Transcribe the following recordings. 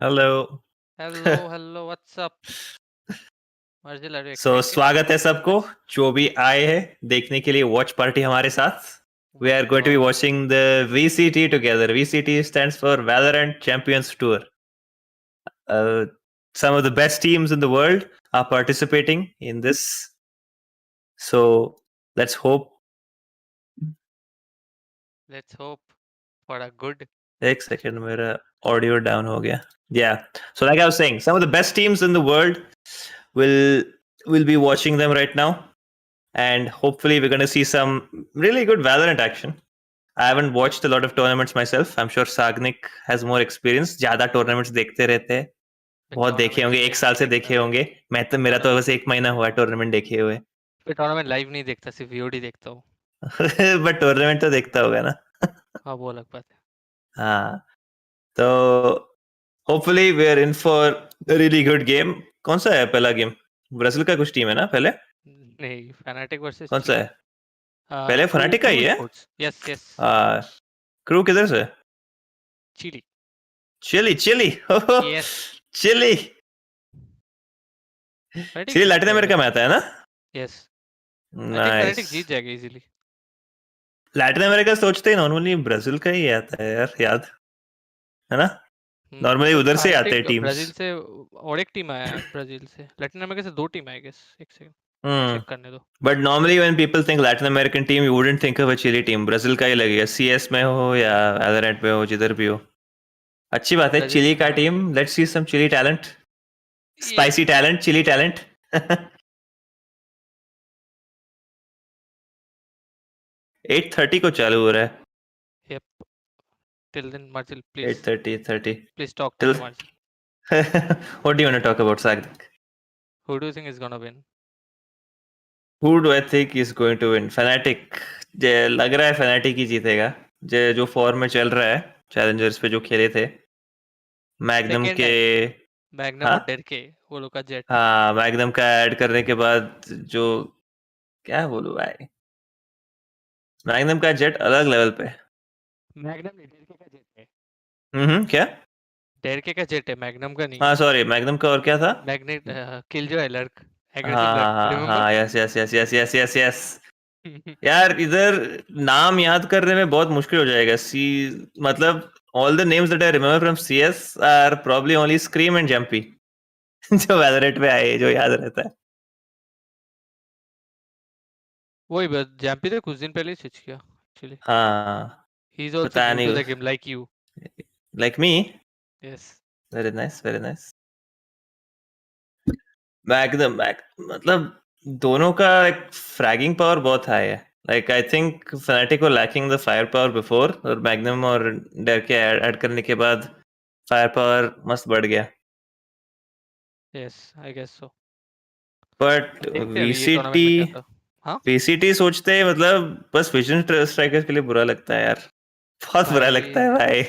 Hello. Hello what's up मार्जिल, are you so excited? स्वागत है सबको जो भी आए हैं देखने के लिए वॉच पार्टी हमारे साथ। We are going to be watching the VCT together. VCT stands for Valorant Champions Tour. Some of the best teams in the world are participating in this. So let's hope. Let's hope for a good. एक second मेरा audio down हो गया. Yeah. So like I was saying, some of the best teams in the world will be watching them right now. And hopefully we're going to see some really good Valorant action. I haven't watched a lot of tournaments myself. I'm sure Sagnik has more experience. ज़्यादा tournaments देखते रहते हैं. बहुत देखे होंगे, एक साल से देखे होंगे. मेरा तो बस 1 महीना हुआ टूर्नामेंट देखे हुए. टूर्नामेंट लाइव नहीं देखता, सिर्फ वीओडी देखता हूँ. बट टूर्नामेंट तो देखता होगा ना. हाँ, वो अलग बात है. हाँ, तो hopefully we are in for a really good game. कौन सा है पहला गेम? ब्राजील का कुछ टीम है ना पहले? नहीं, फैनाटिक वर्सेस कौन सा चिली. है? पहले फनाटिक का ही है? Yes yes. क्रू किधर से? Chile. Chile. Yes. Chile. Chile Latin America में आता है ना? यस. फैनाटिक जीत जाएगा इजीली. लैटिन अमेरिका सोचते ही नॉर्मली ब्राजील का ही आता है यार, याद है ना? नॉर्मली उधर से आते हैं टीम्स. ब्राजील से और एक टीम आया है. ब्राजील से लैटिन अमेरिका से 2 टीम आए गेस. एक सेकंड चेक करने दो. But normally when people think Latin American team you wouldn't think of a Chile team. Brazil का ही लगेगा, सीएस में हो या वैलोरेंट में हो, जिधर भी हो. अच्छी बात है, चिली का team. Let's see some Chile talent, spicy talent, Chile talent. 8:30 को चालू हो रहा है. Yep. Till then, Marzil, please. 8:30. Please talk to me, Marzil. What do you want to talk about, Sagnik? Who do you think is gonna win? Who do I think is going to win? Fnatic. लग रहा है Fnatic ही जीतेगा. जो form में चल रहा है, Challengers पे जो खेले थे. मैग्नम के मैग्नम और डर के वो लोग का जेट. हाँ, मैग्नम का ऐड करने के बाद जो क्या बोलूं भाई, मैग्नम का जेट अलग लेवल पे. मैग्नम नहीं, डर का जेट है. क्या? डर का जेट है, मैग्नम का नहीं. हाँ सॉरी, मैग्नम का और क्या था? मैग्नेट किल जो है लर्क. हाँ, यस. यार इधर नाम याद करने में बहुत मुश्किल हो जाएगा. मतलब all the names that I remember from CS are probably only Scream and Jumpy. जो Valorant में आए, जो याद रहता है. वही बस, जैम्पी तो कुछ दिन पहले ही स्विच किया एक्चुअली. हाँ, he is also new to the game like you. Like me? Yes. Very nice. Magnum मतलब दोनों का फ्रैगिंग पावर बहुत हाई है. Like I think Fnatic were lacking the firepower before, और मैग्नम और डर के ऐड करने के बाद फायर पावर मस्त बढ़ गया. Yes, I guess so. But VCT सोचते हैं, मतलब बस विजन स्ट्राइकर्स के लिए बुरा लगता है यार. बहुत बुरा लगता है भाई.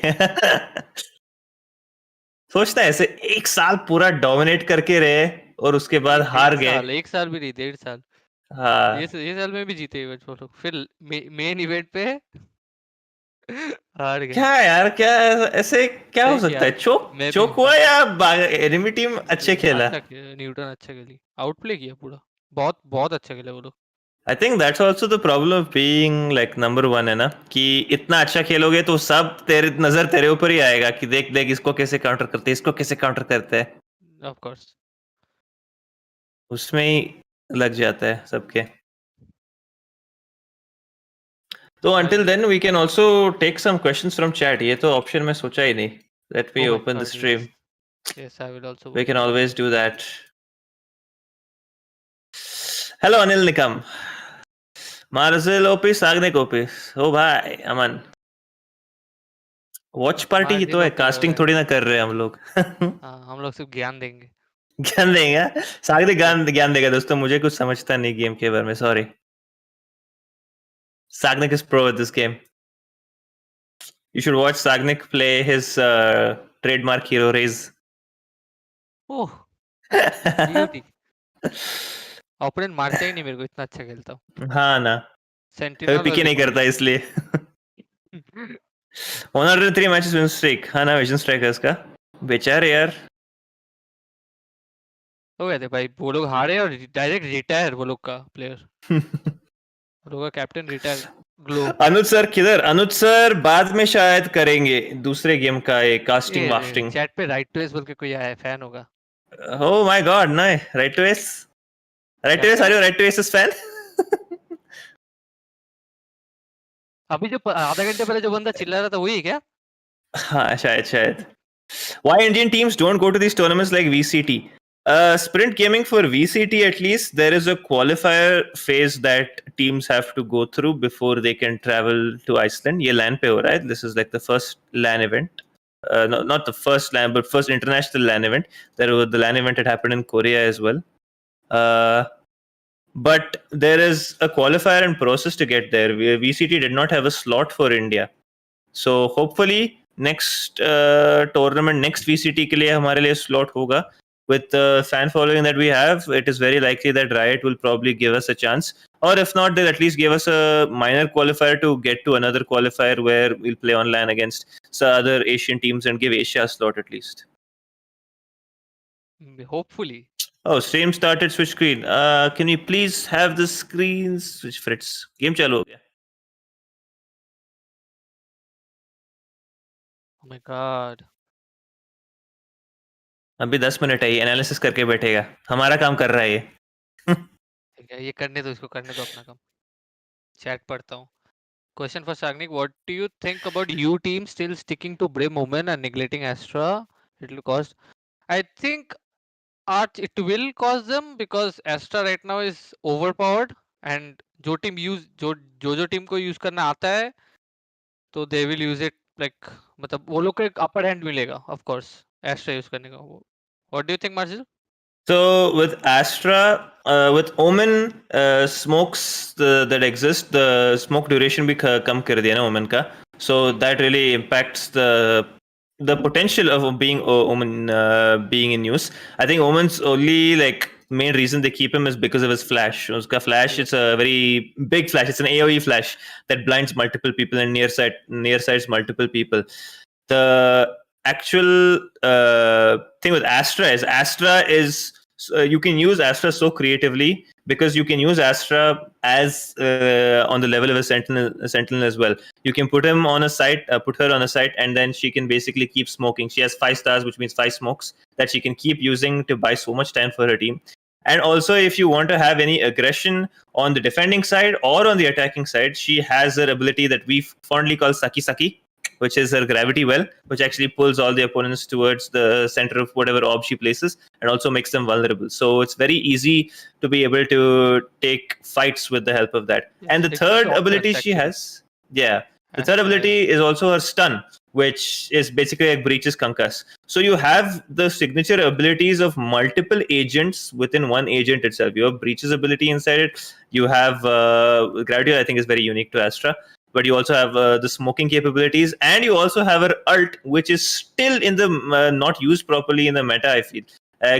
सोचता है ऐसे 1 साल पूरा डोमिनेट करके रहे और उसके बाद हार गए. 1 साल भी नहीं, 1.5 साल. हाँ, ये साल में भी जीते वो लोग, फिर मेन इवेंट पे हार गए. क्या यार, क्या ऐसे क्या हो सकता है? चोक हुआ या एनिमी टीम अच्छे खेला? न्यूटन अच्छा खेली, आउटप्ले किया पूरा. बहुत अच्छा खेला वो लोग. I think that's also the problem of being like number 1 है ना, कि इतना अच्छा खेलोगे तो सब नजर तेरे ऊपर ही आएगा कि देख इसको कैसे काउंटर करते हैं, इसको कैसे काउंटर करते हैं. Of course. उसमें ही लग जाता है सबके. तो until then we can also take some questions from chat. ये तो ऑप्शन में सोचा ही नहीं. Let me open the stream. Yes, I will also. We can always do that. Hello Anil Nikam. मार्जिल ओपी, सागनिक ओपी. ओ भाई अमन, वॉच पार्टी ही तो है, कास्टिंग थोड़ी ना कर रहे हैं हम लोग. हम लोग सिर्फ ज्ञान देंगे. ज्ञान देंगे. सागनिक ज्ञान देगा दोस्तों. मुझे कुछ समझता नहीं गेम के बारे में, sorry. Sagnik is pro at this game. You should watch Sagnik play his trademark hero Raze. Oh, beauty. Opponent मारता ही नहीं मेरे को, इतना अच्छा खेलता हूँ. हाँ ना, सेंटिनल पिके नहीं करता इसलिए. 103 मैचेस विन स्ट्रीक. हाँ ना, विजन स्ट्राइकर्स का बेचारे यार. हो गए थे भाई, वो लोग हारे और डायरेक्ट रिटायर वो लोग का प्लेयर, वो लोग का कैप्टन रिटायर. ग्लो. अनुज सर किधर? अनुज सर बाद में शायद करेंगे दूसरे गेम का एक कास्टिंग ये वास्टिंग. चैट पे राइट टू एस बोल के कोई आया है, फैन होगा. Oh my god, no. Right to S? Right to S, कैसे? are you Right to S's fan? अभी जो आधा घंटे पहले जो बंदा चिल्ला रहा था वही है क्या? हाँ शायद. Why Indian teams don't go to these tournaments like VCT? Sprint gaming for VCT, at least there is a qualifier phase that teams have to go through before they can travel to Iceland. ये LAN पे हो रहा है. This is like the first LAN event. No, not the first LAN, but first international LAN event. The LAN event had happened in Korea as well. But there is a qualifier and process to get there. VCT did not have a slot for India. So hopefully next tournament, next VCT के लिए हमारे लिए slot होगा. With the fan following that we have, it is very likely that Riot will probably give us a chance. Or if not, they'll at least give us a minor qualifier to get to another qualifier where we'll play on LAN against some other Asian teams and give Asia a slot at least. Hopefully. Oh, stream started. Switch screen. Can you please have the screen switch? Fritz, game चालू हो गया. Oh my god. अभी 10 minute है, ये analysis करके बैठेगा. हमारा काम कर रहा है ये. ठीक है, ये करने दो, इसको करने दो अपना काम. चैट पढ़ता हूँ. Question for Sagnik: What do you think about you team still sticking to Brim Omen and neglecting Astra? It will cost. I think it will cost them because Astra right now is overpowered and जो team जो team को use करना आता है तो they will use it like, मतलब वो लोग को एक upper hand मिलेगा of course Astra use करने का. What do you think, Marzil? So with Astra, with Omen, smokes that exist, the smoke duration भी कम कर दिया ना Omen का. So that really impacts the potential of being Omen being in use. I think Omen's only like main reason they keep him is because of his flash. Uska flash, it's a very big flash. It's an AoE flash that blinds multiple people and nearsights multiple people. The actual thing with Astra is you can use Astra so creatively because you can use Astra as on the level of a sentinel as well. You can put him on a site, put her on a site, and then she can basically keep smoking. She has 5 stars, which means 5 smokes that she can keep using to buy so much time for her team. And also, if you want to have any aggression on the defending side or on the attacking side, she has her ability that we fondly call Saki Saki, which is her gravity well, which actually pulls all the opponents towards the center of whatever orb she places and also makes them vulnerable. So it's very easy to be able to take fights with the help of that. Yes, And the it's third short ability burst, she actually. has, the third Astra, ability is also her stun, which is basically like Breach's Concuss. So you have the signature abilities of multiple agents within one agent itself. You have Breach's ability inside it. You have Gravity, I think, is very unique to Astra. But you also have the smoking capabilities, and you also have her ult, which is still in the not used properly in the meta, I feel.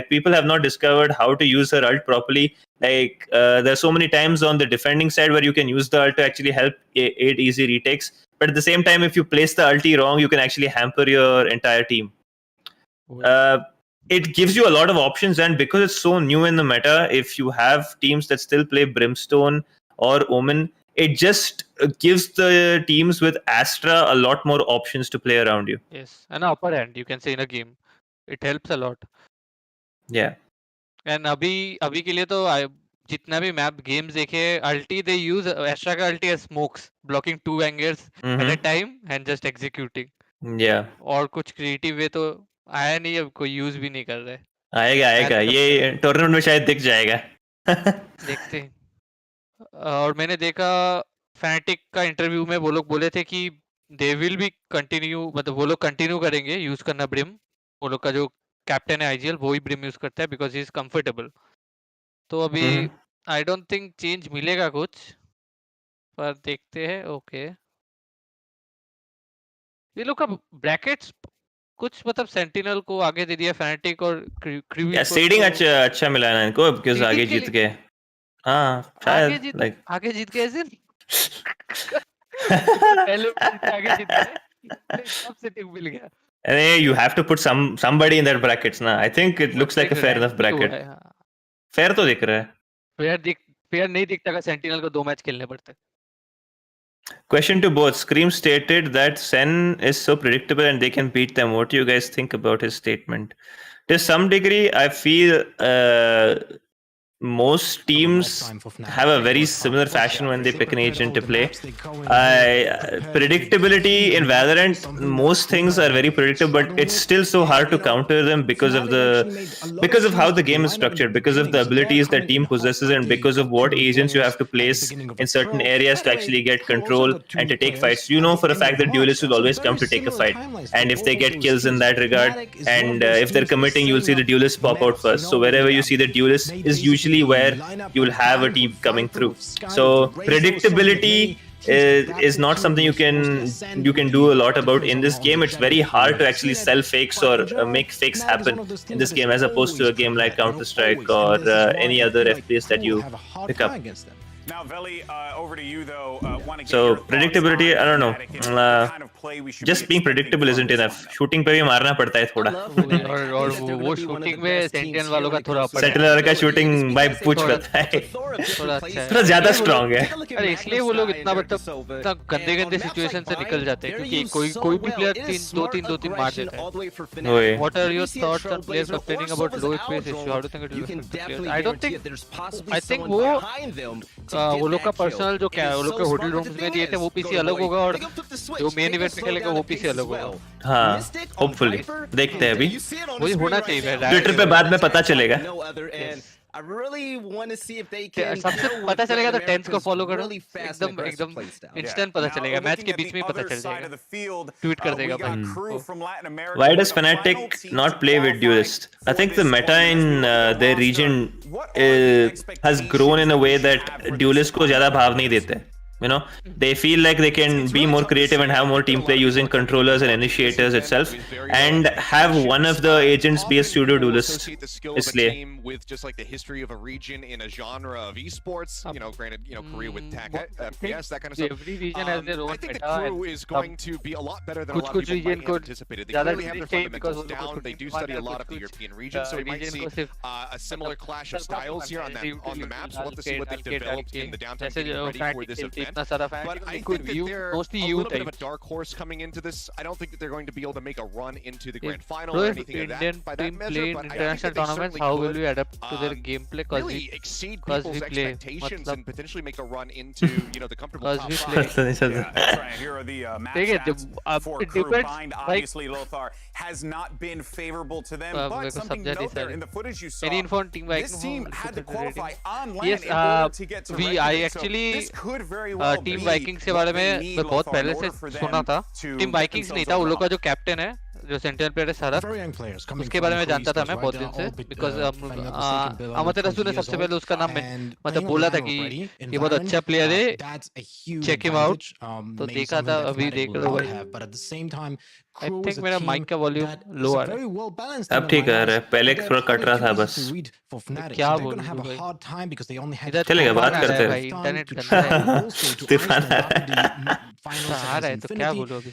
People have not discovered how to use her ult properly. There's so many times on the defending side where you can use the ult to actually help aid easy retakes. But at the same time, if you place the ulti wrong, you can actually hamper your entire team. It gives you a lot of options, and because it's so new in the meta, if you have teams that still play Brimstone or Omen, it just gives the teams with Astra a lot more options to play around you. Yes, an upper hand, you can say, in a game. It helps a lot. Yeah. And अभी के लिए तो जितना भी map games देखे, अल्टी दे use Astra का ulti as smokes, blocking 2 angles at a time and just executing. Yeah. और कुछ क्रिएटिव वे तो आया नहीं, अब कोई यूज भी नहीं कर रहा है. आएगा ये टूर्नामेंट में शायद दिख जाएगा. देखते हैं. और मैंने देखा फैनेटिक का इंटरव्यू में वो लोग बोले थे कि दे विल बी कंटिन्यू, मतलब वो लोग कंटिन्यू करेंगे यूज करना ब्रिम. वो लोग का जो कैप्टन है आईजीएल वो ही ब्रिम यूज करता है बिकॉज ही इज कंफर्टेबल. तो अभी आई डोंट थिंक चेंज मिलेगा कुछ, पर देखते हैं. ओके, ये लोग का ब्रैकेट्स कुछ मतलब सेंटिनल को आगे दे दिया फैनेटिक और क्रू. सीडिंग अच्छा मिला ना इनको बिकॉज आगे जीत गए. हाँ शायद आगे जीत गए ऐसे. पहले आगे जीत गए, सब सेटिंग मिल गया. And you have to put somebody in that brackets ना. I think it looks like a fair enough bracket. Fair तो दिख रहा है. फेयर नहीं दिखता का सेंटिनल को 2 मैच खेलने पड़ते. Question to both. Scream stated that Sen is so predictable and they can beat them. What do you guys think about his statement? To some degree, I feel most teams have a very similar fashion when they pick an agent to play. Predictability in Valorant, most things are very predictable, but it's still so hard to counter them because of how the game is structured, because of the abilities that team possesses, and because of what agents you have to place in certain areas to actually get control and to take fights. You know for a fact that duelists will always come to take a fight, and if they get kills in that regard, and if they're committing, you'll see the duelist pop out first. So wherever you see the duelist is usually where you will have a team coming through. So predictability is not something you can do a lot about in this game. It's very hard to actually sell fakes or make fakes happen in this game, as opposed to a game like Counter-Strike or any other FPS that you pick up. Now, Veli, over to you though. So predictability, I don't know. Just being predictable isn't enough. Shooting पे भी मारना पड़ता है थोड़ा. और वो shooting में sentinel वालों का थोड़ा अपर. सेंटिनल का शूटिंग भाई पूछ करता है. थोड़ा अच्छा है. थोड़ा ज़्यादा स्ट्रांग है. अरे इसलिए वो लोग इतना इतना गंदे सिचुएशन से निकल जाते हैं क्योंकि कोई भी प्लेयर 2-3 मार देता है. What are your thoughts on players complaining about low FPS issue? How do you think it will affect the players? I think वो लोग का पर्सनल जो क्या है वो लोग के होटल रूम्स में दिए थे वो पीसी अलग होगा और जो मेन इवेंट में खेलेगा वो पीसी अलग होगा. हाँ, होपफुली देखते हैं अभी. वही होना चाहिए. ट्विटर पे बाद में पता चलेगा. I really want to see if they can. सबसे पता चलेगा तो टेंस को फॉलो करो. एकदम इंस्टेंट पता चलेगा. मैच के बीच में पता चल जाएगा. ट्वीट कर देगा भाई. Why does Fnatic not play with duelists? I think the meta in their region has grown in a way that duelists को ज़्यादा भाव नहीं देते. You know, they feel like they can be more creative and have more team play using controllers and initiators itself, and have one of the agents be a pseudo duelist. Team with just like the history of a region in a genre of esports, you know, granted, you know, Korea with tag FPS, that kind of stuff. Every region has their own. I think the KRÜ is going to be a lot better than a lot of people might have anticipated. They clearly have their fundamentals down. They do study a lot of the European region, so we might see a similar clash of styles here on the maps. We'll have to see what they've developed in the downtime getting ready for this event. But I think that they're a little bit of a dark horse coming into this. I don't think that they're going to be able to make a run into the grand final or anything of that by that measure. But I think that they certainly how will we adapt to their gameplay? Really exceed people's expectations and potentially make a run into, you know, the comfortable top Here are the match for KRÜ. Obviously, Lothar has not been favorable to them, but something to note there in the footage you saw. This team had to qualify on land in order to get to Reykjavik. So this could very well team Vikings के बारे में मैं बहुत पहले से सुना था. Team Vikings नहीं था, उन लोग का जो कैप्टन है जो सेंटिनल प्लेयर है सारा, उसके बारे में जानता था मैं बहुत दिन से. बिकॉज अमरतेरसु ने सबसे पहले उसका नाम मतलब बोला था कि ये बहुत अच्छा प्लेयर है, चेक हिम आउट. तो देखा था, अभी देख लो भाई. आई थिंक मेरा माइक का वॉल्यूम लो आ रहा है. अब ठीक आ रहा है. पहले थोड़ा कट रहा था बस. क्या बोलूं भाई, चलेगा, बात करते हैं. इंटरनेट गंदा है. तूफान आ रहा है तो क्या बोलूं अभी.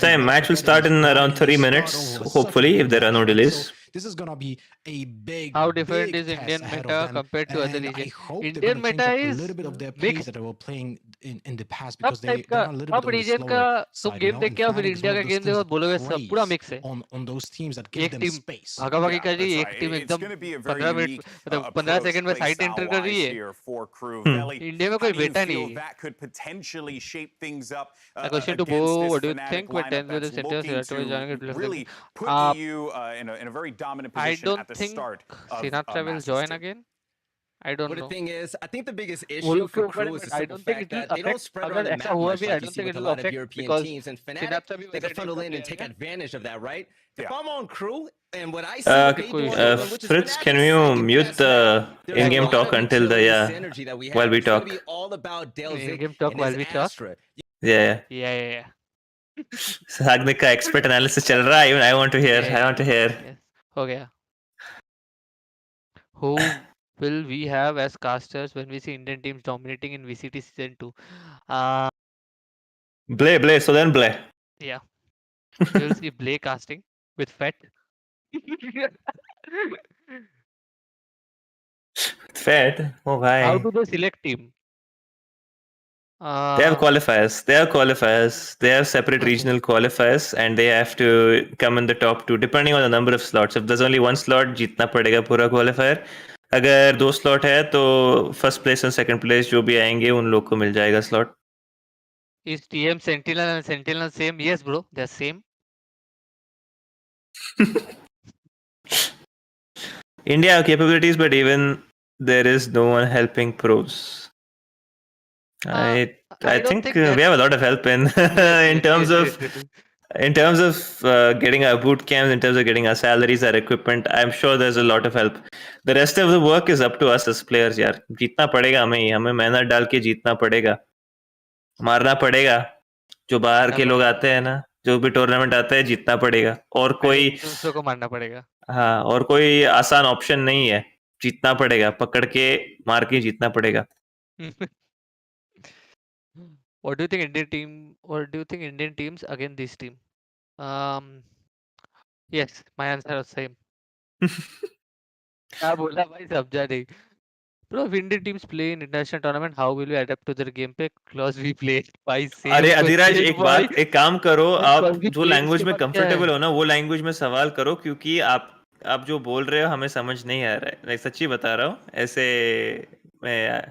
Match will start in around 30 minutes, hopefully, if there are no delays. This is gonna be a big. How different big is Indian test ahead meta of them. compared to other And regions? I hope Indian they're gonna meta change up is a little bit of their mixed. pace that they were playing in the past सब because type they're का on a little सब bit of the reason का slower तुम side, game you know, देख के and फिर Fnatic is India one का of those game teams देखो that बोलोगे सब पूरा preys मिक्स है. on those teams that give एक them टीम space. भागाभागी कर रही है, एक That's टीम right. एकदम It's gonna be a 15 very minute unique, मतलब 15 सेकंड में साइड एंटर कर रही है. इंडिया में कोई बेटा नहीं है. Question to Bo, what do you think with 10 with the centers to joining it? I don't think Sinatra will join again. I don't But the know. thing is, I think the biggest वो issue लोग के for ऊपर KRÜ is the I simple don't think fact it will that they don't affect. spread अगर around the ऐसा map हुआ much भी I like you don't see think with it a will lot of affect European because teams. And Fnatic, Sinatra भी they can वैसा funnel type in का and take player है. advantage of that, right? If Yeah. I'm on KRÜ and what I see what they do on the run, which is Fritz, Fnatic's can you second mute best the map, there's in-game a lot talk of until the utility synergy that we have. while we It's gonna talk? be all about Delzik In-game talk and while his we talk? Astra. Yeah. Yeah. Sagnik का expert analysis चल रहा है. Even I want to hear. Yeah. I want to hear. Yes. हो गया. Who will we have as casters when we see Indian teams dominating in VCT season 2? Blay. So then Blay. Yeah. You'll see Blake casting with Fett. Fed. Oh, How bhai. do they select team? They have qualifiers. They have qualifiers. They have separate Okay. regional qualifiers, and they have to come in the top 2 depending on the number of slots. If there's only one slot, जीतना पड़ेगा पूरा qualifier. अगर 2 slot है तो first place and second place जो भी आएंगे उन लोग को मिल जाएगा slot. Is TM Sentinel and Sentinel same? Yes, bro. They're same. India have capabilities, but even there is no one helping pros. I don't think think we have a lot of help in in terms of getting our boot camps, in terms of getting our salaries, our equipment. I'm sure there's a lot of help. The rest of the work is up to us as players, यार. जीतना पड़ेगा हमें मेहनत डाल के जीतना पड़ेगा, मारना पड़ेगा. जो बाहर के लोग आते हैं ना, जो भी टूर्नामेंट आता है जीतना पड़ेगा. और कोई दूसरों को मारना पड़ेगा. हाँ, और कोई आसान ऑप्शन नहीं है. जीतना पड़ेगा, पकड़ के मार के जीतना पड़ेगा. What do you think Indian team? What do you think Indian teams against this team? Yes, my answer is same. क्या बोला भाई समझा नहीं. Bro, if Indian teams play in international tournament, how will we adapt to their gameplay? Because we play by same. अरे अधिराज एक काम करो, आप Because we जो play लैंग्वेज इसके में बाद क्या कंफर्टेबल है? हो ना वो लैंग्वेज में सवाल करो, क्योंकि आप जो बोल रहे हो हमें समझ नहीं आ रहा है. मैं सच्ची बता रहा हूँ, ऐसे मैं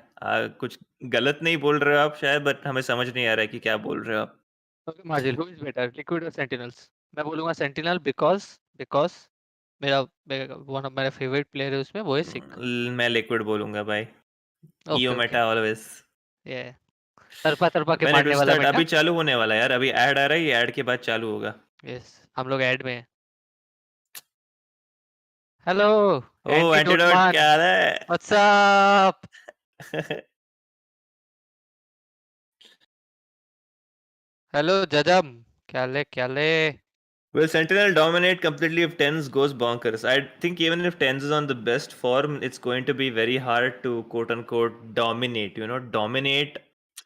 कुछ गलत नहीं बोल रहे हो आप शायद, बट हमें समझ नहीं आ रहा है कि क्या बोल रहे हो आप. Okay, Marzil, who is better, Liquid or Sentinels? मैं बोलूँगा Sentinel because मेरा one of my favorite player है उसमें, वो है Sick. मैं लिक्विड बोलूंगा भाई. ईओ Okay. Meta always. Yeah. तरपा के मैंने मारने वाला स्टार्ट बेटा. अभी चालू होने वाला है यार. अभी ऐड आ रहा है, ये ऐड के बाद चालू होगा. Yes, हम लोग ऐड में हैं. Hello, ओ एंटीडोट, man. क्या हाल है? What's up? Hello, Jajam. क्या ले? Will Sentinel dominate completely if TENS goes bonkers? I think even if TENS is on the best form, it's going to be very hard to quote unquote dominate. Dominate,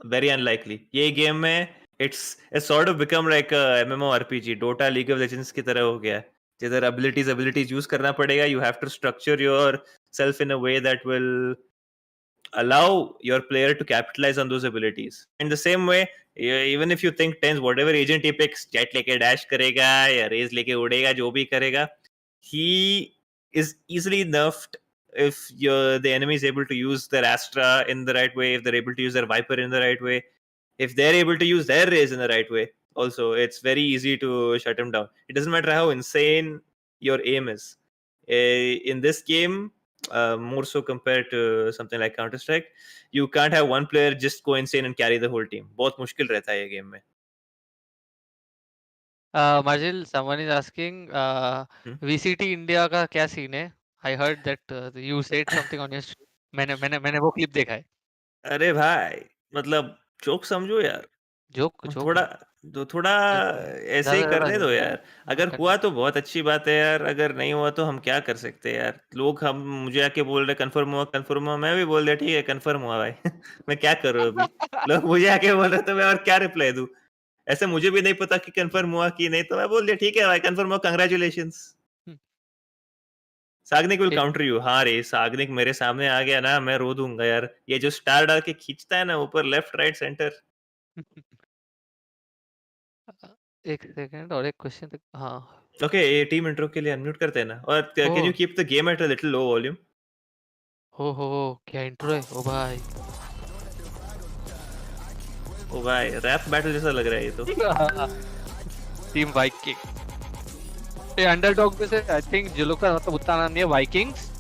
very unlikely. ये game में it's sort of become like a MMORPG, Dota, League of Legends की तरह हो गया है. जिधर abilities use करना पड़ेगा. You have to structure yourself in a way that will allow your player to capitalize on those abilities. In the same way, even if you think TENS, whatever agent he picks, jet लेके dash करेगा या raise लेके उड़ेगा, जो भी करेगा, he is easily nerfed if the enemy is able to use their Astra in the right way, if they're able to use their Viper in the right way, if they're able to use their raise in the right way. Also, it's very easy to shut him down. It doesn't matter how insane your aim is. In this game, more so compared to something like Counter-Strike, you can't have one player just go insane and carry the whole team. बहुत मुश्किल रहता है ये game में. Marzil, someone is asking, VCT India का क्या scene है? I heard that you said something on your stream. मैंने वो clip देखा है. अरे भाई, मतलब जोक समझो यार. जोक थोड़ा ऐसे ही करने दो यार. अगर हुआ तो बहुत अच्छी बात है यार, अगर नहीं हुआ तो हम क्या कर सकते हैं यार. लोग मुझे आके बोल रहे कंफर्म हुआ, मैं भी बोल दिया ठीक है कंफर्म हुआ भाई. मैं क्या करूं अभी. लोग मुझे आके बोल रहे तो मैं और क्या रिप्लाई दूं. ऐसे मुझे भी नहीं पता कि कंफर्म हुआ कि नहीं, तो मैं बोल दिया ठीक है भाई कंफर्म हुआ, congratulations. Sagnik will counter you. हाँ रे, साग्निक मेरे सामने आ गया ना, मैं रो दूंगा यार. ये जो स्टार डाल के खींचता है ना ऊपर, लेफ्ट राइट सेंटर. एक सेकंड और एक क्वेश्चन. हाँ ओके, ये टीम इंट्रो के लिए अनम्यूट करते हैं ना. और can you keep the game at a little low volume? हो क्या इंट्रो है. ओ भाई रैप बैटल जैसा लग रहा है ये तो. टीम वाइकिंग, ये अंडरडॉग में से आई थिंक जो लोग का मतलब उतना नाम नहीं है, वाइकिंग्स.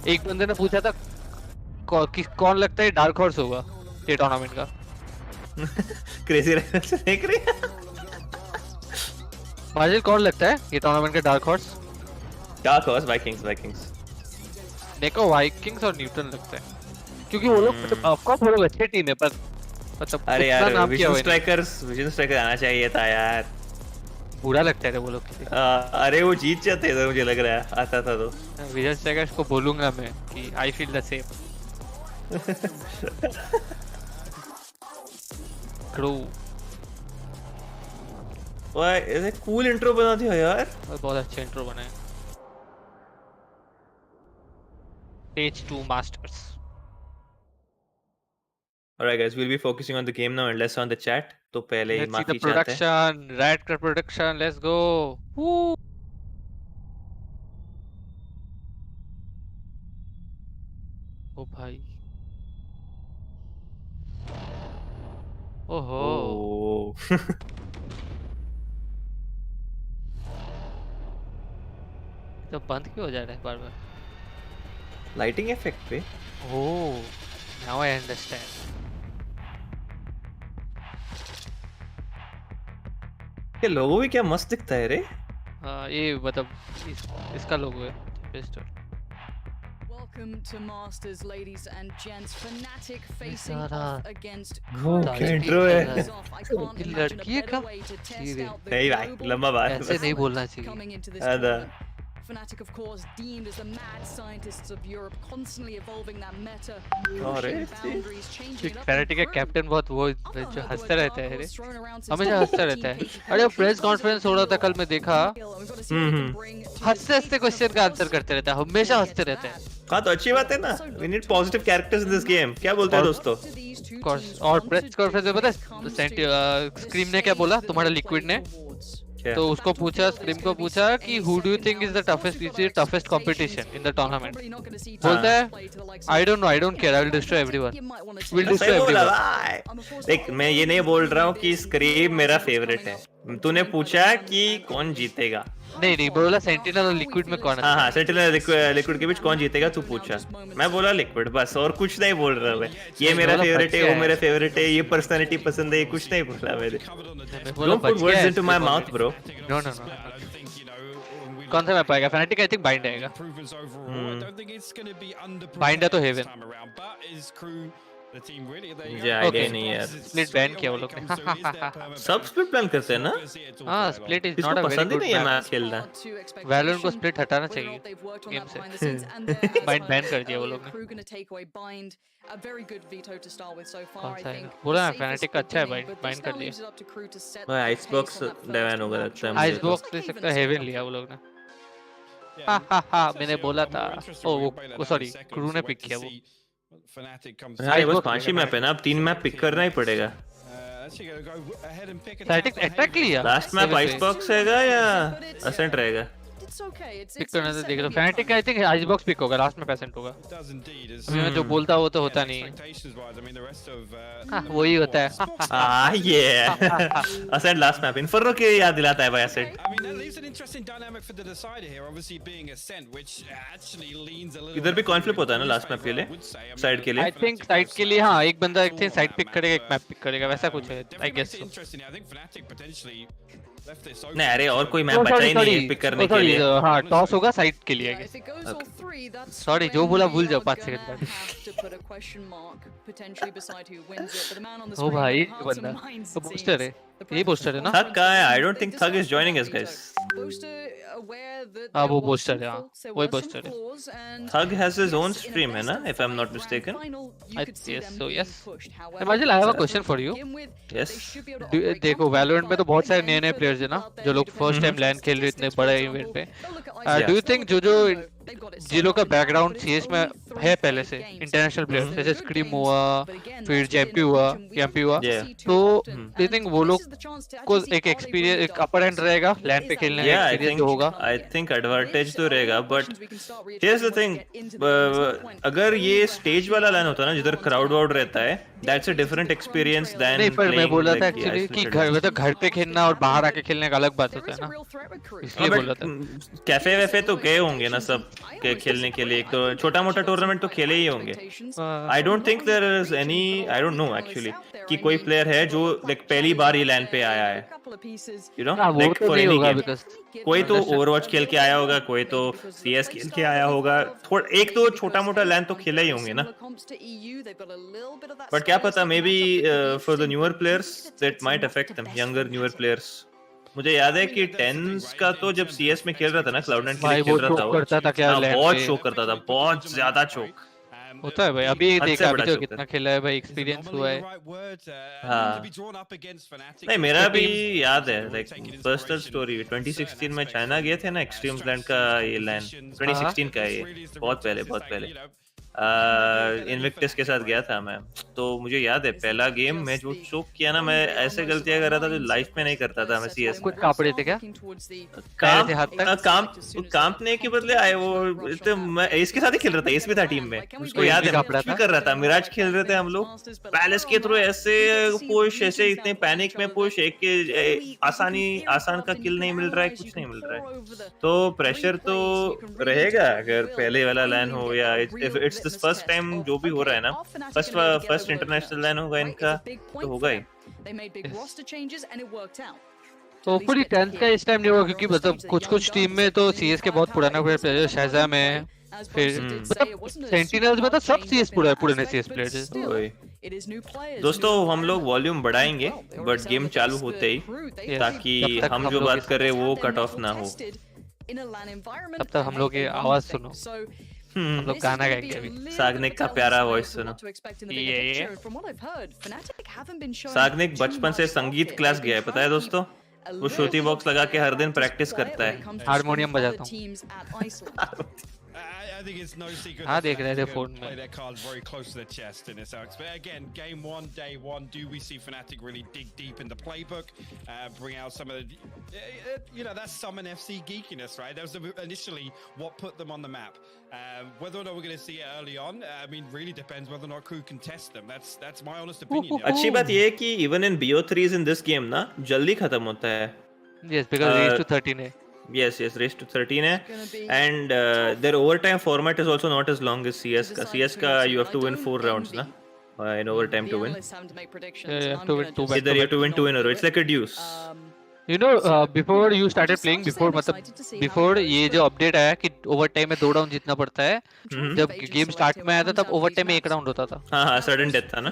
एक बंदे ने पूछा था कौन लगता है डार्क हॉर्स होगा ये टूर्नामेंट का. क्रेजी रेफरेंस देख रही है. माजिल, कौन लगता है ये टूर्नामेंट का डार्क हॉर्स? वाइकिंग्स. देखो, वाइकिंग्स और न्यूटन लगता है, क्योंकि वो लोग ऑफ कोर्स वो लोग अच्छे टीम है, पर मतलब अरे यार विजन स्ट्राइकर आना चाहिए था यार. बुरा लगता है वो लोग. अरे वो जीत जाते थे, मुझे लग रहा है आता था तो. विजन स्ट्राइकर्स को बोलूंगा मैं कि I feel the same. Crew वाह ऐसे कूल इंट्रो बना दिया यार। बहुत अच्छा इंट्रो बना है। Stage 2 Masters. Alright guys, we'll be focusing on the game now and less on the chat. तो पहले ही Let's see the माफी चाहते हैं। production. Red Car production. Let's go. Woo. ओ भाई। ओहो। Oh. तो बंद क्यों हो जा रहा है बार बार? लाइटिंग इफेक्ट पे। ओह, now I understand. ये लोगो भी क्या मस्त दिखता है रे। हाँ ये मतलब इसका लोगो है pistol. Welcome to Masters, ladies and gents. Fnatic facing off against क्या इंट्रो है। ये लड़की है क्या? नहीं भाई लंबा बात। ऐसे नहीं बोलना चाहिए। आधा। Fnatic, of course, deemed as the mad scientists of Europe, constantly evolving that meta, अरे boundaries, changing it up. Fnatic का कैप्टन बहुत वो जो हंसता रहता है रे, हमेशा हंसता रहता है। अरे प्रेस कॉन्फ्रेंस हो रहा था कल मैं देखा, हंसते हंसते क्वेश्चन का आंसर करते रहता है, हमेशा हंसते रहते हैं। हाँ तो अच्छी बात है ना। We need positive characters in this game। क्या बोलते हैं दोस्तों? और प्रेस कॉन्फ्रेंस में पता है स्क्रीम ने क्या बोला तुम्हारा लिक्विड ने? तो उसको पूछा, स्क्रीम को पूछा कि who do you think is the toughest competition in the tournament? बोलता है I don't know, I don't care, I will destroy everyone. Will destroy everyone. देख मैं ये नहीं बोल रहा हूँ कि स्क्रीम मेरा फेवरेट है। तूने पूछा कि कौन जीतेगा। नहीं बोला सेंटिनल और लिक्विड में कौन? हाँ सेंटिनल लिक्विड के बीच कौन जीतेगा तू पूछा। मैं बोला लिक्विड बस, और कुछ नहीं बोल रहा मैं। ये मेरा फेवरेट है, वो मेरा फेवरेट है, ये पर्सनालिटी पसंद है, ये कुछ नहीं बोला मैंने। Don't put words into my mouth bro. No. कौन सा मैप आएगा? Fnatic आई थिंक बाइंड आएगा। बाइंड है तो हेवन। मुझे आइडिया नहीं यार। स्प्लिट बैन किया वो लोग ने। सब स्प्लिट प्लान करते हैं ना? हाँ स्प्लिट इज इसको नॉट अ वेरी पसंद ही गुड नहीं है मैप। मैच खेलना। वैलोरेंट को स्प्लिट हटाना चाहिए गेम से। बाइंड बैन कर दिया वो लोग ने। कौन सा है? बोला ना Fnatic का अच्छा है, बाइंड कर दिया। भाई आइसबॉक्स डिवाइन होगा लगता है मुझे। आइसबॉक्स ले सकता है, हेवन लिया वो लोग ने। मैंने बोला था। ओ वो सॉरी क्रू ने पिक किया वो। हाँ ये बस 5 ही मैप है ना, अब 3 मैप पिक करना ही पड़ेगा। Fnatic अटैक लिया। लास्ट मैप आइसबॉक्स रहेगा या असेंट रहेगा? पिक करना तो देख लो। Fnatic I think Icebox pick होगा, लास्ट में पेसेंट होगा। अभी मैं जो बोलता वो तो होता नहीं। वही होता है। ये असेंट लास्ट मैप इन्फर्नो की याद दिलाता है भाई असेंट। इधर भी कॉइन फ्लिप होता है ना लास्ट मैप के लिए, साइड के लिए। आई थिंक साइड के लिए हाँ, एक बंदा एक साइड पिक करेगा, एक मैप पिक करेगा, वैसा कुछ है आई गेस। नहीं अरे और कोई मैप बचा ही नहीं है पिक करने के लिए। हाँ टॉस होगा साइड के लिए। सॉरी जो बोला भूल जाओ 5 सेकंड बाद। ओ भाई बंदा तो बूस्टर है, ये बूस्टर है ना? थग कहाँ है? I don't think Thug is joining us guys. हाँ वो बूस्टर है, हाँ वही बूस्टर है। Thug has his own stream है ना, if I am not mistaken. Yes so yes. मार्जिल I have a question for you. Yes देखो वैलोरेंट में तो बहुत सारे नए प्लेयर्स है ना, जो लोग फर्स्ट टाइम लैंड खेल रहे इतने बड़े इवेंट पे। डू यू थिंक जो जिलो का बैकग्राउंड सीएस में है पहले से, इंटरनेशनल प्लेयर्स जैसे स्क्रीम हुआ, फिर जेएमपी हुआ, तो डू यू थिंक वो लोग को एक एक्सपीरियंस, एक अपर एंड रहेगा लैंड पे खेलने का एक्सपीरियंस होगा? आई थिंक एडवांटेज तो रहेगा, बट हियर्स द थिंग, अगर ये स्टेज वाला लैन होता ना जिधर क्राउड वाउड रहता है, that's a different experience then. नहीं पर मैं बोला था एक्चुअली कि घर पे खेलना और बाहर आके खेलने का अलग बात होता है ना, इसलिए बोला था। कैफे वैफे तो गए होंगे ना सब के खेलने के लिए, तो छोटा मोटा टूर्नामेंट तो खेले ही होंगे। I don't think there is any, I don't know actually कि कोई प्लेयर है जो लाइक पहली बार ये लैन पे आया है, you know, like for any game. कोई तो ओवरवॉच खेल के आया होगा, कोई तो सीएस खेल के आया होगा, एक तो छोटा मोटा लैन तो खेला ही होंगे ना। बट क्या पता, may be for the newer players that might affect them, younger newer players. मुझे याद है कि टेंस का तो जब सीएस में खेल रहा था ना, क्लाउड9 के लिए खेल रहा था वो, बहुत शो करता था, बहुत ज्यादा चोक। होता है भाई, अभी हद देखा से अभी बड़ा जो जोकर। कितना खेला है भाई, एक्सपीरियंस हुआ है। हाँ नहीं मेरा भी याद है लाइक पर्सनल स्टोरी 2016 में चाइना गए थे ना एक्सट्रीम्स लैंड का ये लैंड 2016 का है ये बहुत पहले इन्विक्टस के साथ गया था मैं। तो मुझे याद है पहला गेम मैं जो चोक किया ना, मैं ऐसे गलतियां कर रहा था जो लाइफ में नहीं करता था मैं सीएस में। कुछ कापड़े थे क्या? कांपने के बदले आए वो तो मैं इसके साथ ही खेल रहा था, एस भी था टीम में, उसको याद है मैं भी कर रहा था। मिराज खेल रहे थे हम लोग पैलेस के थ्रू ऐसे पुश, ऐसे इतने पैनिक में पुश, एक के आसान का किल नहीं मिल रहा है, कुछ नहीं मिल रहा है। तो प्रेशर तो रहेगा अगर पहले वाला लैन हो या इट्स दिस फर्स्ट टाइम जो भी हो रहा है ना, फर्स्ट इंटरनेशनल लैन होगा इनका तो होगा ही। तो पूरी 10th का इस टाइम नहीं होगा क्योंकि मतलब कुछ टीम में तो सीएस के बहुत पुराना प्लेयर शाहजा में, फिर मतलब सेंटिनल्स में तो सब सीएस पुराने सीएस प्लेयर। दोस्तों हम लोग वॉल्यूम बढ़ाएंगे बट गेम चालू होते ही, ताकि हम जो बात कर रहे हैं वो कट ऑफ ना हो। तब तक हम लोग ये आवाज सुनो, हम लोग गाना गाएंगे अभी। सागनिक का प्यारा वॉइस सुनो। सागनिक बचपन से संगीत क्लास गया है, पता है दोस्तों? वो श्रुति बॉक्स लगा के हर दिन प्रैक्टिस करता है, हारमोनियम बजाता हूँ। हाँ देख रहे थे फोन में। their cards very close to their chest in this Alex. But again, game one, day one, do we see Fnatic really dig deep in the playbook, bring out some of the, that's Summon FC geekiness, right? That was initially what put them on the map. Whether or not we're going to see it early on, I mean, really depends whether or not KRÜ can test them. That's my honest opinion. अच्छी बात ये है कि even in BO3s in this game ना जल्दी खत्म होता है। Yes, because race to 13 है। Yes, race to 13 है, and their overtime format is also not as long as CS का। CS का you have to win 4 rounds ना, in overtime to win. You have to win 2 back. Either you have to win 2 in a row. It's like a deuce. You know, before you started playing, before ये जो update आया कि over time में 2 round जीतना पड़ता है, जब game start में आया था तब ओवर टाइम में 1 राउंड होता था। हाँ सडन डेथ था ना,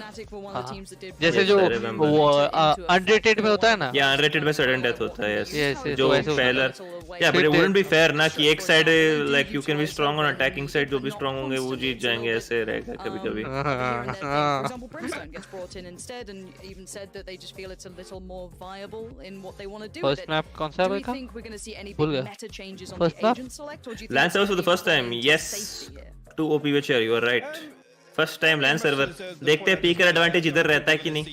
जैसे जो वो अनरेटेड में होता है ना, या अनरेटेड में सडन डेथ होता है। Yes, जो पहला या but it wouldn't be fair ना कि एक side like you can be strong on attacking side, जो भी स्ट्रांग होंगे वो जीत जाएंगे, ऐसे रहेगा कभी-कभी। फर्स्ट मैप कौन सा था? भूल गया। First map land server for the first time, yes 2 OP which you are right। First time land server, देखते हैं पीकर एडवांटेज इधर रहता है कि नहीं।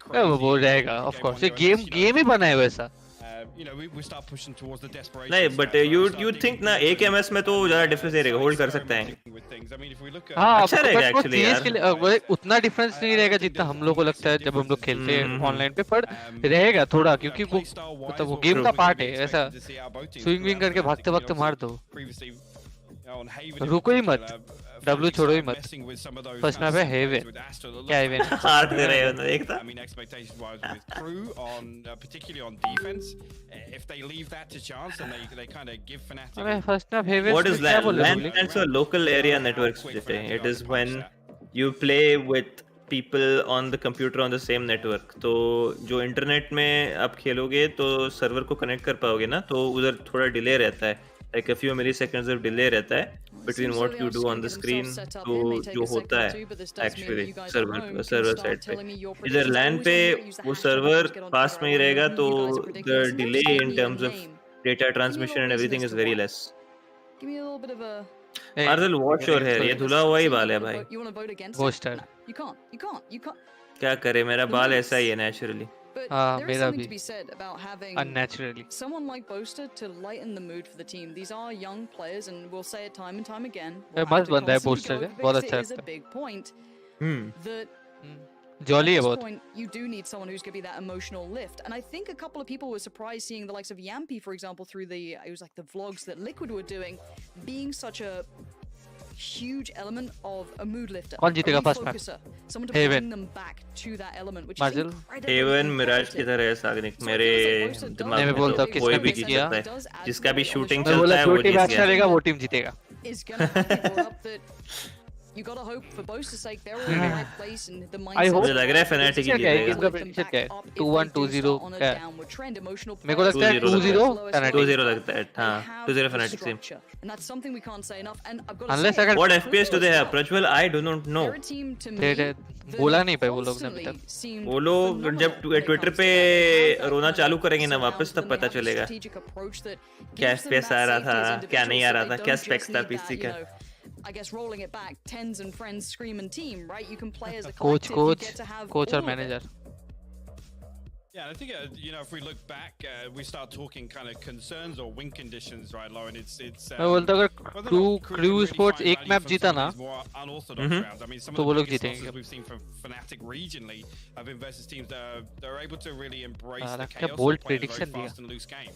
वो हो जाएगा ऑफ कोर्स, ये गेम ही बना है वैसा। नहीं बट यू थिंक ना एक एमएस में तो ज्यादा डिफरेंस नहीं रहेगा, होल्ड कर सकते हैं। हाँ अच्छा रहेगा एक्चुअली यार, उतना डिफरेंस नहीं रहेगा जितना हम लोग को लगता है जब हम लोग खेलते हैं ऑनलाइन पे, पर रहेगा थोड़ा, क्योंकि वो मतलब वो गेम का पार्ट है। ऐसा स्विंग विंग करके भागते भागते मार दो, रुको ही मत, डब्ल्यू छोड़ो ही मत। फर्स्ट मैप है हेवन, क्या हेवन हार दे रहे हो ना, एक था। अरे first map Haven What is LAN? LAN stands for local area networks. It is when you play with people on the computer on the same network. तो जो इंटरनेट में आप खेलोगे तो सर्वर को कनेक्ट कर पाओगे ना, तो उधर थोड़ा डिले रहता है, like a few milliseconds of delay रहता है between what you do on the screen तो जो होता है actually सर्वर साइड पे। इधर LAN पे वो सर्वर पास में ही रहेगा, तो the delay in terms of data transmission and everything is very less. Marzil, watch your hair, ये धुला हुआ ही बाल है भाई। पोस्टर क्या करे, मेरा बाल ऐसा ही है naturally। हाँ मेरा भी unnatually। Someone like Boaster to lighten the mood for the team. These are young players, and we'll say it time and time again. मस्त बंदा है Boaster, बहुत अच्छा is a big point. Jolly है बहुत। You do need someone who's going to be that emotional lift, and I think a couple of people were surprised seeing the likes of Yampy, for example, through it was like the vlogs that Liquid were doing, being such a huge element of a mood lifter. कौन जीतेगा first map? Someone to bring them back to that element, which is incredibly Haven Mirage की तरह है सागनिक, मेरे दिमाग में बोलता तो कोई भी जीत सकता है, जिसका भी शूटिंग चलता है वो जो टीम जीत अच्छा रहेगा वो टीम जीतेगा। you gotta hope for both sake they're all in the right place and the mindset. I hope मुझे लग रहा है Fnatic ही जीतेगा 2-1 2-0 क्या मेरे को लगता है 2-0 Fnatic 2-0 लगता है हाँ 2-0 Fnatic team and that's something we can't say enough and I've got to unless say, अगर what FPS do they have Prajwal I do not know they're a team to me they बोला नहीं पाए वो लोग ने अभी तक वो लोग जब ट्विटर पे रोना चालू करेंगे ना वापस तब पता चलेगा क्या FPS आ रहा था क्या नहीं आ रहा था क्या specs था PC का I guess rolling it back, tens and friends scream and team, right? You can play as a coach collective. You get to have coach all or of it. manager. Yeah, I think if we look back, we start talking kind of concerns or win conditions, right, Lauren? It's. मैं बोलता अगर KRÜ Esports एक map जीता ना, तो वो लोग जीतेंगे. We've seen from Fnatic regionally have been versus teams that are able to really embrace the क्या chaos bold and play a very prediction fast and loose game,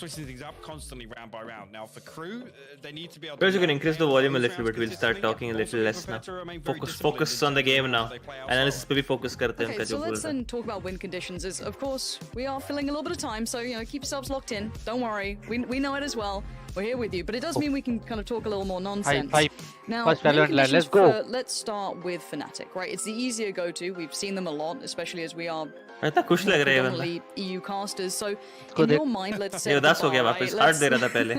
switching things up constantly round by round. Now for KRÜ, they need to be able. Perhaps you can increase the volume a little bit. We'll start talking a little less now. Focus on the game now. Analysis पे भी focus करते हैं Okay, उनका so जो बोल let's रहा है. then talk about win conditions. Is of course we are filling a little bit of time, so keep yourselves locked in. Don't worry, we know it as well. We're here with you, but it does mean we can kind of talk a little more nonsense. Now, First win VALORANT, let's conditions go. let's start with Fnatic, right? It's the easier go-to. We've seen them a lot, especially as we are इतना खुश लग रहा है बंदा. predominantly EU casters. So in your mind, let's say ये उदास हो गया वापस. हार्ट दे रहा था पहले.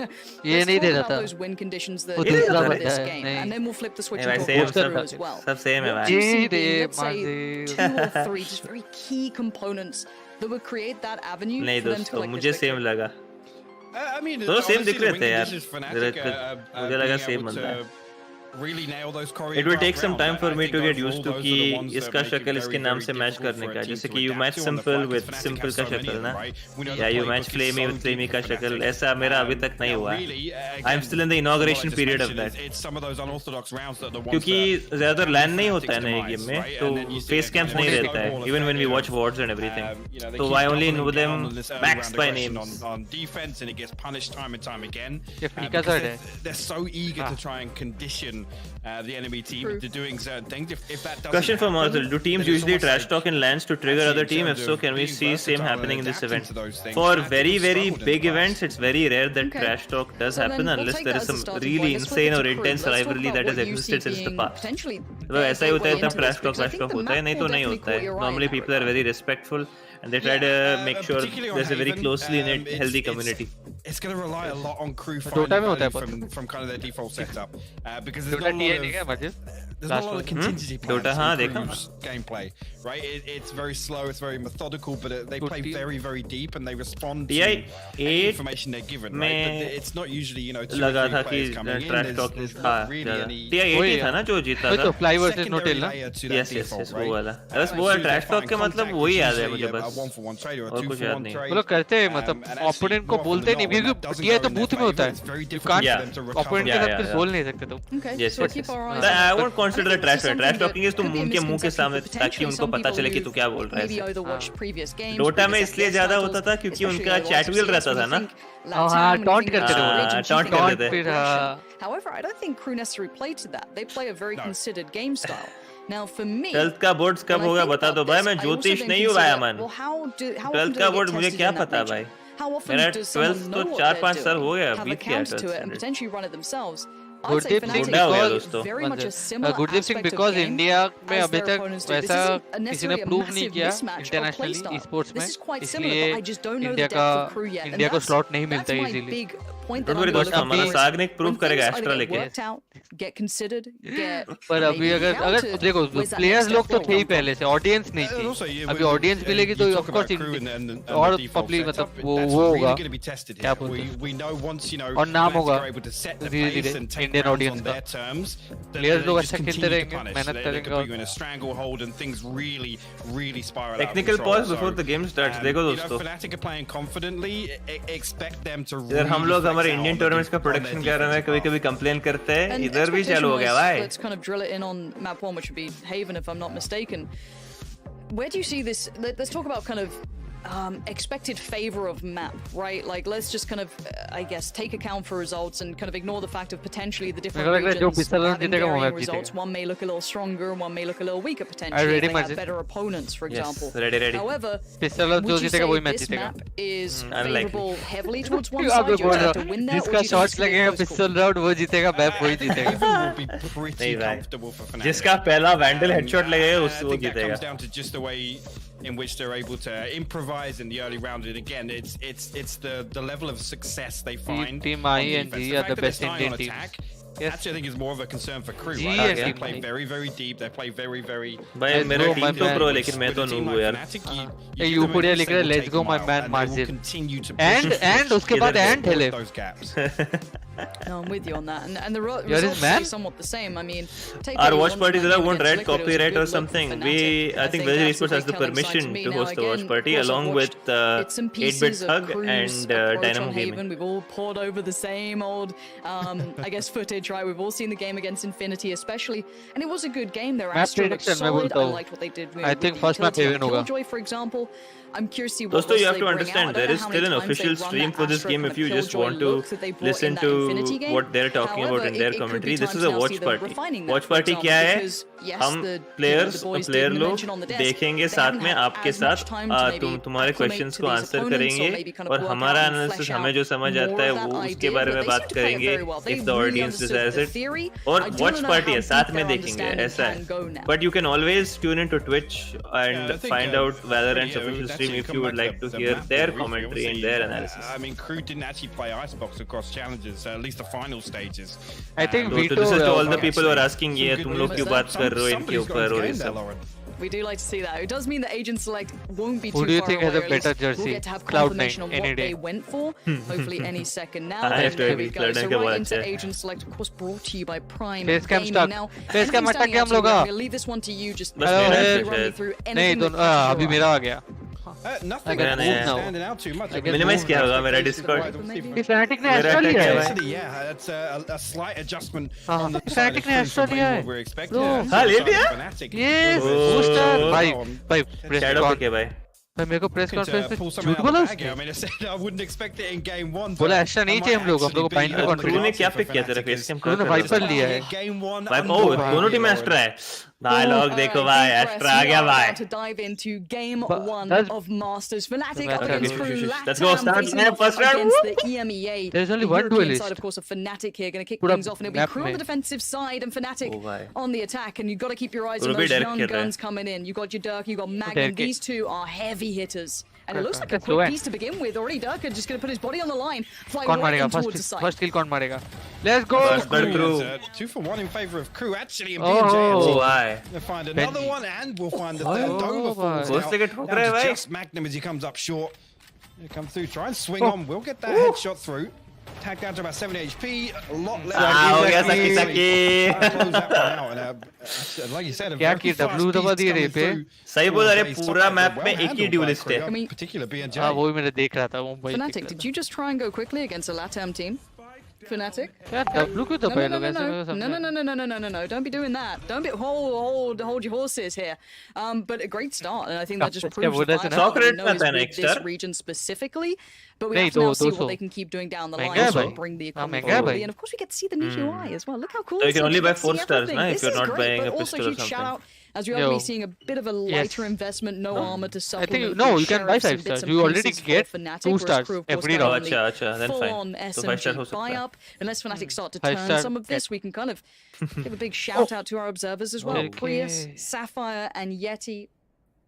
ये नहीं दे रहा था. those win conditions that वो दूसरा for बंदा this है. game, नहीं. and then we'll flip the switch भाई into same KRÜ as well. सब same है भाई. See, ji let's say Majid. 2 or 3 just very key components that would create that avenue नहीं for them to दोस्तों collect मुझे this same victory. लगा. I mean, दोनों same honestly, दिख the रहे win थे यार. conditions Fnatic, मुझे लगा being same able बंदा है. to really nail those It will take some choreographed time rounds. for I me think to get overall used to those कि are the ones that इसका make it शक्ल very, इसके नाम very से match difficult करने for का. a team जैसे to कि you adapt match to on the simple fly, with because simple Fnatic का has so many शक्ल of ना. them, right? We know Yeah, the you playbook match is flamey so with flamey deep का for शक्ल. Fnatic. ऐसा मेरा अभी तक नहीं हुआ. I'm still in the inauguration period of that. It's some of those unorthodox rounds that the ones क्योंकि that ज्यादातर लैंड नहीं होता है Fnatic's ना ये demise, गेम में right? तो And then you see face a camps नहीं complete रहता है snowball even when we effect, watch VODs and everything they so keep I only doubling know them down on this early max round by aggression names. on defense, and it gets punished time and time again. ये free का Because side है. they're so eager to try and condition the enemy team into doing certain things. If that doesn't Question for happen, Marzil: do teams then it's usually almost trash like, talk in lands to trigger actually, other in team? terms If so, of can we being see same versatile happening in and this adapting event? to those things, For Fnatic very have struggled in big the past. events, it's very rare that Okay. trash talk does So then happen we'll unless take there that is as a some starting really point. Let's flip insane it or to KRÜ. intense Let's talk rivalry about that has what you see existed since the being past. potentially तो ऐसा ही होता है gateway तब into trash this, talk because I trash think talk the होता है map नहीं will तो नहीं definitely होता है. caught your eye in Normally that people are regard. very respectful and they try to make sure particularly on there's a very Haven, closely knit healthy it's- community. It's going to rely a lot on KRÜ Dota finding में होता है value from kind of their default setup, because there's Dota not a TA lot नहीं क्या of Majid? there's not a lot of contingency plans Dota, हाँ, in देखा KRÜ's gameplay, right? It's very slow, it's very methodical, but they play very, very deep and they respond to any information they're given, right? But it's not usually, 2 or लगा 3 था कि players coming in. trash talking There's था not really ज़्यादा. any TI था ना जो जीता वही था. तो fly versus no secondary tail ना. layer to that Yes, default, वो right? वाला. बस As वो soon as trash they talk find के मतलब contact, वही it's याद है usually मुझे a बस. 1-for-1 trade or a और कुछ याद 2-for-1 नहीं. trade. वो लोग करते हैं मतलब And actually, opponent को more बोलते often नहीं than not, क्योंकि when that टीआई तो doesn't go in booth their में होता favor, है. it's very You difficult for can't them to recover. opponent के Yeah, साथ yeah, कुछ yeah. बोल नहीं सकते तुम. Okay, Yes, so yes, keep yes. our eyes But I out. won't consider I it think trash this is talk. Trash something talking is that तुम could be a उनके मुंह के misconception सामने for ताकि potentially उनको some पता people चले कि who've तू क्या बोल रहा maybe है. overwatched previous games. Dota में previous इसलिए FPS ज़्यादा titles, होता था क्योंकि especially उनका the chat likes of wheel CS, रहता when था you ना. think हाँ, Latam, when you taunt think करते थे वो. region, you taunt think करते थे. aggression. However, I don't think KRÜ necessarily play to that. They play a very considered game style. Now, for me, 12th का boards कब when I होगा think बता about दो भाई. this, मैं I also ज्योतिष then नहीं हूँ भाई consider, Aman. well, how often 12th do का they बोर्ड get मुझे tested क्या in that पता region? भाई. How often मेरा does 12th someone तो know what 4-5 they're साल हो doing, गया. have बीत गया accounts to it, 12th and से. potentially run it themselves? I'd Good say deep thing Fnatic Good हो गया is दोस्तों. very much a similar good thing aspect of because game India में as अभी their तक opponents do. This वैसा isn't किसी ने necessarily a प्रूव नहीं massive किया mismatch of internationally playstyle. esports में. This is quite similar, इसलिए but I just don't know the India depth का of KRÜ yet. And India को that's- स्लॉट नहीं मिलता that's my easily. big point Don't that worry I'm दोस्तों, looking हमारा for is Sagnik prove when करेगा things extra either लेके. get worked out, get considered, get पर अभी maybe अगर countered, देखो where's that प्लेयर्स next लोग step तो थे ही come from? पहले से ऑडियंस नहीं And also, थी. yeah, अभी ऑडियंस मिलेगी तो you of talk course about KRÜ and the और default पब्लिक setup, मतलब वो that's वो really होगा going to be tested क्या here. बोलते We know once और नाम Fnatic होगा are able to set the धीरे pace धीरे and take Indian rounds audience on का. their terms, then players they लोग just अच्छा खेलते continue to रहेंगे, punish. मेहनत They करेंगे could put और you in a stranglehold and things really spiral Technical out of control. pause before the game starts. देखो दोस्तों. Fnatic are playing confidently. Expect them to इधर हम लोग हमारे flex out Indian on the tournaments का on their production कर रहे हैं. defensive कभी-कभी half. कंप्लेन करते हैं. And इधर भी चालू हो गया expectation-wise, भाई. let's kind of drill it in on map 1, which would be Haven, if I'm not mistaken. Where do you see this? Let's talk about kind of expected favor of map, right? Like, let's just kind of, I guess, take account for results and kind of ignore the fact of potentially the different regions having varying results. One may look a little stronger, and one may look a little weaker potentially. They have better opponents, for example. Ready. However, would you say this map is favorable heavily towards one side? You expect to win that, or do you think pistol round वो जीतेगा, map वही जीतेगा. Will be pretty comfortable for Fnatic. जिसका पहला Vandal headshot लगेगा उसको I think that जीतेगा. comes down to just the way in which they're able to improvise in the early round, and again, it's the level of success they find. Team I and G are the best Indian teams. Yes. Actually, I think is more of a concern for KRÜ. G Right? and They play very, very deep. They play very, very. भाई मेरा team तो pro लेकिन मैं तो noob हूँ यार. You put it like let's go my man Marzil. And उसके बाद and hele. No, I'm with you on that, and the results are somewhat the same. I mean, our watch party won't write copyright or something. I think Version Esports has the permission to host the watch party along with 8-bit Hug and Dynamo Gaming. We've all poured over the same old, I guess, footage, right? We've all seen the game against Infinity, especially, and it was a good game. Their Astra looked solid. I liked what they did. I think first map Haven hoga. Killjoy, for example. I'm curious to see what Dosto, you have to understand, there is still an official stream for this game if you just want to listen to what they're talking about in their commentary. This is a watch party. Watch party क्या है? हम player लोग देखेंगे साथ में आपके साथ तुम्हारे questions को answer करेंगे और हमारा analysis हमें जो समझ आता है वो उसके बारे में बात करेंगे if the audience desires it. और watch party है साथ में देखेंगे ऐसा है. But you can always tune into Twitch and find out Valorant's official stream if you would like to hear their commentary and their analysis. I mean, KRÜ didn't actually play Icebox across challenges, at least the final stages. I think Vito, this is to all the people who are asking, ये तुम लोग क्यों बात कर रहे हो इनके ऊपर और ये सब. We do like to see that. It does mean that Agent Select won't be too far away. Who do you think has a away, better jersey? We'll get to have Cloud9 confirmation on what they went for. Hopefully any second now. There we go. So right into Agent Select, of course, brought to you by Prime Gaming. Now, I'm going to leave this one to you. Just run me through anything. अभी मेरा आ गया. Nothing standing out too much. Minimize क्या होगा मेरा Discord? Fnatic ने Astra लिया है. Yeah, that's a slight adjustment on the Fnatic ने Astra लिया है. we're expecting. हाँ ले लिया? Yes. Booster. भाई Shadow पे क्या भाई? भाई मेरे को प्रेस कॉन्फ्रेंस पे झूठ बोला उसने. I mean, I wouldn't expect it in game 1. बोला Astra नहीं चाहिए हम लोग को बाइंड पे कॉन्फ्रेंस. तूने क्या पिक किया तेरा फेस कैम? तूने वाइपर लिया है. दोनों टीम Astra है. Dialogue देखो भाई Astra आ गया भाई. To dive into game 1 of Masters. Fnatic up against KRÜ. Let's go. Start first round. Against the EMEA. There's only one duelist. Side, of course, of Fnatic here, going to kick things off, and it'll be KRÜ on the defensive side and Fnatic on the attack. And you've got to keep your eyes on those young guns coming in. You've got your Dirk, you've got Magnum. These two are heavy hitters. And it looks like a quick piece to begin with. Already Dirk just going to put his body on the line. Fly right in towards the side. First kill कौन मारेगा? Let's go. 2 for 1 in favor of KRÜ actually. Oh, why? We'll find another one and we'll find the third. Dover falls out. Just Magnum as he comes up short. He'll come through, try and swing on. We'll get that headshot through. Tagged down to about 7 HP. A lot less. हो गया सकी. Close that one out. And like you said, a क्या very किया fast W दबा piece दिए रे coming पे. through. सही बोल रहे पूरा मैप में एक ही duelist है. In particular B&J. हाँ वो भी मैंने देख रहा था वो भाई. Fnatic, did you just try and go quickly against a LATAM team? Fnatic? क्या W क्यों दबाए लोग ऐसे? No. Don't be doing that. Don't be hold your horses here. But a great start, and I think that just proves the this region specifically. But we have to now see what they can keep doing down the line to bring the economy forward. And of course, we get to see the new UI as well. Look how cool so this you can is. only buy 4 stars, no? If you're not buying a but pistol also or huge shout out something. as we're already seeing a bit of a lighter investment, no armor to supplement. I think no, you can buy 5 stars. You already get 2 stars every round. Acha, then fine. So 5 stars buy up. Unless Fnatic start to turn some of this, we can kind of give a big shout out to our observers as well. Prius, Sapphire, and Yeti.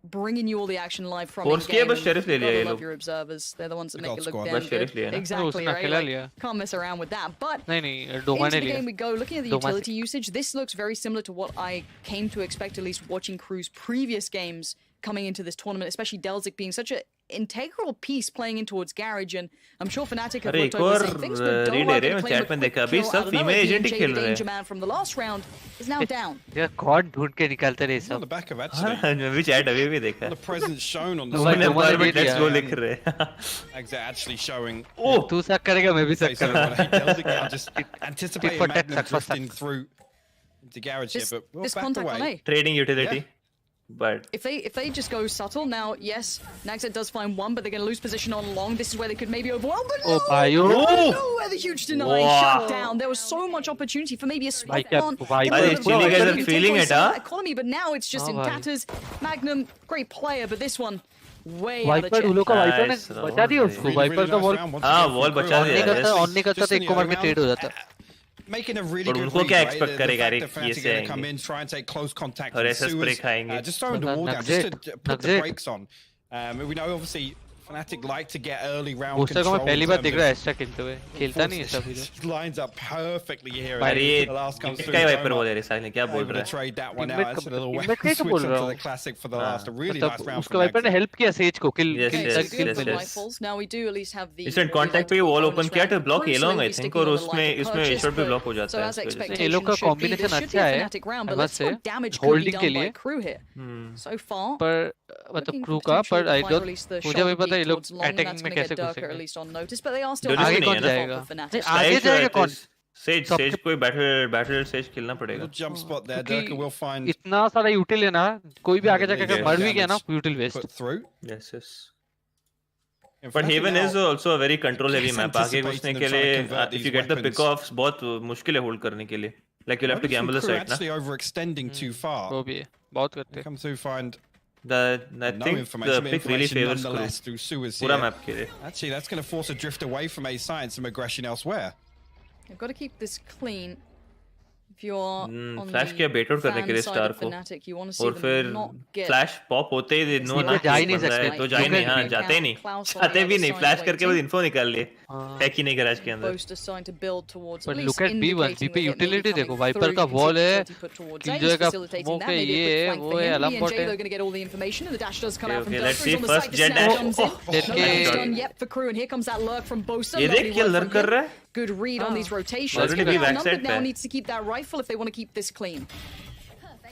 Bringing you all the action live from the game. Gotta love your observers. They're the ones that make it look damn good. Exactly, right? Like, can't mess around with that. But into the game we go. Looking at the utility usage, this looks very similar to what I came to expect, at least watching KRÜ's previous games coming into this tournament, especially Delzik being such an integral piece playing in towards Garage, and I'm sure Fnatic have looked over the same things, but don't worry, playing with kill out of nowhere. The Danger Man from the last round is now down. Yeah, कौन ढूंढ के निकालते रहे On सब. the back of actually. मैं भी chat अभी भी देखा. The presence shown on the let's go लिख रहे. Actually showing. Oh, तू सक करेगा मैं भी सक करूंगा. Just anticipating Magnum drifting through into Garage here, but this contact on A. Trading utility. But if they just go subtle now, yes, Naxxet does find one, but they're going to lose position on long. This is where they could maybe overwhelm. But no, where the huge deny shut down. There was so much opportunity for maybe a spike on. you guys are feeling it, huh? Economy, but now it's just in tatters. Magnum, great player, but this one way out of check. Viper ने बचा दिया उसको. Viper का wall. हाँ, wall बचा दिया. On नहीं करता तो एक को मार के trade हो जाता. Making a really good उनको क्या expect करेगा रे ये से come in, try and take close contact और ऐसे spray खाएंगे. just throwing the wall down, just to put the brakes on. We know obviously Fnatic like to get early round control. को मैं पहली बार देख रहा है एक्स्ट्रा खेलते हुए. खेलता नहीं है सब इधर. Lines up perfectly here. The last comes through. क्या Viper बोल रहे हैं? क्या बोल रहे हैं? Trade that one out. That's a little weapon switch to the classic for the last. A really nice round. उसको Viper ने help किया Sage को kill. Rifles. Now we do at least have the. Instant contact पे wall open किया तो block ये लोग I think और उसमें shot भी block हो जाता है. ये लोग का combination अच्छा है. बस से holding के लिए. So far. पर मतलब crew का पर I don't मुझे भी पता है ये लोग attacking में कैसे घुसेंगे. आगे कौन जाएगा? आगे जाएगा कौन? Sage कोई battle Sage खेलना पड़ेगा. Jump spot there. Durka will find. इतना सारा util है ना. कोई भी आगे जाके अगर मर भी गया ना util waste. Yes. But Haven is also a very control heavy map. आगे घुसने के लिए if you get the pick offs बहुत मुश्किल है hold करने के लिए. Like you'll have to gamble the site ना. Actually overextending too far. वो भी है. बहुत करते हैं. Come through find. I think the pick really favors crew. Pura map के लिए. Actually, that's going to force a drift away from A side and some aggression elsewhere. You've got to keep this clean. If you're on flash किया bait out करने के लिए star को. और फिर flash pop होते ही no ना जा ही नहीं सकते. तो जा ही नहीं हाँ जाते ही नहीं. जाते भी नहीं flash करके बस info निकाल लिए. Tech ही नहीं garage के अंदर. But look at B1 B पे utility देखो Viper का wall है. Killjoy का smoke है ये है वो है alarm bot है. Okay, let's see first jet dash. Yep for crew and here comes that lurk from Bosa. ये देख क्या lurk कर रहा है? Good read on these rotations. Already be backside now needs to keep that rifle if they want to keep this clean.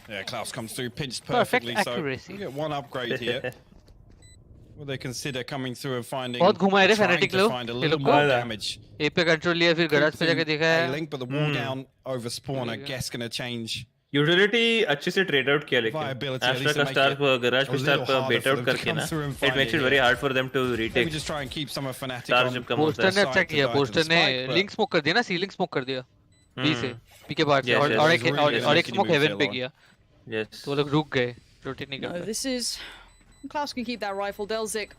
Yeah, Klaus comes through, pinched perfectly. Perfect accuracy. So we get one upgrade here. Will they consider coming through and finding? बहुत घुमाए रे Fnatic लोग. Find a little more damage. A पे control लिया फिर garage पे जाके देखा है. Link, but the wall down over spawn. I guess going to change. Utility अच्छे से trade out किया लेकिन Astra का star को garage पे star को bait out करके ना it makes it very hard for them to retake. Maybe just try and keep some of Fnatic Star on. जब कम होता है. Booster ने अच्छा किया. Booster ने link smoke कर दिया ना. C link smoke कर दिया. B से B के बाद से और एक smoke heaven पे किया. Yes. तो वो लोग रुक गए. Rotate नहीं कर पाए. This is Klaus can keep that rifle. Delzik,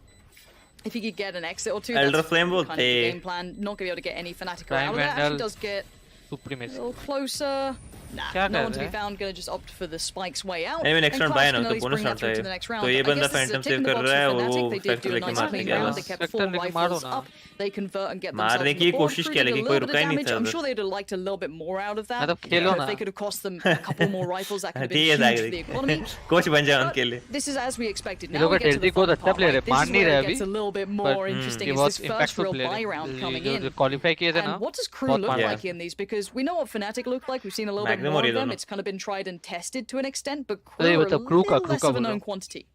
if he could get an exit or two, Elder that's Flame will kind of the game plan. Not gonna be able to get any Fnatic out of that. Actually does get a little closer. Nah, no one to be found. Gonna just opt for the spikes way out. Anyway, next round buy ना तो bonus round round है. तो ये बंदा Phantom save कर रहा है वो Spectre लेके मारने गया बस. They kept 4 rifles up. They convert and get मारने की कोशिश किया लेकिन कोई रुका ही नहीं था. I'm sure they'd have liked a little bit more out of that. मतलब खेलो ना. If they could have cost them a couple more rifles, that could have been huge for the economy. Coach बन जाए उनके लिए. This is as we expected. ये लोग का Delzik बहुत अच्छा player है. मार नहीं रहा अभी. It's a little bit more interesting. Is this first real buy round coming in? Qualify किए थे ना. And what does crew look like in these? Because we know what Fnatic look like. We've seen a little bit more of them. It's kind of been tried and tested to an extent, but crew are a little less of a known quantity.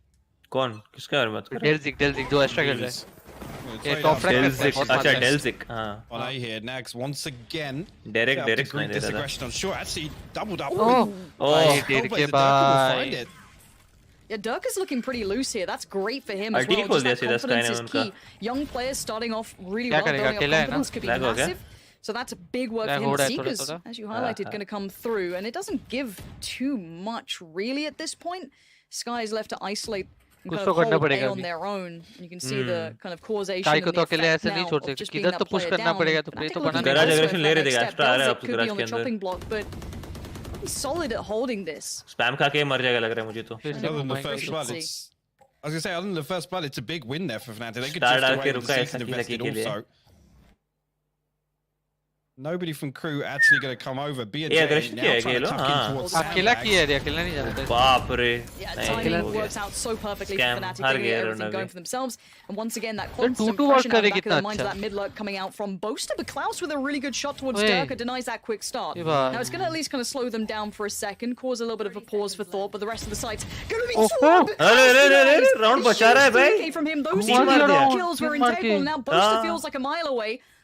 कौन किसके बारे में बात कर रहे हैं? Delzik जो extra खेल रहा है. ये top rank Delzik. अच्छा Delzik. हाँ. On A here, Nags once again. Derek नहीं दे rहा था. I'm sure actually doubled up. Oh, Derek के बाद. Yeah, Dirk is looking pretty loose here. That's great for him as Ulti well. Just खोल that दिया confidence is उनका. key. Young players starting off really क्या well, करेगा? building up confidence could be Lag हो गया? massive. So that's a big work for him. Seekers, as you highlighted, going to come through, and it doesn't give too much really at this point. Sky is left to isolate and kind of hold A on their own. And you can see the kind of causation and the effect now of just being that player down. Fnatic looking garage also aggression ले रहे थे. step. Astra आ रहा है Delzik आपके could be garage on के the chopping अंदर. block, but he's solid at holding this. Spam खा के मर जाएगा लग रहा है मुझे तो. Other than the first blood, it's. I was gonna say, other than the first blood, it's a big win there for Fnatic. They could Star just डाल के away with रुका है the season सकी invested के लिए. also. Nobody from crew actually going to come over. Be a aggression now किया है trying to ये लोग. tuck in towards अकेला sandbag. किया रे अकेला नहीं जाता. बाप रे. Yeah, timing works out so perfectly for Fnatic. They get everything going for themselves. And once again, that constant pressure on the back of their minds, that mid lurk coming out from Boaster. But Klaus with a really good shot towards Durka denies that quick start. Now it's going to at least kind of slow them down for a second, cause a little bit of a pause for thought. But the rest of the site's going to be swamped. Round बचा रहा है भाई. From him, those two kills were integral. Now Boaster feels like a mile away.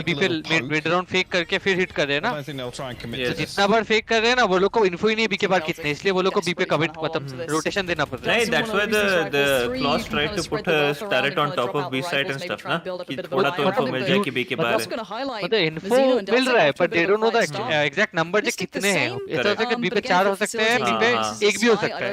बार B पे mid round fake करके फिर hit कर रहे हैं I ना, don't think they'll try and commit तो to this. जितना बार फेक कर रहे हैं ना वो लोग को इन्फो ही नहीं बी के बार कितने, इसलिए वो लोग को बी पे कमिट मतलब रोटेशन देना पड़ रहा है। Right, that's why the clause tried to put a turret on top of B site and stuff, ना कि थोड़ा तो info मिल जाए कि B के बाहर है। मतलब इन्फो मिल रहा है पर they don't know the exact number जो कितने हैं। ऐसा हो सकता है बी पे 4 हो सकते हैं, बी पे 1 भी हो सकता है।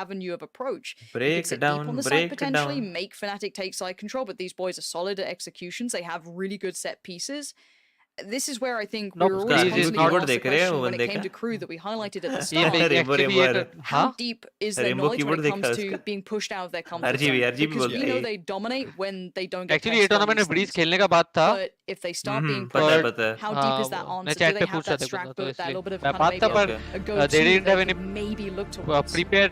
avenue of approach. You Break could sit it down, deep on the break side it potentially, down. make Fnatic take side control, but these boys are solid at executions. They have really good set pieces. This is where I think we were उसका always Rainbow constantly keyboard asked the देख रहे हैं वो question when बंदे it came का? to KRÜ that we highlighted at the ये start. Rainbow actually Rainbow ये है। How deep is their Rainbow knowledge when keyboard it comes देखा to उसका? being pushed out of their comfort RGB zone? Because बोलते we know हैं। they dominate when they don't get Actually ये tested on tournament में these bridge things. खेलने का बात था But if they start being पता है pushed, पता है। how deep is that मैं answer? Do chat they पे have पूछ रहा that था strat तो book, that इसलिए little bit of मैं kind of बात था maybe पर a they go-to didn't that have they any could maybe look towards? prepared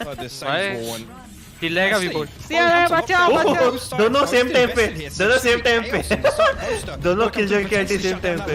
Oh, this same one. चिल्लाएगा भी बोल दोनों सेम टाइम पे दोनों सेम टाइम पे दोनों किल जो के एंटी सेम टाइम पे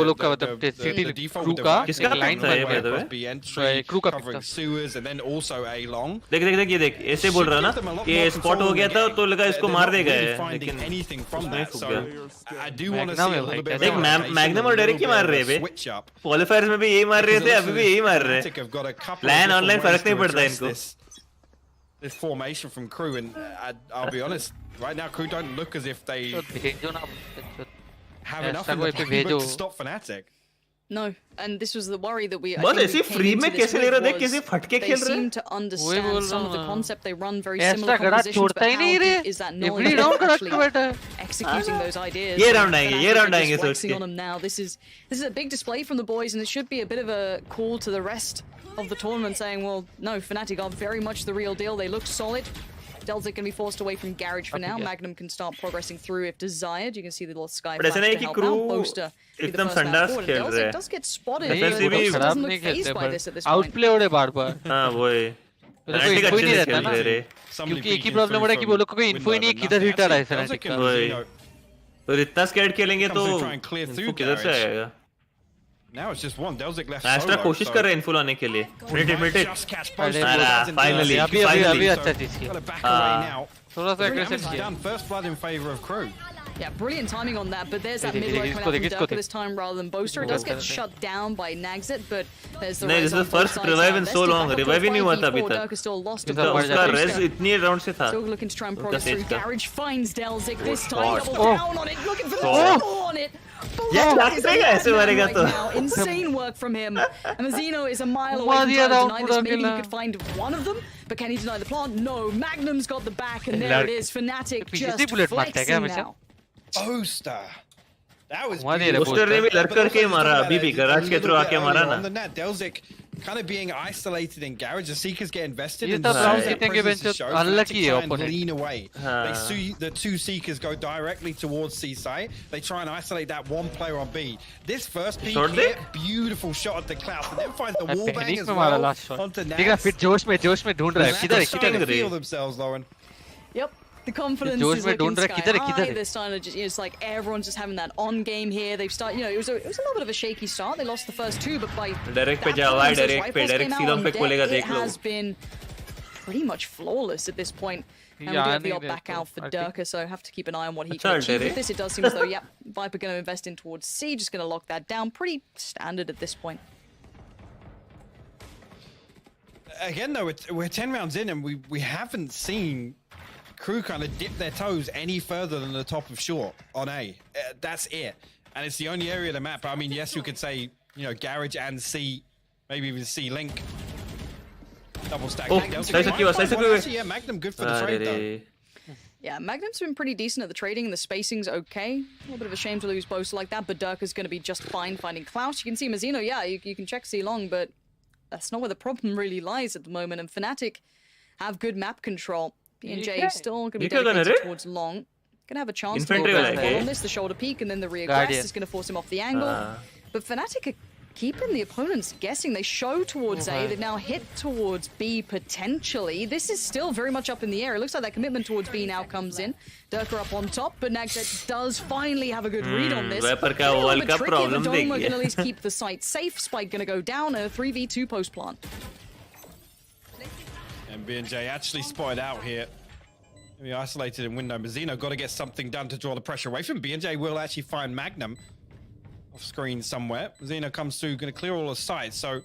वो लोग का मतलब सिटी क्रू का किसका लाइन था ये, by the way? क्रू का covering sewers and then also A long. देख देख देख ये देख ऐसे बोल रहा ना कि स्पॉट हो गया था तो लगा इसको मार देगा है, लेकिन anything from that. So I do want to Magnum see a है little भाई, bit देख of मैग्नम और डेरिक ही मार रहे हैं बे, switch up. क्वालिफायर्स में भी यही मार रहे थे, अभी भी यही मार रहे हैं. Fnatic have got a couple of Plan different online ways फर्क नहीं to पड़ता address इनको. this formation from KRÜ, and I'll be honest, right now KRÜ don't look as if they भेजो ना have enough Hashtag in the वही पे playbook भेजो. to stop Fnatic. No, and this was the worry that we. बस ऐसे free में कैसे ले रहे थे? कैसे फटके They खेल रहे seem हैं? to understand some of the concept. They run very Extra similar गड़ा compositions, छोड़ता but ही how नहीं रे. deep is that knowledge Every round of गड़ा actually बैठा है. executing those ideas? ये And round आएंगे, Fnatic ये are round just आएंगे सोच flexing के. on them now. This is a big display from the boys, and it should be a bit of a call to the rest of the tournament, saying, well, no, Fnatic are very much the real deal. They look solid. Delzik can be forced away from Garage for now. Magnum can start progressing through if desired. You can see the little sky But flash ऐसा नहीं to कि help crew out. Boaster be the एकदम first man संडास forward. खेल रहे Delzik हैं. does get spotted. नहीं, but वैसे भी Boaster doesn't look नहीं fazed खेलते by this at पर this point. आउटप्ले हो रहे बार-बार. हाँ वो है. कोई Fnatic info ही अच्छे नहीं से रहता खेल ना. रहे. क्योंकि एक ही प्रॉब्लम हो रहा है कि वो लोग को कोई इन्फो ही नहीं है किधर हिट आ रहा है Fnatic का. वही. तो इतना स्कैड खेलेंगे तो try and clear through इनको किधर से Garage. आएगा? Now it's just one. Delzik left Astra solo, कोशिश so कर रहे हैं इन्फो लाने के लिए. Minute. just catch अरे both यार, sides in finally, the- अभी finally. अच्छा चीज Got किया. to back away now. थोड़ा सा Damage aggressive is किया. done. First blood in favor of KRÜ. Yeah, brilliant timing on that, but there's that Did he- mid-low did he coming score? out Did he from score? Durka this time rather than Boaster. It does get shut down by Nagzit, but there's the नहीं, rise this is on the both first sides revive now. in Best so to long. back up to Revive ही नहीं हुआ था अभी 5v4. तक. Durka still lost to उसका उसका Boaster. Race इतनी round से था. Still looking to try and progress through. Stage का. Garage finds Delzik this time. God. Double down on it, looking for the God. double on it. Yeah, Boaster is a लगता है ऐसे madman मारेगा right तो. now. Insane work from him. And Mazzino is a mile away मार from दिया trying to round deny पूरा this. Maybe he अकेला. could find one of them, but can he deny the plant? No. Magnum's got the back, and there it is. Fnatic पीछे से just bullet मारता है क्या flexing हमेशा? now. Boaster. That was घुमा दिया रे Boaster ने भी लड़ करके मारा. अभी भी Garage के थ्रू आके मारा ना. On the net, Delzik kind of being isolated in Garage. The Seekers get invested ये in तब round that जीतेंगे presence to bench show. unlucky Fnatic है try and opponent. lean away. हाँ. They see the two Seekers go directly towards C site. They try and isolate that one player on B. This first peek Short here, there? beautiful shot at the cloud, and then finds the मैं wall bang panic as में मारा well last shot. onto देखा Nats. फिर जोश में ढूंढ रहा है. किधर है They're starting किधर to है? feel themselves, Lauren. Yep. The confidence जोश is में looking ढूंढ रहा है, sky किधर है, high. किधर है? They're starting to just, it's like everyone's just having that on game here. They've started, it was a little bit of a shaky start. They lost the first two, but by Direct पे that जाओ, time, as direct पे, rifles direct came out सीलों on पे deck, खोलेगा, it देख लो. has been pretty much flawless at this point. And we do Yeah, have the I odd think back that's out for I think- Durka, so have to keep an eye on what he That's can all, achieve with Derek. this. It does seem as though, yep, Viper going to invest in towards C, just going to lock that down. Pretty standard at this point. Again, though, we're 10 rounds in, and we haven't seen KRÜ kind of dip their toes any further than the top of short on A. That's it. And it's the only area of the map. I mean, yes, you could say, Garage and C, maybe even C Link. Double stack. Oh, Delzik slice किया, slice किया. Actually, yeah, Magnum good for the trade, though. अरे Yeah, Magnum's been pretty decent at the trading, and the spacing's okay. A little bit of a shame to lose Boaster like that, but Durka's going to be just fine finding Klaus. You can see Mazzino, yeah, you can check C long, but that's not where the problem really lies at the moment. And Fnatic have good map control. B&J still going to be Nika gonna dedicated do? towards long. Going to have a chance to Infantry go वाला है on this. The shoulder peek and then the rear Guardian. grass is going to force him off the angle. हाँ. But Fnatic are keeping the opponents guessing. They show towards A. They've now hit towards B potentially. This is still very much up in the air. It looks like that commitment towards B now comes in. Durka up on top, but Nagzet does finally have a good read on this. Viper का A little World bit Cup tricky, problem but Doma देखिए. can at least keep the site safe. Spike going to go down. A 3v2 post plant. And B&J actually spotted out here. Maybe isolated in window. Mazzino got to get something done to draw the pressure away from B&J. Will actually find Magnum off screen somewhere. Mazzino comes through, going to clear all the sides. So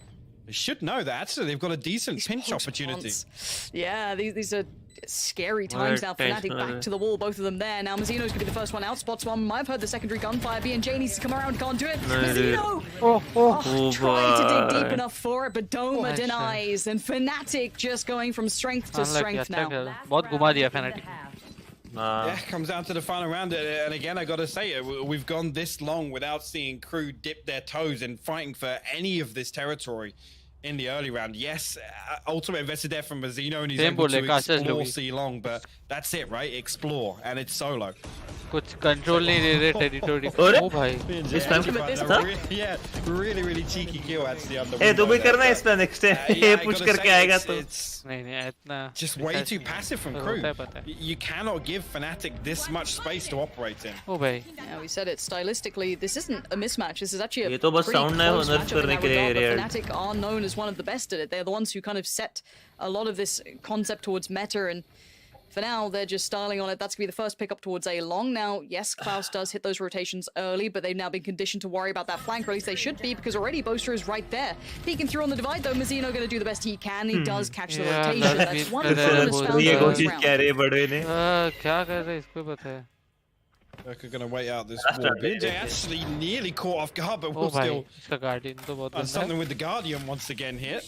they should know that actually they've got a decent pinch Post opportunity. plants. Yeah, these are scary times now. Right, Fnatic back right. to the wall, both of them there. Now Mazzino's going to be the first one out. Spots one. I've heard the secondary gunfire. B&J needs to come around. Can't do it. Mazzino! Oh, Trying to dig boy. deep enough for it, but Doma denies. And Fnatic just going from strength to strength now. बहुत घुमा दिया Fnatic. हाँ. Yeah, comes down to the final round. And again, I got to say, we've gone this long without seeing KRÜ dip their toes in fighting for any of this territory in the early round. Yes, ultimate invested there from Mazzino, and he's able to explore C long, but that's it, right? Explore, and it's solo. कुछ control नहीं दे रहे territory को. अरे? ओ भाई. इस time Yeah, really cheeky kill actually on the ए तू भी window करना there, है इसमें नेक्स्ट but, टाइम. yeah, ये I पुश gotta करके say, आएगा तो. it's नहीं इतना. just way too passive from KRÜ. पता है. You cannot give Fnatic this much space to operate in. ओ भाई. Yeah, we said it stylistically. This isn't a mismatch. This is actually a ये तो बस pretty sound है close nerf matchup in करने that के लिए regard, but Real. Fnatic are known as one of the best at it. They're the ones who kind of set a lot of this concept towards meta, and for now they're just styling on it. That's gonna be the first pickup towards A long. Now, yes, Klaus does hit those rotations early, but they've now been conditioned to worry about that flank, or at least they should be, because already Boaster is right there. Peeking through on the divide though, Mazzino gonna do the best he can. He does catch the Yeah, rotation. that's That's one been bonus better. found ये in the कोशिश round. क्या रहे बड़वे ने. क्या कर रहे इसको पता है. They're gonna wait out this war. They actually nearly caught off guard, but will still. Something with the Guardian once again here.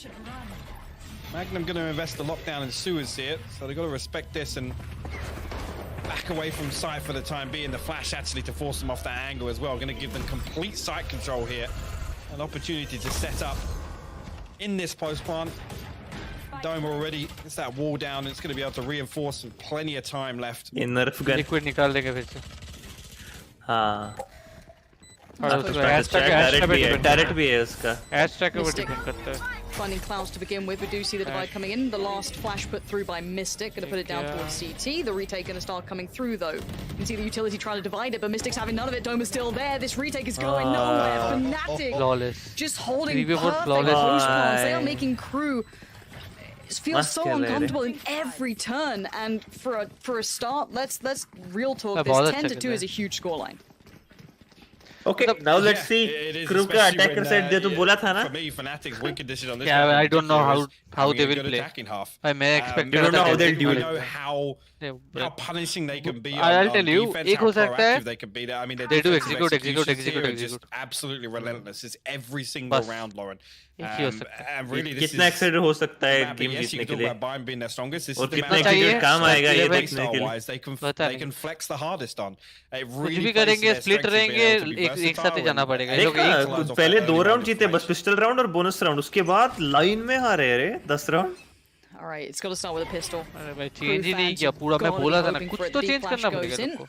Magnum gonna invest the lockdown in sewers here, so they gotta respect this and back away from sight for the time being. The flash actually to force them off that angle as well. Gonna give them complete sight control here. An opportunity to set up in this post plant. Dome already, it's that wall down. It's gonna be able to reinforce with plenty of time left. In Nerf gun. Liquid निकाल देंगे फिर से. हाँ. Turret भी है उसका. Hashtag over depend करता है. Finding clouds to begin with. We do see the divide coming in. The last flash put through by Mystic. Going to put it down towards CT. The retake going to start coming through though. You can see the utility trying to divide it, but Mystic's having none of it. Dome is still there. This retake is going nowhere. Fnatic Flawless. just holding perfect close plans. They are making KRÜ feel so uncomfortable in every turn. And for a start, let's real talk. This 10-2 is a huge scoreline. Okay, now let's see. KRÜ का attacker side जो तू बोला था ना? For me, Fnatic's win condition on this. Yeah, I don't know how they will play. I may expect. I don't know how they'll do it. How punishing they can be. I'll tell you. एक हो सकता है. They can be there. I mean, they do execute. Just absolutely relentless. It's every single round, Lauren. And really, this कितना excited हो सकता है game जीतने के लिए? और कितना execute काम आएगा ये देखने के लिए? They can flex the hardest on. कुछ भी करेंगे, split रहेंगे, एक साथ ही जाना पड़ेगा. पहले 2 राउंड जीते बस पिस्टल राउंड और बोनस राउंड. उसके बाद लाइन में हारे रे 10 round. All right, it's got to start with a pistol. भाई चेंज ही नहीं किया पूरा. मैं बोला था ना कुछ तो चेंज करना पड़ेगा तुमको.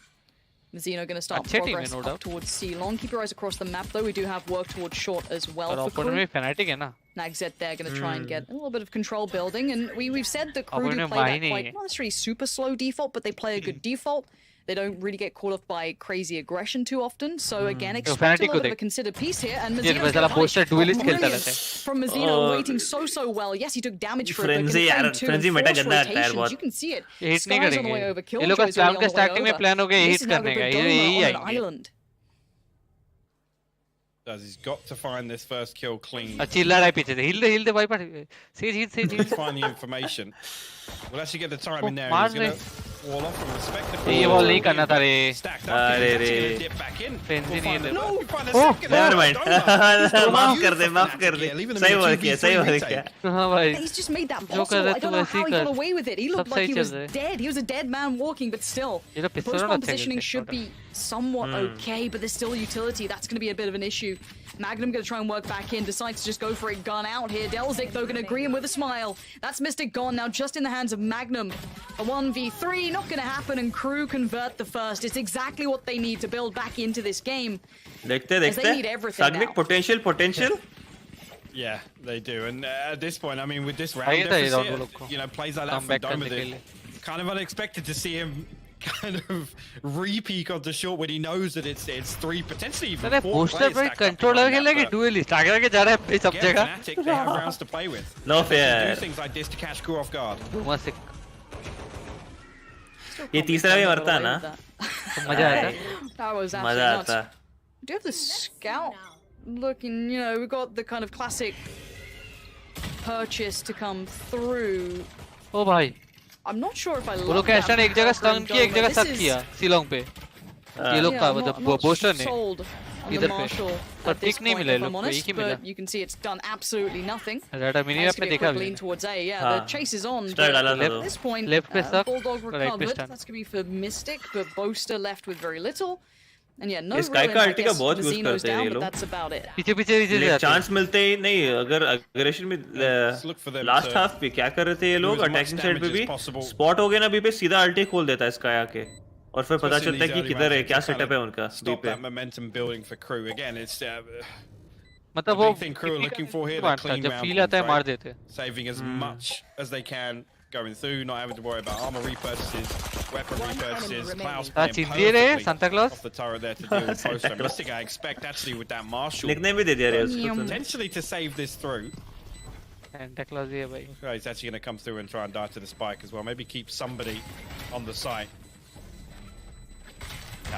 Mazzino going to start progress up towards C long. Keep your eyes across the map though. We do have work towards short as well for KRÜ. Fnatic है ना. Nagzet there going to try and get a little bit of control building, and we've said the KRÜ do play that quite not necessarily super slow default, but they play a good default. They don't really get caught off by crazy aggression too often. So again, expect a little bit of a considered piece here. And Mazzino's from Mazzino, waiting so well. Yes, he took damage for it, but Frenzy meta ganda rotations. You can see it. Sky's on the way over, Killjoy's on the way over. This is now going to be Dome on an island. He's got to find this first kill clean. चिल्ला रहा है पीछे से. Heal the viper. Sage. Find the information. We'll actually get the time in there. He's gonna wall off and respect the call. ये ball नहीं करना था रे. अरे Frenzy नहीं है. Oh, never mind. माफ कर दे. सही बात किया. हाँ भाई. He's just made that possible. I don't know how he got away with it. He looked like he was dead. He was a dead man walking, but still. The post-bomb positioning should be somewhat okay, but there's still utility. That's going to be a bit of an issue. Magnum going to try and work back in, decides to just go for it, gun out here. Delzik though going to agree him with a smile. That's Mystic gone now, just in the hands of Magnum. A 1v3, not going to happen, and KRÜ convert the first. It's exactly what they need to build back into this game. They need everything now. Potential. Yeah, they do. And at this point, I mean, with this round deficit, plays like that from Dome, kind of unexpected to see him kind of re-peek on the short when he knows that it's 3, potentially even 4 players stacked up. Duelist आगे जा रहा है सब जगह. Fnatic, they have rounds to play with. No fair. They do things like this to catch KRÜ off guard. ये तीसरा भी मरता है ना. मजा आता. That was absolutely nuts. Do you have the scout looking? We got the kind of classic purchase to come through. Oh भाई. I'm not sure if I love that. लोग ऐसा एक जगह stun किया, एक जगह सब किया. सीलोंग पे. ये लोग का मतलब बोस्टर ने. इधर पे. पर पिक नहीं मिला लोग को. एक ही मिला. You can see it's done absolutely nothing. Rada mini map में देखा भी. Towards A, yeah. The chase is on. At this point, left पे stuck. Bulldog recovered. That's going to be for Mystic, but Boaster left with very little. And yeah, no real impact. Mazzino's down, but that's about it. पीछे chance मिलते ही नहीं. अगर aggression में last half पे क्या कर रहे थे ये लोग, अटैकिंग साइड पे भी स्पॉट हो गए ना बी पे, सीधा अल्टी खोल देता है स्काई आके और फिर पता चलता है कि किधर है, क्या सेटअप है उनका बी पे. Momentum building for KRÜ again. It's मतलब वो KRÜ are looking for here, the clean जब फील आता है मार देते. Saving as much as they can. Going through, not having to worry about armor repurchases, weapon repurchases. Klaus playing perfectly Santa Claus off the turret there to deal with Poster. Mystic, I expect actually with that Marshall potentially to save this through. Santa Claus है भाई. Okay, he's actually going to come through and try and die to the spike as well. Maybe keep somebody on the site.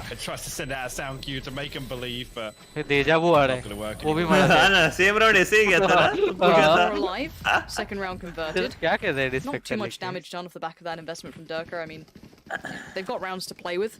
He tries to send out a sound cue to make him believe, but deja vu आ रहा है. वो भी मारा था. Same round ऐसे ही गया था. Alive. Second round converted. क्या कर रहे हैं? Not too much damage done off the back of that investment from Durka. I mean, they've got rounds to play with.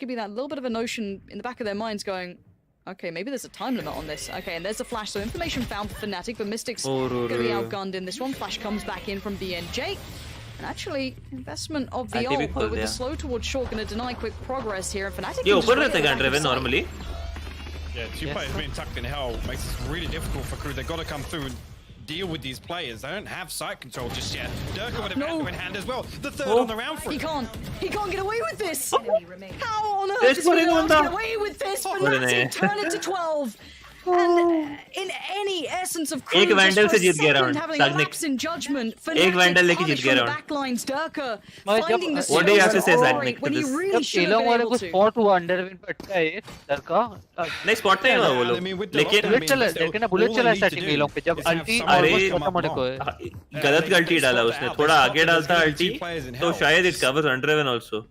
could be that little bit of a notion in the back of their minds going, okay, maybe there's a time limit on this. Okay, and there's a flash. So information found for Fnatic, but Mystic's going to be outgunned in this one. Flash comes back in from BNJ. Actually, investment of the I'll take ult, it but for with yeah. the slow towards short, going to deny quick progress here. And Fnatic ये can ऊपर just रहते wait हैं for Draven sight. normally. Yeah, two players being tucked in hell makes it really difficult for KRÜ. They've got to come through and deal with these players. They don't have sight control just yet. Durka would have had to in hand as well. The third on the round for He him. can't get away with this. How on earth There's does he one not in get the- away with this? Oh, Fnatic turn it to 12. And in any essence of KRÜ, एक Vandal just for से a जीत गया second round, having a Sagnik. lapse in judgment, एक Vandal लेके punish जीत गया from the round. backlines, Durka But finding the what do you have to say, space Sagnik, to when he this? really जब should have along been वाले able को to. Spot हुआ अंडरविन पटका है लड़का नहीं स्पॉट नहीं हुआ वो I लोग mean, with the लेकिन lockdown, बुलेट चला देखना ना बुलेट all they चला need to starting do along पे जब is have अल्टी someone almost come खत्म होने up को है गलत they गलती डाला spot उसने out, थोड़ा they आगे spot डालता there's ulti two players in तो hell. शायद इट कवर्स अंडरवेन आल्सो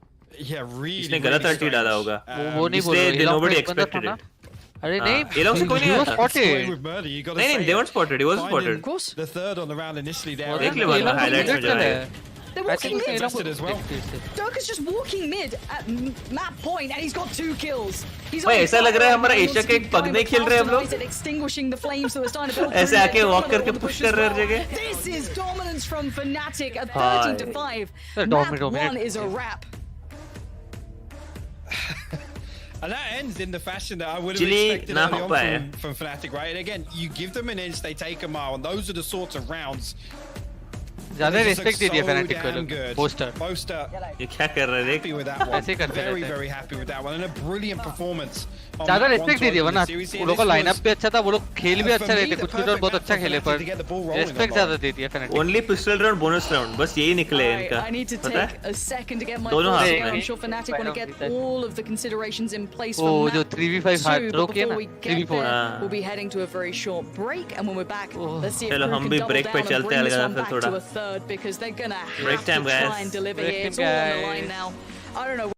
Yeah, really, इसने गलत really अल्टी डाला strange. होगा वो नहीं बोल इसलिए रहा nobody एलोंग में एक बंदा था expected ना it अरे नहीं एलोंग से कोई नहीं आया था Playing spotted with murder, you gotta नहीं say नहीं they it. weren't spotted he wasn't Finding spotted Of course. The third on the round initially there. देख ले बाद में highlights में जो है They're I walking think mid. invested as well. Durka's just walking mid at map point, and he's got 2 kills. He's भाई on ऐसा लग रहा है हमारा fire, एशिया he के wants एक to पग keep नहीं going, खेल रहे हैं हम but लोग Fast extinguishing the flames that were starting to build ऐसे through आके it. walk करके Dominant on the push push कर रहे as हर well. जगह This is dominance from Fnatic at Hi. 13 to 5. Dominate, Map dominate. 1 is a wrap. And that ends in the fashion that I would have Chile expected ना early हो on पाया from Fnatic, right? And again, you give them an inch, they take a mile, and those are the sorts of rounds. ज्यादा They just look respect दे दिया so fanatic को damn लोग good. Poster Boaster, ये क्या कर रहा है देख happy with that one. ऐसे ही करते Very, रहते हैं। very happy with that one. And a brilliant performance. on ज्यादा that one रिस्पेक्ट to दे दिया open वरना the series here. वो लोग का This लाइनअप was, भी अच्छा था वो लोग खेल भी for अच्छा me, रहते the कुछ कुछ perfect बहुत map अच्छा for खेले Fnatic पर to get the ball rolling respect on ज्यादा Valorant. दे दिया fanatic only pistol round bonus round बस यही निकले हैं Alright, इनका I need to पता take है a second to get my दोनों thoughts हाथ together. में I'm sure Fnatic want to get all of the considerations in place वो for जो map 3v5 hard 2, throw but किया before ना we get 3v4 there, हाँ। we'll be heading to a very short break, and when we're back, let's see if चलो KRÜ हम can भी double break पे down and चलते bring हैं this अलग one फिर back थोड़ा to a third, because they're gonna Break have time, to try guys. and deliver Break here. time, It's all on the guys. line now. I don't know.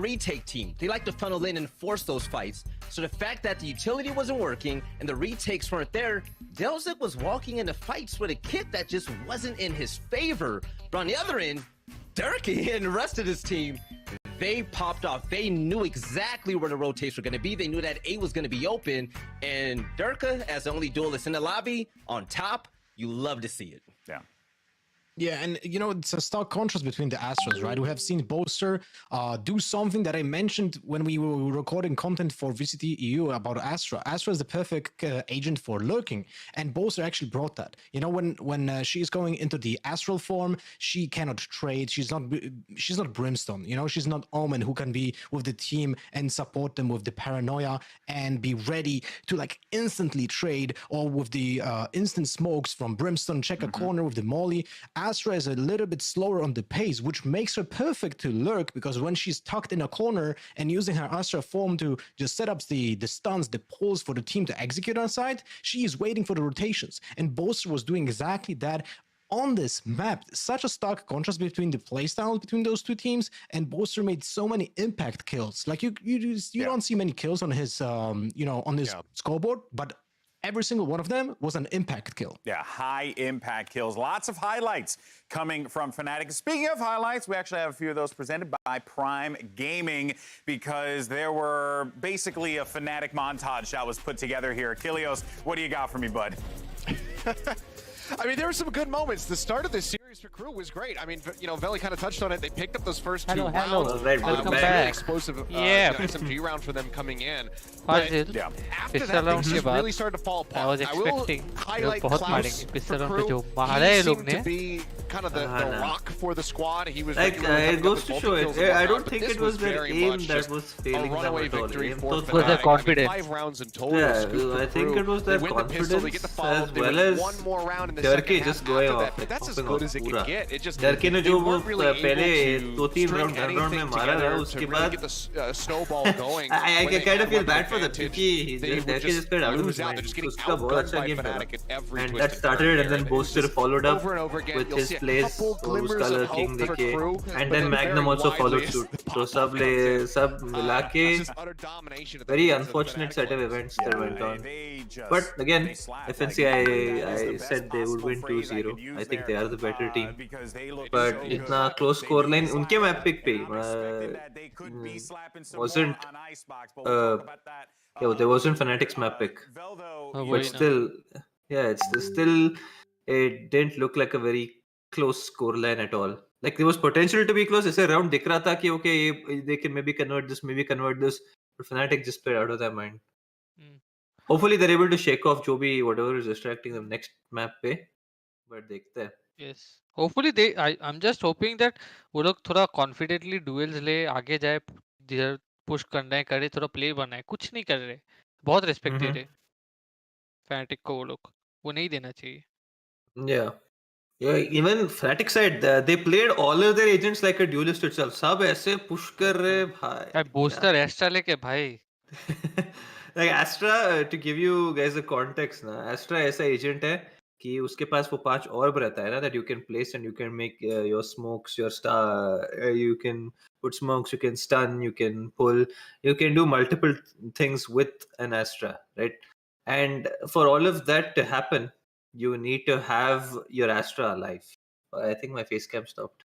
retake team. They like to funnel in and force those fights. So the fact that the utility wasn't working and the retakes weren't there, Delzik was walking into fights with a kit that just wasn't in his favor. But on the other end, Durkee and the rest of his team, they popped off. They knew exactly where the rotates were going to be. They knew that A was going to be open. And Durka, as the only duelist in the lobby, on top, you love to see it. Yeah. Yeah, and you know, it's a stark contrast between the Astros, right? We have seen Boaster do something that I mentioned when we were recording content for VCT EU about Astra. Astra is the perfect agent for lurking, and Boaster actually brought that. You know, when she is going into the astral form, she cannot trade. She's not Brimstone. You know, she's not Omen who can be with the team and support them with the paranoia and be ready to like instantly trade, or with the instant smokes from Brimstone, check a corner with the molly. Astra is a little bit slower on the pace, which makes her perfect to lurk, because when she's tucked in a corner and using her Astra form to just set up the stuns, the pulls for the team to execute on side, she is waiting for the rotations. And Boaster was doing exactly that on this map. Such a stark contrast between the playstyles between those two teams, and Boaster made so many impact kills. Like you don't see many kills on his on his scoreboard, but every single one of them was an impact kill. Yeah, high impact kills. Lots of highlights coming from Fnatic. Speaking of highlights, we actually have a few of those presented by Prime Gaming, because there were basically a Fnatic montage that was put together here. Kilios, what do you got for me, bud? I mean, there were some good moments. The start of this series for KRÜ was great. I mean, you know, Veli kind of touched on it. They picked up those first two rounds. Welcome back. Explosive SMG round for them coming in. But after that, things really started to fall apart. I will highlight Klaus for KRÜ. He seemed to be kind of the rock for the squad. He was like, it goes to show it. I don't think it was their aim that was failing them at all. It was their confidence. 5 rounds in total. Yeah, I think it was their confidence as well as one more round in the Durkee just going off. But that's as good as it can get. It just Durkee ने जो वो पहले 2-3 round में मारा था, उसके बाद get the snowball going. I kind of feel bad for them, क्योंकि Durkee just played out of his mind. उसका बहुत अच्छा game था, and that started, and then Boaster followed up with his plays और उसका lurking देखे, and then Magnum also followed suit. So सब मिला के very unfortunate set of events that went on. But again, FNC, I said they would win 2-0. I think they are the better team. But इतना close score line उनके map pick पे wasn't there wasn't Fnatic's map pick, but still, it didn't look like a very close score line at all. Like there was potential to be close. ऐसे round दिख रहा था कि okay, they can maybe convert this, but Fnatic just played out of their mind. Hopefully they're able to shake off Joby, whatever is distracting them next map पे. But देखते हैं. Yes. Hopefully I'm just hoping that वो लोग थोड़ा confidently duels ले, आगे जाए, जिधर push करना है करे, थोड़ा play बनाए. कुछ नहीं कर रहे. बहुत respect दे रहे. Fnatic को वो नहीं देना चाहिए. Yeah, even Fnatic side, they played all of their agents like a duelist itself. सब ऐसे push कर रहे भाई. Booster Astra लेके भाई. Like Astra, to give you guys a context, ना, Astra ऐसा agent है कि उसके पास वो 5 orb रहता है ना, that you can place and you can make your smokes, your star, you can put smokes, you can stun, you can pull, you can do multiple things with an Astra, right? And for all of that to happen, you need to have your Astra alive. I think my face cam stopped.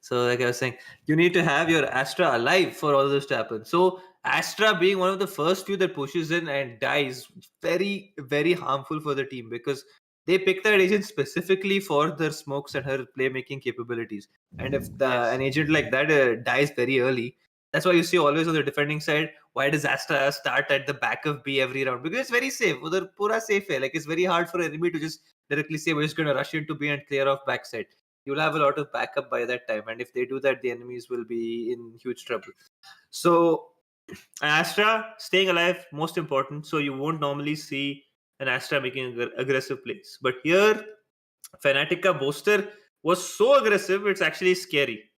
So like I was saying, you need to have your Astra alive for all this to happen. So Astra being one of the first few that pushes in and dies, very, very harmful for the team, because they picked that agent specifically for their smokes and her playmaking capabilities. And if an agent like that dies very early, that's why you see always on the defending side, why does Astra start at the back of B every round? Because it's very safe. Udhar pura safe hai. Like it's very hard for an enemy to just directly say, we're just going to rush into B and clear off backside. You'll have a lot of backup by that time. And if they do that, the enemies will be in huge trouble. So Astra staying alive, most important. So you won't normally see an Astra making aggressive plays. But here, Fnatic ka Boaster was so aggressive, it's actually scary.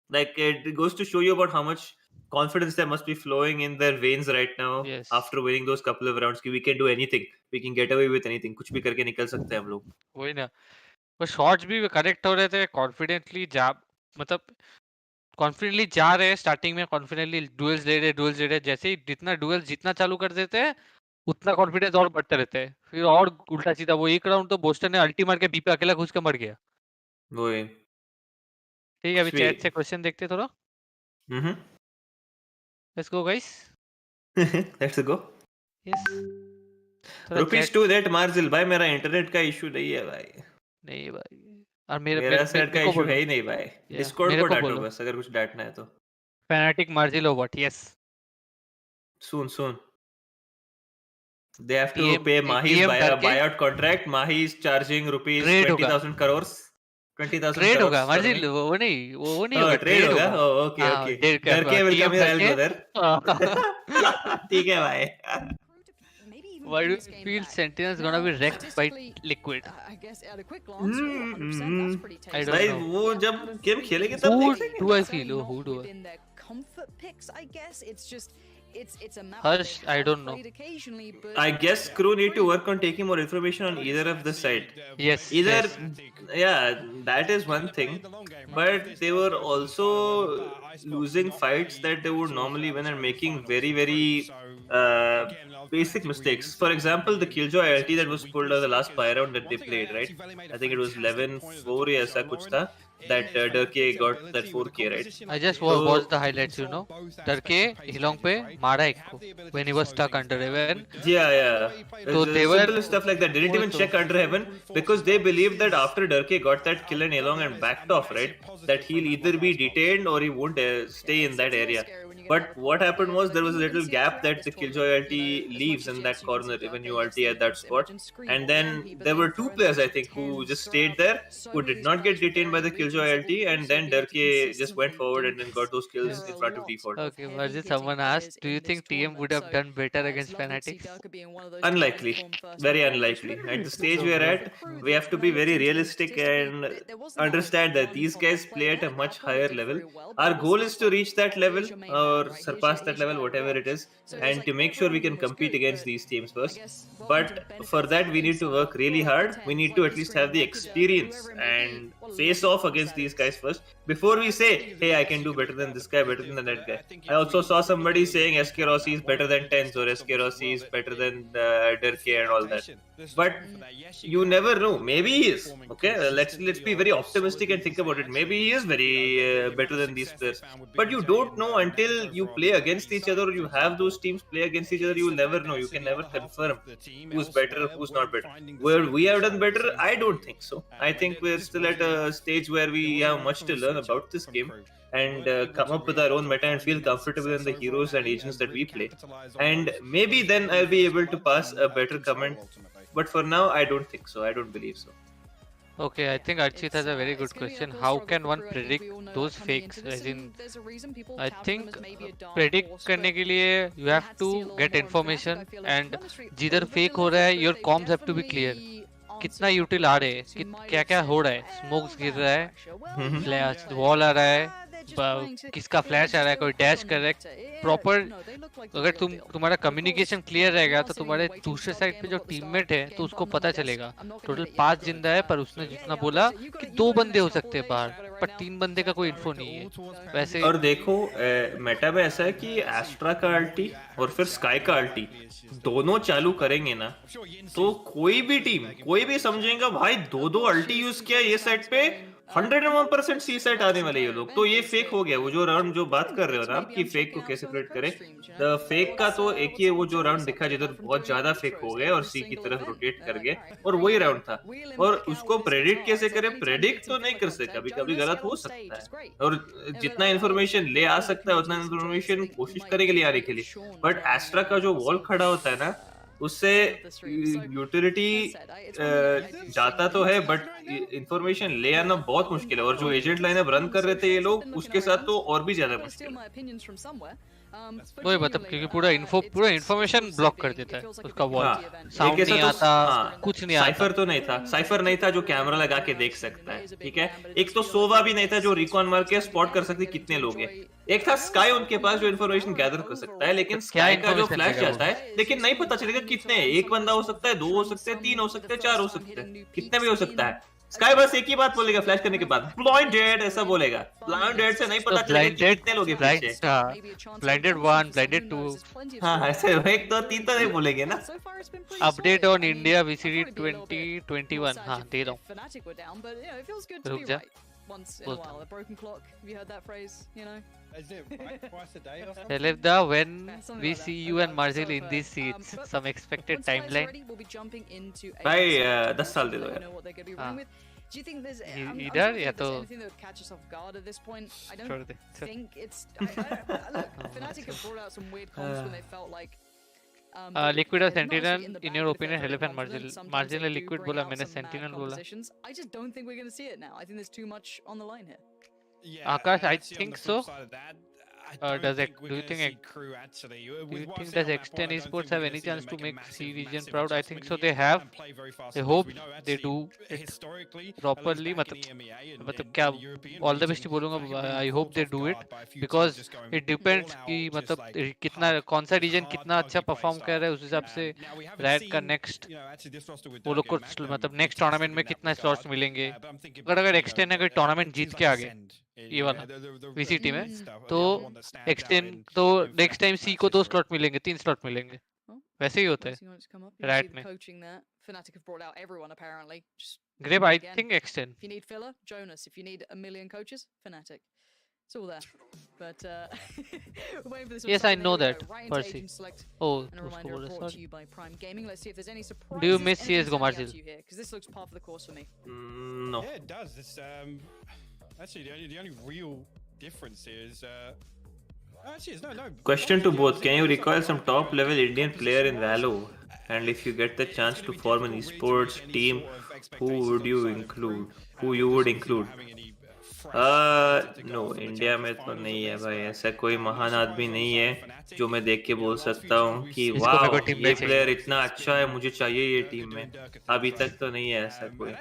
Like it goes to show you about how much confidence there must be flowing in their veins right now. Yes. After winning those couple of rounds. We can do anything. We can get away with anything. कुछ भी करके निकल सकते हैं हम लोग. वही ना. वो shots भी correct हो रहे थे, confidently jab. मतलब कॉन्फिडेंटली जा रहे हैं, स्टार्टिंग में कॉन्फिडेंटली डुएल्स ले रहे, जैसे ही जितना डुएल्स जितना चालू कर देते हैं उतना कॉन्फिडेंस और बढ़ते रहते हैं, फिर और उल्टा सीधा। वो एक राउंड तो बोस्टन ने अल्टी मार के बी पे अकेला घुस के मर गया। वो है। ठीक है, अभी चैट से क्वेश्चन देखते हैं थोड़ा। Let's go guys, let's go. Yes ₹2 that मार्जिल भाई, मेरा इंटरनेट का इशू नहीं है भाई। नहीं भाई, और मेरा सेट का इशू है ही नहीं भाई। डिस्कॉर्ड को डांटो बस अगर कुछ डांटना है तो। फैनाटिक मार्जिल और what? Yes, soon they have to pay Mahi's buyout contract. Mahi is charging rupees 20,000 crores. 20,000 trade होगा मार्जिल, वो नहीं होगा, ट्रेड होगा। ओके डरके will come here help brother। ठीक है भाई। Why do you feel Sentinel's gonna be wrecked by Liquid? I guess at a quick glance, 100%, that's pretty tasty. I don't know. वो जब गेम खेलेंगे तब देखेंगे। Who do I feel? Who do I? In their comfort picks, I guess it's just it's a map. Harsh, I don't know. Occasionally, but I guess crew need to work on taking more information on either of the side. Yes. Either yes. yeah, that is one thing, but they were also losing fights that they would normally win and making very basic mistakes. For example, the Killjoy LT that was pulled out the last buy round that they played, right? I think it was 11-4 या ऐसा कुछ था that Durkee got that 4K, right? I just watched the highlights, you know. Durkee Hilong पे मारा एक को when he was stuck under heaven. Yeah. So they were simple stuff like that. They didn't even check under heaven because they believed that after Durkee got that kill in Hilong and backed off, right, that he'll either be detained or he won't stay in that area. But what happened was there was a little gap that the Killjoy ulti leaves in that corner when you ulti at that spot. And then there were two players, I think, who just stayed there, who did not get detained by the Killjoy ulti, and then Durkee just went forward and then got those kills in front of default. Okay, Marjit, someone asked, do you think TM would have done better against Fnatic? Unlikely. Very unlikely. At the stage we are at, we have to be very realistic and understand that these guys play at a much higher level. Our goal is to reach that level, or surpass that level, whatever it is, and to make sure we can compete against these teams first. But for that we need to work really hard. We need to at least have the experience and face off against these guys first before we say, hey, I can do better than this guy, better than that guy. I also saw somebody saying SK Rossi is better than Tens or SK Rossi is better than Durkee and all that. But you never know. Maybe he is. Okay, let's be very optimistic and think about it. Maybe he is very better than these players. But you don't know until you play against each other, or you have those teams play against each other. You will never know. You can never confirm who's better, who's not better. Where we have done better, I don't think so. I think we're still at a stage where we have much to learn about this game and come up with our own meta and feel comfortable in the heroes and agents that we play. And maybe then I'll be able to pass a better comment. But for now, I don't think so. I don't believe so. Okay, I think Archit has a very good question. How can one predict those fakes? As in, I think predict करने के लिए you have to get information and जिधर fake हो रहा है, your comms have to be clear. कितना यूटिल आ रहे हैं, क्या क्या हो रहा है, स्मोक्स गिर रहा है, फ्लैश वॉल आ रहा है, किसका फ्लैश आ रहा है, कोई डैश कर रहा है, प्रॉपर। अगर तुम्हारा कम्युनिकेशन क्लियर रहेगा तो तुम्हारे दूसरे साइड पे जो टीममेट है तो उसको पता चलेगा टोटल 5 जिंदा है, पर उसने जितना बोला कि 2 बंदे हो सकते हैं बाहर, पर 3 बंदे का कोई इन्फो नहीं है वैसे। और देखो मेटा में ऐसा है कि एस्ट्रा का अल्टी और फिर स्काई का अल्टी दोनों चालू करेंगे ना, तो कोई भी टीम कोई भी समझेगा भाई 2 अल्टी यूज किया ये सेट पे, 101% सी सेट आने वाले ये लोग। तो ये फेक हो गया। वो जो राउंड जो बात कर रहे हो ना आप कि फेक को कैसे प्रेडिक्ट करें, तो फेक का तो एक ही वो जो राउंड दिखा जिधर बहुत ज्यादा फेक हो गए और सी की तरफ रोटेट कर गए, और वही राउंड था। और उसको प्रेडिक्ट कैसे करें? प्रेडिक्ट तो नहीं कर सकते, कभी कभी गलत हो सकता है, और जितना इन्फॉर्मेशन ले आ सकता है उतना इन्फॉर्मेशन कोशिश करेंगे ले आने के लिए। बट एस्ट्रा का जो वॉल खड़ा होता है ना, उससे यूटिलिटी जाता तो है, बट इंफॉर्मेशन ले आना बहुत मुश्किल है। और जो एजेंट लाइनअप रन कर रहे थे ये लोग, उसके साथ तो और भी ज्यादा मुश्किल है। वही मतलब क्योंकि पूरा इंफॉर्मेशन ब्लॉक कर देता है उसका वॉल। साउंड नहीं आता, कुछ नहीं आता। साइफर तो नहीं था, साइफर नहीं था जो कैमरा लगा के देख सकता है, ठीक है। एक तो सोवा भी नहीं था जो रिकॉन मार के स्पॉट कर सकती कितने लोग हैं। एक था स्काई उनके पास जो इन्फॉर्मेशन गैदर कर सकता है, लेकिन स्काई का जो फ्लैश जाता है, लेकिन नहीं पता चलेगा कितने, एक बंदा हो सकता है, 2 हो सकते हैं, 3 हो सकते हैं, 4 हो सकते हैं, कितने भी हो सकता है। स्काई बस एक ही बात बोलेगा फ्लैश करने के बाद ब्लाइंडेड ऐसा बोलेगा ब्लाइंडेड से नहीं पता चलेगा कि कितने लोग हैं पीछे ब्लाइंडेड 1 ब्लाइंडेड 2 हां ऐसे 1 2 3 तो नहीं बोलेंगे ना अपडेट ऑन इंडिया VCT 2021 हां दे रहा हूं रुक जा once in a while, a broken clock. Have you heard that phrase? You know. Is it right twice a day or something? Selevda, when we see you and Marzil in these seats, some expected timeline. We'll be jumping into भाई 10 साल दे दो यार what they're going to be running with. Do you think there's either या तो anything that would catch us off guard at this point? I don't think it's look, Fnatic have brought out some weird comps when they felt like Liquid or Sentinel, in your opinion, HellFF and Marzil? Marzil ने Liquid बोला, मैंने Sentinel बोला. I just don't think we're going to see it now. I think there's too much on the line here. Yeah, Akash, I think so. Do you think does X10 Esports have any chance to make C region proud? I think so. They have. I hope they do it properly. मतलब क्या all the best बोलूँगा. I hope they do it because it depends कि मतलब कितना कौन सा region कितना अच्छा perform कर रहा है उस हिसाब से Riot का next वो लोग को मतलब next tournament में कितना slots मिलेंगे. अगर X10 ने कोई tournament जीत के आ गए ये वाला VCT में तो एक्सटेंड तो नेक्स्ट टाइम सी को 2 स्लॉट मिलेंगे 3 स्लॉट मिलेंगे वैसे ही होता है राइट में Fnatic have brought out everyone apparently. Grip, I think extend. If you need filler, Jonas. If you need a million coaches, Fnatic. It's all there. But waiting for this. Yes, I know that. Percy. Oh, and a reminder brought to you by Prime Gaming. Let's see if there's any surprises. Do you miss CS:GO, Marzil? Because this looks par for the course for me. No. Yeah, it does. It's actually the only real difference here is actually it's no. Question to both: can you recall some top level Indian player in Valo? And if you get the chance to form an esports team, who would you include? Who you would include? No, India में तो नहीं है भाई. ऐसा कोई महान आदमी नहीं है जो मैं देख के बोल सकता हूँ कि वाह ये प्लेयर इतना अच्छा है मुझे चाहिए ये टीम में. अभी तक तो नहीं है ऐसा कोई.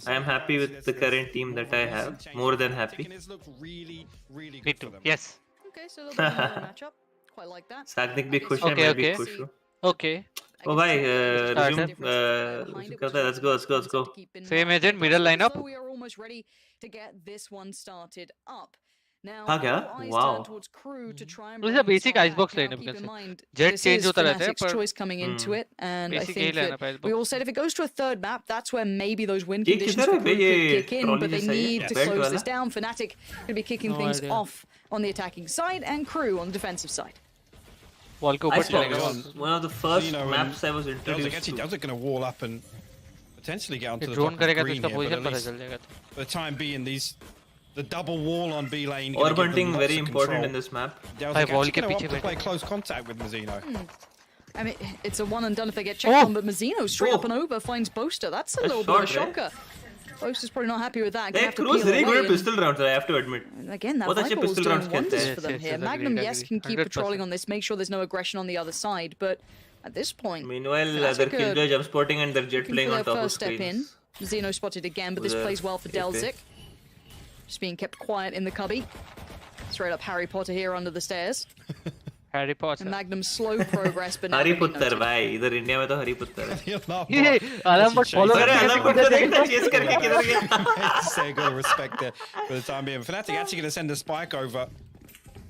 I am happy with the current team that I have. More than happy. Me too. Yes. Okay, so a little bit more matchup. Quite like that. Sagnik भी खुश है मैं भी खुश हूँ. Okay. Oh भाई, let's go. Same agent, middle lineup. We are almost ready to get this one started up. Now, हाँ क्या? Wow. This is a basic icebox lineup. You can say. Jet change होता रहता है पर choice coming into it, and I basic think that we all said if it goes to a third map, that's where maybe those win ये conditions किधर could है ये kick in, but they need to Belt close वाला? this down. Fnatic going to be kicking No things idea. off on the attacking side, and KRÜ on the defensive side. wall के ऊपर चलेगा. Icebox, one of the first maps I was introduced actually to. does it going to wall up and potentially get onto the drone top of करेगा तो green इसका here, but position at पता least चल जाएगा. for the time being the double wall on B lane. Orb hunting very important in this map. भाई wall के going पीछे to play बैठे. close contact with Mazzino. I mean, it's a one and done if they get checked on, but Mazzino straight up and over finds Boaster. That's a little bit of a shot, shocker. Boaster's probably not happy with that. Gonna Hey, have to Cruz peel very good away at pistol rounds, I have to admit. and again, that बहुत अच्छे Viper's pistol doing rounds खेलते wonders हैं. for them Yes, here. yes, Magnum, agreed, yes, agreed. can keep 100%. patrolling on this, make sure there's no aggression on the other side, but at this point, Meanwhile, Fnatic they're are Killjoy jump spotting and their jet looking playing for on their top of first step in. screens. Zeno spotted again, but this With a plays well for AP. Delzik. Just being kept quiet in the cubby. Straight up Harry Potter here under the stairs. Harry Potter. And Magnum's slow progress, but now Hari gonna be पुत्तर noted. भाई इधर India में तो हरी पुत्तर है. ये alarm but follow अरे करके अलग पुत्तर देखना चेस करके किधर गया. So got to respect it for the time being. Fnatic actually going to send a spike over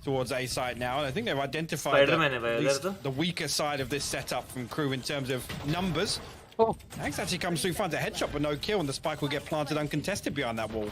towards A side now, and I think they've identified Spider-Man है भाई at उधर least तो. the weaker side of this setup from KRÜ in terms of numbers. Oh, Max actually comes through, finds a headshot but no kill, and the spike will get planted uncontested behind that wall.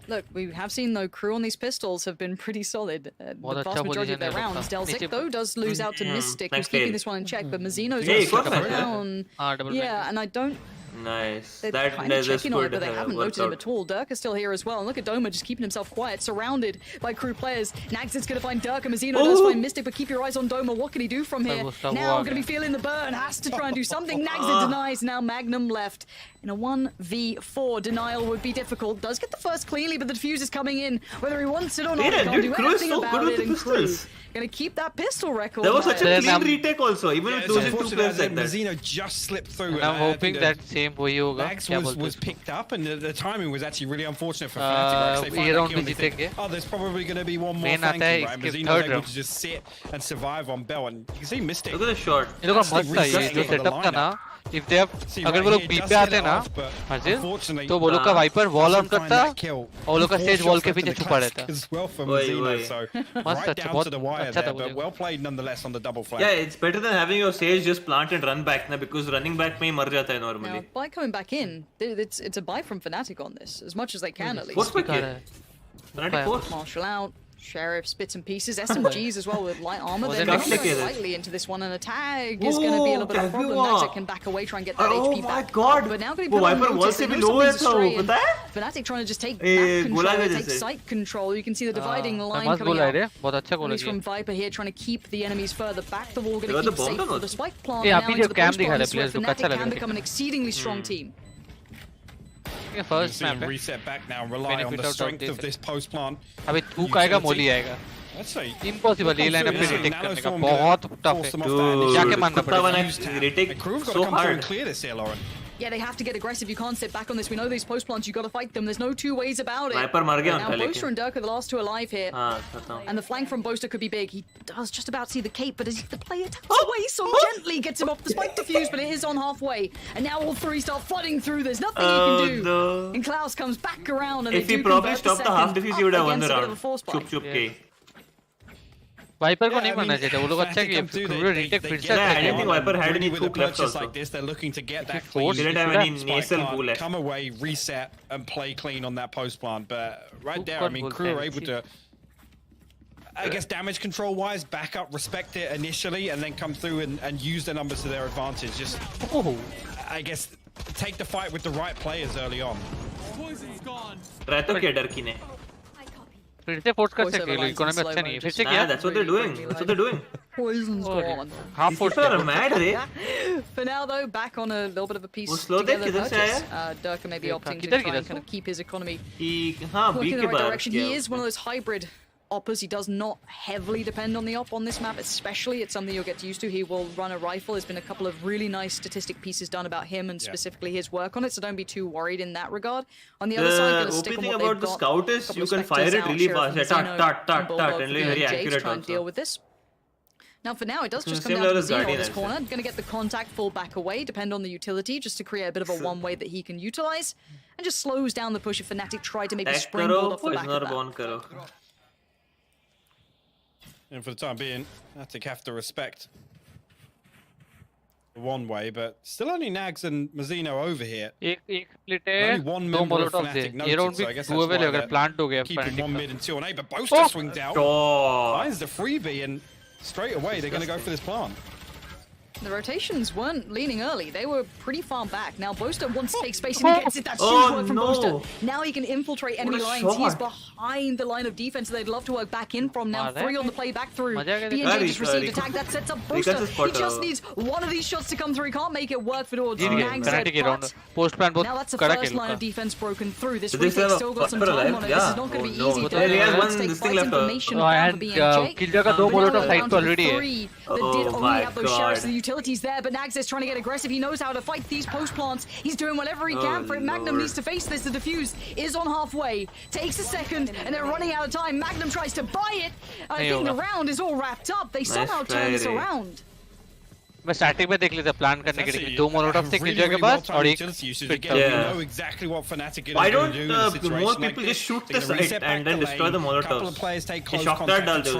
Look, we have seen though KRÜ on these pistols have been pretty solid. The बहुत vast अच्छा majority of position their है rounds. लोग का. Delzik though does lose out to Mystic, who's Nice keeping kill. this one in check, but Mazzino's Hey, also got that, down. double Yeah, and I don't. Nice. They're That kind of that's checking on it, good but they haven't noticed him workout. at all. Dirk is still here as well. And look at Doma just keeping himself quiet, surrounded by KRÜ players. Nagzit's going to find Dirk, and Mazzino does find Mystic, but keep your eyes on Doma. What can he do from here? Now going to be feeling the burn, has to try and do something. Nagzit denies, now Magnum left. In a 1v4, denial would be difficult. Does get the first cleanly, but the defuse is coming in. Whether he wants it or not, he Yeah, can't dude, do KRÜ is anything so about good with it. the And KRÜ pistols. going to keep that pistol record. There was such a Then clean I'm- retake also, even with It's losing two unfortunate players that like that. Mazzino just slipped through. and I'm I think hoping that same वही होगा. Max क्या was बोलते हो? picked up, and the timing was actually really unfortunate for Fnatic. Right? They ये find that round kill भी and they think, जीतेंगे. oh, there's probably going to be one more Main flanking, आता है right? इसके Mazzino's third able round. to just sit and survive on Bell, and you can see Mystic. Look at the shot. ये लोग का Actually मस्त था ये resetting जो for the सेटअप था ना if they have अगर वो लोग B पे आते ना मार्जिल तो वो लोग का वाइपर वॉल ऑन करता और वो लोग का स्टेज वॉल के पीछे छुपा रहता मस्त अच्छा बहुत अच्छा था वो well played nonetheless on the double flank. Yeah, it's better than having your sage just plant and run back now, because running back में ही मर जाता है normally. Now, by coming back in, it's a buy from Fnatic on this, as much as they can at least. What's quick here? Fnatic 4? Marshall out. Sheriff's bits and pieces, SMGs as well with light armor. They're not going lightly into this one, and a tag is going to be a little bit of a problem. Naxxit can back away, try and get that HP back. God. But now going to be put on notice. They know something's astray. Fnatic trying to just take back control, take site control. You can see the dividing line coming out. At least from Viper here, trying to keep the enemies further back. The wall going to keep safe for the spike plant. Now into the push plant. Fnatic can become an exceedingly strong team. First map reset back now, rely on the strength of this post plant. अबे थूक आएगा मोली आएगा impossible ये line पे retake करने का बहुत tough है जाके मारना पड़ेगा retake so hard. Clear this here, Lauren. Yeah, they have to get aggressive. You can't sit back on this. We know these post plants. You got to fight them. There's no two ways about it. Viper मर गया Now Boaster and Dirk are the last two alive here. And the flank from Boaster could be big. He does just about see the cape, but as the player tucks away so gently, gets him off the spike defuse, but it is on halfway. And now all three start flooding through. There's nothing you can do. No. And Klaus comes back around, and if he probably stopped the half defuse, he would have won the round. Chup chup के. Wiper को नहीं मारना चाहिए वो लोग अच्छा किए पूरा रीटेक फिर से I don't think Viper had any with a hook left purchase also. like this, they're looking to get that He didn't have any nasal plant, pool left. come away, reset, and play clean on that post plant. But right there, I mean, KRÜ are able to, I guess, damage control wise, back up, respect it initially, and then come through and use the numbers to their advantage. Just, I guess, take the fight with the right players early on. Try तो क्या डर की ने? फिर से force कर सकते हैं इकोनॉमी अच्छा नहीं है फिर से क्या That's what they're doing. That's what they're doing. Poison's gone. Half force are mad रे. For now though, back on a little bit of a piece वो slow देख together किधर से purchase. आया? Dirk may be opting to किधर try and किधर kind of keep his economy हाँ working B in के the right बाहर direction. He is one of those hybrid oppers. He does not heavily depend on the op on this map, especially. It's something you'll get used to. He will run a rifle. There's been a couple of really nice statistic pieces done about him and specifically his work on it, so don't be too worried in that regard. On the other side, going to stick on what about they've the got. scout is you can fire it really fast. And very accurate try and deal also. with this. Now for now, it does just come Same down to level as Zeno in Guardian, this I'd corner. Going to get the contact, fall back away, depend on the utility, just to create a bit of a one-way that he can utilize, and just slows down the push if Fnatic try to maybe springboard off the back of that. And for the time being, Fnatic have to respect the one way, but still only Nags and Mazzino over here. एक split है Only one दो member of molotov Fnatic ये noted, round so भी I guess two that's अगर why plant हो they're गया keeping one Fnatic mid and two on A, but Boaster swings out. Finds the freebie, and straight away they're going to go for this plant. The rotations weren't leaning early. They were pretty far back. Now Boaster wants to take space and he gets it. That's huge work from Boaster. Now he can infiltrate enemy lines. He is behind the line of defense they'd love to work back in from. Now 3 on the play back through. BNJ just received a tag. That sets up Boaster. He just needs one of these shots to come through. He can't make it work for towards Nags. Now that's the first line of defense broken through. This retake still got some time on it. This is not going to be easy. Let's take fight information from the BNJ. Three that did only have those sheriffs and the utilities there, but Nags is trying to get aggressive. He knows how to fight these post plants. He's doing whatever he can for it. Magnum needs to face this. The defuse is on halfway. Takes a second, and they're running out of time. Magnum tries to buy it. I think the round is all wrapped up. They somehow turn this around. मैं starting में देख लेता plan करने के लिए दो Molotov थे killjoy के पास और एक Why don't more people just shoot the site and then destroy the molotovs? Shock that डाल दो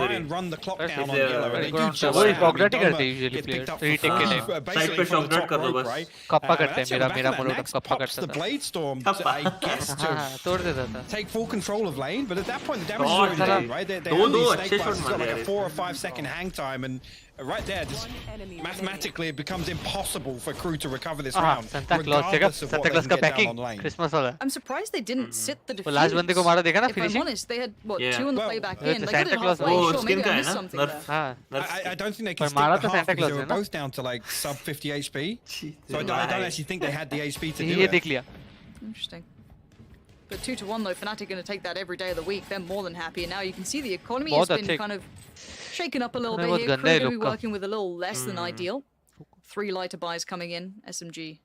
वो शॉकडाट ही करते हैं यूजुअली प्लेयर्स रीटेक के टाइम साइड पे शॉकडाट कर दो बस कप्पा करते हैं मेरा मोलोटॉव कप्पा करता था तोड़ देता था take full control of lane, but at that point the damage is already done, right? They only snake pass for like a 4 or 5 second hang time, and right there, just mathematically it becomes impossible for KRÜ to recover this round, regardless of what they can get down on lane. Christmas वाला I'm surprised they didn't sit the defuse. Last बंदे को मारा देखा ना If I'm finishing honest, they had what 2 on the play back in. They Santa got it Claus halfway. वो Sure, maybe skin का I है missed ना something there. हाँ I don't think they can पर stick मारा the तो half Santa because Claus they है were ना both down to like sub 50 HP. So I don't actually think they had the HP to do ये it. देख लिया Interesting. But 2-1 though, Fnatic going to take that every day of the week. They're more than happy. And now you can see the economy has been kind of shaken up a little bit here. KRÜ going to be working with a little less than ideal. 3 lighter buys coming in. SMG.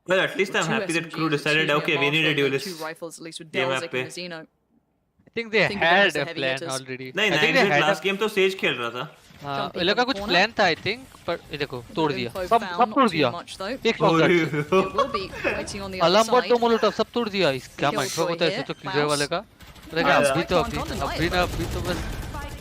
Well, at least I'm happy that KRÜ decided, okay, we need a duelist. 2 rifles at least with Delzik and Zeno. I think they had a plan already. नहीं, Nags last game तो Sage खेल रहा था. Jumping ये लोग in का the कुछ corner. Plan था आई थिंक पर ये देखो तोड़ दिया Info सब found, सब not तोड़ too दिया much, though. एक shot It will be waiting on the other alarm side. तो मोलोटॉव सब तोड़ दिया इस क्या Kill माइंड होता है here. ऐसे तो क्लियर वाले का देखा Mouse. अभी तो बस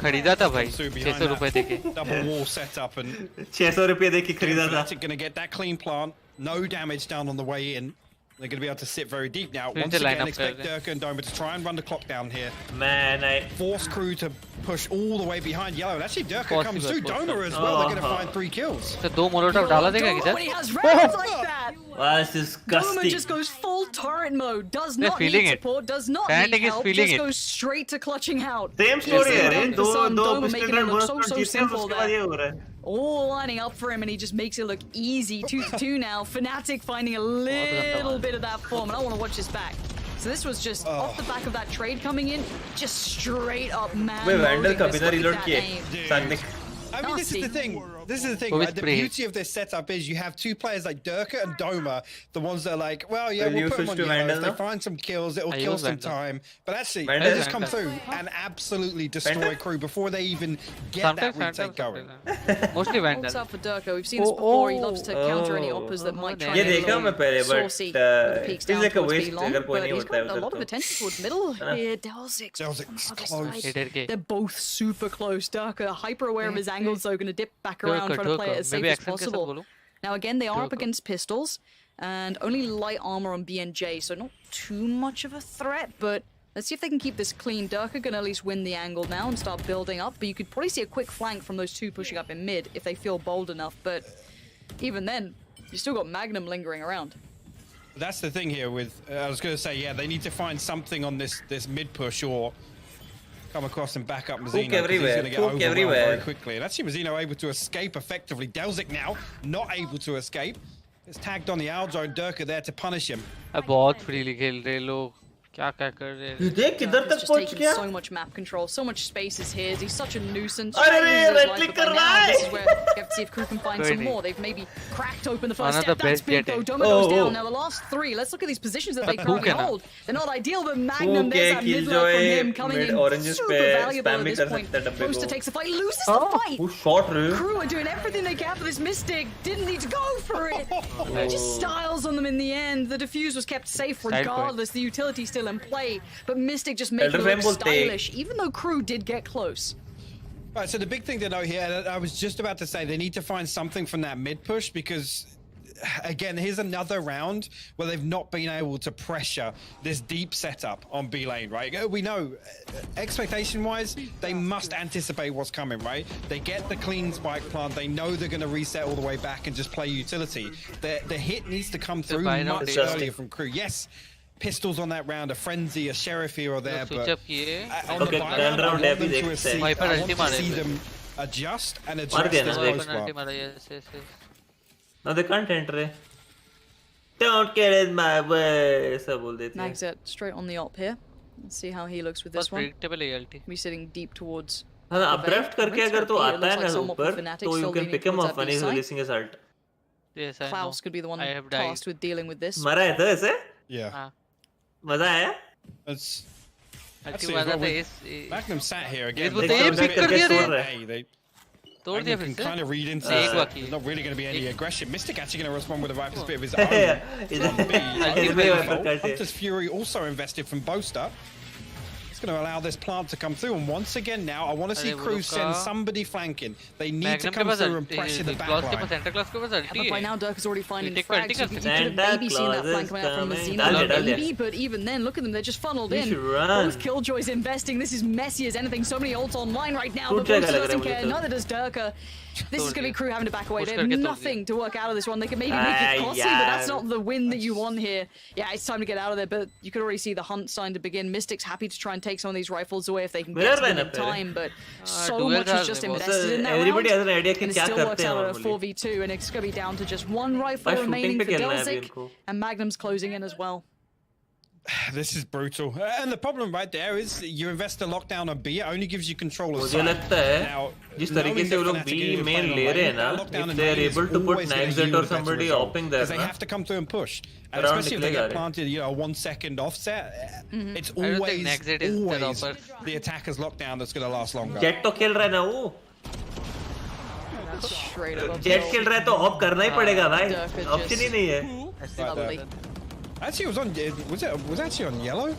खरीदा था भाई Sue behind 600 रुपए that देके double wall set up and 600 रुपए दे के खरीदा था Fnatic going to get that clean plant. No damage down on the way in. They're going to be able to sit very deep now. Need Once to line again, up expect there. Durka and Doma to try and run the clock down here. Man, I Force KRÜ to push all the way behind yellow. And actually, Durka comes Possible, through. Doma as well. They're going to find 3 kills. तो दो Molotov डाला देगा Doma, किधर when he has rounds like that. was Doma disgusting. just goes full turret mode. Does They're not need feeling it. support. Does not Fnatic need is help. feeling Just it. goes straight to clutching out. Same story है रे दो दो Doma पिछले making it round look bonus so जीते हैं simple उसके बाद ये there. हो रहा है All lining up for him, and he just makes it look easy. 2-2 now. Fnatic finding a little bit of that form, and I want to watch this back. So this was just off the back of that trade coming in, just straight up man. Way Vandal का this. बिना Look at reload that किए aim. Sagnik I mean, this is the Nasty. thing. This is the thing, Who is right? The brave? beauty of this setup is you have two players like Durka and Doma, the ones that are like, well, yeah, Will you we'll put them switch on to yellow. Vandal If they now? find some kills, it'll I kill use some Vandal. time. But actually, Vandal? they just come Vandal. through and absolutely destroy Vandal? KRÜ before they even get sometimes that retake going. mostly Holds Vandal out for Durka. We've seen this before. He loves to counter any Oh. uppers that might try ये and देखा मैं पहले, but, saucy with the peaks it's down like a towards waste B-long, अगर कोई but नहीं he's होता है got a उधर lot of तो। attention towards middle here. Delzic's on the Delzic's other close. side. इधर के They're both super close. Durka hyper aware of his angles, so going to dip back around, trying to play it as safe maybe as accent के साथ possible. बोलूं Now again, they are up Durka. against pistols and only light armor on BNJ, so not too much of a threat, but let's see if they can keep this clean. Durka can at least win the angle now and start building up, but you could probably see a quick flank from those two pushing up in mid if they feel bold enough, but even then, you still got Magnum lingering around. That's the thing here with, I was going to say, yeah, they need to find something on this mid push or come across and back up Mazzino. 'Cause he's everywhere, going to get hook overwhelmed everywhere. very quickly. And actually, Mazzino able to escape effectively. Delzik now not able to escape. It's tagged on the out zone. Durka there to punish him. अब बहुत freely खेल रहे लोग क्या क्या कर रहे हैं देख किधर He's तक just पहुंच taking गया so much map control, so much space is his. He's such a nuisance. अरे Trying to रे, use his right life, click but by कर now, रहा this है। is where you have to see if KRÜ can find Good some idea. more. They've maybe cracked open the first Another step. That's best big jet though. in. Doma goes Oh, down. oh. Now the last three. Let's look at these positions that But they who currently can hold. They're not ideal, but Magnum, Who there's can that mid Killjoy lurk from him coming mid in. oranges Super पे valuable spam at भी this कर point. सकता है डब्बे Poster को। takes the fight, loses the fight. Who shot रे KRÜ are doing everything they can for this Mystic. Didn't need to go for it. Just styles on them in the end. The defuse was kept safe point. regardless. The utility still in play, but Mystic just making Elder it look Flame बोलते। stylish, even though KRÜ did get close. Right, so the big thing to know here, and I was just about to say, they need to find something from that mid push because, again, here's another round where they've not been able to pressure this deep setup on B lane, right? We know, expectation-wise, they must anticipate what's coming, right? They get the clean spike plant, they know they're going to reset all the way back and just play utility. The hit needs to come through buy now much they- earlier from KRÜ. Yes, pistols on that round, a frenzy, a sheriff here or there, switch but up किए on the Okay, buy turn round, I around want Debbie them to देखते see, हैं। Viper I ulti want to see मारे them adjust and मार address दिया this ना, close Viper swap. ulti मारा yes yes yes No, they can't enter. Don't get in my way. ऐसा बोल देते हैं। Nagzet straight on the op here. Let's see how he looks with बस this one. predictable है ulti Be sitting deep towards. हाँ, updraft करके अगर तो It आता looks है like ना somewhat for ऊपर, Fnatic तो you still can leaning pick him towards off that when he's B side. releasing his ult. yes I know Klaus could be the one I have died tasked with dealing with this. मरा है तो ऐसे? Yeah. हाँ मजा आया? That's ulti see, मारा well, था we- इस Magnum sat here ये again. बोलते They हैं come pick back कर करके दिया तोड़ रे रहे हैं। Hey, they तोड़ दिया Magnum फिर can kind से of read into एक this. बाकी There's not really going to be any aggression. Mystic actually going to respond with a Viper's bit of his Yeah, own. इधर- From B. इसमें Viper cut है। Hunter's Fury also invested from Boaster. It's going to allow this plant to come through. And once again now, I want to see अरे वो KRÜ लोग send का- somebody flanking. They need to Magnum के come पास through and pressure the Klaus के पास backline. Centre Claus के पास But ulti by है now, Dirk is already finding take frags. vertical You could have Santa maybe seen that Claus flank is coming out from coming. Mazzino, Dale, dale. maybe, but even then, look at them, they're just funneled We in. should run. Both Killjoys investing. This is messy as anything. So many ults online right now, Good but Boaster jagah lag doesn't raha hai care. mujhe to. Neither does Durka. This is going to be KRÜ having to back away. Push They have करके तोड़ nothing दिया। to work out of this one. They can maybe make it costly, but that's यार। not the win that you want here. Yeah, it's time to get out of there, but you could already see the hunt starting to begin. Mystic's happy to try and take some of these rifles away if they can get Mirror to them in lineup है। time, but so dual much is guard just है वो। invested in that Everybody round. has an idea कि And it क्या still करते works हैं out at a normally। 4v2, and it's going to be down to just one rifle भाई shooting remaining पे for खेलना है अभी Delzik, इनको। and Magnum's closing in as well. This is brutal. And the problem right there is you invest a lockdown on B, it only gives you control of मुझे side. लगता है Now, जिस तरीके से वो लोग B main ले रहे हैं ना, if they are able to put Nagzet or somebody opping there, because they have to come through and push, and Around especially if they निकलेगा get रे। planted, you know, 1 second offset, it's I don't think always Nagzet is the always topper. the attacker's lockdown that's going to last longer. Jet तो खेल रहा है ना वो। Straight up. Jet खेल रहा है तो ऑफ करना ही पड़ेगा भाई, ऑप्शन ही नहीं है. Lovely. Actually, it was on. Was actually on yellow?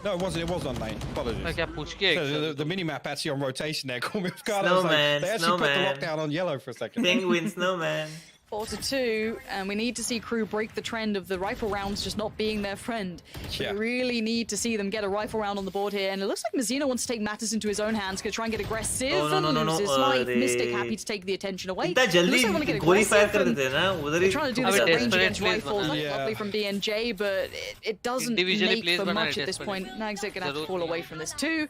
No, it wasn't. It was on lane. Apologies. मैं क्या पूछ के The mini map actually on rotation there. Caught me off guard. I was like, Snowman, they actually put the snowman. lockdown on yellow for a second. Penguin snowman. 4-2, and we need to see KRÜ break the trend of the rifle rounds just not being their friend. Yeah. We really need to see them get a rifle round on the board here, and it looks like Marzino wants to take matters into his own hands, gonna try and get aggressive and lose his life. Mystic happy to take the attention away. इतना जल्दी गोली fire कर देते हैं ना उधर ही. They're trying to do this at range desperate against plays rifles, बना. lovely from BNJ, but it doesn't Individually make plays for बना much at this desperate. point. Nags are gonna have to जरूरत fall नहीं away है. from this too.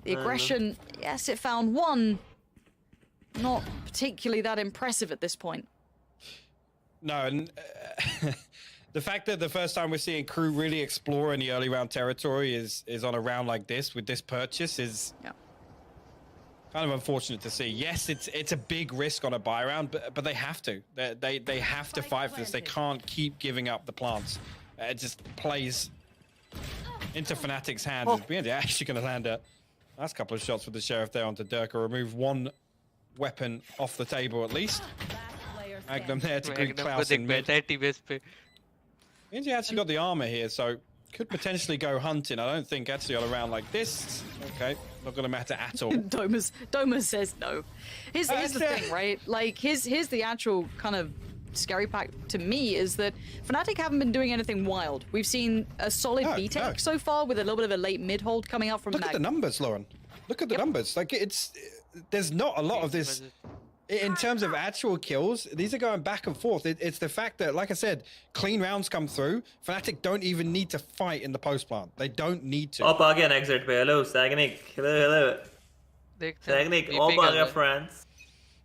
The aggression, yes, it found one. Not particularly that impressive at this point. No, and the fact that the first time we're seeing KRÜ really explore any early round territory is on a round like this with this purchase is kind of unfortunate to see. Yes, it's a big risk on a buy round, but they have to. They have to fight for this. They can't keep giving up the plants. It just plays into Fnatic's hands. Oh. They're actually going to land a nice couple of shots with the Sheriff there onto Durka. Remove one weapon off the table at least. Magnum there to greet Klaus in mid. Means he actually got the armor here, so could potentially go hunting. I don't think actually on a round like this. Okay, not going to matter at all. Domus says no. Here's the thing, right? Like, here's the actual kind of scary fact to me is that Fnatic haven't been doing anything wild. We've seen a solid B-Tech so far with a little bit of a late mid-hold coming out from Look at the numbers, Lauren. Look at the numbers. Like, there's not a lot of this. In terms of actual kills, these are going back and forth. It's the fact that, like I said, clean rounds come through. Fnatic don't even need to fight in the post plant. They don't need to. Op आ गया exit पे. Hello, Sagnik. Hello. Sagnik, op आ गया France.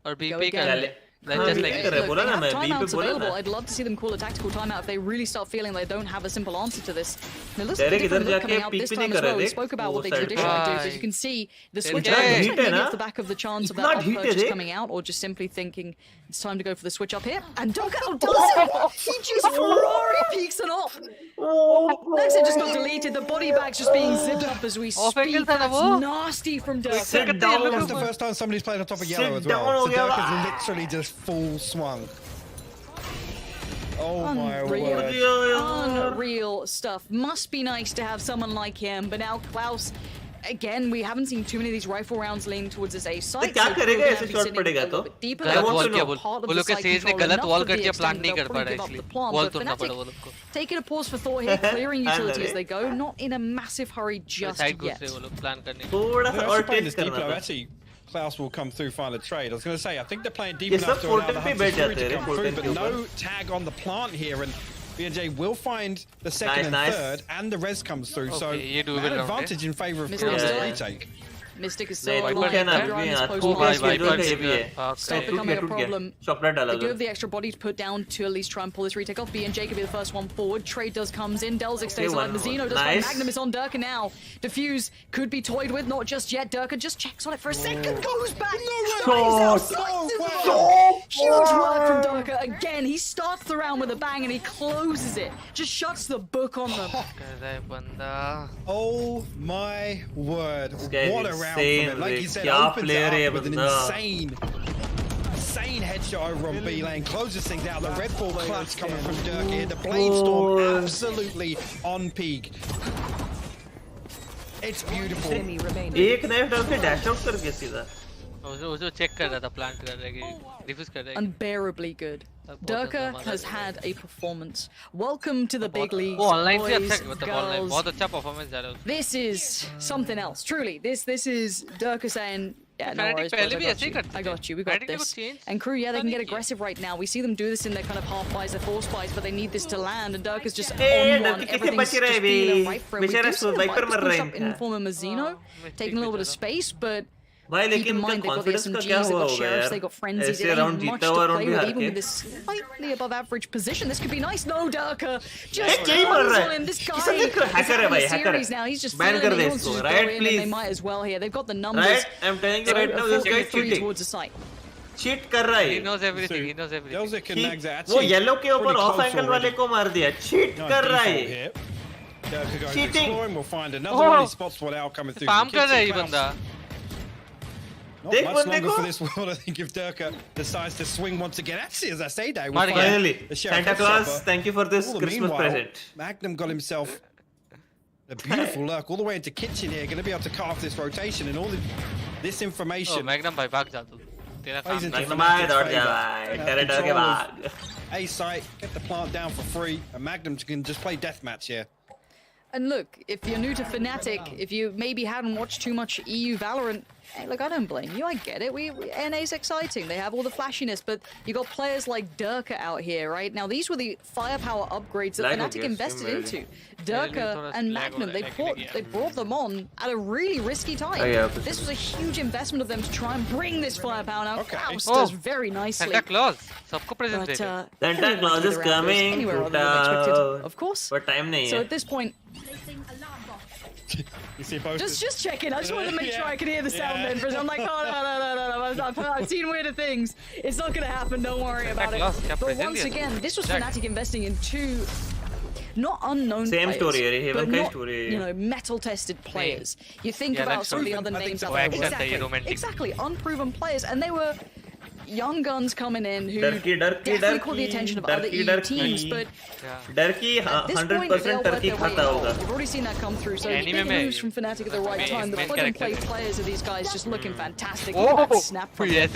और Go BP again. का Look, बोला they ना have मैं, timeouts बोला available. ना. I'd love to see them call a tactical timeout if they really start feeling they don't have a simple answer to this. And it looks like a Derek different इधर look जाके coming out peek this भी time नहीं as कर रहे well. We थे, spoke about वो what they side पे. traditionally do. So as Bye. you can see, the switch Derek, up looks heat like है maybe ना? off the back of the chance of इतना that heat है purchase देख. coming out, or just simply thinking it's time to go for the switch up here. And Doka does it! He just Ferrari peeks it off! Next it just got deleted. The body bag's just being zipped up as we Off angle speak. था ना That's वो? nasty from Doka. Sit down. That's the first time somebody's played on top of yellow as well. down, So Ogeala. Durka's literally just full swung. Oh my Unreal. word. Unreal stuff. Must be nice to have someone like him, but now Klaus, again, we haven't seen too many of these rifle rounds leaning towards his A site. क्या करेगा ऐसे shot पड़ेगा तो? Deeper, गलत want wall to किया know. वो लोग के सेज ने गलत वॉल कर दिया प्लान नहीं कर पा रहा इसलिए वॉल तोड़ना पड़ा वो लोग को Taking a pause for Thor here, clearing utility as they go, not in a massive hurry just side घुस yet. रहे वो लोग प्लान करने थोड़ा सा They're और actually playing test this deep करना low. था. Actually, Klaus will come through, find a trade. I was going to say, I think they're playing deep ये enough सब to allow the Fortin पे Hunter बैठ Fury जाते to हैं come Fortin through, के but ऊपर. no tag on the plant here, and BNJ will find the second Nice, and nice. third, and the res comes through, so Okay, ये doable an round advantage in favour of Mr. KRÜ Mr. retake. Mystic is नहीं still टूट alive. गया ना They're अभी on this यहाँ post टूट wall. गया भाई, स्पीड भाई, ये भी है. fuck. Stop टूट becoming गया a टूट गया. problem. चॉकलेट डाला They do have उधर. the extra body to put down to at least try and pull this retake off. BNJ could be the first one forward. Trade does comes in. Delzik stays alive. one. Mazzino does Nice. find Magnum is on Durka now. Diffuse could be toyed with, not just yet. Durka just checks on it for a second, goes back. Huge work from Durka again. He starts the round with a bang and he closes it. Just shuts the book on them. कर रहा है बंदा Oh my word. guy What is a round from insane, him. Like you Rick. said, क्या opens player है it up with an बंदा. insane headshot over on B lane. Closes things out. The red ball clutch coming from Durka here. The blade storm absolutely on peak. It's beautiful. एक knife डाल के dash out कर गया सीधा. वो check कर रहा था प्लांट कर रहा है डिफ्यूज कर रहा है Unbearably good. Durka has had a performance. Welcome to the big leagues, वो ऑनलाइन से अच्छा boys, मतलब ऑनलाइन girls. बहुत अच्छा परफॉर्मेंस जा रहा है This is something else. Truly, this is Durka saying, yeah, no Fnatic worries, पहले boys, भी ऐसे ही I करते got थे। you, we got Fnatic ने this. कुछ change And KRÜ, yeah, they can नहीं get किया। aggressive right now. We see them do this in their kind of half buys, their force buys, but they need this to land, and Durka's just Hey, on Durka one. कितने Everything's बच रहे just हैं feeling अभी? right for him. We बेचारा do see the Viper Vipers मर push रहे up हैं in form of Mazzino, taking a little bit of space, but भाई keep लेकिन in उनका mind they've got the confidence का क्या SMGs, they've हुआ got होगा Sheriffs, यार. they've got Frenzy, ऐसे they राउंड have much जीता to हुआ play राउंड भी with, हार even के. with this slightly above average position. This could be nice. No, Durka A, just क्या ही मर runs रहा on है? him. This guy किसने is हैकर है having भाई, a हैकर series है. now. He's just ban feeling कर it. They He wants to इसको, just right, go in, and please. they might as well here. They've got the numbers. Right, I'm telling you So, right a now, this guy is 4-3 cheating. towards the site. Cheat कर रहा he है. knows everything he knows everything Delzik and Nags are वो actually yellow के ऊपर pretty of close angle वाले already. को मार दिया. चीट No, कर रहा default है. here. Durka goes Cheating. exploring. We'll find another one. He spots one out coming through. काम He कर रहा है ये kicks it बंदा Not much longer for this world, I think, if Durka decides to swing once again. Actually, as I say, Dave, finally, Santa Claus, thank you for this Christmas present. Magnum got himself a beautiful lurk all the way into kitchen here, going to be able to cut off this rotation and all this information. Oh, Magnum bhai bhag ja tu. Tera kaam Magnum bhai daud ja bhai. Terror ke baad. A site, get the plant down for free, and Magnum can just play deathmatch here. And look, if you're new to Fnatic, if you maybe hadn't watched too much EU Valorant, hey, look, I don't blame you. I get it. NA's exciting. They have all the flashiness, but you got players like Durka out here, right? Now, these were the firepower upgrades that Fnatic invested into. Durka and Magnum, they brought them on at a really risky time. This was a huge investment of them to try and bring this firepower. Now, Klaus does very nicely. Santa Claus, sabko present de. Santa Claus is coming. Anywhere other than expected, of course. But time nahi hai. So at this point, You see both just checking. I just wanted to make sure I could hear the sound then. I'm like, oh, no. I've seen weirder things. It's not going to happen. Don't worry about it. But once again, this was Fnatic investing in two not unknown Same players, story, but not, story. you know, metal-tested players. You think about some of the other names out there. Exactly, unproven players. And they were young guns coming in who definitely caught the attention of other EU teams, but at this point, they are worth their weight in gold. You've already seen that come through, so big moves from Fnatic at the right time. The plug-and-play players of these guys just looking fantastic. Snap from them.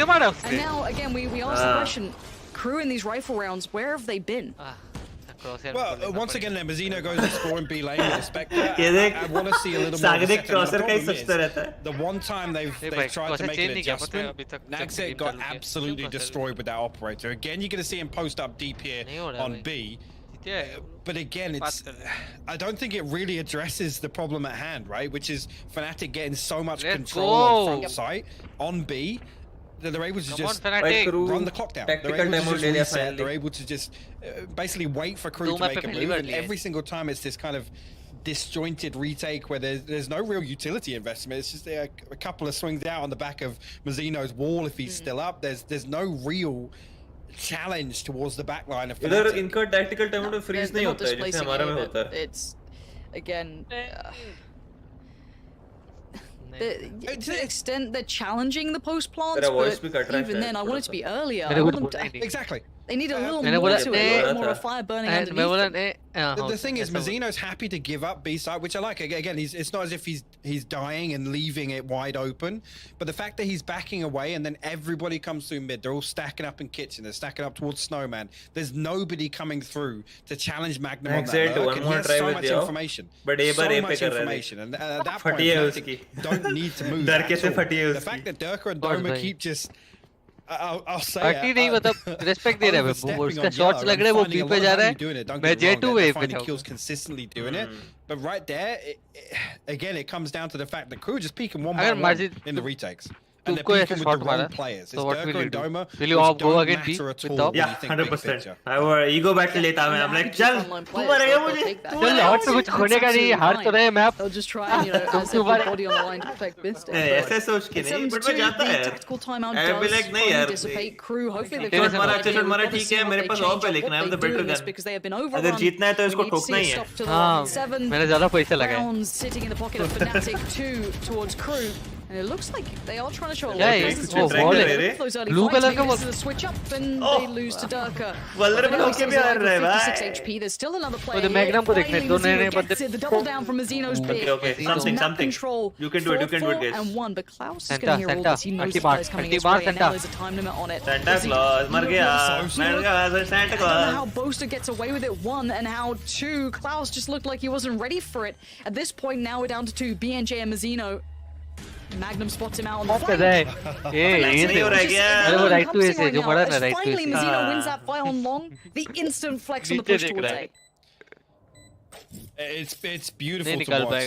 And now, again, we asked the question, KRÜ in these rifle rounds, where have they been? Well, once again, Marzino goes to score in B lane with a Spectre. I want to see a little more. The one time they've tried to make an adjustment, Naxxet got absolutely destroyed with that operator. Again, you're going to see him post up deep here on B. But again, I don't think it really addresses the problem at hand, right? Which is Fnatic getting so much control on front site on B. They're able to just run the clock down. They're able to just reset. They're able to just basically wait for KRÜ to make a move. And every single time it's this kind of disjointed retake where there's no real utility investment. It's just a couple of swings out on the back of Marzino's wall if he's still up. There's no real challenge towards the back line of Fnatic. इनका tactical time में freeze नहीं होता है जैसे हमारा में होता है. It's again. To the extent they're challenging the post plants, but even then, I want it to be earlier. Exactly. They need a little more to it, a little more of a fire burning underneath. The thing is, Marzino's happy to give up B side, which I like. Again, it's not as if he's dying and leaving it wide open, but the fact that he's backing away and then everybody comes through mid, they're all stacking up in kitchen, they're stacking up towards Snowman. There's nobody coming through to challenge Magnum on that lurk, and he has so much information. So much information, and at that point, don't need to move at all. The fact that Durka and Doma keep just I'll say नहीं मतलब respect दे रहा है वो उसका shots लग रहे हैं वो B पे जा रहा है मैं J2 wave पे जाऊँ kills consistently doing it but right there again it comes down to the fact that KRÜ just peeking one by one in the retakes and they're peeking with the wrong players. So what will you do? Doma, will you all go again B with top? Yeah, 100%. I ego battle लेता मैं. I'm like, चल, तू मरेगा मुझे. चल और तो कुछ खोने का नहीं हार तो रहे map. They'll just try and, you know, as their body on the line to protect Bistic. ऐसे सोच के नहीं, but मैं जाता है. Tactical timeout does finally dissipate. KRÜ, hopefully they can मारा ठीक है. मेरे पास ऑफ है लेकिन I have the better gun. Because they have been overrun. अगर जीतना है तो इसको ठोकना ही है. हाँ, मैंने ज़्यादा पैसे लगाए. Rounds sitting in the pocket of Fnatic 2 towards KRÜ. And it looks like they are trying to show a lot of presence. Those early fights, maybe this is a switch up and they lose to Durka. With 56 HP, there's still another player here. The double down from Marzino's big. Something. You can do it, guys. And one, but Klaus is going to hear all this. He knows the players coming his way, and now there's a time limit on it. Santa Claus, मर गया. Santa Claus. I don't know how Boaster gets away with it, 1, and how 2, Klaus just looked like he wasn't ready for it. At this point, now we're down to 2, BNJ and Marzino. Magnum spots him out on the flank. Finally, Marzino wins that fight on long. The instant flex on the push towards A. It's beautiful to watch.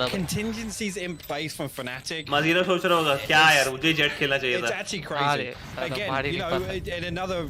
The contingencies in place from Fnatic. Marzino सोच रहा होगा क्या यार मुझे jet खेलना चाहिए था. It's actually crazy. Again, you know, in another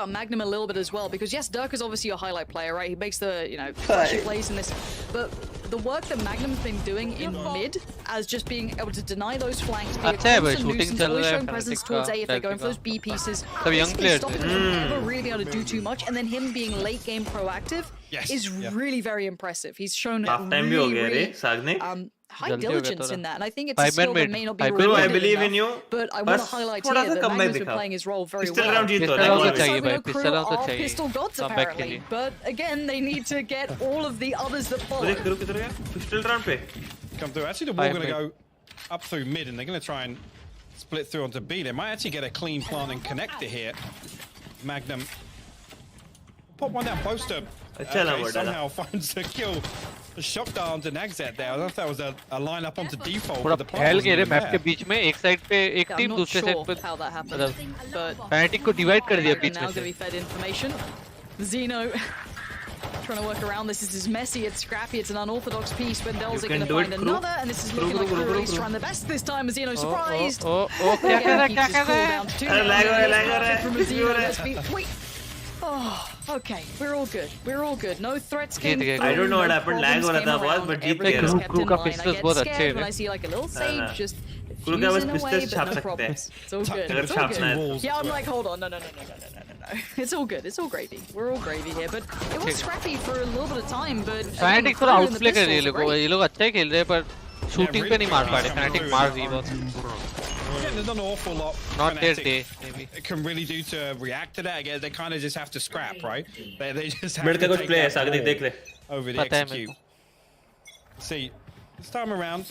about Magnum a little bit as well, because yes, Dirk is obviously a highlight player, right? He makes the, you know, flashy plays in this, but the work that Magnum's been doing in mid, as just being able to deny those flanks, be a constant nuisance, always showing presence towards A if they're going for those B pieces, basically stopping them from never really being able to do too much, and then him being late game proactive is really very impressive. He's shown Half time bhi ho gaya re, Sagnik. high diligence in that, and I think it's a skill that may not be I rewarded believe enough, in you. but I want to highlight here that Magnum's been playing his role very well. Round And जीतो, we know KRÜ are pistol gods apparently, but again they need to get all of the others that follow. Pistol round पे. Come through. Actually, the wall going to go up through mid, and they're going to try and split through onto B. They might actually get a clean plant and connector here. Magnum pop one down. Poster somehow finds the kill. The shock down onto Nagzet there. I don't know if that was a lineup onto default. पूरा फैल गए रे map के बीच में एक side पे एक team दूसरे साइड पे how that happened, but Fnatic को डिवाइड कर दिया बीच में now going to be fed information. Xeno trying to work around this. This is messy, it's scrappy, it's an unorthodox piece, but Del's going to find another, and this is looking like KRÜ is trying the best this time. Xeno surprised. क्या कर रहा है? Wait. Oh, okay. We're all good. We're all good. No threats came through. I don't know what happened. Lag हो रहा था बहुत, but जीत गए. KRÜ का pistols बहुत अच्छे हैं. When I see like a little sage just KRÜ का बस fusing away, pistols छाप but no सकते हैं. problems. It's all good. अगर It's all छापना है. good. Yeah, I'm like, hold on. No. It's all good. It's all gravy. We're all gravy here, but it was scrappy for a little bit of time. But Fnatic थोड़ा outplay कर रही है लोगों. ये लोग अच्छा ही खेल रहे हैं पर shooting पे नहीं मार पा रहे. Fnatic मार रही है बहुत. Again, there's not an awful lot Not their Fnatic day, maybe. can really do to react to that. Again, they kind of just have to scrap, right? They just have Mid to का कुछ take play है. that Sagnik ball देख ले. over the पता है execute. मेरे See, this time around,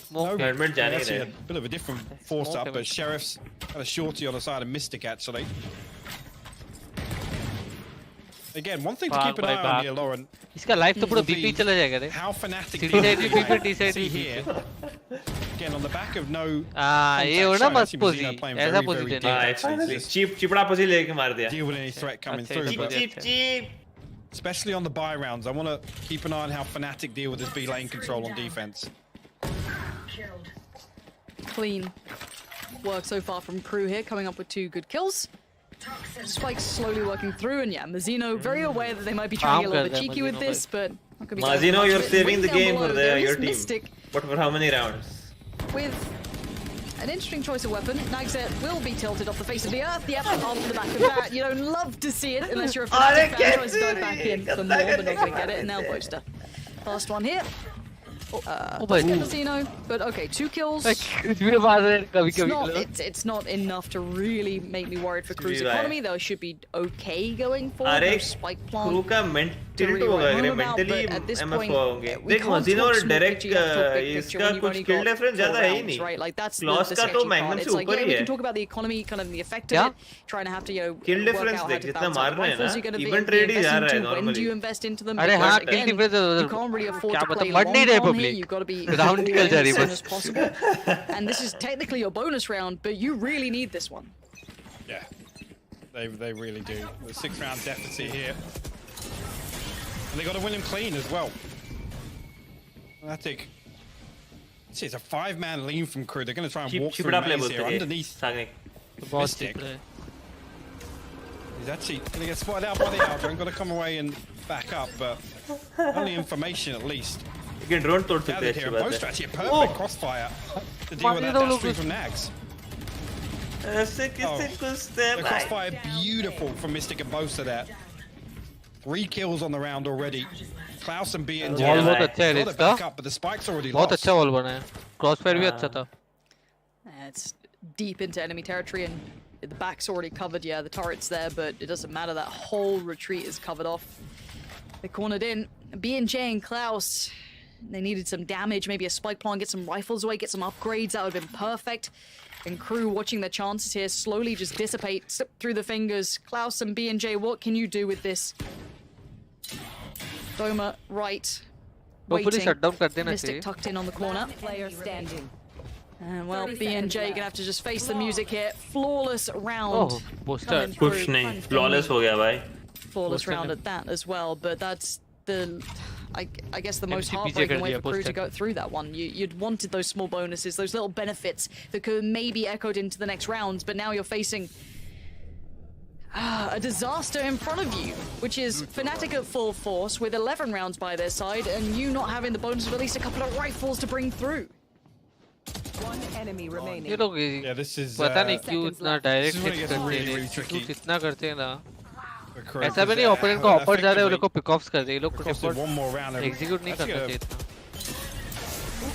Mid जाने actually they. a bit of a different force up, but Sheriff's got a shorty on the side of Mystic actually. Again, one thing to keep an eye on here, Lauren. इसका life तो पूरा BP चला जाएगा रे. How Fnatic City side भी BP, T side see भी here. Again, on the back of no. ये हो ना मस्त पोजी. ऐसा पोजी देना. चिपड़ा पोजी लेके मार दिया. Deal with any threat coming through. But especially on the buy rounds, I want to keep an eye on how Fnatic deal with this B lane control on defense. Clean work so far from KRÜ here, coming up with 2 good kills. Spike's slowly working through, and yeah, Mazzino very aware that they might be trying to get a little bit cheeky with this, but not gonna be Mazzino, you're saving the game for your team. Mystic But for how many rounds? with an interesting choice of weapon. Nagzet will be tilted off the face of the earth. Yep, on the back of that. You don't love to see it unless you're a Fnatic fan. Tries to dive back in for more, but not gonna get it. And now Boaster. Last one here. Mazzino, but okay, 2 kills. It's not enough to really make me worried for KRÜ's economy. They should be okay going forward. No spike plant. KRÜ का tilt होगा अगर mentally MF होंगे. देख Mazzino और Derek इसका कुछ skill difference ज़्यादा है ही नहीं. Right, like that's Claws का तो Magnum से ऊपर ही we है. can talk about the economy, kind of the effect of it. Trying to have to kill difference देख जितना मार रहे हैं ना. Even trade ही जा रहा है normally. When do you invest into them? अरे हाँ, kill difference. You can't really afford to play मर नहीं रहे long public. You've got to be Round निकल जा रही as soon बस. as possible. And this is technically your bonus round, but you really need this one. Yeah, they really do. The 6-round deficit here. And they got to win him clean as well. Fnatic. This is a 5-man lean from KRÜ. They're going to try and walk through maze here underneath Mystic. He's actually going to get spotted out by the Aldrin. Got to come away and back up, but only information at least. You can drone तोड़ सकते हैं अच्छी बात Poster actually a perfect crossfire to deal with that dash through from Nags. The crossfire beautiful from Mystic and Boaster there. 3 kills on the round already. Klaus and B and J. Wall बहुत अच्छा है got it इसका. back up, but the spike's already बहुत lost. अच्छा wall बना है. Crossfire भी अच्छा था. It's deep into enemy territory, and the back's already covered. Yeah, the turret's there, but it doesn't matter. That whole retreat is covered off. They cornered in. B&J and Klaus, they needed some damage, maybe a spike plant, get some rifles away, get some upgrades. That would have been perfect. And KRÜ watching their chances here slowly just dissipate, slip through the fingers. Klaus and B&J, what can you do with this? Doma right, waiting. Mystic tucked in on the corner. Player standing. And well, B&J gonna have to just face the music here. Flawless round. Oh, Boaster. Push नहीं, flawless हो गया भाई. Flawless round at that as well, but that's the, I guess the most heartbreaking way for KRÜ to go through that one. You'd wanted those small bonuses, those little benefits that could maybe echoed into the next rounds, but now you're facing a disaster in front of you, which is Fnatic at full force with 11 rounds by their side, and you not having the bonus of at least a couple of rifles to bring through. One enemy remaining. ये लोग Yeah, this is पता नहीं क्यों इतना direct hit करते हैं. क्यों कितना करते हैं ना. ऐसा भी नहीं ओपोनेंट को ऑफर जा रहे हैं, वो लोग को पिक ऑफ्स कर दे. ये लोग को execute नहीं करना चाहिए इतना.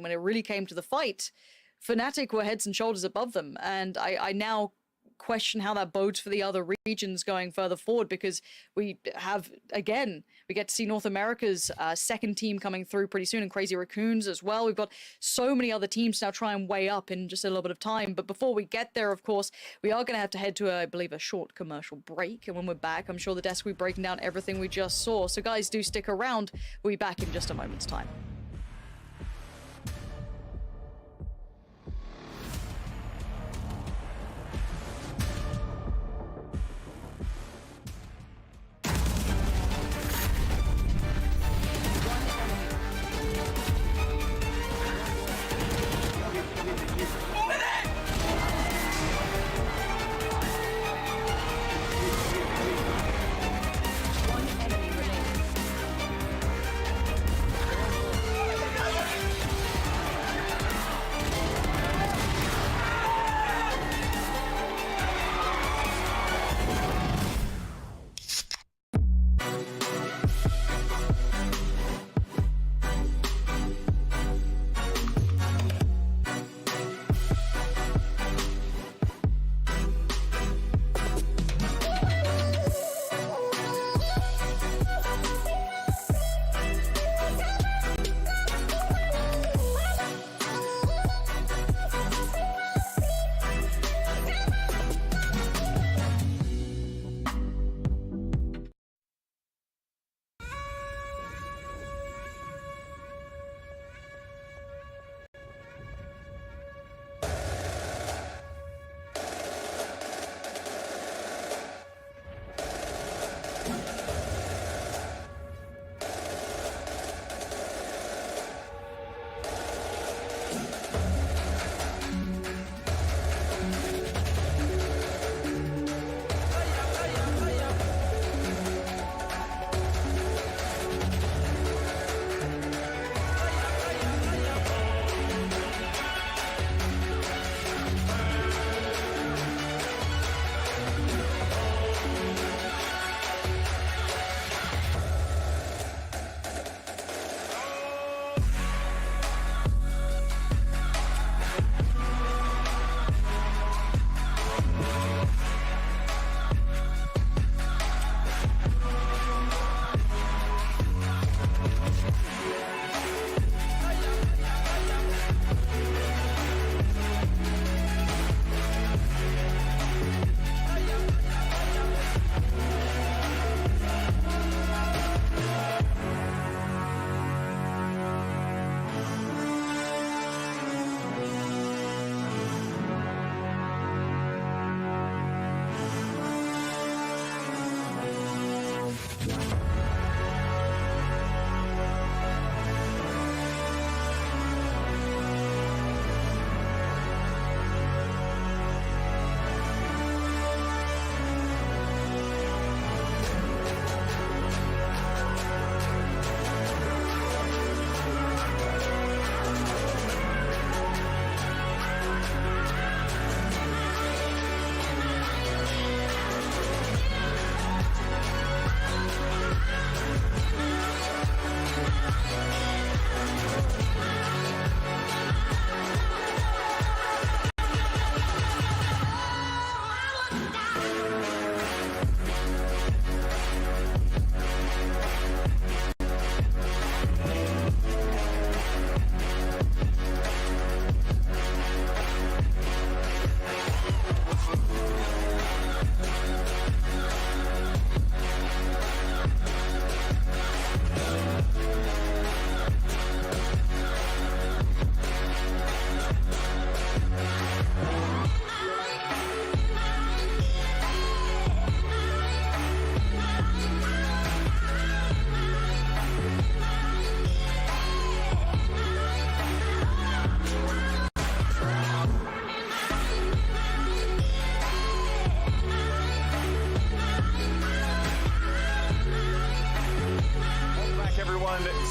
when it really came to the fight, Fnatic were heads and shoulders above them, and I now question how that bodes for the other regions going further forward, because we have, again, we get to see North America's second team coming through pretty soon, and Crazy Raccoons as well. We've got so many other teams now try and weigh up in just a little bit of time. But before we get there, of course, we are going to have to head to, I believe, a short commercial break. And when we're back, I'm sure the desk will be breaking down everything we just saw. So guys, do stick around. We'll be back in just a moment's time.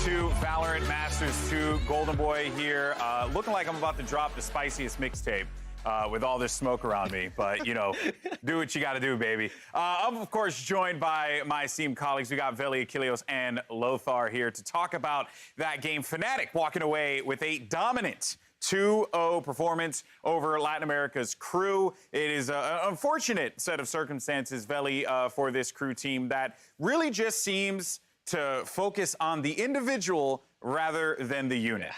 to Valorant Masters 2. Golden Boy here, looking like I'm about to drop the spiciest mixtape with all this smoke around me. But, you know, do what you got to do, baby. I'm, of course, joined by my esteemed colleagues. We got Veli, Achilleos, and Lothar here to talk about that game. Fnatic walking away with a dominant 2-0 performance over Latin America's KRÜ. It is an unfortunate set of circumstances, Veli, for this KRÜ team that really just seems to focus on the individual rather than the unit.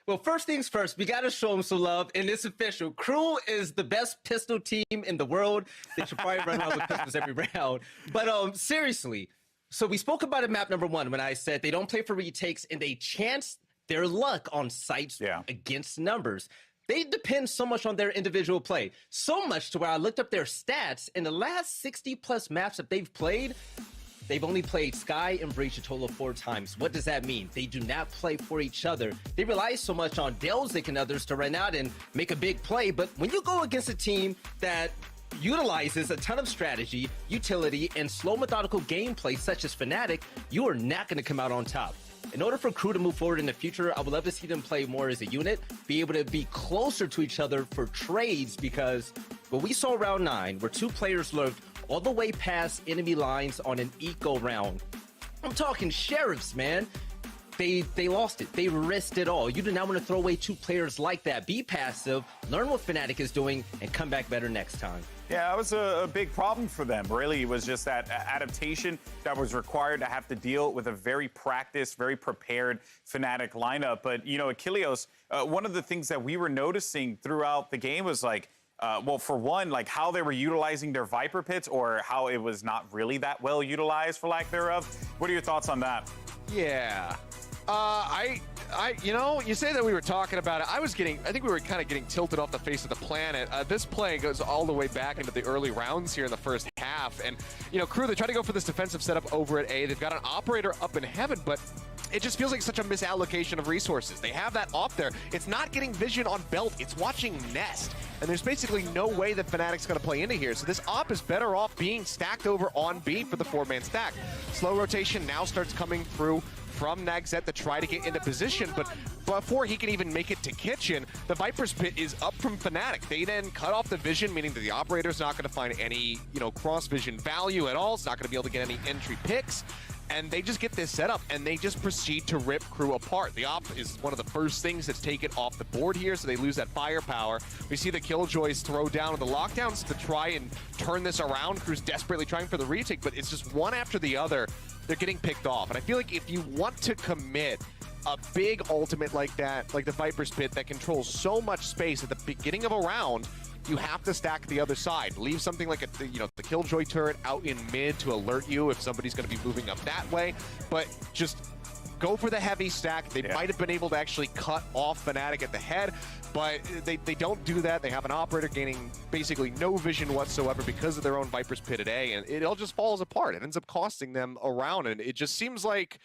Well, first things first, we got to show them some love, and it's official. KRÜ is the best pistol team in the world. They should probably run around with pistols every round. But seriously, so we spoke about it map number 1 when I said they don't play for retakes, and they chance their luck on sites against numbers. They depend so much on their individual play, so much to where I looked up their stats. In the last 60-plus maps that they've played, they've only played Sky and Breach a total of 4 times. What does that mean? They do not play for each other. They rely so much on Delzik and others to run out and make a big play. But when you go against a team that utilizes a ton of strategy, utility, and slow methodical gameplay such as Fnatic, you are not going to come out on top. In order for KRÜ to move forward in the future, I would love to see them play more as a unit, be able to be closer to each other for trades, because what we saw round 9, where 2 players lurked all the way past enemy lines on an eco round. I'm talking sheriffs, man. They lost it. They risked it all. You do not want to throw away 2 players like that. Be passive, learn what Fnatic is doing, and come back better next time. Yeah, that was a big problem for them. Really, it was just that adaptation that was required to have to deal with a very practiced, very prepared Fnatic lineup. But, you know, Achilleos, one of the things that we were noticing throughout the game was like, well, for one, like how they were utilizing their Viper pits, or how it was not really that well utilized, for lack thereof. What are your thoughts on that? Yeah. You know, you say that we were talking about it. I think we were kind of getting tilted off the face of the planet. This play goes all the way back into the early rounds here in the first half. And, you know, KRÜ, they try to go for this defensive setup over at A. They've got an operator up in heaven, but it just feels like such a misallocation of resources. They have that off there. It's not getting vision on Belt. It's watching Nest. And there's basically no way that Fnatic's going to play into here. So this op is better off being stacked over on B for the 4-man stack. Slow rotation now starts coming through from Nagzet to try to get into position, but before he can even make it to kitchen, the Viper's pit is up from Fnatic. They then cut off the vision, meaning that the operator's not going to find any, you know, cross-vision value at all. It's not going to be able to get any entry picks. And they just get this set up, and they just proceed to rip KRÜ apart. The op is one of the first things that's taken off the board here, so they lose that firepower. We see the Killjoys throw down the lockdowns to try and turn this around. KRÜ's desperately trying for the retake, but it's just one after the other. They're getting picked off. And I feel like if you want to commit a big ultimate like that, like the Viper's Pit that controls so much space at the beginning of a round, you have to stack the other side. Leave something like the Killjoy turret out in mid to alert you if somebody's going to be moving up that way. But just go for the heavy stack. They might have been able to actually cut off Fnatic at the head, but they don't do that. They have an operator gaining basically no vision whatsoever because of their own Viper's Pit at A, and it all just falls apart. It ends up costing them a round, and it just seems like,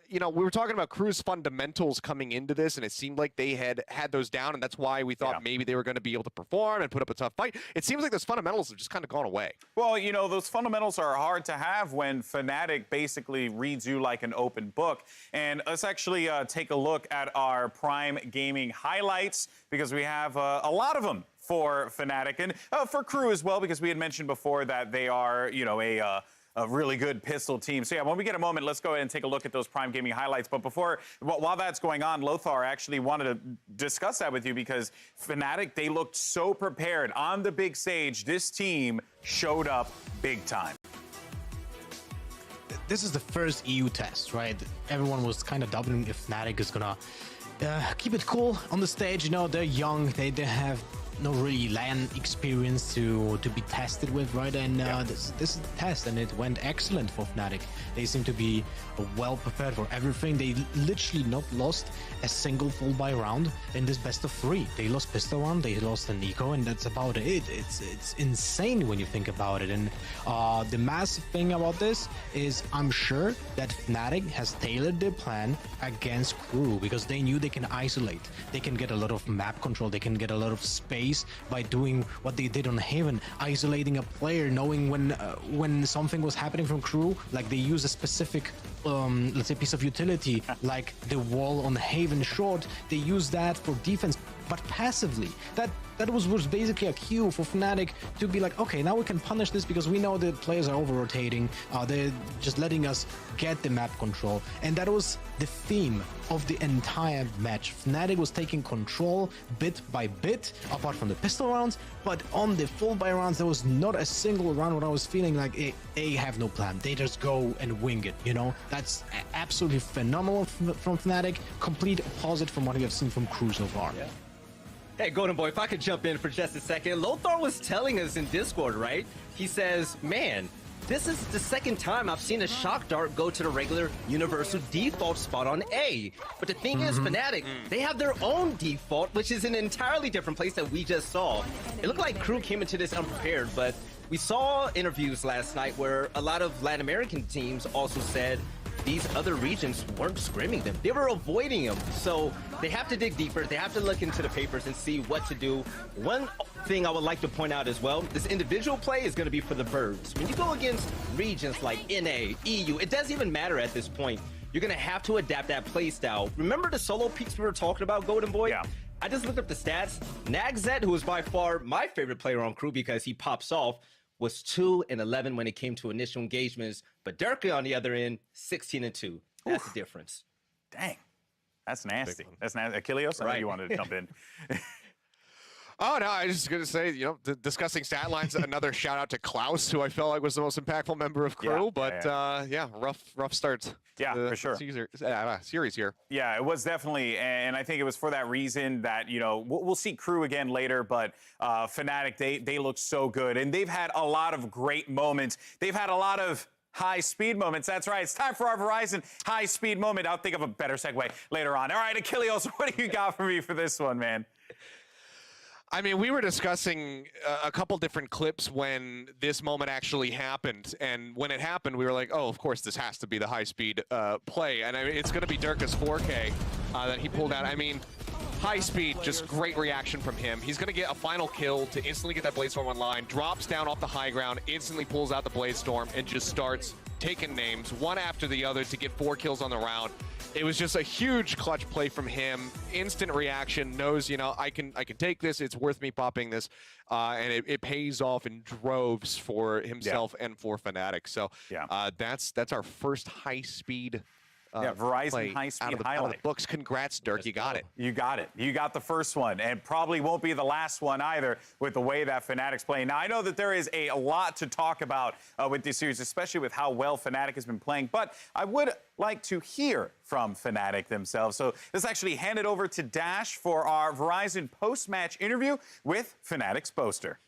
you know, we were talking about KRÜ's fundamentals coming into this, and it seemed like they had those down, and that's why we thought maybe they were going to be able to perform and put up a tough fight. It seems like those fundamentals have just kind of gone away. Well, you know, those fundamentals are hard to have when Fnatic basically reads you like an open book. And let's actually take a look at our Prime Gaming highlights, because we have a lot of them for Fnatic, and for KRÜ as well, because we had mentioned before that they are, you know, a really good pistol team. So yeah, when we get a moment, let's go ahead and take a look at those Prime Gaming highlights. But while that's going on, Lothar, I actually wanted to discuss that with you, because Fnatic, they looked so prepared on the big stage. This team showed up big time. This is the first EU test, right? Everyone was kind of doubting if Fnatic is gonna keep it cool on the stage. You know, they're young, they have no really LAN experience to be tested with, right? And this is the test, and it went excellent for Fnatic. They seem to be well prepared for everything. They literally not lost a single full buy round in this best of 3. They lost pistol round, they lost an eco, and that's about it. It's insane when you think about it. And the massive thing about this is, I'm sure that Fnatic has tailored their plan against KRÜ, because they knew they can isolate. They can get a lot of map control, they can get a lot of space by doing what they did on Haven, isolating a player, knowing when something was happening from KRÜ. Like, they use a specific let's say piece of utility, like the wall on Haven short. They use that for defense, but passively. That that was basically a cue for Fnatic to be like, okay, now we can punish this because we know the players are over-rotating. They're just letting us get the map control. And that was the theme of the entire match. Fnatic was taking control bit by bit, apart from the pistol rounds, but on the full buy rounds, there was not a single round where I was feeling like they have no plan. They just go and wing it, you know? That's absolutely phenomenal from Fnatic. Complete opposite from what we have seen from KRÜ so far. Yeah. Hey, Golden Boy, if I could jump in for just a second. Lothar was telling us in Discord, right? He says, man, this is the second time I've seen a shock dart go to the regular universal default spot on A. But the thing is, Fnatic, they have their own default, which is an entirely different place that we just saw. It looked like KRÜ came into this unprepared, but we saw interviews last night where a lot of Latin American teams also said these other regions weren't scrimming them. They were avoiding them. So they have to dig deeper. They have to look into the papers and see what to do. One thing I would like to point out as well, this individual play is going to be for the birds. When you go against regions like NA, EU, it doesn't even matter at this point. You're going to have to adapt that play style. Remember the solo peaks we were talking about, Golden Boy? Yeah. I just looked up the stats. Nagzet, who was by far my favorite player on KRÜ because he pops off, was 2-11 when it came to initial engagements, but Durka on the other end, 16-2. That's the difference. Dang, that's nasty. That's nasty. Achilles, I know you wanted to jump in. Oh, no, I was just going to say, you know, discussing stat lines, another shout out to Klaus, who I felt like was the most impactful member of KRÜ, rough start. Yeah, for sure. Series here. Yeah, it was definitely, and I think it was for that reason that, you know, we'll see KRÜ again later, but Fnatic, they look so good, and they've had a lot of great moments. They've had a lot of high-speed moments. That's right. It's time for our Verizon high-speed moment. I'll think of a better segue later on. All right, Achilles, what do you got for me for this one, man? I mean, we were discussing a couple different clips when this moment actually happened, and when it happened, we were like, oh, of course, this has to be the high-speed play, and I mean, it's going to be Durka's 4K that he pulled out. I mean, high speed, just great reaction from him. He's going to get a final kill to instantly get that Bladestorm online, drops down off the high ground, instantly pulls out the Bladestorm, and just starts taking names one after the other to get 4 kills on the round. It was just a huge clutch play from him. Instant reaction, knows, you know, I can take this. It's worth me popping this, and it pays off in droves for himself and for Fnatic. So that's our first high speed. Verizon high-speed highlight. Out of the books. Congrats, Dirk. You got it. You got it. You got the first one, and probably won't be the last one either with the way that Fnatic's playing. Now, I know that there is a lot to talk about with this series, especially with how well Fnatic has been playing, but I would like to hear from Fnatic themselves. So let's actually hand it over to Dash for our Verizon post-match interview with Fnatic's Boaster.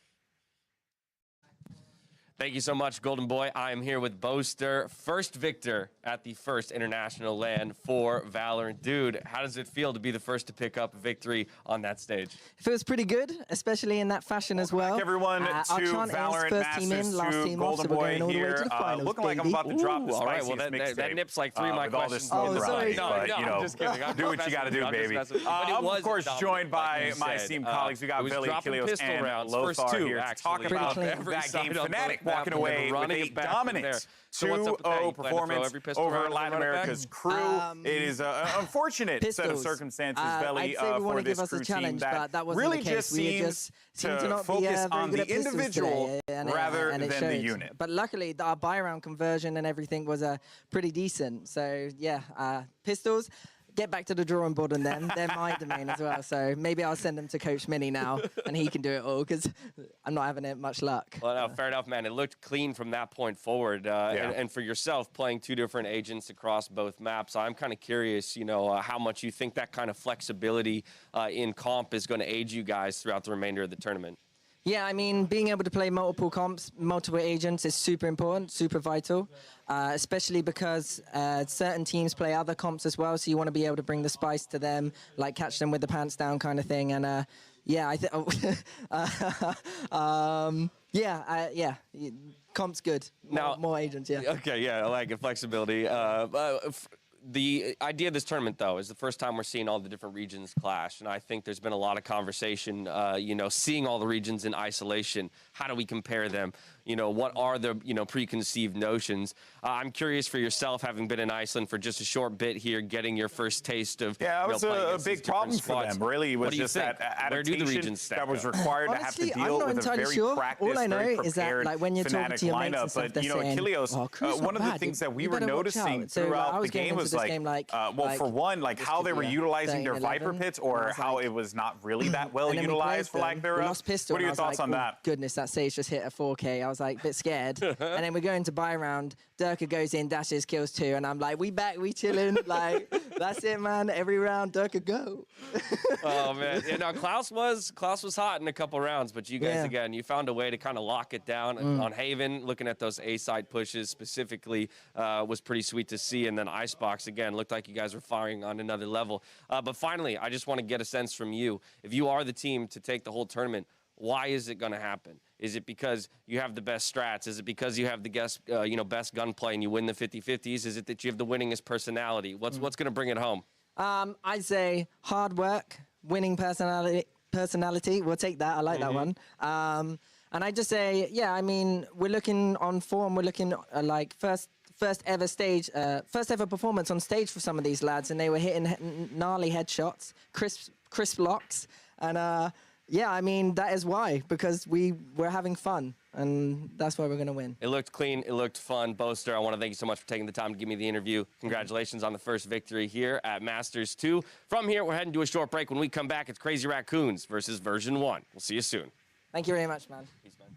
Thank you so much, Golden Boy. I am here with Boaster, first victor at the first international LAN for Valorant. Dude, how does it feel to be the first to pick up a victory on that stage? It feels pretty good, especially in that fashion as well. Welcome everyone to Valorant Masters 2, Golden Boy here. Looking like I'm about to drop the spiciest mixtape. That nips like 3 of my questions. Sorry. I'm just kidding. Do what you got to do, baby. I'm, of course, joined by my esteemed colleagues. We got Billy, Achilles, and Lothar here to talk about that game. Fnatic walking away with a dominant 2-0 performance over Latin America's KRÜ. It is an unfortunate set of circumstances, Belly, for this KRÜ team that really just seems to focus on the individual rather than the unit. But luckily, our buy-round conversion and everything was pretty decent. So, yeah, pistols. Get back to the drawing board on them. They're my domain as well. So maybe I'll send them to Coach Mini now, and he can do it all, because I'm not having it much luck. Well, no, fair enough, man. It looked clean from that point forward. And for yourself, playing 2 different agents across both maps, I'm kind of curious, you know, how much you think that kind of flexibility in comp is going to aid you guys throughout the remainder of the tournament. Yeah, I mean, being able to play multiple comps, multiple agents is super important, super vital, especially because certain teams play other comps as well, so you want to be able to bring the spice to them, like catch them with the pants down kind of thing. And yeah, I think, comp's good. More agents, yeah. Okay, yeah, I like it, flexibility. The idea of this tournament, though, is the first time we're seeing all the different regions clash, and I think there's been a lot of conversation, you know, seeing all the regions in isolation. How do we compare them? what are the, preconceived notions. I'm curious for yourself, having been in Iceland for just a short bit here, getting your first taste of, it was a big problem for them, really. It was just that adaptation that was required to have to deal with a very practiced, very prepared when you're talking to your mates and stuff, but, Achilleos, one of the things that we were noticing throughout the game was for one, how they were utilizing their Viper pits, or how it was not really that well utilized, for lack thereof. What are your thoughts on that? Goodness, that stage just hit a 4K. I was like a bit scared. And then we go into buy round. Durka goes in, dashes, kills 2, and I'm like, we back, we chilling. That's it, man. Every round, Durka go. Oh man, Klaus was hot in a couple rounds, but you guys again, you found a way to kind of lock it down on Haven. Looking at those A side pushes specifically was pretty sweet to see, and then Icebox again looked like you guys were firing on another level. But finally, I just want to get a sense from you. If you are the team to take the whole tournament, why is it going to happen? Is it because you have the best strats? Is it because you have the best gunplay and you win the 50-50s? Is it that you have the winningest personality? What's going to bring it home? I'd say hard work, winning personality. We'll take that. I like that one. And I just say, we're looking on form. We're looking first ever performance on stage for some of these lads, and they were hitting gnarly headshots, crisp locks, and that is why, because we're having fun, and that's why we're going to win. It looked clean. It looked fun. Boaster, I want to thank you so much for taking the time to give me the interview. Congratulations on the first victory here at Masters 2. From here, we're heading to a short break. When we come back, it's Crazy Raccoons versus Version 1. We'll see you soon. Thank you very much, man. Peace, man.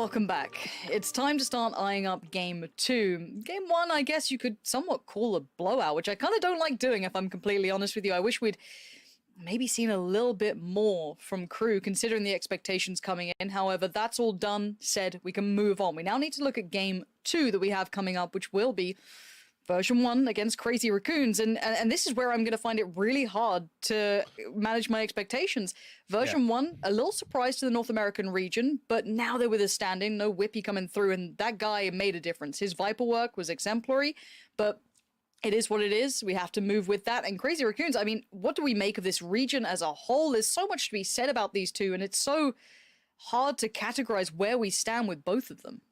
Welcome back. It's time to start eyeing up Game 2. Game 1, I guess you could somewhat call a blowout, which I kind of don't like doing, if I'm completely honest with you. I wish we'd maybe seen a little bit more from KRÜ, considering the expectations coming in. However, that's all done, said, we can move on. We now need to look at Game 2 that we have coming up, which will be Version 1 against Crazy Raccoons, and this is where I'm going to find it really hard to manage my expectations. Version 1, a little surprise to the North American region, but now they're with a stand-in, no Whippy coming through, and that guy made a difference. His Viper work was exemplary, but it is what it is. We have to move with that. And Crazy Raccoons, I mean, what do we make of this region as a whole? There's so much to be said about these two, and it's so hard to categorize where we stand with both of them.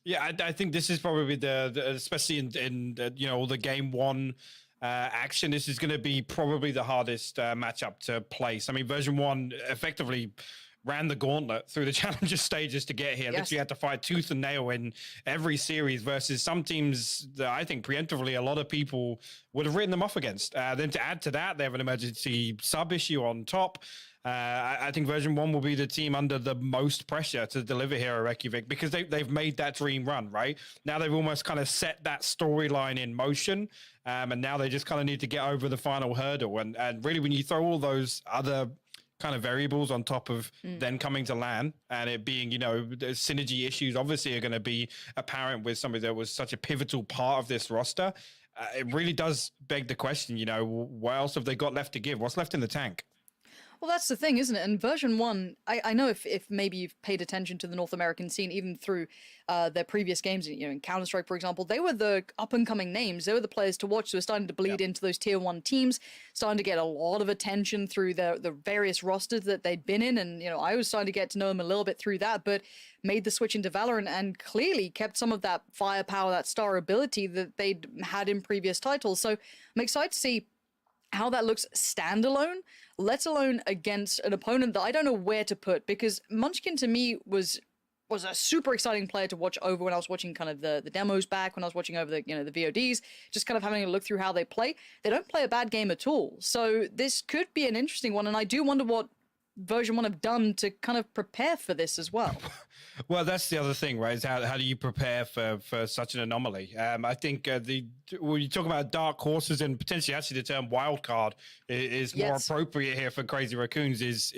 Yeah, I think this is probably especially in you know, the Game 1 action, this is going to be probably the hardest matchup to place. I mean, Version 1 effectively ran the gauntlet through the challenger stages to get here. Yes. Literally had to fight tooth and nail in every series versus some teams that I think preemptively a lot of people would have written them off against. Then to add to that, they have an emergency sub issue on top. I think Version 1 will be the team under the most pressure to deliver here at Reykjavik because they've made that dream run, right? Now they've almost kind of set that storyline in motion, and now they just kind of need to get over the final hurdle. And really, when you throw all those other kind of variables on top of then coming to LAN and it being, you know, the synergy issues obviously are going to be apparent with somebody that was such a pivotal part of this roster. It really does beg the question, you know, what else have they got left to give? What's left in the tank? Well, that's the thing, isn't it? And Version 1, I know if maybe you've paid attention to the North American scene, even through their previous games, you know, in Counter-Strike, for example, they were the up-and-coming names. They were the players to watch. They were starting to bleed into those Tier 1 teams, starting to get a lot of attention through the various rosters that they'd been in. And, you know, I was starting to get to know them a little bit through that, but made the switch into Valorant and clearly kept some of that firepower, that star ability that they'd had in previous titles. So I'm excited to see how that looks standalone, let alone against an opponent that I don't know where to put, because Munchkin to me was a super exciting player to watch over when I was watching kind of the demos back, when I was watching over the, you know, the VODs, just kind of having a look through how they play. They don't play a bad game at all. So this could be an interesting one, and I do wonder what Version 1 have done to kind of prepare for this as well. Well, that's the other thing, right? Is how do you prepare for such an anomaly? I think when you talk about dark horses and potentially actually the term wild card is more appropriate here for Crazy Raccoons is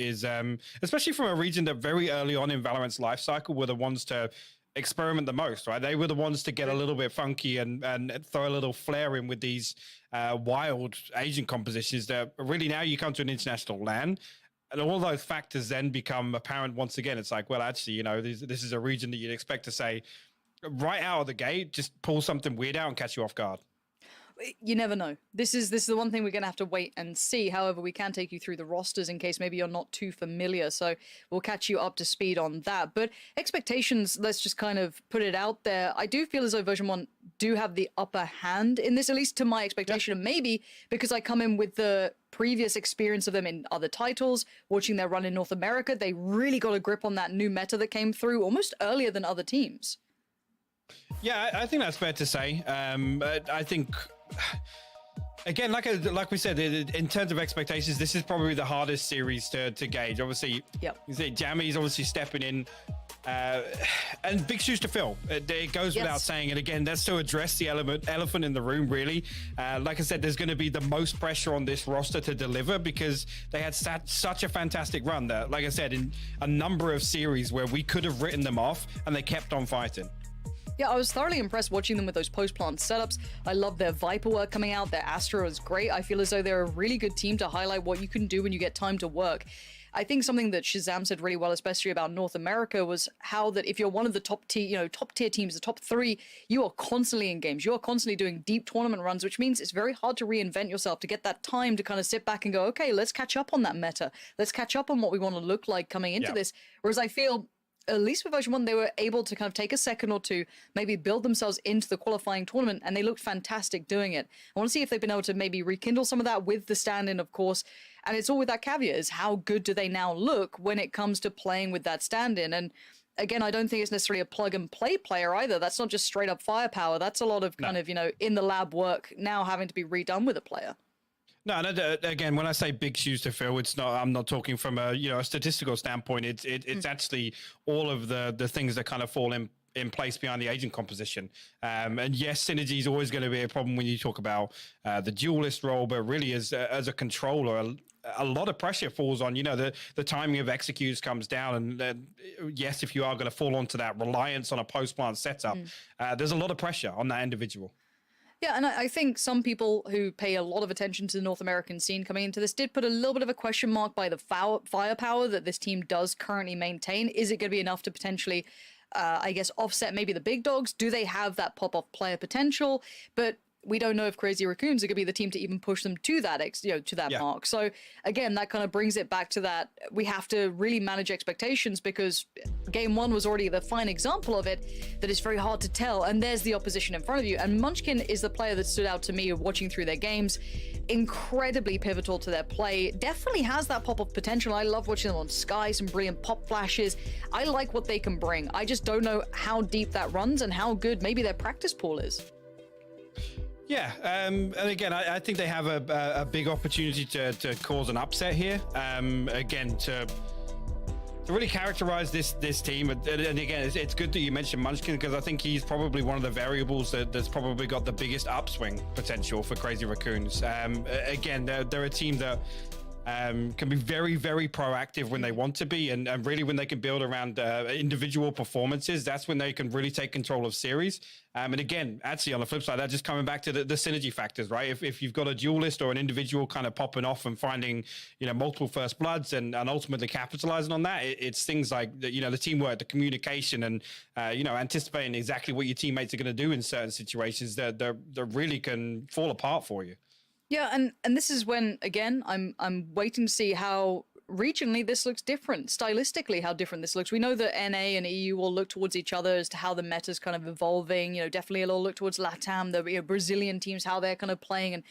especially from a region that very early on in Valorant's life cycle were the ones to experiment the most, right? They were the ones to get a little bit funky and throw a little flair in with these wild agent compositions that really now you come to an international LAN. And all those factors then become apparent once again. It's like, well, actually, you know, this is a region that you'd expect to say right out of the gate, just pull something weird out and catch you off guard. You never know. This is the one thing we're going to have to wait and see. However, we can take you through the rosters in case maybe you're not too familiar. So we'll catch you up to speed on that. But expectations, let's just kind of put it out there. I do feel as though Version 1 do have the upper hand in this, at least to my expectation. And maybe because I come in with the previous experience of them in other titles, watching their run in North America, they really got a grip on that new meta that came through almost earlier than other teams. Yeah, I think that's fair to say. I think, again, like we said, in terms of expectations, this is probably the hardest series to gauge. Obviously, you say Jammy's obviously stepping in, and big shoes to fill. It goes without saying. And again, that's to address the elephant in the room, really. Like I said, there's going to be the most pressure on this roster to deliver because they had such a fantastic run that, like I said, in a number of series where we could have written them off and they kept on fighting. Yeah, I was thoroughly impressed watching them with those post-plant setups. I love their Viper work coming out. Their Astra is great. I feel as though they're a really good team to highlight what you can do when you get time to work. I think something that Shazam said really well, especially about North America, was how that if you're one of the top tier teams, the top 3, you are constantly in games. You are constantly doing deep tournament runs, which means it's very hard to reinvent yourself, to get that time to kind of sit back and go, okay, let's catch up on that meta. Let's catch up on what we want to look like coming into this. Whereas I feel, at least for Version 1, they were able to kind of take a second or two, maybe build themselves into the qualifying tournament, and they looked fantastic doing it. I want to see if they've been able to maybe rekindle some of that with the stand-in, of course. And it's all with that caveat, is how good do they now look when it comes to playing with that stand-in? And again, I don't think it's necessarily a plug-and-play player either. That's not just straight-up firepower. That's a lot of kind of, you know, in-the-lab work now having to be redone with a player. No, again, when I say big shoes to fill, it's not. I'm not talking from a a statistical standpoint. It's actually all of the things that kind of fall in place behind the agent composition. And yes, synergy is always going to be a problem when you talk about the duelist role, but really as a controller, a lot of pressure falls on, the timing of executes comes down. And yes, if you are going to fall onto that reliance on a post-plant setup, there's a lot of pressure on that individual. Yeah, and I think some people who pay a lot of attention to the North American scene coming into this did put a little bit of a question mark by the firepower that this team does currently maintain. Is it going to be enough to potentially, I guess, offset maybe the big dogs? Do they have that pop-off player potential? But we don't know if Crazy Raccoons are going to be the team to even push them to that, mark. So again, that kind of brings it back to that. We have to really manage expectations because game one was already the fine example of it, that it's very hard to tell. And there's the opposition in front of you. And Munchkin is the player that stood out to me watching through their games. Incredibly pivotal to their play. Definitely has that pop-up potential. I love watching them on Sky, some brilliant pop flashes. I like what they can bring. I just don't know how deep that runs and how good maybe their practice pool is. Yeah, and again, I think they have a big opportunity to cause an upset here. Again, to really characterize this team, and again, it's good that you mentioned Munchkin because I think he's probably one of the variables that's probably got the biggest upswing potential for Crazy Raccoons. Again, they're a team that can be very, very proactive when they want to be, and really when they can build around individual performances, that's when they can really take control of series. And again, actually on the flip side, that's just coming back to the synergy factors, right? If you've got a duelist or an individual kind of popping off and finding, multiple first bloods and ultimately capitalizing on that, it's things like the teamwork, the communication, and anticipating exactly what your teammates are going to do in certain situations that really can fall apart for you. Yeah, and this is when, again, I'm waiting to see how regionally this looks different, stylistically how different this looks. We know that NA and EU will look towards each other as to how the meta's kind of evolving. Definitely it'll look towards LATAM, the Brazilian teams, how they're kind of playing. And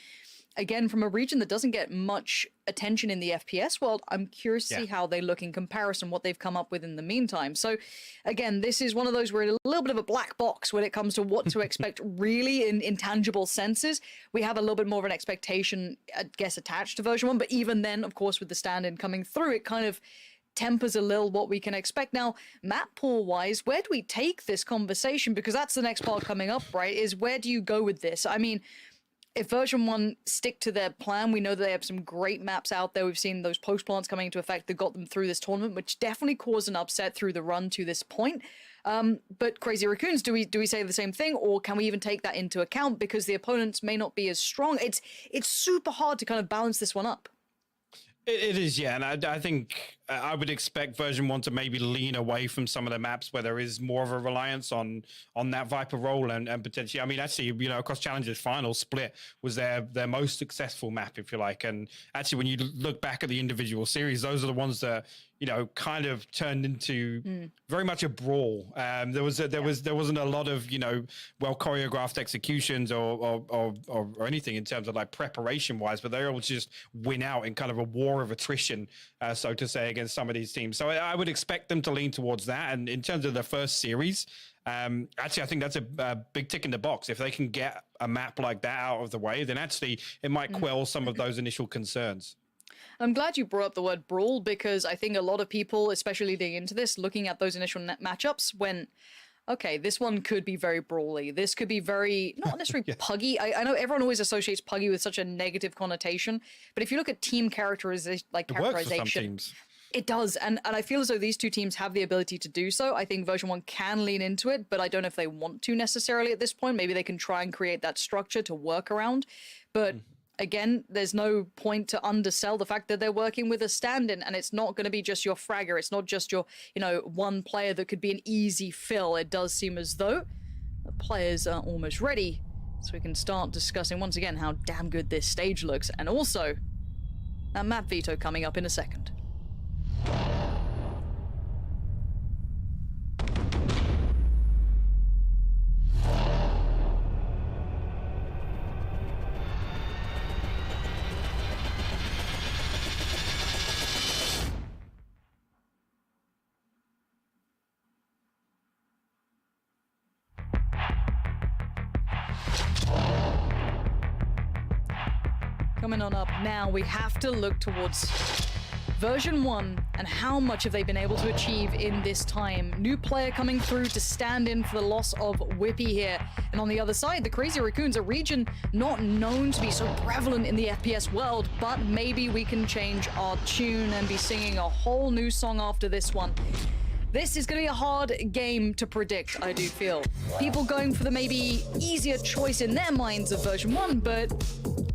again, from a region that doesn't get much attention in the FPS world, I'm curious to see how they look in comparison, what they've come up with in the meantime. So again, this is one of those where a little bit of a black box when it comes to what to expect really in intangible senses. We have a little bit more of an expectation, I guess, attached to version 1, but even then, of course, with the stand-in coming through, it kind of tempers a little what we can expect. Now, map pool wise, where do we take this conversation? Because that's the next part coming up, right? Is where do you go with this? I mean, if version 1 stick to their plan, we know that they have some great maps out there. We've seen those post plants coming into effect that got them through this tournament, which definitely caused an upset through the run to this point. But Crazy Raccoons, do we say the same thing, or can we even take that into account because the opponents may not be as strong? It's super hard to kind of balance this one up. It is, yeah, and I think I would expect version 1 to maybe lean away from some of the maps where there is more of a reliance on that Viper role and potentially, I mean, actually, across Challengers Finals, Split was their most successful map, if you like. And actually, when you look back at the individual series, those are the ones that kind of turned into very much a brawl. There wasn't a lot of well choreographed executions or anything in terms of like preparation wise, but they were able to just win out in kind of a war of attrition, so to say, against some of these teams. So I would expect them to lean towards that. And in terms of the first series, actually, I think that's a big tick in the box. If they can get a map like that out of the way, then actually it might quell some of those initial concerns. I'm glad you brought up the word brawl because I think a lot of people, especially leading into this, looking at those initial matchups went, okay, this one could be very brawly. This could be very, not necessarily puggy. I know everyone always associates puggy with such a negative connotation, but if you look at team characterization, it works for some teams. It does, and I feel as though these two teams have the ability to do so. I think version 1 can lean into it, but I don't know if they want to necessarily at this point. Maybe they can try and create that structure to work around, but again, there's no point to undersell the fact that they're working with a stand-in, and it's not going to be just your fragger. It's not just your, one player that could be an easy fill. It does seem as though the players are almost ready, so we can start discussing once again how damn good this stage looks, and also that map veto coming up in a second. Coming on up now, we have to look towards Version1 and how much have they been able to achieve in this time. New player coming through to stand in for the loss of Whippy here. And on the other side, the Crazy Raccoons, a region not known to be so prevalent in the FPS world, but maybe we can change our tune and be singing a whole new song after this one. This is going to be a hard game to predict, I do feel. People going for the maybe easier choice in their minds of Version1, but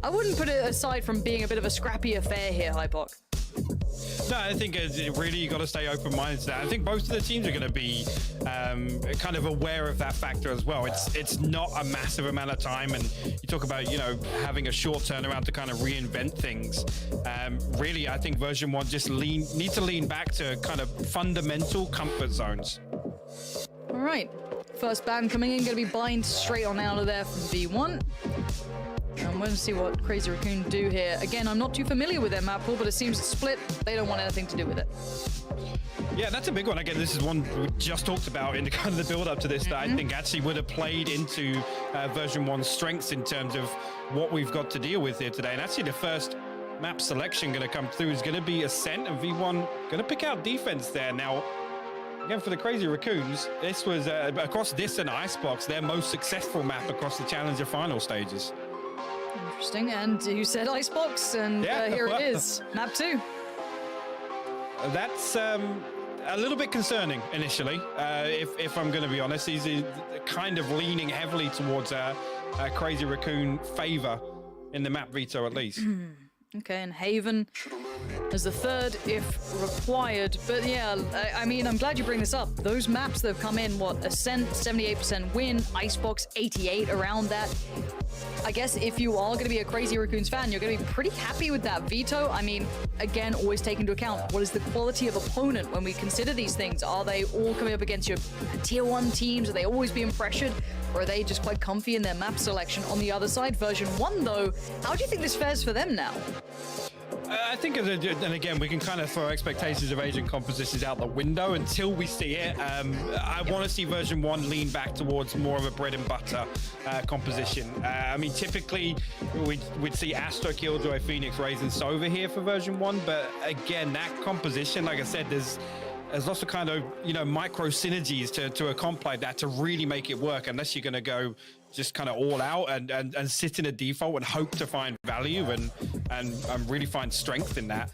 I wouldn't put it aside from being a bit of a scrappy affair here, Hypoc. No, I think really you got to stay open-minded to that. I think both of the teams are going to be kind of aware of that factor as well. It's not a massive amount of time, and you talk about, you know, having a short turnaround to kind of reinvent things. Really, I think Version1 just need to lean back to kind of fundamental comfort zones. All right, first ban coming in, going to be bind straight on out of there from V1. And we're going to see what Crazy Raccoon do here. Again, I'm not too familiar with their map pool, but it seems split. They don't want anything to do with it. Yeah, that's a big one. Again, this is one we just talked about in the kind of the build-up to this that I think actually would have played into Version1's strengths in terms of what we've got to deal with here today. And actually the first map selection going to come through is going to be Ascent, and V1 going to pick out defense there. Now, again, for the Crazy Raccoons, this was, across this and Icebox, their most successful map across the Challenger final stages. Interesting, and you said Icebox, and here it is, map 2. That's a little bit concerning initially, if I'm going to be honest. He's kind of leaning heavily towards a Crazy Raccoon favor in the map veto, at least. Okay, and Haven as the third if required. But yeah, I mean, I'm glad you bring this up. Those maps that have come in, what, Ascent, 78% win, Icebox, 88 around that. I guess if you are going to be a Crazy Raccoons fan, you're going to be pretty happy with that veto. I mean, again, always take into account what is the quality of opponent when we consider these things. Are they all coming up against your tier 1 teams? Are they always being pressured? Or are they just quite comfy in their map selection? On the other side, Version1, though, how do you think this fares for them now? I think, and again, we can kind of throw expectations of agent compositions out the window until we see it. I want to see Version1 lean back towards more of a bread and butter composition. I mean, typically, we'd see Astra, Killjoy, Phoenix, Raze, and Sova here for Version1, but again, that composition, like I said, there's lots of kind of, you know, micro synergies to a comp like that to really make it work, unless you're going to go just kind of all out and sit in a default and hope to find value and really find strength in that.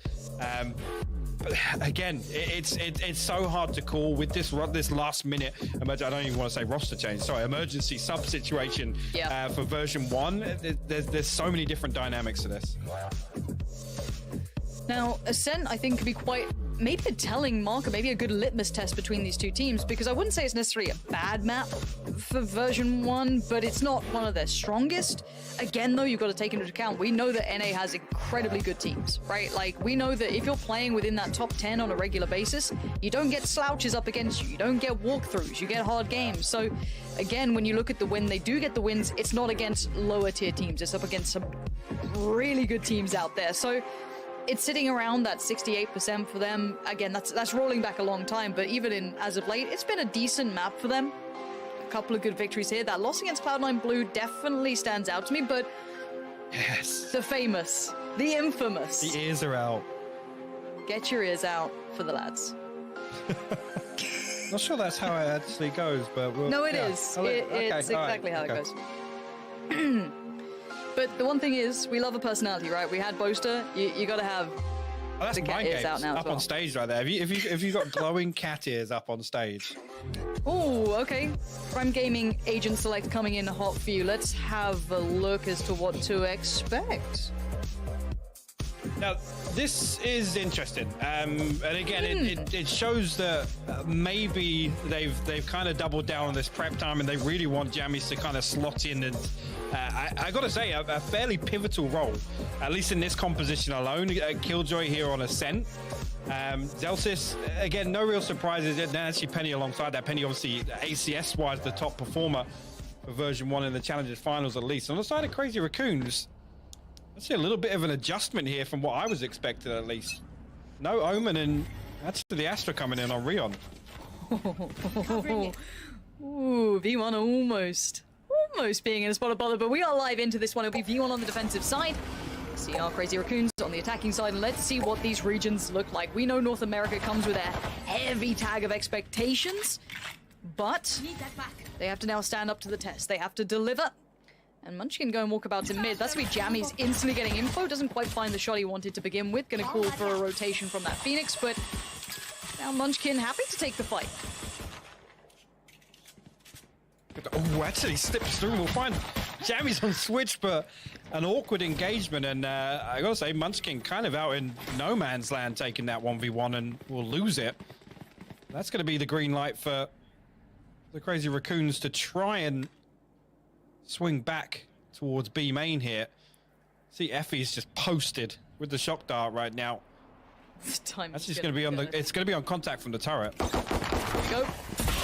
But again, it's so hard to call with this last minute. I don't even want to say roster change. Sorry, emergency sub situation for Version1. There's so many different dynamics to this. Now, Ascent, I think, could be quite maybe a telling marker, maybe a good litmus test between these two teams, because I wouldn't say it's necessarily a bad map for Version1, but it's not one of their strongest. Again, though, you've got to take into account, we know that NA has incredibly good teams, right? Like, we know that if you're playing within that top 10 on a regular basis, you don't get slouches up against you, you don't get walkthroughs, you get hard games. So, again, when you look at the win, they do get the wins, it's not against lower tier teams, it's up against some really good teams out there. So, it's sitting around that 68% for them. Again, that's rolling back a long time, but even as of late, it's been a decent map for them. A couple of good victories here. That loss against Cloud9 Blue definitely stands out to me, but yes, the famous, the infamous. The ears are out. Get your ears out for the lads. Not sure that's how it actually goes, but no, it is. It's exactly how it goes. But the one thing is, we love a personality, right? We had Boaster. You got to have the cat ears out now. Up on stage right there. If you got glowing cat ears up on stage. Oh, okay. Prime Gaming Agent Select coming in hot for you. Let's have a look as to what to expect. Now, this is interesting, and again, it shows that maybe they've kind of doubled down on this prep time, and they really want Jammies to kind of slot in and I got to say a fairly pivotal role, at least in this composition alone. Killjoy here on Ascent. Zelsis, again, no real surprises. And actually, Penny alongside that. Penny, obviously, ACS-wise, the top performer for Version1 in the Challengers finals, at least. On the side of Crazy Raccoons, I see a little bit of an adjustment here from what I was expecting, at least. No Omen, and that's the Astra coming in on Rion. Ooh, V1 almost being in a spot of bother, but we are live into this one. It'll be V1 on the defensive side. See our Crazy Raccoons on the attacking side, and let's see what these regions look like. We know North America comes with a heavy tag of expectations, but they have to now stand up to the test. They have to deliver. And Munchkin go and walkabouts in mid. That's where Jammy's instantly getting info. Doesn't quite find the shot he wanted to begin with. Gonna call for a rotation from that Phoenix, but now Munchkin happy to take the fight. Oh, actually slips through. We'll find Jammy's on switch, but an awkward engagement. And I gotta say, Munchkin kind of out in no man's land taking that 1v1 and will lose it. That's gonna be the green light for the Crazy Raccoons to try and swing back towards B main here. See, Effie's just posted with the shock dart right now. That's just going to be on the. It's going to be on contact from the turret. Go.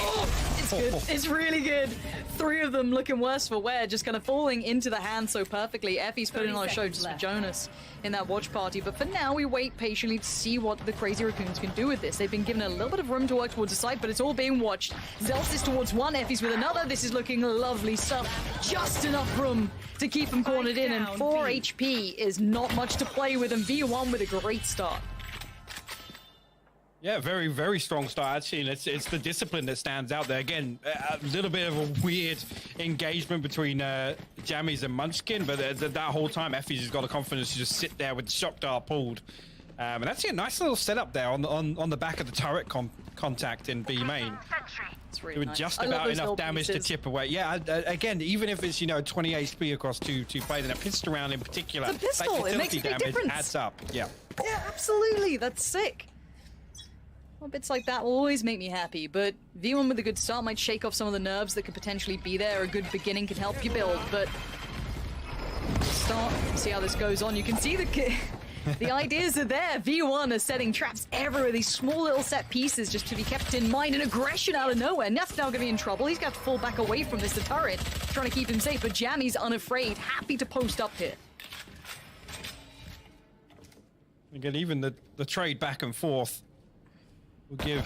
Oh, it's good. It's really good. 3 of them looking worse for wear, just kind of falling into the hand so perfectly. Effie's putting on a show just for Jonas in that watch party. But for now, we wait patiently to see what the Crazy Raccoons can do with this. They've been given a little bit of room to work towards the side, but it's all being watched. Zels is towards one, Effie's with another. This is looking lovely stuff. Just enough room to keep them cornered in, and 4 HP is not much to play with, and V1 with a great start. Yeah, very, very strong start, actually. And it's the discipline that stands out there. Again, a little bit of a weird engagement between Jammies and Munchkin, but that whole time, Effie's just got the confidence to just sit there with the shock dart pulled. And that's a nice little setup there on the back of the turret contact in B main. It's really doing nice. just about enough damage to chip away. Yeah, again, even if it's 20 HP across two players, and a pistol round in particular, it's a pistol. It makes a big difference. Adds up. Yeah. Yeah, absolutely. That's sick. Well, bits like that will always make me happy, but V1 with a good start might shake off some of the nerves that could potentially be there. A good beginning can help you build, but start, see how this goes on. You can see the ideas are there. V1 are setting traps everywhere, these small little set pieces just to be kept in mind, and aggression out of nowhere. Neff's now going to be in trouble. He's got to fall back away from this, the turret, trying to keep him safe, but Jammy's unafraid, happy to post up here. Again, even the trade back and forth will give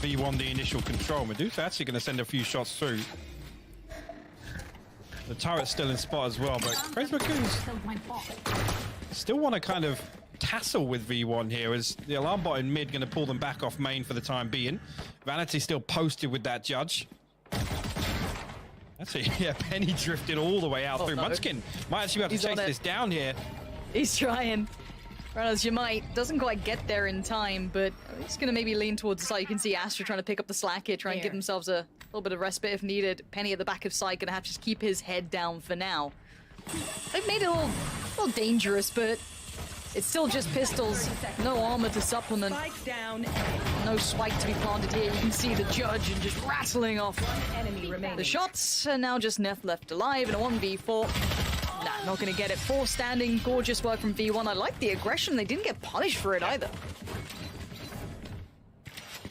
V1 the initial control. Medusa actually going to send a few shots through. The turret's still in spot as well, but Crazy Raccoons still want to kind of tassel with V1 here, as the alarm bot in mid going to pull them back off main for the time being. Vanity still posted with that judge. That's it. Yeah, Penny drifted all the way out through. No. Munchkin might actually be able to chase this down here. He's trying. Run as you might. Doesn't quite get there in time, but he's going to maybe lean towards the side. You can see Astra trying to pick up the slack here, try and give themselves a little bit of respite if needed. Penny at the back of side, going to have to just keep his head down for now. They've made it a little dangerous, but it's still just pistols. No armor to supplement. No spike to be planted here. You can see the judge and just rattling off the shots. And now just Neff left alive in a 1v4. Nah, not going to get it. 4 standing. Gorgeous work from V1. I like the aggression. They didn't get punished for it either.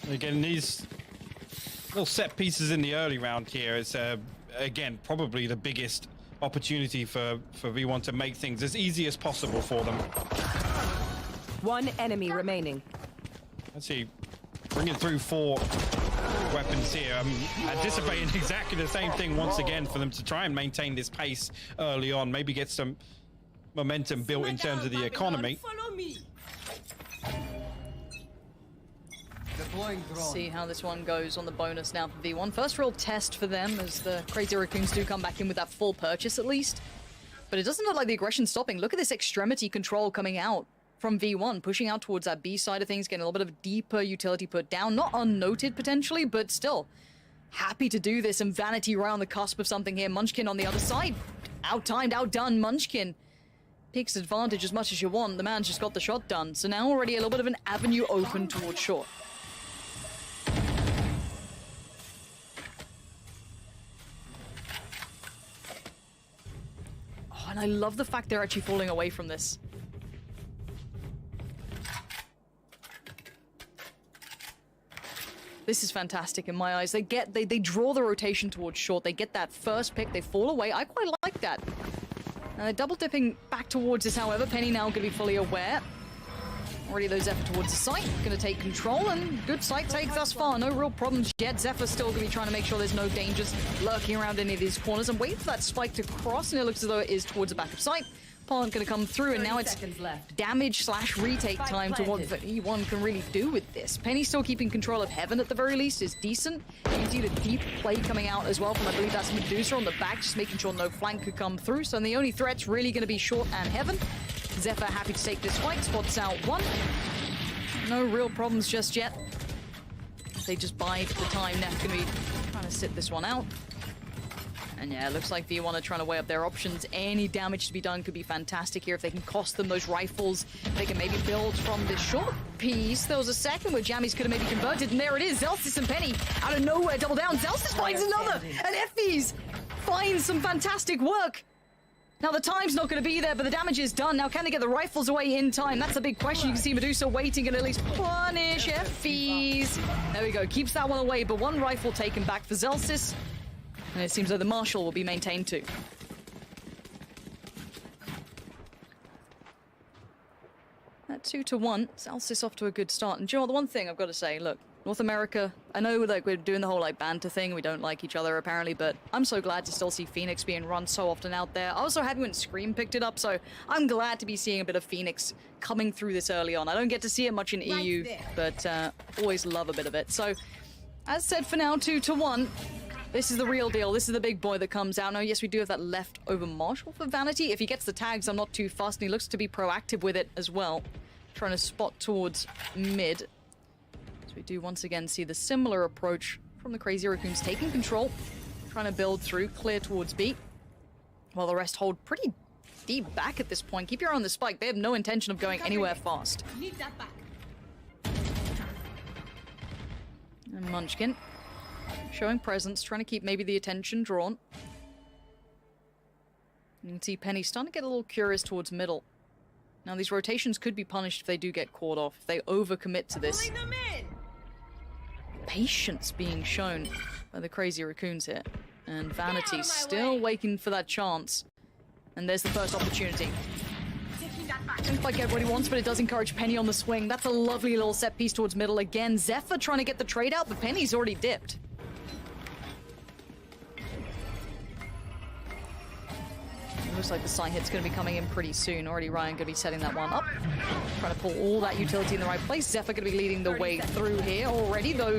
Again, these little set pieces in the early round here is, again, probably the biggest opportunity for V1 to make things as easy as possible for them. 1 enemy remaining. Let's see. Bringing through 4 weapons here. I'm anticipating exactly the same thing once again for them to try and maintain this pace early on. Maybe get some momentum built in terms of the economy. See how this one goes on the bonus now for V1. First real test for them as the Crazy Raccoons do come back in with that full purchase at least. But it doesn't look like the aggression's stopping. Look at this extremity control coming out from V1, pushing out towards that B side of things, getting a little bit of deeper utility put down. Not unnoted potentially, but still happy to do this. And Vanity right on the cusp of something here. Munchkin on the other side. Out-timed, outdone. Munchkin peaks advantage as much as you want. The man's just got the shot done. So now already a little bit of an avenue open towards short. Oh, and I love the fact they're actually falling away from this. This is fantastic in my eyes. They draw the rotation towards short. They get that first pick. They fall away. I quite like that. Now they're double dipping back towards this, however. Penny now going to be fully aware. Already those Zephyr towards the site. Going to take control, and good site take thus far. No real problems yet. Zephyr's still going to be trying to make sure there's no dangers lurking around any of these corners and wait for that spike to cross, and it looks as though it is towards the back of site. part going to come through, and now it's damage / retake time to what E1 can really do with this. Penny still keeping control of Heaven at the very least is decent. You can see the deep play coming out as well from, I believe that's Medusa on the back, just making sure no flank could come through. So the only threat's really going to be Short and Heaven. Zephyr happy to take this fight, spots out one. No real problems just yet. They just bide the time. They're going to be trying to sit this one out. And yeah, it looks like V1 are trying to weigh up their options. Any damage to be done could be fantastic here. If they can cost them those rifles, they can maybe build from this short piece. There was a second where Jammies could have maybe converted, and there it is. Zelstis and Penny out of nowhere double down. Zelstis finds another, and Effie's finds some fantastic work. Now the time's not going to be there, but the damage is done. Now can they get the rifles away in time? That's a big question. You can see Medusa waiting and at least punish Effie's. There we go, keeps that one away, but one rifle taken back for Zelstis. And it seems like the Marshal will be maintained too. At 2-1, Zelstis off to a good start. And do you know what, the one thing I've got to say, look, North America, I know like we're doing the whole like banter thing, we don't like each other apparently, but I'm so glad to still see Phoenix being run so often out there. I was so happy when Scream picked it up, so I'm glad to be seeing a bit of Phoenix coming through this early on. I don't get to see it much in EU, but always love a bit of it. So, as said, for now, 2-1. This is the real deal. This is the big boy that comes out. Now, yes, we do have that leftover Marshal for Vanity. If he gets the tags, I'm not too fussed, and he looks to be proactive with it as well. Trying to spot towards mid. So we do once again see the similar approach from the Crazy Raccoons taking control, trying to build through, clear towards B, while the rest hold pretty deep back at this point. Keep your eye on the spike. They have no intention of going anywhere fast. Need that back. And Munchkin showing presence, trying to keep maybe the attention drawn. You can see Penny starting to get a little curious towards middle. Now these rotations could be punished if they do get caught off, if they overcommit to this. Patience being shown by the Crazy Raccoons here. And Vanity still waiting for that chance. And there's the first opportunity. Doesn't quite get what he wants, but it does encourage Penny on the swing. That's a lovely little set piece towards middle again. Zephyr trying to get the trade out, but Penny's already dipped. It looks like the side hit's going to be coming in pretty soon. Already Ryan going to be setting that one up. Trying to pull all that utility in the right place. Zephyr going to be leading the way through here already, though.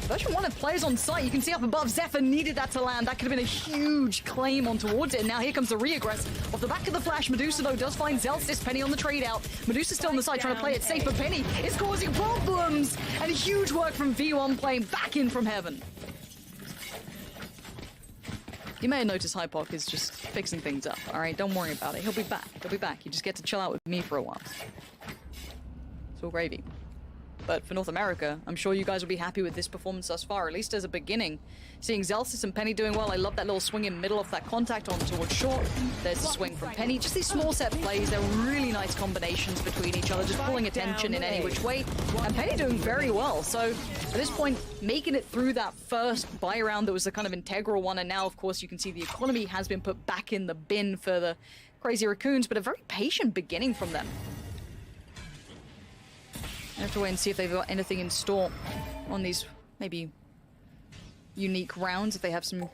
Version 1 have players on site. You can see up above, Zephyr needed that to land. That could have been a huge claim on towards it. And now here comes the re-aggress. Off the back of the flash, Medusa, though, does find Zelstis. Penny on the trade out. Medusa still on the side trying to play it safe, but Penny is causing problems. And huge work from V1 playing back in from Heaven. You may have noticed Hypoc is just fixing things up, alright? Don't worry about it. He'll be back. He'll be back. You just get to chill out with me for a while. It's all gravy. But for North America, I'm sure you guys will be happy with this performance thus far, at least as a beginning. Seeing Zelstis and Penny doing well. I love that little swing in middle off that contact on towards short. There's the swing from Penny. Just these small set plays. They're really nice combinations between each other, just pulling attention in any which way. And Penny doing very well. So at this point, making it through that first buy round that was the kind of integral one. And now, of course, you can see the economy has been put back in the bin for the Crazy Raccoons, but a very patient beginning from them. I have to wait and see if they've got anything in store on these maybe unique rounds, if they have some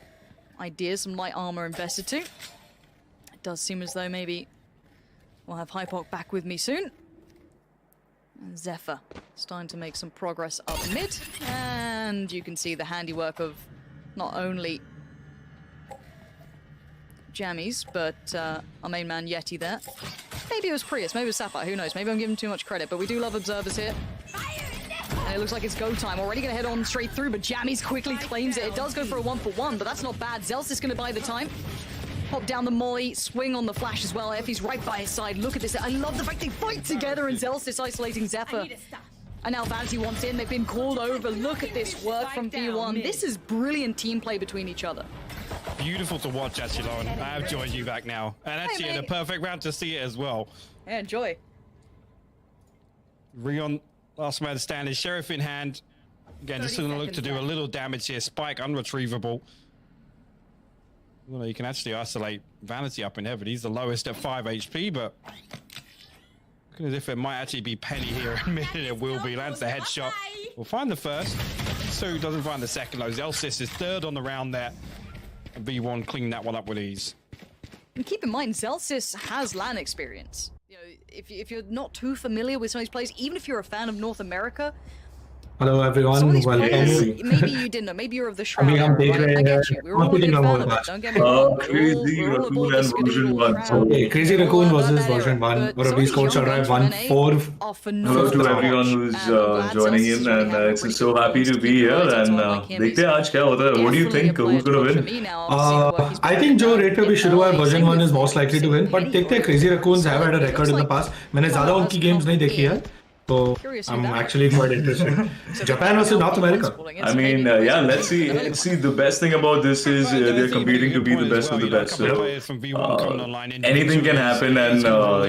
ideas, some light armor invested too. It does seem as though maybe we'll have Hypoc back with me soon. And Zephyr starting to make some progress up mid. And you can see the handiwork of not only Jammies, but our main man Yeti there. Maybe it was Prius, maybe it was Sapphire, who knows? Maybe I'm giving too much credit, but we do love observers here. And it looks like it's go time. Already going to head on straight through, but Jammies quickly claims it. It does go for a 1-for-1, but that's not bad. Zels is going to buy the time. Pop down the molly, swing on the flash as well. Effie's right by his side. Look at this. I love the fact they fight together, and Zels is isolating Zephyr. And now Vanity wants in. They've been called over. Look at this work from V1. This is brilliant team play between each other. Beautiful to watch, actually, Lauren. I have joined you back now. And actually, in a perfect round to see it as well. Yeah, enjoy. Rion, last man standing, Sheriff in hand. Again, just going to look to do a little damage here. Spike, unretrievable. Well, you can actually isolate Vanity up in heaven. He's the lowest at 5 HP, but looking as if it might actually be Penny here in a minute. It will be. Lands the headshot. We'll find the first. Sue doesn't find the second. Zelstis is third on the round there. And V1 clean that one up with ease. And keep in mind, Zelsys has LAN experience. You know, if you're not too familiar with some of these players, even if you're a fan of North America, Hello everyone, some of these welcome. players, maybe you didn't know, maybe you're of the Shroud. अभी हम देख right? रहे I हैं get you. We're all a big fan of it. Don't get me wrong. Crazy Raccoon and Version1. Okay, Crazy Raccoon versus Version1 और अभी score चल रहा है 1-4. Hello to everyone who's joining in, and it's so happy to be here. And देखते हैं आज क्या होता है. What do you think? Who's gonna win? I think जो रेट पे भी शुरू हुआ है Version1 is most likely to win. But देखते हैं Crazy Raccoons have had a record in the past. मैंने ज़्यादा उनकी games नहीं देखी है. So I'm actually quite interested. Japan versus North America. I mean, yeah, let's see. See, the best thing about this is they're competing to be the best of the best. So anything can happen, and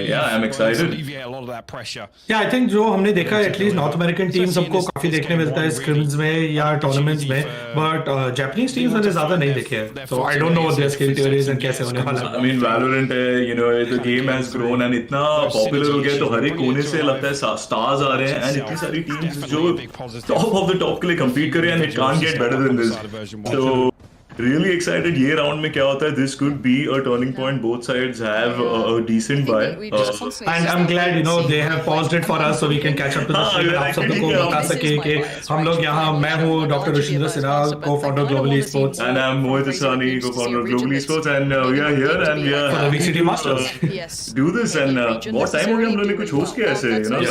yeah, I'm excited. Yeah, I think जो हमने देखा है at least North American teams सबको काफी देखने मिलता है scrims में या tournaments में, but Japanese teams मैंने ज़्यादा नहीं देखे हैं. So I don't know what their skill tier is and कैसे होने वाला है. I mean, VALORANT है, you know, the game has grown and इतना popular हो गया तो हर एक कोने से लगता है stars आ रहे हैं and इतनी सारी teams जो top of the top के लिए compete कर रहे हैं and it can't get better than this. So really excited. ये round में क्या होता है? This could be a turning point. Both sides have a decent buy. And I'm glad you know they have paused it for us so we can catch up to the stream. आप सब लोगों को बता सके कि हम लोग यहाँ मैं हूँ Dr. Rushindra Sinha, co-founder global esports, and I'm Mohit Israney, co-founder of global esports, and we are here and we are for the VCT Masters. Do this and what time हो गया हम लोगों ने कुछ host किया ऐसे, you know,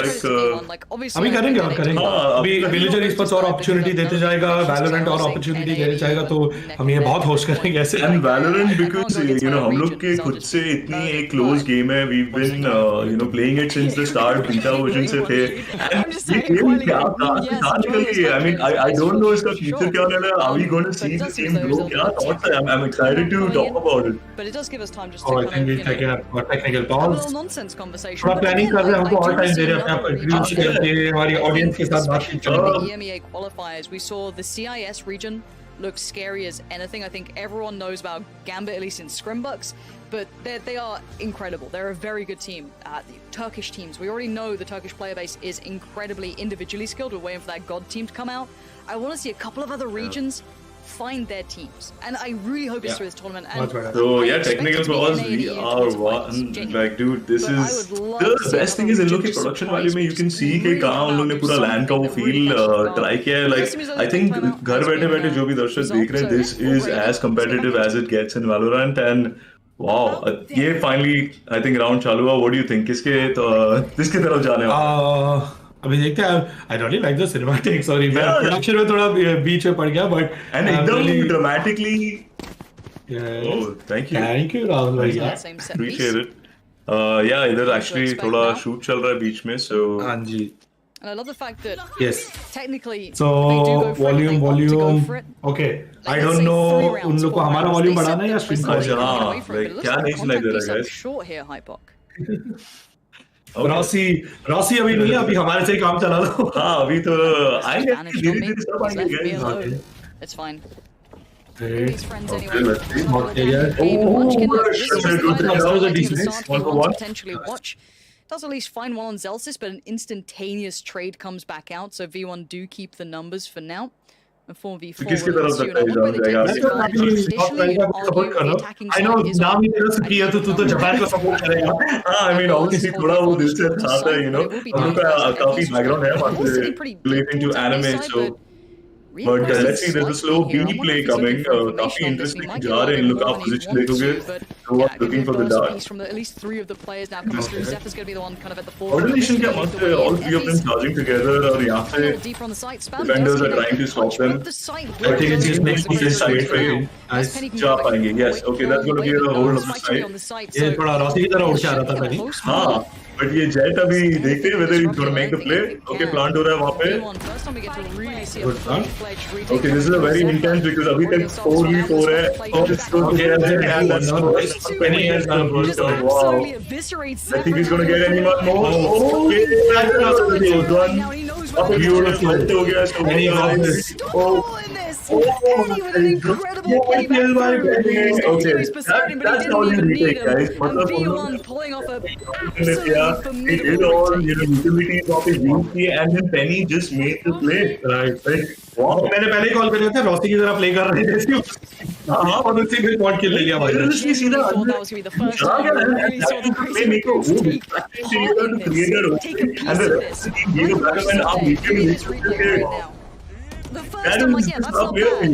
like अभी करेंगे और करेंगे. अभी villager esports और opportunity देते जाएगा, VALORANT और opportunity देते जाएगा तो हम ये बहुत होस्ट करेंगे ऐसे. And VALORANT because you know हम लोग के खुद से इतनी एक close game है. We've been you know playing it since the start. Beta version से थे. And ये game क्या कहाँ निकल गई? I mean I don't know इसका future क्या होने वाला है. Are we going to see the game grow? क्या thoughts है? I'm excited to talk about it. But it does give us time just to I think we've taken up technical a calls. little nonsense conversation. थोड़ा planning कर रहे हैं, हमको और time दे रहे हैं अपने आप introduce करके हमारी audience के साथ बातचीत करने. The EMEA qualifiers, we saw the CIS region look scary as anything. I think everyone knows about Gambit, at least in Scrimbucks, but they are incredible. They're a very good team. The Turkish teams, we already know the Turkish player base is incredibly individually skilled. We're waiting for that God team to come out. I want to see a couple of other regions find their teams, and I really hope it's through this tournament. And so yeah, technical calls, we are one. Like dude, this is the best thing is in लोग के production value में you can see कि कहाँ उन लोगों ने पूरा LAN का वो feel try किया है. Like I think घर बैठे बैठे जो भी दर्शक देख रहे हैं, this is as competitive as it gets in VALORANT. And wow, ये finally I think round चालू हुआ. What do you think? किसके तरफ जाने वाला? अभी देखते हैं. I really like the cinematic. Sorry, मैं production में थोड़ा बीच में पड़ गया, but and एकदम dramatically. Yeah. Oh, thank you. Thank you, Rahul bhai. Appreciate it. Yeah, इधर actually थोड़ा shoot चल रहा है बीच में, so. हाँ जी. And I love the fact that technically so they do go for volume. Okay, I don't know उन लोग को हमारा volume बढ़ाना है या stream का? हाँ, क्या नहीं सुनाई दे रहा है guys? Short here, Hypoc. Rossi अभी नहीं है, अभी हमारे से ही काम चला लो. हाँ, अभी तो आएंगे धीरे-धीरे सब आएंगे. It's fine. These friends potentially watch. Does at least find one on Zelsys, but an instantaneous trade comes back out. So V1 do keep the numbers for now. And 4v4 I know नाम ही तेरा सुखी है तो तू तो Japan को support करेगा. हाँ, I mean obviously थोड़ा वो दिल से था you know. हम लोग का काफी background है वहाँ से relating to anime, so. But let's see, there's a slow B play coming. काफी interesting जा रहे हैं इन लोग का position देखोगे. So what's looking for the dart? From at least 3 of the players now coming through. Zephyr's going to be the one kind of at the forefront. Coordination क्या मस्त है, all 3 of them charging together और यहाँ से defenders are trying to stop them. I think it's just making this side frame. Nice जा पाएंगे. Yes, okay, that's going to be a hold of the side. ये थोड़ा Rossi की तरह उठ जा रहा था पहले. हाँ. But ये Jet अभी देखते हैं whether he's going to make the play. Okay, plant हो रहा है वहाँ पे. Good plant. Okay, this is a very intense because अभी तक 4v4 है. Oh, it's good. Okay, that's nice. Penny has done a burst. Wow. I think he's going to get anyone more. Okay, that's done. अब beautiful हो गया. So Penny got this. Penny with an incredible playback. Okay, that's all you need, guys. V1 pulling off a it is all utilities of his UC and then Penny just made the play. Right. Wow. मैंने पहले call कर लिया था, Rossi की तरह play कर रहे थे. हाँ और उससे भी पॉइंट किल ले लिया भाई Thought that was going to be the first time we really saw the Crazy Raccoons take part in this, take a piece of this. Very much so. Look at this replay right now. The first, I'm like, yeah, that's not bad.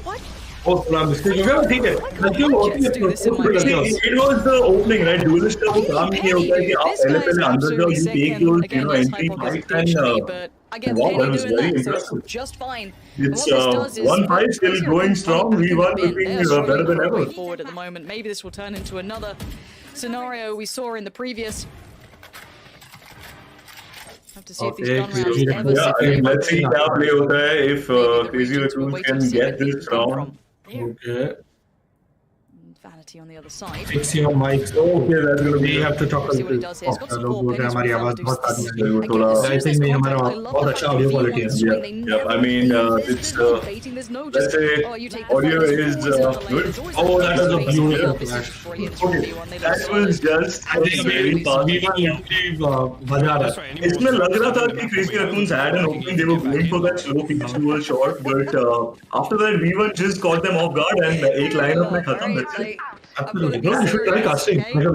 What? Oh, mistake. ठीक है. It was the opening, right? Duelist का वो काम नहीं होता है कि आप पहले अंदर जाओ, you take those, you know, entry fights and wow, that was very impressive. Just fine. It's 1-5 still going strong. V1 looking better than ever. Forward at the moment. Maybe this will turn into another scenario we saw in the previous. Have to see if these gun rounds ever I mean, let's see how play hota hai if Crazy Raccoon can get this round. Okay. Vanity on the other side. Fix your mics. Okay, that's gonna be. We have to talk a See what he does here. He's got some ball pennies. हमारी आवाज बहुत आती है. I think नहीं हमारा बहुत अच्छा audio quality है. Yeah. I mean, it's let's say audio is good. Oh, that was a beautiful flash. Okay, that was just very fast. मजा आ रहा है. इसमें लग रहा था कि Crazy Raccoons had an opening. They were going for that slow pitch to a shot, but after that V1 just caught them off guard and एक lineup में खत्म. That's it. Absolutely. No, you should try casting. नहीं मैं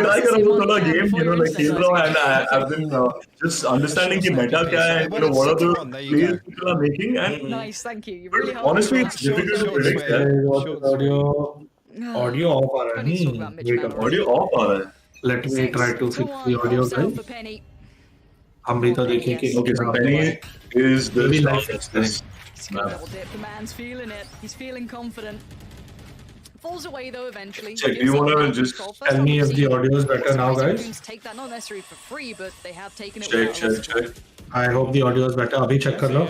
try कर रहा हूँ थोड़ा game, you know, like खेल रहा हूँ and I've been just understanding कि meta क्या है, you know, what are the plays people are making and nice, thank you. You really helped. Honestly, it's difficult to predict. Audio off आ रहा है. Wait, audio off आ रहा है. Let me try to fix the audio, guys. हम भी तो देखें कि okay, so Penny is the He's gonna double dip. The man's feeling it. He's feeling confident. Falls away though eventually. Check. Do you want to just tell me if the audio is better now, guys? Take that not necessarily for free, but they have taken it. Check. I hope the audio is better. अभी check कर लो.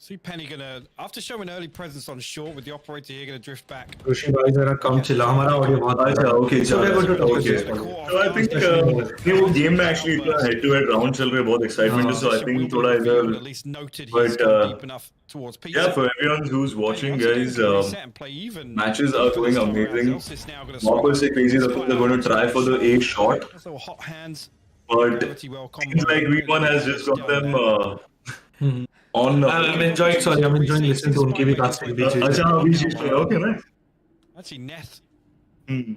See Penny gonna, after showing early presence on short with the operator here, gonna drift back. Rushi भाई जरा कम चिल्ला हमारा audio बहुत अच्छा okay so I think ये वो game में actually इतना head to head round चल रहे हैं बहुत excitement है so I think थोड़ा इधर but yeah for everyone who's watching guys matches are going amazing. Marco say Crazy Raccoons are going to try for the A shot but seems like V1 has just got them on I'm enjoying listening to उनकी भी casting बीच में. अच्छा बीच में okay ना. Actually Neth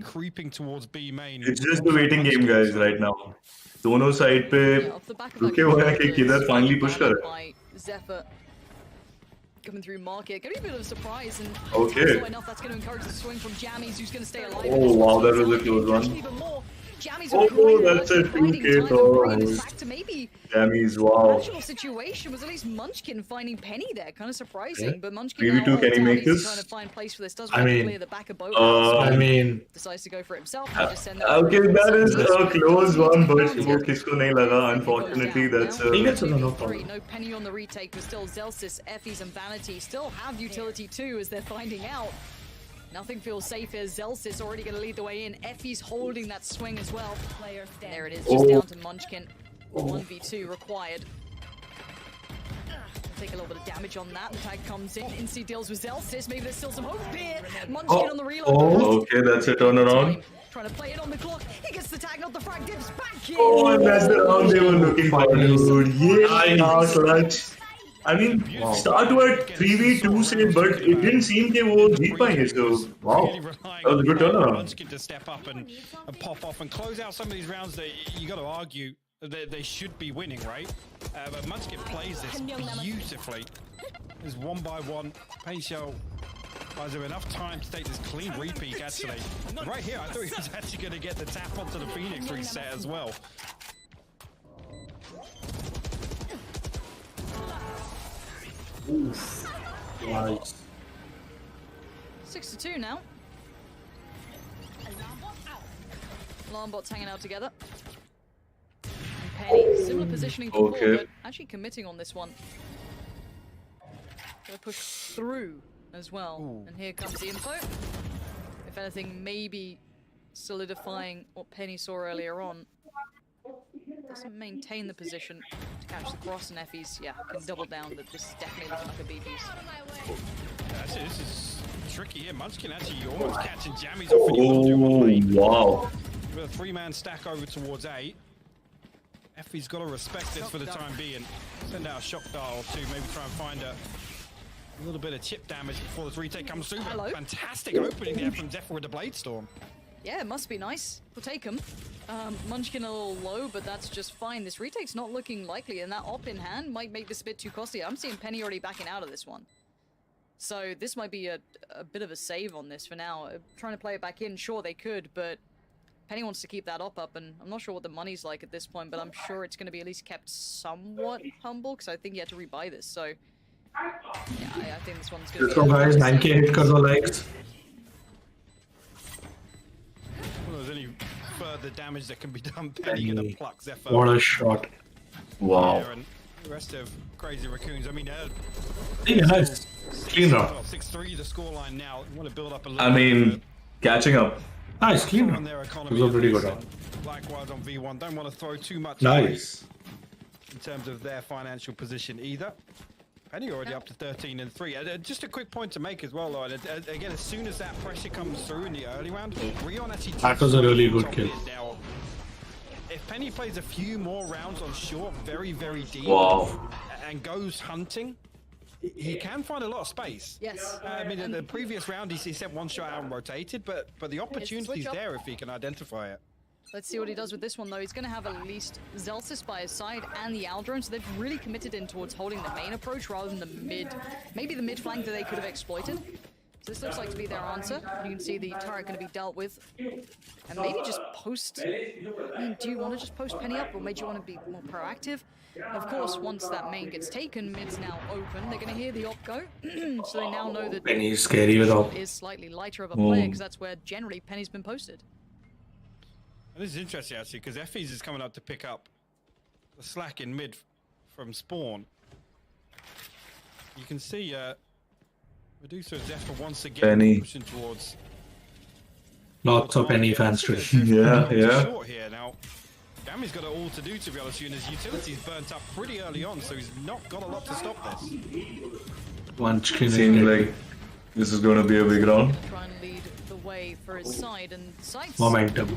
creeping towards B main. It's just the waiting game guys right now. दोनों side पे रुके हुए हैं कि किधर finally push कर. Coming through market, going to be a bit of a surprise and okay. Enough that's going to encourage the swing from Jammies, who's going to stay alive. Oh wow, that was a close one. Oh, that's a 2K though. Maybe Jammies, wow. Actual situation was at least Munchkin finding Penny there, kind of surprising. Yeah. But Munchkin 3v2, can he make this? Trying to find place for this. Does clear the back of boat. I mean, decides to go for it himself. Just send that okay, that is a close one, but वो किसको नहीं लगा. Unfortunately, that's no Penny on the retake, but still Zelsis, Effie's, and Vanity still have utility too, as they're finding out. Nothing feels safe here. Zelsis already going to lead the way in. Effie's holding that swing as well. There it is, just down to Munchkin. 1v2 required. Take a little bit of damage on that. The tag comes in. Incy deals with Zelsis. Maybe there's still some hope here. Munchkin on the reload. Okay, that's a turnaround. Trying to play it on the clock. He gets the tag, not the frag. Dips back in. Oh, and that's the round they were looking for, dude. Yeah, clutch. I mean, start with 3v2 say, but it didn't seem that वो जीत पाएंगे. So wow, that was a good turnaround. Munchkin to step up and pop off and close out some of these rounds that you got to argue that they should be winning, right? But Munchkin plays this beautifully. It's one by one. Painshell buys him enough time to take this clean repeat. Actually, right here, I thought he was actually going to get the tap onto the Phoenix reset as well. Oof. Nice. 6-2 now. Alarm bots hanging out together. And Penny, similar positioning to before, but actually committing on this one. Gonna push through as well. Ooh. And here comes the info. If anything, maybe solidifying what Penny saw earlier on. Doesn't maintain the position to catch the cross, and Effie's, can double down, but this is definitely looking like a B piece. This is tricky here. Munchkin actually almost catching Jammies off. Oh, wow. With a three-man stack over towards A. Effie's got to respect this for the time being. Send out a shock dial or two, maybe try and find a A little bit of chip damage before this retake comes through. Hello. Fantastic opening there from Zephyr with the Blade Storm. Yeah, it must be nice. We'll take him. Munchkin a little low, but that's just fine. This retake's not looking likely, and that op in hand might make this a bit too costly. I'm seeing Penny already backing out of this one. So this might be a bit of a save on this for now. Trying to play it back in, sure they could, but Penny wants to keep that op up, and I'm not sure what the money's like at this point, but I'm sure it's going to be at least kept somewhat humble, because I think you had to rebuy this, so... Yeah, I think this one's going to be... guys, 9k hit kar do likes. Well, there's any further damage that can be done. Penny gonna pluck Zephyr. What a shot. Wow. And the rest of Crazy Raccoons, I mean, Yeah, nice. Clean round. 6-3 the scoreline now. Want to build up a little I mean, catching up. Nice, clean round. It was a pretty good round. Likewise on V1, don't want to throw too much Nice. in terms of their financial position either. Penny already up to 13-3. Just a quick point to make as well, though. Again, as soon as that pressure comes through in the early round, Rion actually... That was a really good kill. Now, if Penny plays a few more rounds on short, very, very deep, and goes hunting, he can find a lot of space. Yes. I mean, in the previous round, he sent one shot out and rotated, but the opportunity's there if he can identify it. Let's see what he does with this one, though. He's going to have at least Zelsis by his side and the Aldrone, so they've really committed in towards holding the main approach rather than the mid, maybe the mid flank that they could have exploited. So this looks like to be their answer. You can see the turret going to be dealt with. And maybe just post... I mean, do you want to just post Penny up, or maybe you want to be more proactive? Of course, once that main gets taken, mid's now open. They're going to hear the op go, so they now know that Penny's scary with op. Is slightly lighter of a player, because that's where generally Penny's been posted. And this is interesting, actually, because Effie's is coming up to pick up the slack in mid from spawn. You can see Medusa and Zephyr once again pushing towards... Lots of Penny fans too. Yeah. Short here now. Gammy's got it all to do, to be honest, and his utility's burnt up pretty early on, so he's not got a lot to stop this. Munchkin. Seems like this is going to be a big round. Try and lead the way for his side, and Sights Momentum.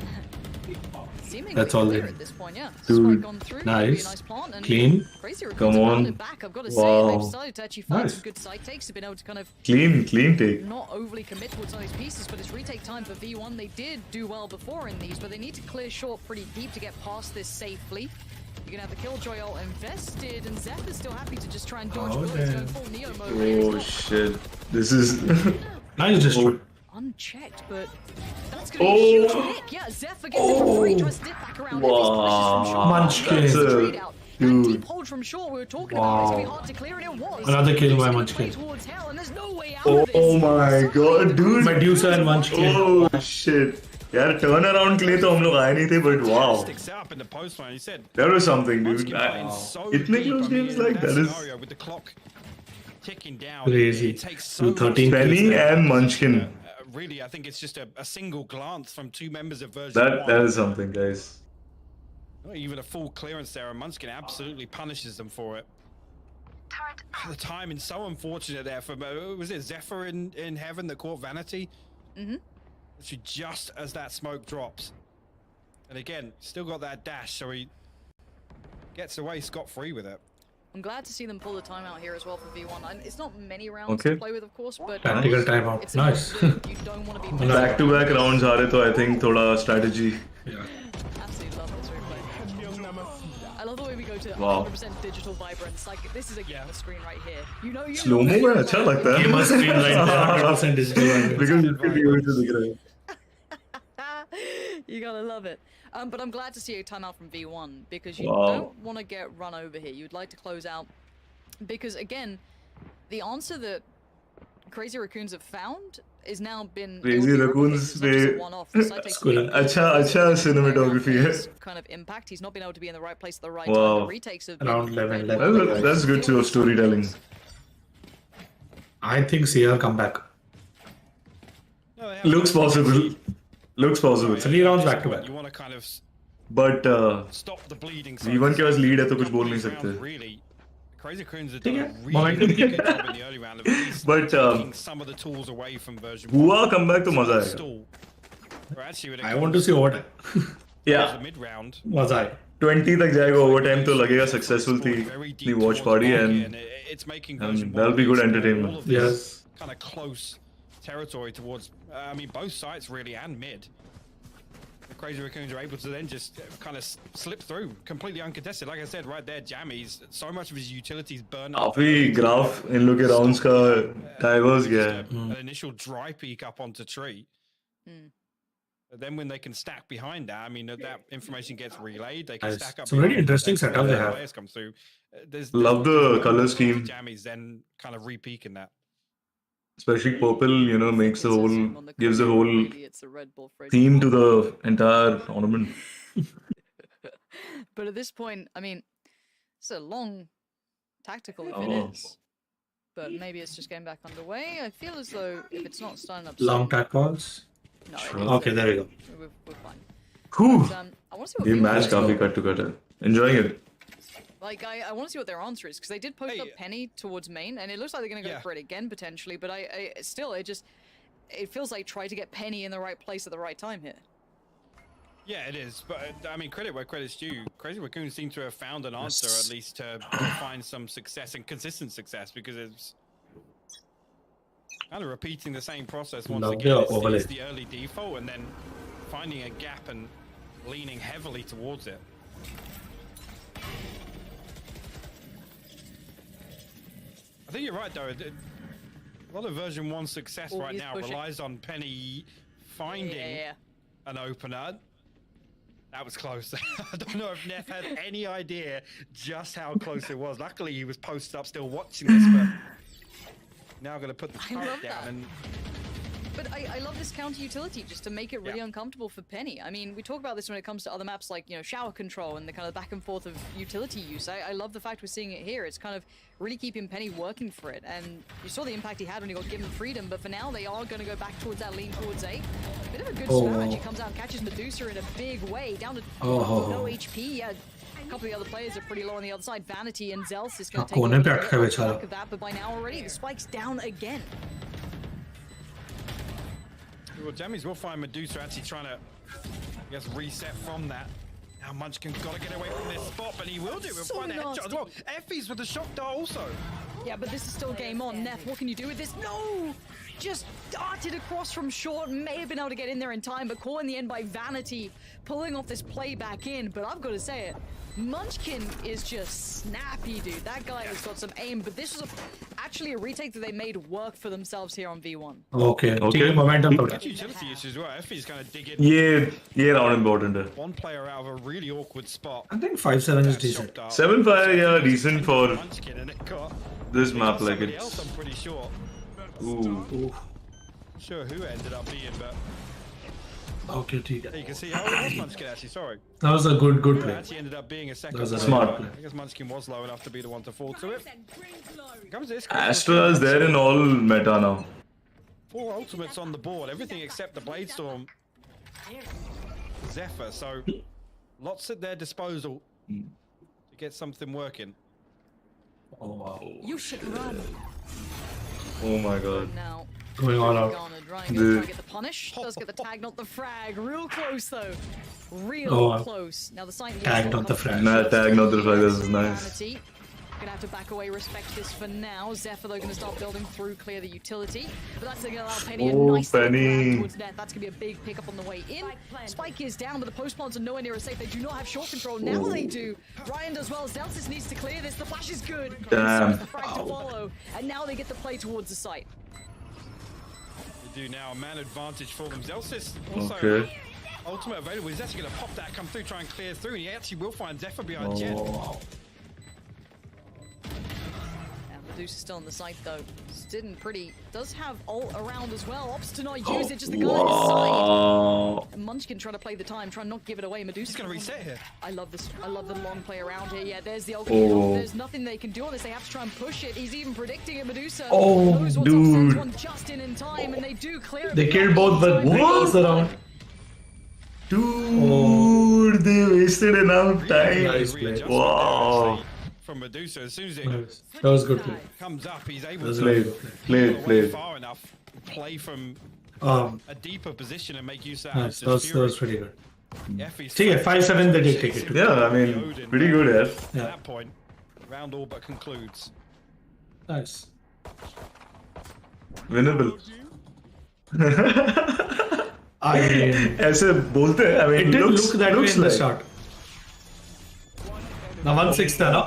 seemingly That's all clear they at this point, yeah. Dude, Gone through, nice. nice plant, and Clean. Crazy Come on. it back. I've got to say, they've decided to actually find some good side takes. They've been able to kind of Clean take. not overly commit towards some of these pieces, but it's retake time for V1. They did do well before in these, but they need to clear short pretty deep to get past this safely. You're gonna have the Killjoy ult invested, and Zephyr's still happy to just try and dodge bullets, going full Neo mode. Oh shit. This is... Nice destroy. Unchecked, but that's gonna be a huge pick. Yeah, Zephyr gets it for free, tries to dip back around. Munchkin. And deep hold from short, we were talking about it's gonna be hard to clear, and it was. Another kill by Munchkin. Towards hell, and there's no way out of this. Oh my god, dude. Medusa and Munchkin. Oh shit. यार turn around के लिए तो हम लोग आए नहीं थे, but wow. Sticks out in the post line. He said That was something, dude. so Itne close games like that is with the clock ticking down. Crazy. It takes so 13 Penny and Munchkin. Really, I think it's just a single glance from two members of Version 1. That is something, guys. Not even a full clearance there, and Munchkin absolutely punishes them for it. The timing so unfortunate there for was it Zephyr in heaven that caught Vanity? Actually, just as that smoke drops, and again, still got that dash, so he gets away scot-free with it. I'm glad to see them pull the timeout here as well for V1. And it's not many rounds to play with, of course, but tactical timeout. it's Nice. you don't want to be Back-to-back rounds आ रहे तो I think थोड़ा strategy. Absolutely love this replay. I love the way we go to Wow. 100% digital vibrance. Like, this is a gamer screen right here. You know, Slow mo में अच्छा लगता है. Gamer screen right there, 100% digital. Because इसके views से दिख रहे हैं. You gotta love it. But I'm glad to see a timeout from V1 because you don't want to get run over here. You'd like to close out because, again, the answer that Crazy Raccoons have found is now been Crazy Raccoons पे अच्छा cinematography है. Kind of impact. He's not been able to be in the right place at the right Wow. time. The retakes have Around been 11. That's good storytelling. I think CR come back. Looks possible. Looks possible. 3 rounds back to back. You want to kind of But stop the bleeding. V1 के पास lead है तो कुछ बोल नहीं सकते. Really, Crazy Raccoons have done a really good job in the early round of at least taking some of the tools away from Version 1. हुआ comeback तो मजा आएगा. Or actually, I want to see what. the mid round. मजा आए. 20 तक जाएगा overtime तो लगेगा successful थी the watch party and that'll be good entertainment. Yes. Kind of close territory towards, I mean, both sides really and mid. The Crazy Raccoons are able to then just kind of slip through, completely uncontested. Like I said, right there, Jammy's so much of his utilities burn up. काफी graph इन लोग के rounds का diverse गया है. An initial dry peek up onto tree. But then when they can stack behind that, I mean, that information gets relayed. They can stack up. It's a very interesting setup they have. Players come through. Love the color scheme. Jammies then kind of re-peeking that. Especially purple, you know, makes the whole, gives the whole theme to the entire tournament. But at this point, I mean, it's a long tactical if it is. But maybe it's just getting back underway. I feel as though if it's not starting up Long tack calls? No. Okay, there you go. We're fine. Whew. But, I want to see what This people match say. काफी cut to cut है. Enjoying it. Like, I want to see what their answer is, because they did post up Penny towards main, and it looks like they're going to go for it again, potentially, but I still, it feels like try to get Penny in the right place at the right time here. Yeah, it is, but I mean, credit where credit's due. Crazy Raccoon seem to have found an answer, at least to find some success and consistent success, because it's kind of repeating the same process once again. It's the early default, and then finding a gap and leaning heavily towards it. I think you're right, though. A lot of version 1 success right now relies on Penny finding an opener. That was close. I don't know if Neff had any idea just how close it was. Luckily, he was posted up still watching this, but now I'm going to put the turret down. And But I love this counter utility just to make it really uncomfortable for Penny. I mean, we talk about this when it comes to other maps like, you know, shower control and the kind of back and forth of utility use. I love the fact we're seeing it here. It's kind of really keeping Penny working for it. And you saw the impact he had when he got given freedom, but for now they are going to go back towards that lean towards A. Bit of a good spam actually comes out and catches Medusa in a big way, down to no HP. Yeah. A couple of the other players are pretty low on the other side. Vanity and Zels is going to take a of that, but by now already the spike's down again. Well, Jammies will find Medusa actually trying to, I guess, reset from that. Now Munchkin's got to get away from this spot, but he will do it. We'll find the headshot as well. Effie's with the shock dart also. Yeah, but this is still game on. Neff, what can you do with this? No! Just darted across from short. May have been able to get in there in time, but caught in the end by Vanity, pulling off this play back in. But I've got to say it, Munchkin is just snappy, dude. That guy has got some aim, but this was actually a retake that they made work for themselves here on V1. Okay. Momentum. Utility issues as well. Effie's going to dig in. Yeah, round important. One player out of a really awkward spot. I think 5-7 is decent. 7-5, yeah, decent for this map, like it. I'm pretty sure. Ooh. Not sure who it ended up being, but. Okay, you can see how it was Munchkin actually, sorry. That was a good play. Actually ended up being a second. That was a smart play. I guess Munchkin was low enough to be the one to fall to it. Comes this. Astra is there in all meta now. 4 ultimates on the board, everything except the Bladestorm. Zephyr, so lots at their disposal to get something working. Oh wow. You should run. Oh my god. Now, going all out. try and get the punish. Does get the tag, not the frag. Real close though. Real close. Now the sight. Tag, not the frag. Nah, tag, not the frag. This is nice. Gonna have to back away, respect this for now. Zephyr though gonna start building through, clear the utility. But that's gonna allow Penny a nice Penny towards net. That's gonna be a big pickup on the way in. Spike is down, but the post plants are nowhere near as safe. They do not have short control. Now they do. Ryan does well. Zelsis needs to clear this. The flash is good. Damn. The frag to follow. And now they get the play towards the site. They do now, a man advantage for them. Zelsis also ultimate available. He's actually gonna pop that, come through, try and clear through, and he actually will find Zephyr behind Jet. Medusa still on the site though. Didn't pretty. Does have ult around as well. Opts to not use it, just the gun on his side. And Munchkin trying to play the time, try and not give it away. Medusa's gonna reset here. I love this. I love the long play around here. Yeah, there's the ult. There's nothing they can do on this. They have to try and push it. He's even predicting it. Medusa knows what's up, sends one just in time, and they do clear it. They killed both, but what? Around. Dude, they wasted enough time. Nice play. Wow. From Medusa, as soon as it that was good play. comes up, he's able to play far enough, play from a deeper position and make use of that. Nice. That was pretty good. ठीक है 5-7 they did take it. Yeah, I mean pretty good here. At that point, round all but concludes. Nice. Winnable. I mean, ऐसे बोलते हैं. I mean, it did looks, look that way looks in the like. start. Now 1-6 था ना?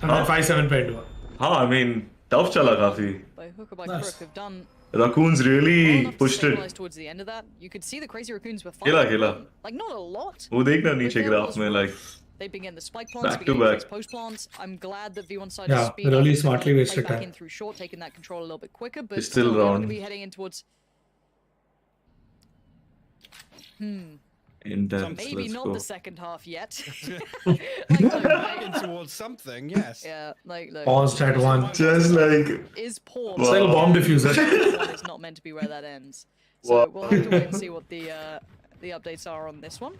And then 5-7 पे हुआ. हाँ, I mean tough चला काफी. By hook or by crook, have done Raccoon's really pushed it. towards the end of that. You could see the crazy Raccoons were खेला fighting. खेला. Like not a lot. वो देखना नीचे graph में like. They've been getting the spike plants, Back to back. post plants. I'm glad that V1 decided to Yeah, speed really up, smartly play wasted back time. in through short, taking that control a little bit quicker. But It's still they're going round. to be heading in towards. Intense. Maybe Let's not go. the second half yet. Heading towards something, yes. Yeah, like look, Paused at 1. Just like. is poor. It's like a bomb diffuser. It's not meant to be where that ends. So we'll have to wait and see what the updates are on this one.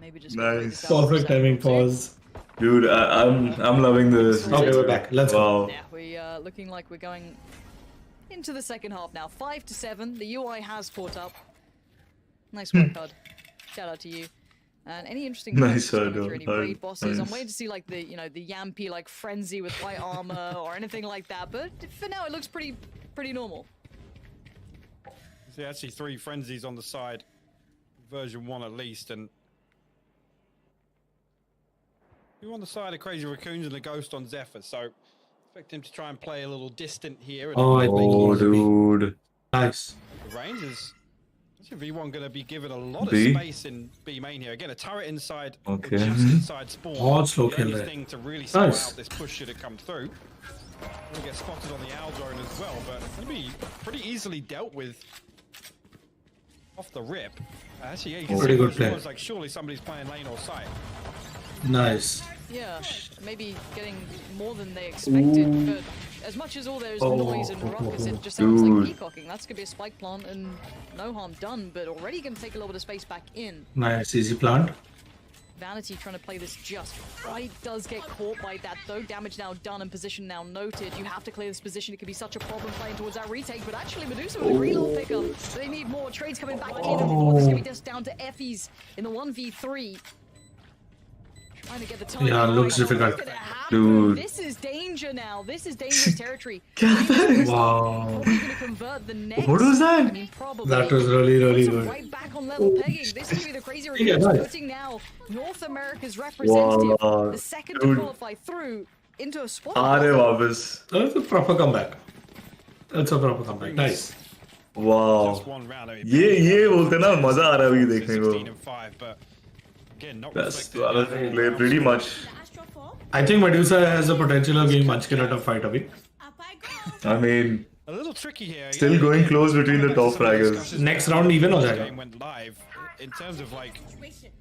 Maybe just Nice. Perfect timing pause. Dude, I'm loving this. Okay, we're back. Let's go. Yeah, we looking like we're going into the second half now. 5-7. The UI has caught up. Nice work, Hud. Shout out to you. And any interesting Nice, coming through Hud. any raid bosses? Nice. I'm waiting to see like the Yampy like frenzy with white armor or anything like that. But for now, it looks pretty normal. See, actually 3 frenzies on the side, version 1 at least, and you're on the side of Crazy Raccoons and the Ghost on Zephyr, so expect him to try and play a little distant here. Oh, dude. Nice. The range is V1 going to be given a lot of B? space in B main here. Again, a turret inside, Okay. just inside spawn. Oh, slow the kill only there. thing to really slow Nice. out this push should have come through. Will get spotted on the owl drone as well, but it's going to be pretty easily dealt with off the rip. Actually, yeah, you can Pretty see good it play. was like surely somebody's playing lane or side. Nice. Yeah, maybe getting more than they expected, but as much as all there's noise and ruckus, it just sounds like peacocking. That's gonna be a spike plant and no harm done, but already gonna take a little bit of space back in. Nice. Easy plant. Vanity trying to play this just right, does get caught by that though. Damage now done and position now noted. You have to clear this position. It could be such a problem playing towards that retake, but actually Medusa with a reload pickup. So they need more trades coming back in. And this is gonna be just down to Effie's in the 1v3. Trying to get the time. Yeah, looks difficult. Dude. This is danger now. This is dangerous territory. Wow. Gonna convert the next. What was that? I mean, probably. That was really Puts them good. right back on level pegging. This could be the crazy Yeah, Raccoons nice. putting now North America's representative, Wow, the second dude. to qualify through, into a spot. आ रहे वापस. That's a proper comeback. That's a proper comeback. Nice. Wow. Just one round. I mean, ये बोलते ना मजा आ रहा है अभी देखने 16 को. and 5, but again, not Best reflected. Valorant play pretty much. I think Medusa has the potential of being much killer top fight abhi. I mean, A little tricky here. still Yeah, going again, close between the back to top some of the fraggers. discussions Next that round even हो this जाएगा. game went live in terms of like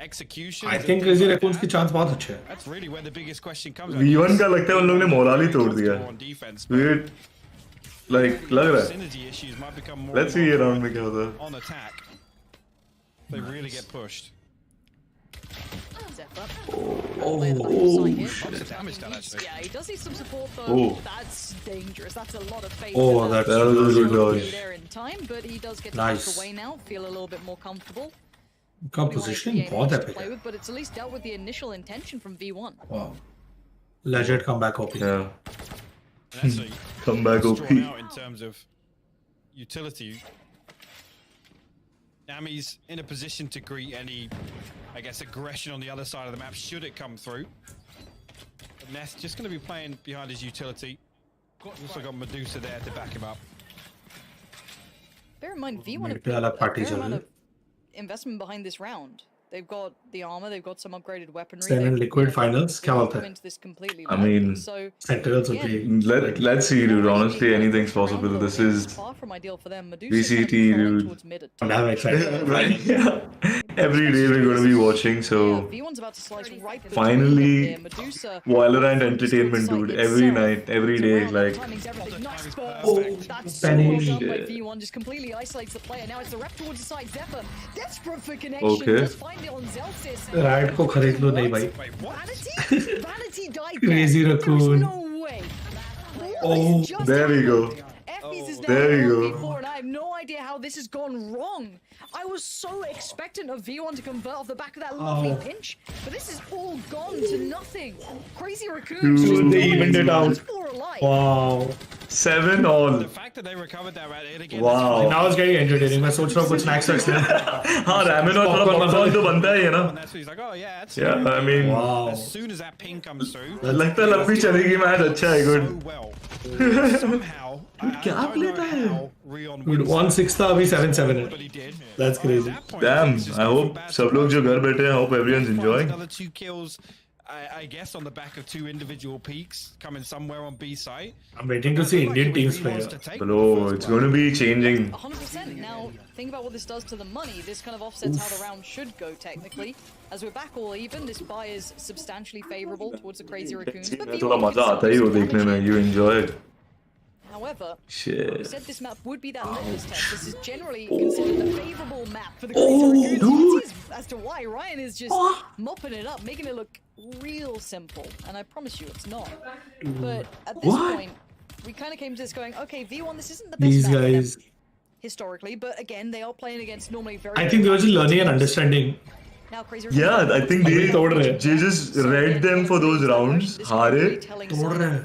execution. I think Crazy Raccoons की chance बहुत अच्छे है. That's really where the biggest question comes. V1 का लगता है उन लोगों ने मोराल ही तोड़ दिया. On defense, Weird. Like लग रहा है. synergy issues might become more. Let's see ये round में क्या होता है. On attack, they really get pushed. Lots of damage done actually. Yeah, he does need some support though. Oh. That's dangerous. That's a lot of faith. Oh, in that was a good Be dodge. there in time, but he does get to Nice. back away now. Feel a little bit more comfortable. उनका positioning बहुत to epic play है. with, but it's at least dealt with the initial intention from V1. Wow. Legit comeback OP. Yeah. And actually, Come back it's OP. drawn out in terms of utility. Nami's in a position to greet any, I guess, aggression on the other side of the map should it come through. But Ness just going to be playing behind his utility. Also got Medusa there to back him up. Bear in mind, V1 have पे अलग put a party fair चल amount रही of investment behind this round. They've got the armor, they've got some upgraded weaponry. Zen and they've, Liquid finals, they've क्या come बोलते हैं? into this completely I late. mean, So Sentinels would be. Let's see, dude. Honestly, anything's possible. This is far from ideal for them. Medusa VCT, kind of dude. towards mid at I'm times. excited. right. Yeah. Every day we're going to be watching. So V1's about to slice right between finally, them there. Medusa, Valorant entertainment, dude. Every night, every day, like. timing's everything. Nice burst. That's so Spanish. well done by Yeah. V1. Just completely isolates the player. Now it's the rep towards the side. Zephyr, desperate for connection. Okay. Just find it on Zelsis. Riot को खरीद लो नहीं भाई. Vanity died. Crazy there. Raccoon. There's no way. Oh, there we go. Effie's is now There we in go. 1v4, and I have no idea how this has gone wrong. I was so expectant of V1 to convert off the back of that lovely pinch, but this is all gone to nothing. Crazy Raccoons. Dude, they evened it out. Wow. 7 all. The fact that they recovered that right in again. Wow. Now it's getting entertaining. मैं सोच रहा हूँ कुछ snacks रख लें. हाँ, ramen और थोड़ा popcorn तो बनता ही है ना. That's what he's like, oh yeah, that's Yeah, I mean. Wow. as soon as that ping comes through. लगता है लंबी चलेगी मैच अच्छा है good. So well. Somehow. क्या लेता है? Dude, 1-6 था अभी 7-7 है. That's crazy. Damn. I hope सब लोग जो घर बैठे हैं, I hope everyone's enjoying. Another 2 kills. I guess on the back of 2 individual peaks coming somewhere on B side. I'm waiting to see Indian teams play. Bro, it's going to be changing. 100%. Now, think about what this does to the money. This kind of offsets how the round should go, technically. As we're back all even, this buy is substantially favorable towards the Crazy Raccoons. But थोड़ा मजा आता है वो देखने में. You enjoy it. however, Shit. we said this map would be that litmus test. This is generally considered a favorable map for the Crazy Raccoons. As to why Ryan is just mopping it up, making it look real simple. And I promise you, it's not. But at this point, we kind of came to this going, okay, V1, this isn't the best These map guys. historically, but again, they are playing against normally very. I think they were just learning and understanding. Now, Crazy Yeah, I think they just read them for those rounds, हारे,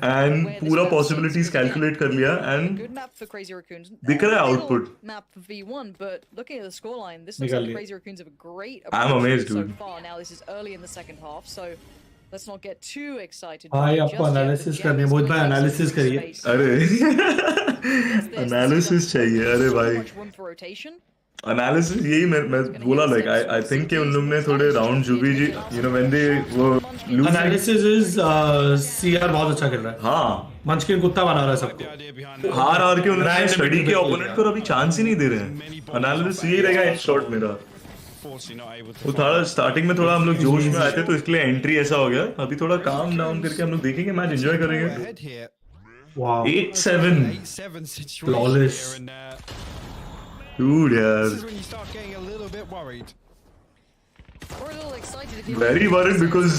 and पूरा possibilities calculate कर लिया and good map for Crazy Raccoons. दिख रहा है output. Map for V1, but looking at the scoreline, this looks निकाल like लिया. Crazy Raccoons have a great I'm approach amazed, so dude. far. Now, this is early in the second half, so let's not get too excited. भाई just आपको yet, analysis but करने Gem is Mohit gonna भाई take some analysis good करिए. space. अरे analysis चाहिए अरे So भाई. much room for rotation. Analysis यही मैं बोला like I think कि उन लोग ने थोड़े round जो भी you know when they were losing. Analysis is CR बहुत अच्छा खेल रहा है. हाँ. मंचकिन कुत्ता बना रहा है सबको. हार के उन्होंने स्टडी के ओपोनेंट को अभी चांस ही नहीं दे रहे हैं. एनालिसिस यही रहेगा इन शॉर्ट मेरा. वो थोड़ा स्टार्टिंग में थोड़ा हम लोग जोश में आए थे तो इसके लिए एंट्री ऐसा हो गया. अभी थोड़ा काम डाउन करके हम लोग देखेंगे मैच एंजॉय करेंगे. Wow. 8-7 flawless. Dude, यार. This is when you start getting a little bit worried. We're a little excited if you Very worried because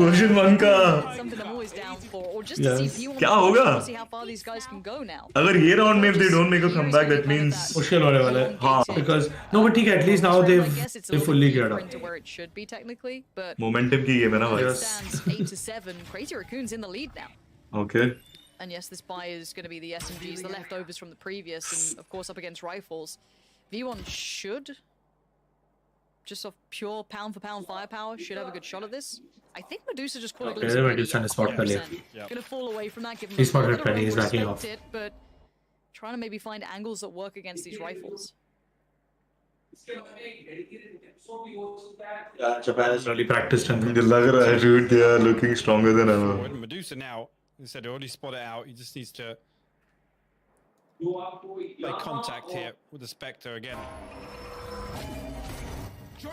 version 1 का. Something I'm always down for, or just to see if you want क्या होगा? to see how far these guys can go now. अगर ये round में if they don't make a comeback that means मुश्किल होने वाला है. हाँ. Because no, but ठीक है, at least now they've fully geared up. Into where it should be technically, but momentum की गेम है ना भाई. stands 8-7. Crazy Raccoons in the lead now. Okay. And yes, this buy is going to be the SMGs, the leftovers from the previous, and of course up against rifles. V1 should, just off pure pound for pound firepower, should have a good shot at this. I think Medusa just caught a glimpse of Medusa is smart player. Gonna fall away from that, given He's a smart little bit player, of he's backing respect off. it, but trying to maybe find angles that work against these rifles. Yeah, Japan has really practiced and मुझे लग रहा है dude they are looking stronger than ever. Medusa now, he said already spot it out. He just needs to make contact here with the Spectre again. So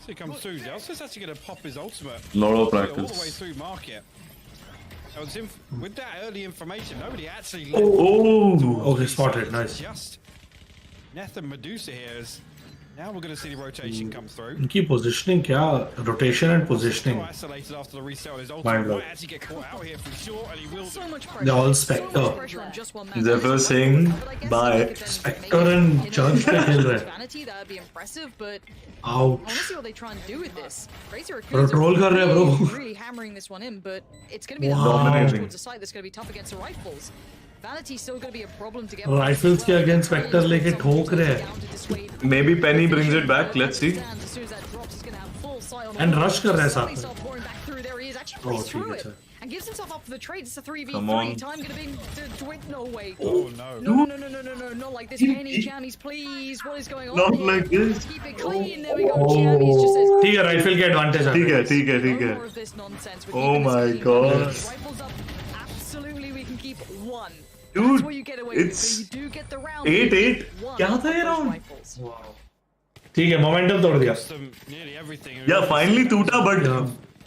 he comes through. Delsa's actually going to pop his ultimate. Lot of All the way practice. through market. So it's with that early information, nobody actually. okay, spotted, nice. Just Neth and Medusa here is. Now we're going to see the rotation come through. इनकी positioning क्या? Rotation and positioning. Isolated after the reset on his Mind ultimate. blow. Might actually get caught out here for sure, and he will. So much pressure. They're all So much Spectre. pressure on just one man. Zephyr saying bye. Spectre and Judge पे खेल रहे हैं. Vanity, that would be impressive, but I Ouch. want to see what they try and do with this. Crazy Raccoons Troll कर रहे हैं bro. really hammering this one in, but it's going to be Wow. that Dominating. towards the site that's going to be tough against the rifles. Vanity's still going to be a problem to get. Rifles के against Spectre लेके ठोक रहे हैं. Maybe Penny brings it back. Let's see. And rush कर रहे हैं साथ में. Oh, ठीक है, and gives himself up for the trade. It's a 3v3. Come on. Time going to be to win. No way. Oh no. No, not like this. Penny, jammies, please. What is going on? Not here? like this. Keep it clean. There we go. Jammies just says. ठीक है, rifle के advantage ठीक है, है. ठीक है, ठीक No है. more of this nonsense. Oh my god. Rifles up. Absolutely, we can keep one. Dude, That's what you get away with. it's So you do get the round. 8-8. One क्या of था ये those round? rifles. ठीक है, momentum तोड़ दिया. Nearly everything. Yeah, finally टूटा but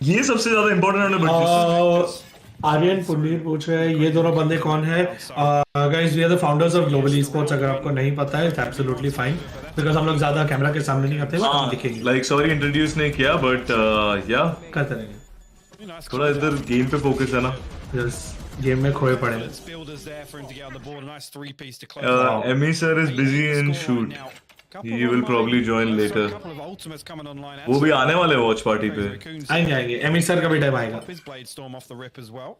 ये सबसे ज़्यादा important है but आर्यन पुनीर पूछ रहे हैं ये दोनों बंदे कौन है. Guys, we are the founders of Global Esports. अगर आपको नहीं पता है, it's absolutely fine. Because हम लोग ज़्यादा कैमरा के सामने नहीं आते हैं, हम दिखेंगे. like sorry introduce नहीं किया but yeah करते रहेंगे. थोड़ा इधर गेम पे फोकस है ना. Yes. गेम में खोए पड़े हैं. Builders there for him to get on the board. A nice 3-piece to close. Emmy sir is busy in shoot. He will probably join later. वो भी आने वाले watch party पे. आएंगे. एमी सर का भी टाइम आएगा. His blade storm off the rip as well.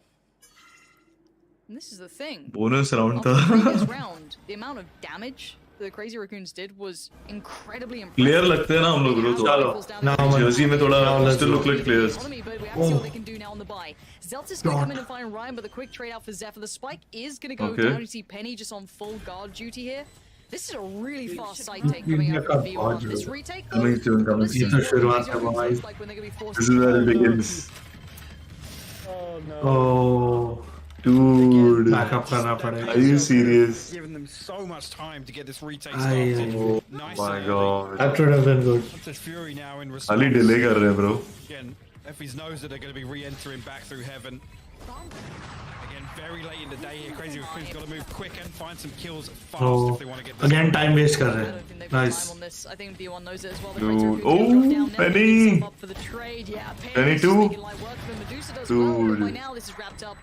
And this is the thing. Bonus round After the previous था. round, the amount of damage the Crazy Raccoons did was incredibly impressive. Player लगते हैं ना हम लोग तो. चलो. Jersey में थोड़ा still look like players. But we have to see what they can do now on the buy. Zeltis going to come in and find Ryan, but the quick trade out for Zephyr. The spike is going to go down. You see Penny just on full guard duty here. This is a really fast side take coming out from V1. This retake, though, let's see what Crazy Raccoons looks like when they're going to be forced This is where it begins. Oh. Dude. Backup करना पड़ेगा. Are you serious? Giving them so much time to get this retake Aye. started. Oh Nice my early. god. That would have been good. That's a Fury now in response. खाली delay कर रहे हैं bro. Again, Effie's knows that they're going to be re-entering back through heaven. Again, very late in the day here. Crazy Raccoon's got to move quick and find some kills fast if they want to get this. Again time waste कर रहे I हैं. don't think they've got Nice. time on this. I think V1 knows it as well. The Dude. Crazy Raccoons gonna drop down now. Penny. Picking some up for the trade. Yeah, Penny Penny's too? making light work for Medusa does well, but by Dude. now this is wrapped up.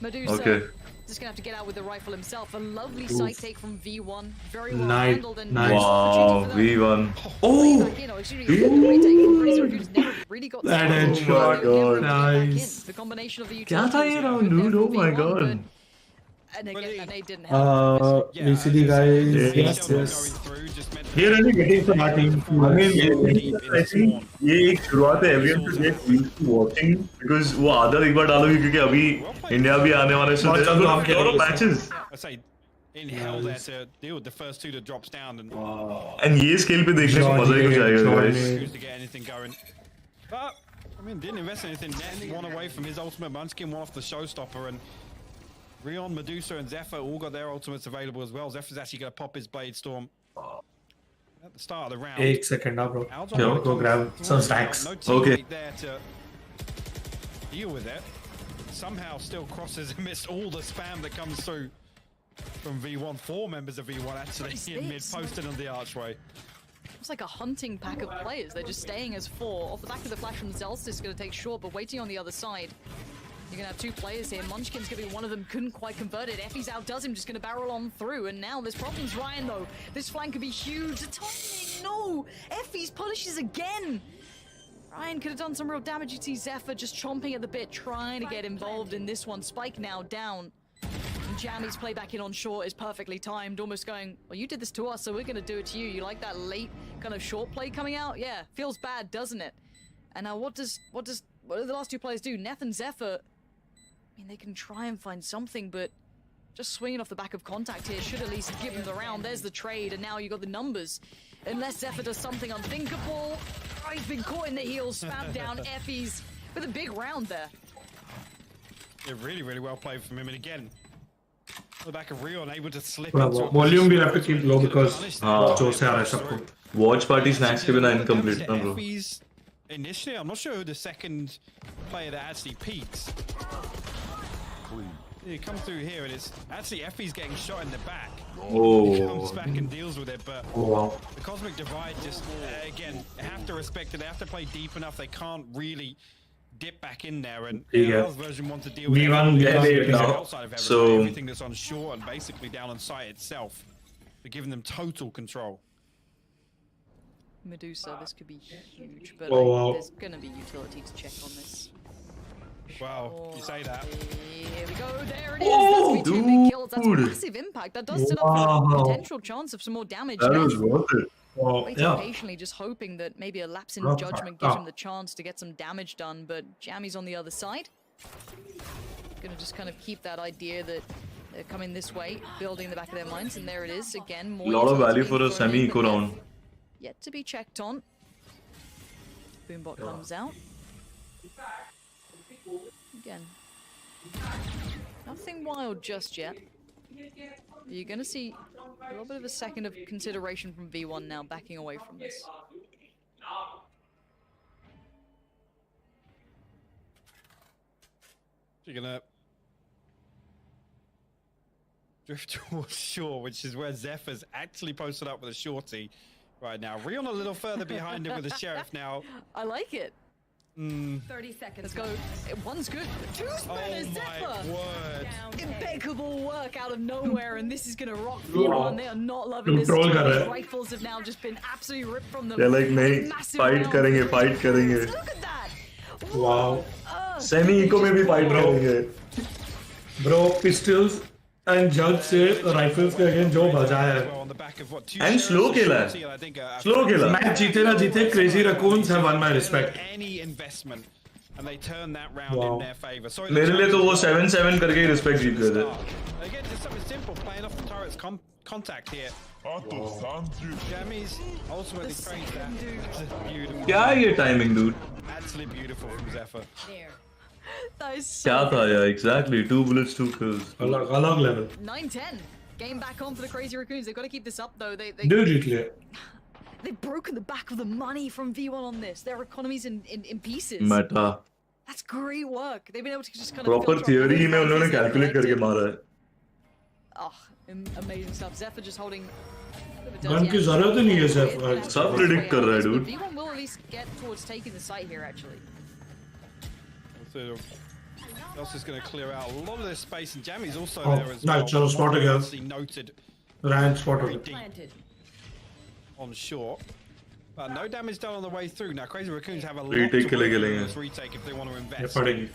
Medusa Okay. just gonna have to get out with the rifle himself. A lovely sight take from V1. Very well Nice. handled and Nice. Wow. V1. Oh! Back in, or excuse me, the retake from Crazy Raccoons never really got That started. headshot. They were never able to get back in. Nice. The combination of the क्या था utilities ये were round, good there dude? Oh from my V1, god. but- and again, that nade didn't help. VCT guys. Yes, yes. They're really getting from our team. I mean, I think ये एक शुरुआत है. Everyone should get used to watching because वो आदत एक बार डालोगे क्योंकि अभी इंडिया भी आने वाले so there's a lot of matches. I say in hell there to deal with the first two that drops down and And ये scale पे देखने को मजा ही कुछ आएगा guys. choose to get anything going. But I mean, didn't invest in anything. Net one away from his ultimate. Munchkin one off the showstopper, and Rion, Medusa, and Zephyr all got their ultimates available as well. Zephyr's actually going to pop his Blade Storm at the start of the round. एक second now, bro. Al's on Yo, the go grab some stacks. No teammate Okay. there to deal with it. Somehow still crosses amidst all the spam that comes through from V1. 4 members of V1 actually in mid posted on the archway. It's like a hunting pack of players. They're just staying as 4. Off the back of the flash from Zelst is going to take short, but waiting on the other side. You're going to have 2 players here. Munchkin's going to be one of them. Couldn't quite convert it. Effie's outdoes him, just going to barrel on through. And now there's problems. Ryan, though. This flank could be huge. The timing, no! Effie's punishes again! Ryan could have done some real damage. You see Zephyr just chomping at the bit, trying to get involved in this one. Spike now down. And Jammy's play back in on short is perfectly timed, almost going, well, you did this to us, so we're going to do it to you. You like that late kind of short play coming out? Yeah, feels bad, doesn't it? And now what do the last 2 players do? Neth and Zephyr, I mean, they can try and find something, but just swinging off the back of contact here should at least give them the round. There's the trade, and now you got the numbers. Unless Zephyr does something unthinkable. Oh, he's been caught in the heels, spammed down. Effie's with a big round there. Yeah, really, really well played from him. And again, on the back of Rio, able to slip Bravo. into Volume we have to keep low because जोर से आ रहा है सबको. Watch party snacks के बिना incomplete ना bro. Effie's initially, I'm not sure who the second player that actually peaks. He comes through here and it's actually Effie's getting shot in the back. Oh. He comes back and deals with it, but wow. the Cosmic Divide just, again, they have to respect it. They have to play deep enough. They can't really dip back in there. And Al's version 1 to deal with V1 outside of everything, So- everything that's on short and basically down on site itself. They're giving them total control. Medusa, this could be huge, but Oh, wow. there's gonna be utility to check on this. Wow, you say that. Here we go, there it is. Oh, That's 2 big kills. That's dude. massive impact. That does set up for a Wow. potential chance of some more damage. That Neth was worth it. Wow. waiting Yeah. patiently, just hoping that maybe a lapse in Oh, judgment gives him the chance to get some damage done, but Jammy's on the other side. Gonna just kind of keep that idea that they're coming this way, building in the back of their minds, and there it is again. More Lot of utility value for being a thrown in, semi-eco but round. yet to be checked on. Boombot comes out. Again. Nothing wild just yet. You're going to see a little bit of a second of consideration from V1 now, backing away from this. You're gonna drift towards shore, which is where Zephyr's actually posted up with a shorty right now. Rion a little further behind him with the Sheriff now. I like it. 30 seconds. Let's go. One's good. Two spinners, Zephyr. Word. Impeccable work out of nowhere, and this is gonna rock V1. They are not loving this. Control कर रहे हैं. Rifles have now just been absolutely ripped from them. They're like, नहीं, fight करेंगे, fight करेंगे. Look at that. Wow. Semi eco में भी fight करेंगे. Bro, pistols and jugs से rifles के against जो बजाया है. And slow खेला है. Slow खेला. Match जीते ना जीते, crazy raccoons have won my respect. Any investment, and they turn that round in their favor. Sorry, मेरे लिए तो वो 7-7 करके ही respect जीत गए थे. Again, just something simple, playing off the turret's contact here. Jammy's ultimately trains that. Beautiful. क्या है ये timing, dude? Absolutely beautiful from Zephyr. That is so क्या था यार? Exactly. 2 bullets, 2 kills. अलग level. 9-10. Game back on for the Crazy Raccoons. They've got to keep this up though. They've broken the back of the money from V1 on this. Their economy's in pieces. Meta. That's great work. They've been able to just kind of Proper theory में उन्होंने calculate करके मारा है. Oh, amazing stuff. Zephyr just holding. Gun की ज़रूरत ही नहीं है Zephyr. सब predict कर रहा है, dude. V1 will at least get towards taking the site here actually. Else is going to clear out a lot of this space, and Jammy's also there as well. Nice, spot again. Noted. Rand spotted. On short. But no damage done on the way through. Now, Crazy Raccoons have a lot Retake to के this retake if they want to invest. पड़ेगी.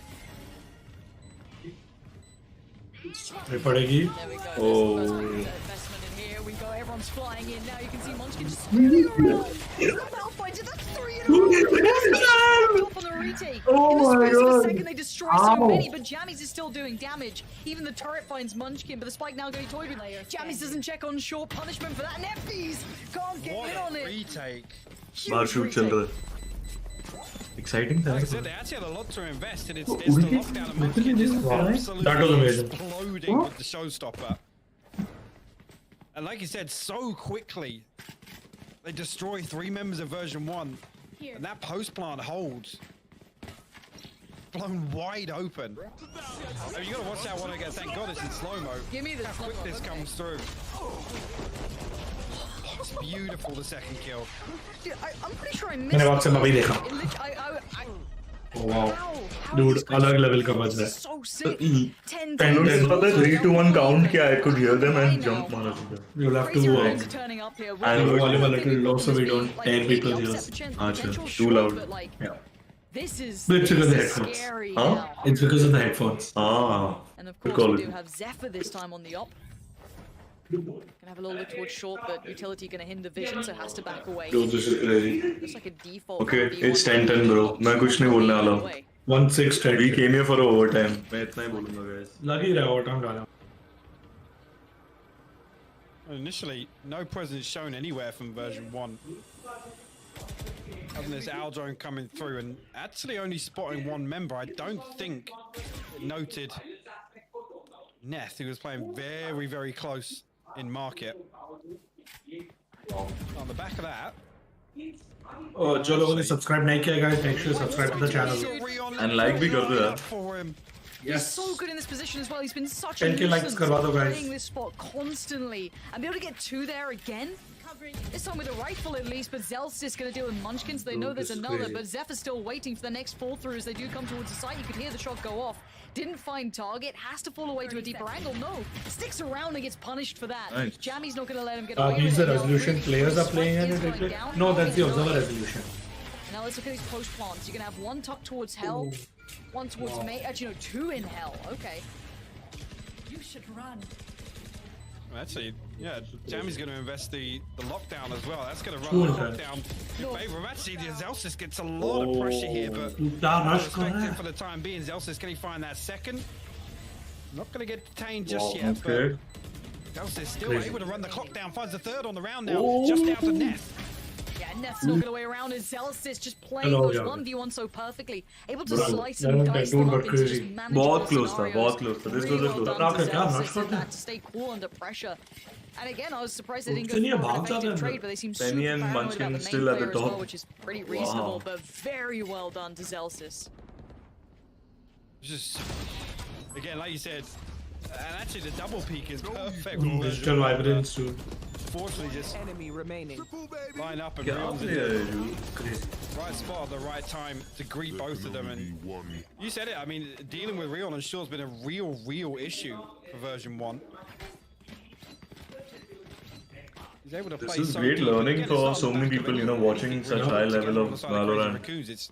पड़ेगी. Oh. Investment in here. We go. Everyone's flying in now. You can see Munchkin just spinning around. That's 3 in a row. Up on the retake. Oh in the my space of a God. second, they destroy so many, but Jammies is still doing damage. Even the turret finds Munchkin, but the spike now going toyed with. Jammies doesn't check on short. Punishment for that. And FBs can't get in on it. Retake. बाहर shoot चल रहा है. Exciting था. Like I said, they actually had a lot to invest in. It's the lockdown and Munchkin just absolutely That was amazing. exploding with the showstopper. And like you said, so quickly, they destroy 3 members of Version 1. And that post plant holds. Blown wide open. I mean, you gotta watch that one again. Thank God it's in slow-mo. Give me the How quick this comes through. It's beautiful, the second kill. Dude, I'm pretty sure I missed मैंने WhatsApp में भी देखा. Oh wow. Dude, अलग level का बज रहा है. So sick. 10 When the 3-2-1 count किया, I could hear them and jump मारा था. You'll have to and volume a little low so we don't tear people's ears. अच्छा, too loud. Yeah. This is It's because of the headphones. Huh? It's because of the headphones. Ah. And of Good course call. we do have Zephyr this time on the op. Gonna have a little look towards short, but utility gonna hinder vision, so has to back away. Dude, this is crazy. Looks like a default. Okay, it's 10-10 bro. मैं कुछ नहीं बोलने वाला हूँ. 1-6 We came here for overtime. मैं इतना ही बोलूँगा guys. लग ही रहा है overtime डाला. Initially, no presence shown anywhere from Version 1. Other than this owl drone coming through and actually only spotting 1 member. I don't think it noted Neth, who was playing very, very close in market. On the back of that. जो लोगों ने subscribe नहीं किया guys, make sure to subscribe to the channel. And like भी कर दो यार. He's so good in this position as well. He's been such a 10K likes nuisance करवा दो guys. playing this spot constantly. And be able to get 2 there again. This time with a rifle at least, but Zel's just going to deal with Munchkins. They know there's another, but Zephyr's still waiting for the next fall through as they do come towards the site. You could hear the shot go off. Didn't find target, has to fall away to a deeper angle. No, sticks around and gets punished for that. Nice. Jammy's not going to let him get away with These it. are resolution players are playing Is and going it. down. No, that's the observer resolution. Now let's look at these post plants. You're going to have 1 tucked towards hell, 1 towards May. Actually, no, 2 in hell. Okay. You should run. Actually, yeah, Jammy's going to invest the lockdown as well. That's going to run the lockdown in favor of. Actually, the Zelsis gets a lot of pressure here, but expected for the time being. Zelsis, can he find that second? Not going to get detained just yet, but Zelsis still able to run the clock down. Finds the 3rd on the round now, just down to Neth. Yeah, Neth's not going away around as Zelsis just playing those 1v1 so perfectly. Able to slice and dice them up into just manageable बहुत close था, scenarios. बहुत close था. This was a Really well close. done to Zelsis in that to stay cool under pressure. And again, I was surprised they didn't go for an effective trade, but they seem super Penny and paranoid about Munchkin the main still at player the as well, top. which is pretty reasonable, but very well done to Zelsis. Just again, like you said, And actually, the double peak is perfect. Digital vibrance too. Fortunately, just enemy remaining. line up and Yeah, Rion's in yeah, the crazy. right spot at the right time to greet both of them. And you said it. I mean, dealing with Rion and Short has been a real issue for version 1. He's able to This play is so great deep. learning Again, for it's not so on the many back of people, anything. watching such high level of Valorant. Raccoons, it's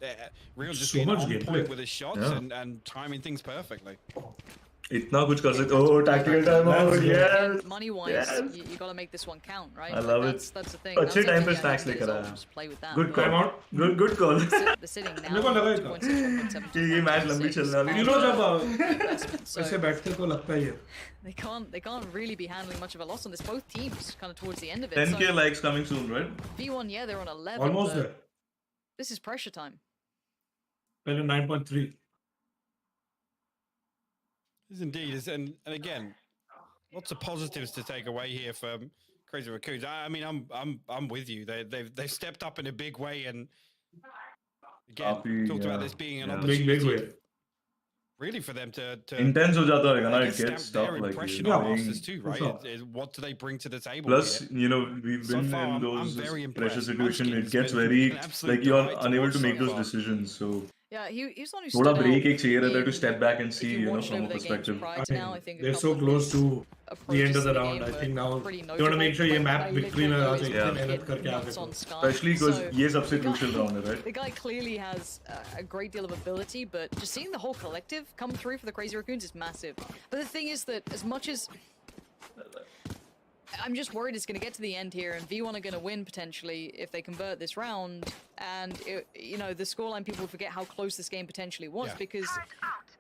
Rion's just So being much on gameplay. point with his shots Yeah. and timing things perfectly. Itna kuch kar sakte. Oh, tactical timeout. Yes. Money-wise, Yes. you got to make this one count, right? I love it. That's the thing. अच्छे That's time पे something stacks I लेकर think आया. just play with that. Good but call. Good call. They're sitting now. मेरे को लगा ही था। 1.6, कि ये मैच लंबी चलने वाली है. You know जब So ऐसे बैठते तो लगता ही है. they can't really be handling much of a loss on this. Both teams kind of towards the end of it. 10k So likes coming soon, right? V1, yeah, they're on 11. Almost but there. This is pressure time. पहले 9.3. Yes, indeed, and again, lots of positives to take away here from Crazy Raccoons. I mean, I'm with you. They've stepped up in a big way, and again, talked about this being an opportunity. Big way. Really, for them to Intense हो जाता है ना, I it guess gets stamp tough their like impression you know, on Masters too, right? sure. What do they bring to the table? Plus, here? we've So been far, in I'm those very pressure impressed. situation. Munchkin's It gets been very an absolute like you're delight to unable watch to make so those far. decisions. So Yeah, he's the one who थोड़ा stood break out एक चाहिए रहता है to in- step back and if see, you you know, watched from over a their games perspective. prior to now, I think a They're so couple of close his to the end of the approaches to round. I game think were now pretty they want to make sure ये notable. map Like, victory में आ Liquid जाए. Yeah. इतनी मेहनत करके आ nuts गए. on Sky. Especially because So, ये सबसे the guy- crucial round है, right? The guy clearly has a great deal of ability, but just seeing the whole collective come through for the Crazy Raccoons is massive. But the thing is that as much as I'm just worried it's going to get to the end here, and V1 are going to win potentially if they convert this round. And the scoreline, people forget how close this game potentially was, because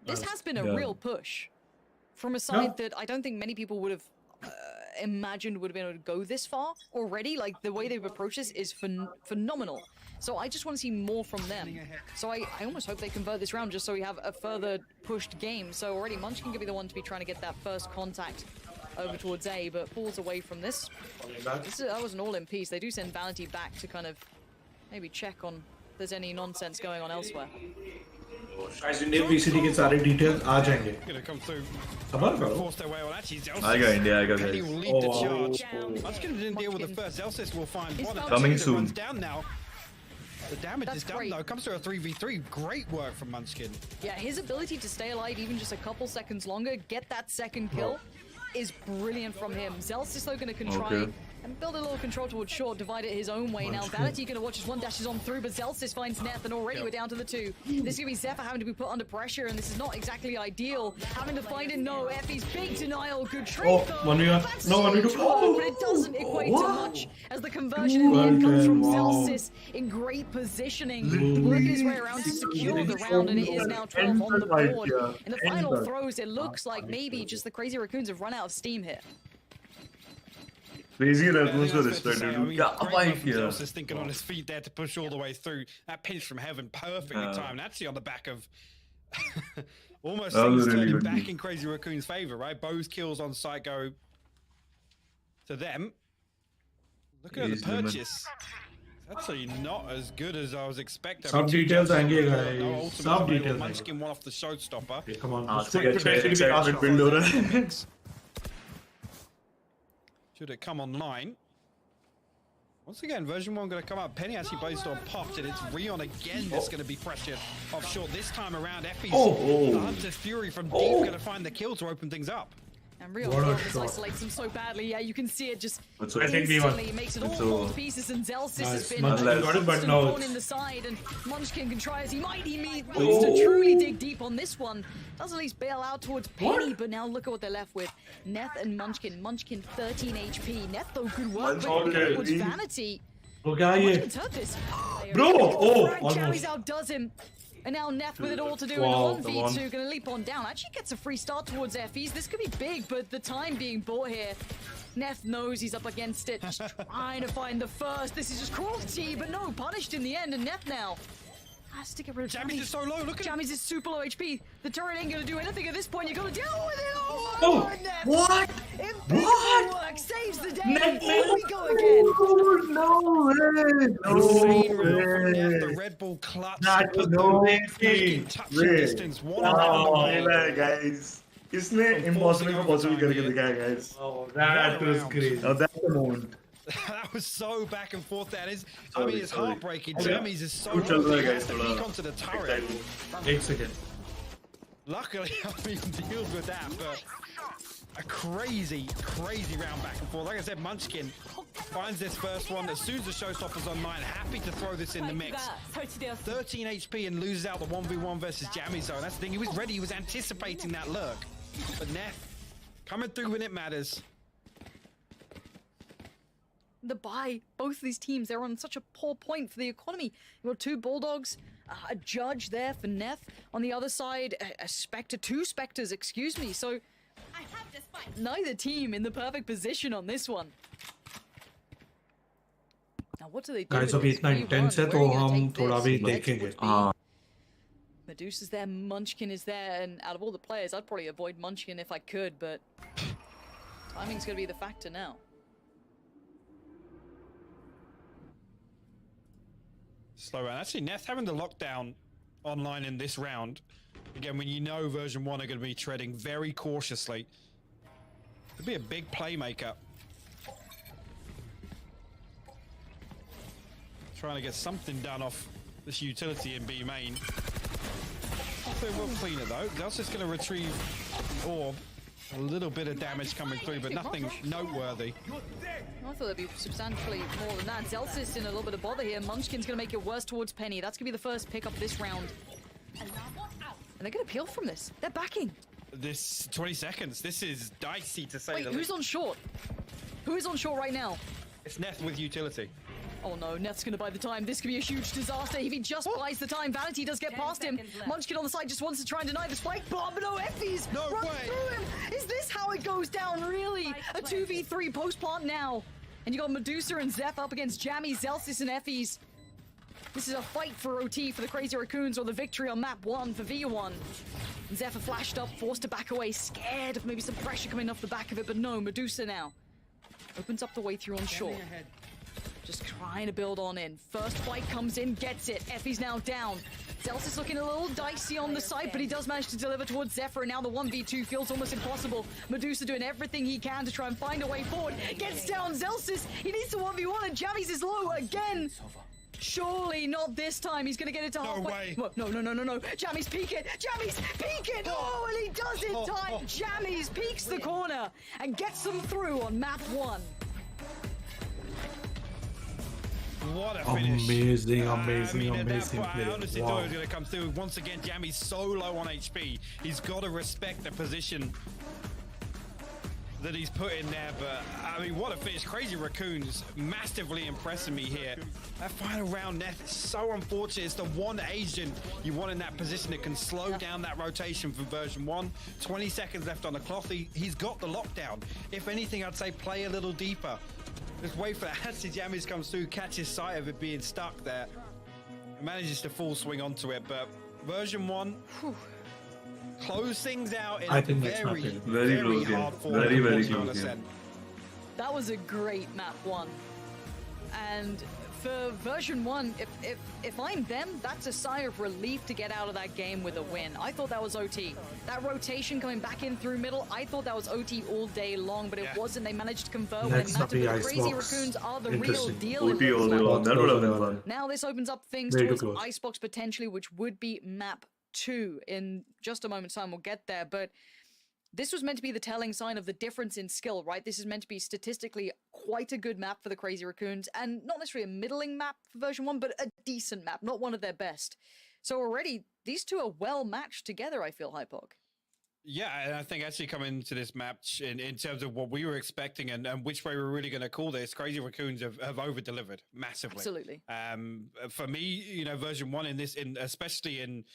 this has been a real push from a side that I don't think many people would have imagined would have been able to go this far already. Like, the way they've approached this is phenomenal. So I just want to see more from them. So I almost hope they convert this round just so we have a further pushed game. So already Munchkin could be the one to be trying to get that first contact over towards A, but pulls away from this. That was an all-in piece. They do send Vanity back to kind of maybe check on if there's any nonsense going on elsewhere. Guys, India VCT के सारे details आ जाएंगे. Gonna come through. खबर करो. Force their way on. Actually, Zelsis. I got India, I got He guys. will lead the Oh, charge. oh. Munchkin didn't deal with the first. Zelsis will find one. and Coming two that soon. runs down now. The damage That's is done great. though. Comes through a 3v3. Great work from Munchkin. Yeah, his ability to stay alive even just a couple seconds longer, get that second kill, is brilliant from him. Zelsis though going to try and build a little control towards Short, divide it his own way. Now Vanity going to watch as one dashes on through, but Zelsis finds Neth, and already we're down to the 2. This is going to be Zephyr having to be put under pressure, and this is not exactly ideal. Having to find it, no, Effie's big denial, good trick Oh, though. 1v1. That's No, 1v2. huge work, but it doesn't equate to much, as the conversion in the end comes from Zelsis in great positioning, working his way around to secure the round, and it is now 12 on the board. In the final throws, it looks like maybe just the Crazy Raccoons have run out of steam here. Crazy Raccoons को I think that's fair respect to say. I dude. mean, क्या great भाई work from किया. Zelsis thinking on his feet there to push all the way through. That pinch from heaven, perfectly timed. Actually on the back of almost That was things a really turning good back move. in Crazy Raccoon's favor, right? Both kills on site go to them. Looking at the He's limit. purchase. It's actually not as good as I was expecting. सब details आएंगे guys. No ultimate सब available. details Munchkin one off the showstopper. आएंगे. Come on. आज से excitement build हो रहा है. Should it come online? Once again, version 1 going to come up. Penny actually based on popped, and it's Rion again that's going to be pressured off short. This time around, Effie's the Hunter's Fury from deep going to find the kill to open things up. And Rio What a just shot. isolates him so badly. Yeah, you can see it just That's what- I think we won. instantly makes it all It's fall over. to pieces, and Zelsis Nice. has been Munchkin got it, but constant now thorn it's- in the side, and Munchkin can try as he might. He needs to truly dig deep on this one. Does at least bail out towards Penny, but now look at what they're left with. Neth and Munchkin. Munchkin 13 HP. Neth though, good work, but Munchkin. towards Vanity. वो क्या है ये? Munchkin's hurt this. Bro! Oh, Charries almost. outdoes him. And now Neth with it all to do Wow, in a the 1v2, one. going to leap on down. Actually gets a free start towards Effie's. This could be big, but the time being bought here. Neth knows he's up against it, just trying to find the first. This is just cruelty, but no, punished in the end. And Neth now has to get rid of Jammies is so low, look at him. Jammies is super low HP. The turret ain't going to do anything at this point. You got to deal with it. Oh, Neth. What? What? Work saves the day. Neth. Here we go again. Oh, no way. Insane No run from Neth, the way. Red Bull clutch. That Put was them no in way. touching Way. distance. One Wow, on one. guys. इसने impossible को possible करके दिखाया guys. Oh, that was crazy. Now that's the moment. That was so back and forth. That is, I mean, it's heartbreaking. Jammies is so Good chal raha hai, has to guys, peek onto the turret. 8 seconds. Luckily, I mean, deals with that, but a crazy round back and forth. Like I said, Munchkin finds this first one as soon as the showstopper's online. Happy to throw this in the mix. 13 HP and loses out the 1v1 versus Jammy Zone. That's the thing. He was ready. He was anticipating that lurk. But Neff coming through when it matters. The buy, both of these teams, they're on such a poor point for the economy. You've got two Bulldogs, a Judge there for Neff. On the other side, a Spectre, two Spectres, excuse me. So neither team in the perfect position on this one. Now what do they do? Guys, अभी इतना intense है तो हम थोड़ा भी देखेंगे. Medusa's there, Munchkin is there, and out of all the players, I'd probably avoid Munchkin if I could, but timing's going to be the factor now. Slow round. Actually, Neff having the lockdown online in this round. Again, when you know version 1 are going to be treading very cautiously. Could be a big playmaker. Trying to get something done off this utility in B main. Hopefully we'll clean it though. That's just going to retrieve orb. A little bit of damage coming through, but nothing noteworthy. I thought there'd be substantially more than that. Zelsis in a little bit of bother here. Munchkin's going to make it worse towards Penny. That's going to be the first pick up this round. And they're going to peel from this. They're backing. This 20 seconds. This is dicey to say the least. Wait, who's on short? Who is on short right now? It's Neff with utility. Oh no, Neth's going to buy the time. This could be a huge disaster if he just buys the time. Vanity does get past him. Munchkin on the side just wants to try and deny the spike bomb, but no, Effie's run through him. Is this how it goes down, really? A 2v3 post-plant now. And you got Medusa and Zeph up against Jammy, Zelsis, and Effie's. This is a fight for OT for the Crazy Raccoons, or the victory on map 1 for V1. Zephyr flashed up, forced to back away, scared of maybe some pressure coming off the back of it, but no, Medusa now opens up the way through on short. Just trying to build on in. First fight comes in, gets it. Effie's now down. Zelsis looking a little dicey on the side, but he does manage to deliver towards Zephyr, and now the 1v2 feels almost impossible. Medusa doing everything he can to try and find a way forward. Gets down Zelsis. He needs to 1v1, and Jammies is low again. Surely not this time. He's going to get it to halfway. No. Jammies peek it. Jammies peek it. Oh, and he does it time. Jammies peeks the corner and gets them through on map 1. What a finish. Amazing That play. I honestly thought it was going to come through. Once again, Jammy's so low on HP. He's got to respect the position that he's put in there. But, I mean, what a finish. Crazy Raccoons massively impressing me here. That final round, Neff, is so unfortunate. It's the one agent you want in that position that can slow down that rotation for version 1. 20 seconds left on the clock. He's got the lockdown. If anything, I'd say play a little deeper. Just wait for that. Actually, Jammies comes through, catches sight of it being stuck there. Manages to full swing onto it, but version 1 close things out in I a think that's very close hard game. form. Very close game. That was a great map 1. And for version 1, if I'm them, that's a sigh of relief to get out of that game with a win. I thought that was OT. That rotation coming back in through middle, I thought that was OT all day long, but it wasn't. They managed to convert when it mattered. The Crazy Raccoons are the real deal. OT all day long. That would have been fun. Now this opens up things towards Icebox potentially, which would be map 2 in just a moment's time. We'll get there, but this was meant to be the telling sign of the difference in skill, right? This is meant to be statistically quite a good map for the Crazy Raccoons, and not necessarily a middling map for version 1, but a decent map, not one of their best. So already, these two are well matched together, I feel, Hypok. Yeah, and I think actually coming to this match in terms of what we were expecting and which way we're really going to call this, Crazy Raccoons have over-delivered massively. Absolutely. For me, you know, version 1 especially in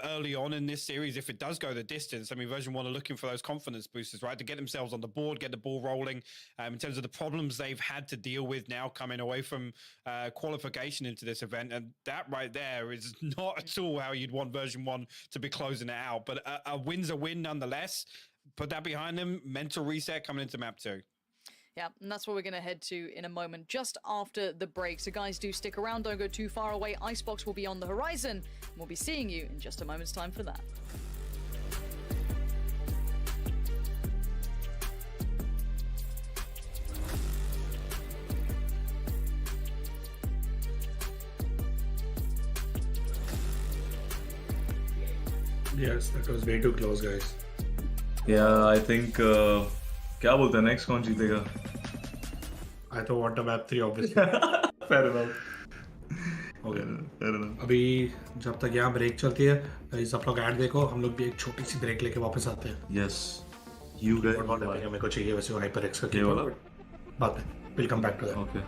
early on in this series, if it does go the distance, I mean, version 1 are looking for those confidence boosters, right? To get themselves on the board, get the ball rolling, in terms of the problems they've had to deal with now coming away from qualification into this event. And that right there is not at all how you'd want version 1 to be closing it out. But a win's a win nonetheless. Put that behind them, mental reset coming into map 2. Yeah, and that's what we're going to head to in a moment, just after the break. So guys, do stick around, don't go too far away. Icebox will be on the horizon, and we'll be seeing you in just a moment's time for that. Yes, that was way too close, guys. Yeah, I think. क्या बोलते हैं next कौन जीतेगा? I thought water map 3 obviously. Fair enough. Okay. Fair enough. अभी जब तक यहाँ break चलती है, guys आप लोग ऐड देखो, हम लोग भी एक छोटी सी ब्रेक लेके वापस आते हैं. Yes. You guys. मेरे को चाहिए वैसे HyperX का ये वाला? बाद में. We'll come back to that. Okay.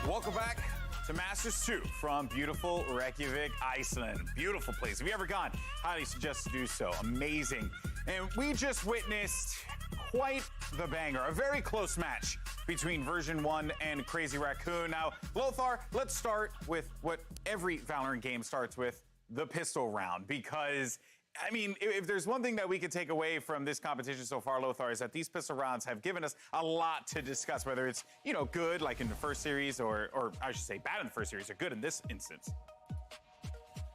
Welcome back to Masters 2 from beautiful Reykjavik, Iceland. Beautiful place. If you ever gone, highly suggest to do so. Amazing. And we just witnessed quite the banger, a very close match between Version1 and Crazy Raccoon. Now, Lothar, let's start with what every Valorant game starts with, the pistol round, because I mean, if there's one thing that we could take away from this competition so far, Lothar, is that these pistol rounds have given us a lot to discuss, whether it's, you know, good like in the first series or I should say bad in the first series or good in this instance.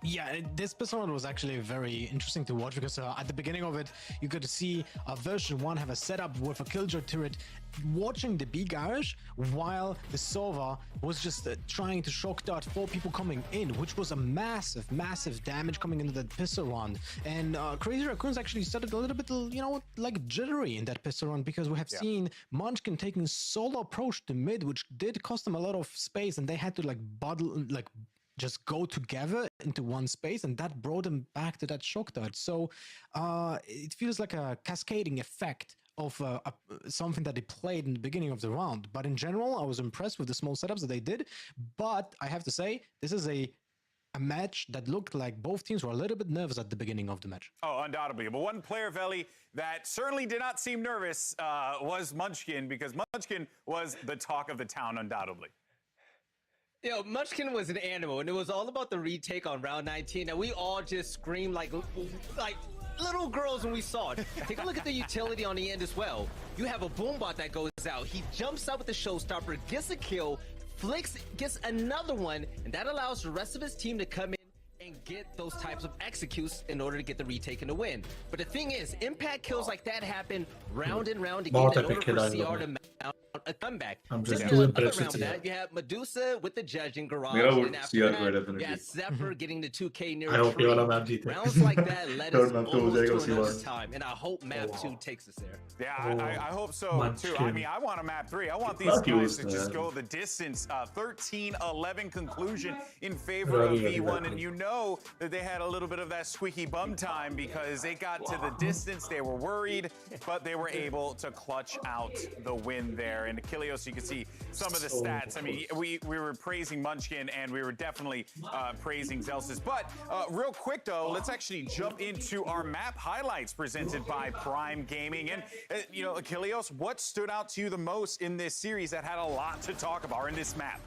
Yeah, this episode was actually very interesting to watch because at the beginning of it, you could see Version1 have a setup with a killjoy turret watching the B garage while the Sova was just trying to shock dart 4 people coming in, which was a massive damage coming into that pistol round. And Crazy Raccoons actually started a little bit, you know, like jittery in that pistol round because we have seen Munchkin taking solo approach to mid, which did cost them a lot of space, and they had to like just go together into one space, and that brought them back to that shock dart. So it feels like a cascading effect of something that they played in the beginning of the round. But in general, I was impressed with the small setups that they did. But I have to say, this is a match that looked like both teams were a little bit nervous at the beginning of the match. Oh, undoubtedly. But one player, Veli, that certainly did not seem nervous was Munchkin, because Munchkin was the talk of the town, undoubtedly. Yo, Munchkin was an animal, and it was all about the retake on round 19, and we all just screamed like little girls when we saw it. Take a look at the utility on the end as well. You have a boombot that goes out. He jumps out with the showstopper, gets a kill, Flicks gets another one, and that allows the rest of his team to come in and get those types of executes in order to get the retake and the win. But the thing is, impact kills like that happen round and round again in order for CR to mount a comeback. I'm just too impressed impressed with that. You have Medusa with the judging garage, Mera and vote after CR that, को definitely. you have Zephyr getting the 2K near I hope tree. ये वाला map जीते. Rounds like that led us Third map तो हो almost जाएगा to another CR. time, and I hope map 2 takes us there. Yeah, I hope so too. I mean, I want a map 3. I want these Fuck you, guys to just man. go the distance. 13-11 conclusion in favor of V1, and you know that they had a little bit of that squeaky bum time because they got to the distance. They were worried, but they were able to clutch out the win there. And Achilleos, you can see some of the stats. I mean, we were praising Munchkin, and we were definitely praising Zelsis. But real quick though, let's actually jump into our map highlights presented by Prime Gaming. And you know, Achilleos, what stood out to you the most in this series that had a lot to talk about, or in this map?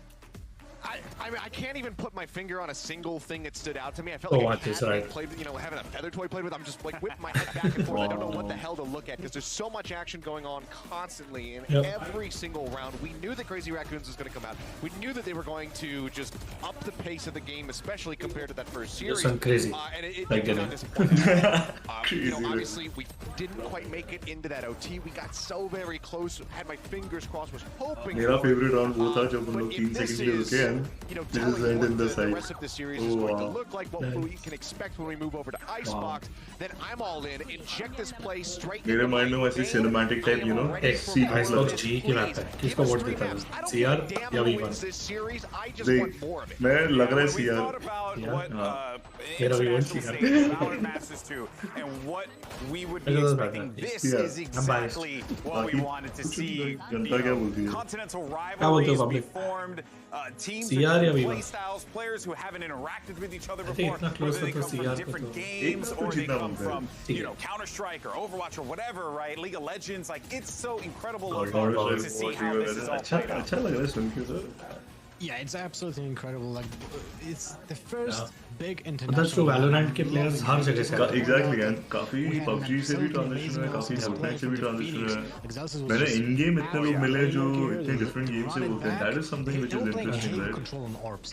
I mean, I can't even put my finger on a single thing that stood out to me. I felt like I had played, you know, having a feather toy played with. I'm just like whip my head back and forth. I don't know what the hell to look at because there's so much action going on constantly in every single round. We knew that Crazy Raccoons was going to come out. We knew that they were going to just up the pace of the game, especially compared to that first series. Crazy. And it Like did not disappoint. You know, obviously we didn't quite make it into that OT. We got so very close. Had my fingers crossed. Was hoping. मेरा favorite round वो था जब हम लोग 3 second के रुके हैं. You know, This is end in the the side. rest of the series is going to look like what we can expect when we move over to Icebox. Then I'm all in. Inject this play straight. मेरे mind में वैसे cinematic type, you know, XC Icebox G की map है. किसको vote देता है? CR या V1? देख, मैं लग रहा है CR. मेरा V1 CR. And what we would be expecting. This is exactly what we wanted to see. Continental rivalries be formed. Teams with play styles, players who haven't interacted with each other before, whether they come from different games or they come from, you know, Counter-Strike or Overwatch or whatever, right? League of Legends, like, it's so incredible to see how this is all played out. अच्छा लग रहा है सुन के तो. Yeah, it's absolutely incredible. Like, it's the first big That's international. true. VALORANT के players हर जगह से. Exactly, and काफी PUBG से भी transition है, काफी Fortnite से भी transition है. मैंने in game इतने लोग मिले जो इतने different games से बोलते हैं. That is something which is interesting, right?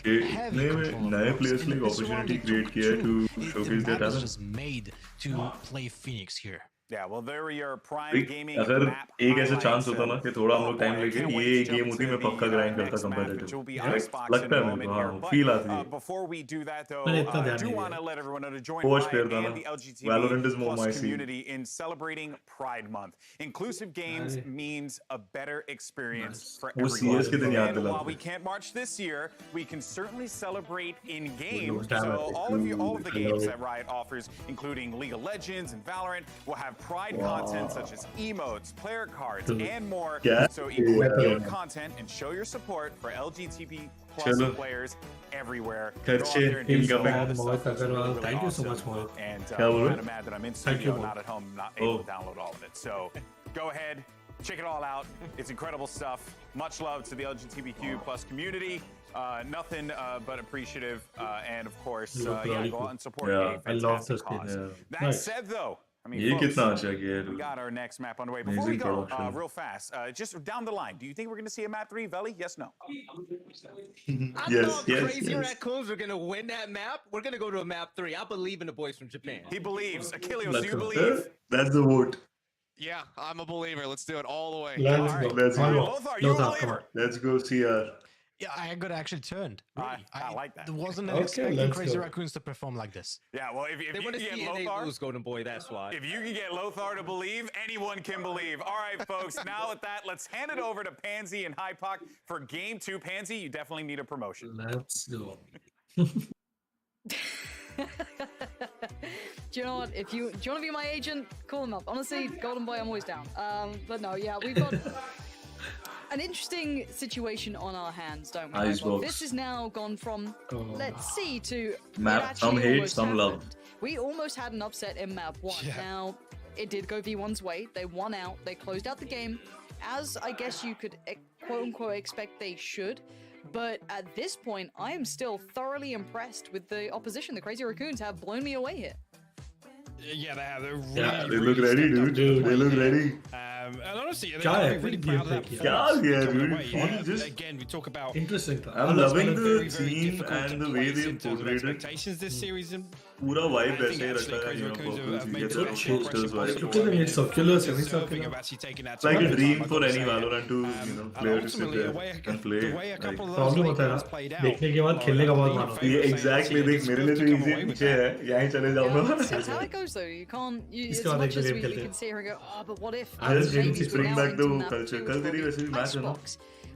कि इतने नए players के लिए opportunity create किया है to showcase their talent. Made to play Phoenix here. Yeah, well, there were your Prime Gaming अगर map एक ऐसा चांस होता ना highlights, कि थोड़ा हम लोग टाइम well, लेके can't ये wait to गेम jump होती to मैं the पक्का ग्राइंड करता next match, which comparative will be Icebox लगता है in a मेरे को moment हाँ here. फील But आती है before we do that, though, मैंने इतना I ध्यान do नहीं want दिया. to let everyone know to join Watch Pride player था and ना. the LGTB Valorant is more plus my scene. community in celebrating Pride Month. Inclusive games means a better experience for वो CS के दिन everyone. याद And while दिलाते we can't march this year, we can certainly celebrate in game. damn So it. all of the games that Riot offers, including League of Legends and Valorant, will have Pride content such as emotes, player cards, and more. Yeah. So equip your content and show your support for LGTB plus Chalo. players everywhere. खर्चे incoming. Mohit Agarwal. Thank you so much, Mohit. And क्या बोल I'm रहे? kind of mad that I'm in Thank you, studio, Mohit. not at home, not able to download all of it. So go ahead, check it all out. It's incredible stuff. Much love to the LGBTQ plus community. Nothing but appreciative. And of course, yeah, go out and support Yeah, a I love fantastic this game. cause. Yeah. That Nice. said, though, I mean, ये folks, कितना अच्छा किया है we got our next map underway. Before we Amazing go, production. real fast, just down the line, do you think we're going to see a map 3, Veli? Yes, no? I Yes, thought yes, Crazy yes. Raccoons were gonna win that map. We're gonna go to a map 3. I believe in the boys from Japan. He believes. Achilleos, do you Let's go. believe? That's the vote. Yeah, I'm a believer. Let's do it all the way. Let's All go. Let's Come go. on. Both are you a Lothar, come believer? on. Let's go CR. Yeah, I got actually turned. I Really. like that. Wasn't Okay, expecting let's Crazy go. Raccoons to perform like this. Yeah, well, if They you want can to get see they Lothar, lose, Golden Boy. That's why. if you can get Lothar to believe, anyone can believe. All right, folks, now with that, let's hand it over to Pansy and Hypoc for Game 2. Pansy, you definitely need a promotion. Let's go. Do you know what? Do you want to be my agent? Call him up. Honestly, Golden Boy, I'm always down. But no, yeah, we've got an interesting situation on our hands, don't we? Icebox. This has now gone from let's see to Map. Some hate, some love. We almost had an upset in map 1. Yeah. Now, it did go V1's way. They won out. They closed out the game, as I guess you could quote-unquote expect they should. But at this point, I am still thoroughly impressed with the opposition. The Crazy Raccoons have blown me away here. Yeah, they have. They're really, yeah, they look ready, dude. They look ready. And honestly, they're really proud of that performance. Yeah, dude. Just again, we talk about interesting. I'm loving the team and the way they portrayed it. Expectations this series. Pura vibe ऐसे ही रखा है, you know, purples. You get the posters vibe. Look at them, it's circular, semi-circular. It's like a dream for any Valorant to, you know, player to sit there and play. Problem होता है ना, देखने के बाद खेलने का बहुत मन होता है. Yeah, exactly. देख मेरे लिए तो easy पीछे है, यहाँ चले जाऊँगा. That's how it goes though. You can't. As much as we can sit here and go, oh, but what if? I just didn't bring back the culture. कल तेरी वैसे भी match है ना.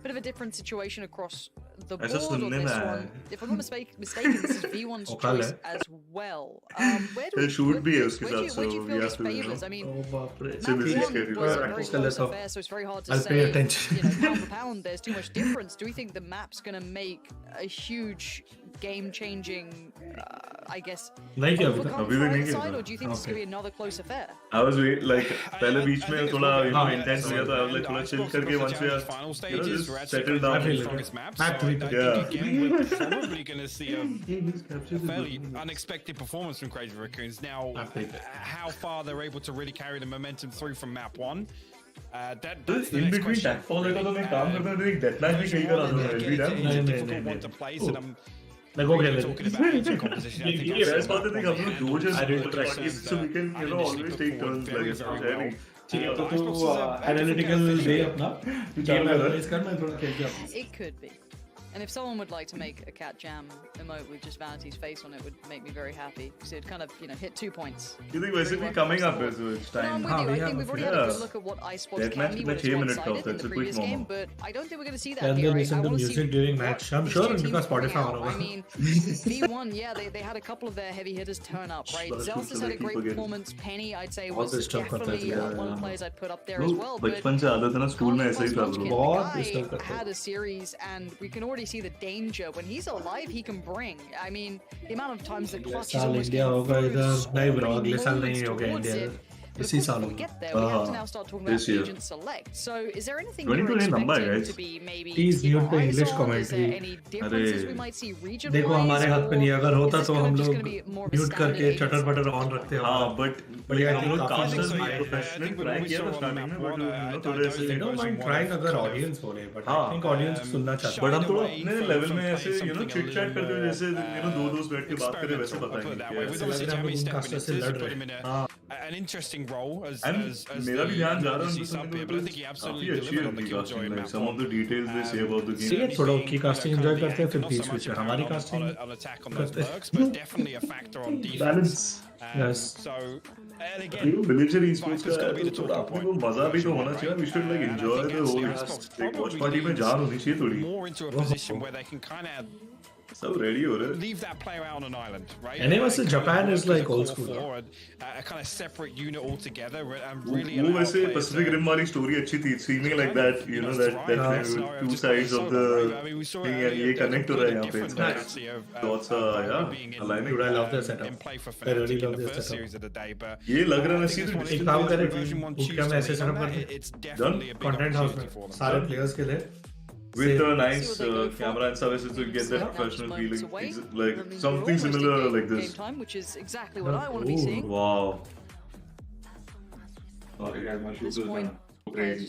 Bit of a different situation across the board ऐसा on सुनने this में one. If I'm not mistaken, this is V1's choice as well. Where do It should be where उसके साथ, do you so feel we this have to, you favors? know. I mean, Oh, बाप रे. map 1 was a very close affair, so it's very hard to say, you know, pound for pound, there's too much difference. Do we think the map's going to make a huge game-changing, I guess, overcome from its side, or do you think this is going to be another close affair? I was like, पहले बीच में थोड़ा, you know, intense लिया था. I was like, थोड़ा chill करके once we are, you know, just settle down. Yeah. Again, we're probably going to see a fairly unexpected performance from Crazy Raccoons. Now, how far they're able to really carry the momentum through from map 1. That's the in next between question. tactfall तो मैं काम करता हूँ, एक deathmatch भी कहीं करा दूँगा. It's a difficult one to place, and I'm talking about agent composition. I think ये best बात है कि हम लोग दो just practice, so we can, you know, always take turns like it's तो analytical way अपना game analyze करना थोड़ा खेल के अपना. It could be. And if someone would like to make a cat jam emote with just Vanity's face on it, would make me very happy because it'd kind of, you know, hit 2 points. You think basically coming up is it's time? No, I'm with you. I think we've already had a good look at what Esports can be when it's one-sided in the previous game, but I don't think we're going to see that And here. then listen to music during match. I'm sure because Spotify on I mean, V1, yeah, they had a couple of their heavy hitters turn up, right? Zelsa's had a great performance. Penny, I'd say, was definitely one of the players I'd put up there as well. But बचपन से आदत है ना school में ऐसे ही था bro. the guy had a series, and we can already see the danger. When he's alive, he can bring. I mean, the amount of times that clutch is almost India होगा इधर नहीं bro अगले साल नहीं होगा India. इसी साल we get there, we have to now start talking about agent select. So, is there anything you're expecting to be maybe? Please mute the English commentary. Is there any differences we might see region-wise? देखो हमारे हाथ में नहीं अगर होता तो हम लोग mute करके चटर पटर on रखते हैं. हाँ, but yeah, you know, casters भी professional try किया था starting में, but you know, थोड़े से they don't mind trying अगर audience बोले, but I think audience सुनना चाहते हैं. But हम थोड़ा अपने level में ऐसे, you know, chit chat करते हुए जैसे, you know, दो दोस्त बैठ के बात करें वैसे पता नहीं. An interesting role as मेरा भी ध्यान जा रहा है काफी अच्छी है उनकी casting, like some of the details they say about the game. थोड़ा उनकी casting enjoy करते हैं फिर बीच बीच में हमारी casting करते हैं. Definitely a factor on defense. Yes. So and again, Villager Esports का थोड़ा अपने को मजा भी तो होना चाहिए. We should like enjoy the whole watch party में जान होनी चाहिए थोड़ी. More into a position where they can kind of सब ready हो रहे. Leave that player out on an island, right? And even Japan is like old school. A kind of separate unit altogether, and really. वो वैसे Pacific Rim वाली story अच्छी थी. Seeming like that, you know, that two sides of the thing and ये connect हो रहा है यहाँ पे. It's nice. Lots of yeah, aligning. Dude, I love their setup. I really love their setup. ये लग रहा है ना सीधे. एक काम करें, क्या मैं ऐसे setup करते? Done. Content house में सारे players के लिए. With a nice camera and services to get that professional feeling, like something similar like this. Which is exactly what I want to be seeing. Wow.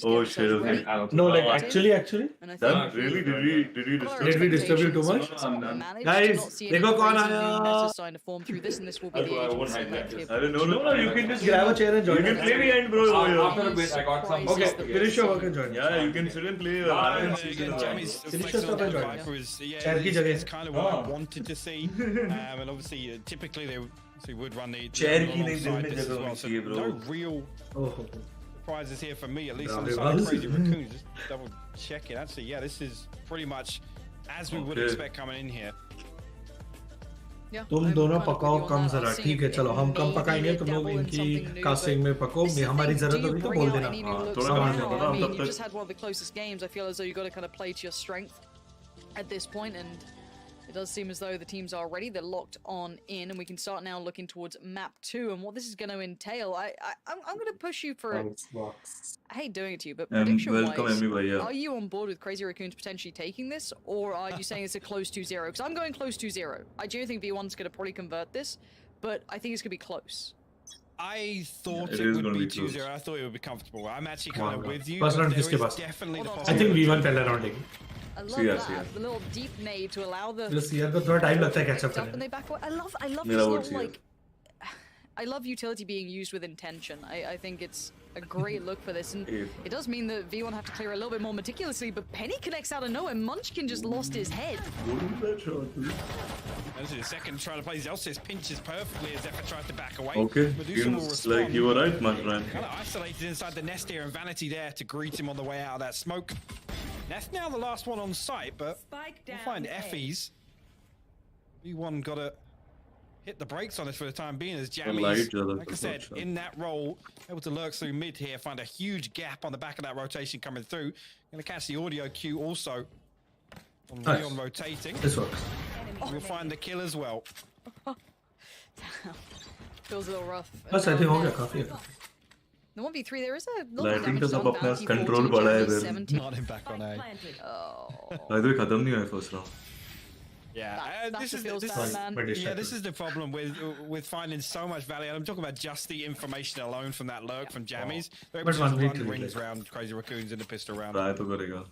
Oh shit! Okay. No, like actually. Done? Really? Did we disturb you too much? Guys, देखो कौन आया? I don't know. No, you can just grab a chair and join. You can play the end, bro. After a bit, I got some. Okay, finish your work and join. Yeah, you can sit and play. Finish your stuff and join. Chair की जगह. It's kind of what I wanted to see, and obviously, typically they would run the chair की नहीं alongside दिल में this as जगह well, होनी so चाहिए, bro. no real surprises here for me, at least on the Bravo. side of Crazy Raccoons. Just double check it. Actually, yeah, this is pretty much as we would expect coming in here. तुम दोनों पकाओ कम जरा, ठीक है चलो हम कम पकाएंगे, तुम लोग इनकी कास्टिंग में पको, हमारी जरूरत होगी तो बोल देना। थोड़ा काम करना था You तब just तक। had one of the closest games. I feel as though you got to kind of play to your strength at this point, and it does seem as though the teams are ready. They're locked on in, and we can start now looking towards map 2 and what this is going to entail. I'm going to push you for. I hate doing it to you, but prediction-wise, welcome everybody. Yeah. are you on board with Crazy Raccoons potentially taking this, or are you saying it's a close 2-0? Because I'm going close 2-0. I do think V1's going to probably convert this, but I think it's going to be close. I thought It it is would gonna be be close. 2-0. I thought it would be comfortable. I'm actually kind of with you. First but round there किसके is pass? definitely the Hold on. I think possibility. V1 पहला round लेंगे। I love Yes, that. yeah. The little deep nade to allow the. Plus यार को थोड़ा time लगता है catch up Up and करने they back away. I love मेरा this vote little here. like. I love utility being used with intention. I think it's a great look for this, and it does mean that V1 have to clear a little bit more meticulously. But Penny connects out of nowhere. Munchkin just lost his head. This is the second trying to play Zelsis pinches perfectly as Zephyr tries to back away. Okay, Medusa will seems respond. like you were right, Marjan. Kind of isolated inside the nest here, and Vanity there to greet him on the way out of that smoke. That's now the last one on site, but we'll find Effie's. V1 got to hit the brakes on this for the time being as Jammies, like I said, in that role, able to lurk through mid here, find a huge gap on the back of that rotation coming through. Going to catch the audio cue also on Leon rotating. This works. We'll find the kill as well. Feels a little rough. बस I think हो गया काफी है। The 1v3, there is a little Lighting damage तो सब done. अपना Bounty control 14, बड़ा है Jammies इधर। 17. Not him back on A. By the way, खत्म नहीं हुआ first round. Yeah, That's this what is feels bad, man. this is the problem with finding so much value. And I'm talking about just the information alone from that lurk from Jammies. They're able But to just one need run to rings like- around Crazy Raccoons in the pistol round. Try तो करेगा।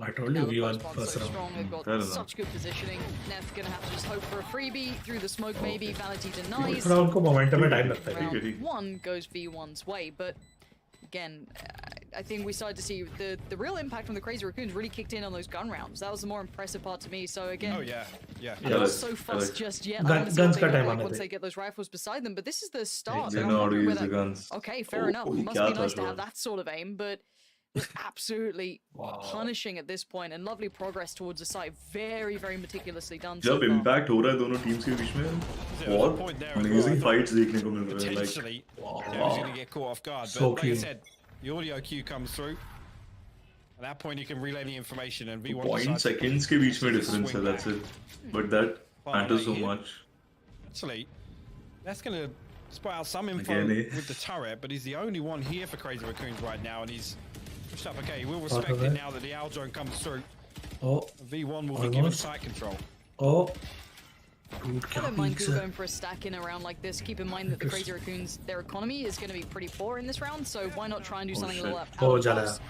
I told you Now the V1 first first so round. strong, they've got Fair enough. such good positioning. Neff gonna have to just hope for a freebie through the smoke, maybe. Vanity denies. थोड़ा उनको momentum में time लगता है। Round 1 goes V1's way, but again, I think we started to see the real impact from the Crazy Raccoons really kicked in on those gun rounds. That was the more impressive part to me. So again, Oh yeah. I'm not so fussed just yet. I Gun- wanna see guns what they का look time like आने once they. they get those rifles beside them. But this is the start. They and know I'm how to wondering use the whether- guns. Okay, fair Oh, enough. It must क्या be था nice to shot? have that sort of aim, but just absolutely punishing at this point, and lovely progress towards the site. Very, very meticulously done. So जब far. impact हो रहा है दोनों teams के बीच में, बहुत amazing fights देखने को मिल रहे हैं. Like, Potentially, Jammies going to get caught off guard. But So like I clean. said, the audio cue comes through. At that point, you can relay the information, and V1 point decides to seconds के बीच में swing difference है. That's back. it. But that matters so much. Actually, that's going to spot out some info Again, eh? with the turret, but he's the only one here for Crazy Raccoons right now, and he's pushed up. Okay, we'll respect of it it. now that the owl drone comes through. Oh, V1 will be given Almost. site control. oh. Dude, I क्या don't mind peaks people है। going for a stack in a round like this. Keep in mind that the Crazy Raccoons, their economy is going to be pretty poor in this round, so why not try and do something a little out Oh, of the जला box?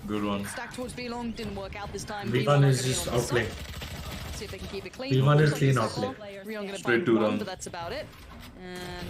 Good one. Stack towards B-Long, didn't work out this time. V1 are is gonna be just on this side. outplaying. See if they can keep it clean. V1 is Looks like clean this outplay. all. Rion gonna Straight find to one, round. but that's about it. And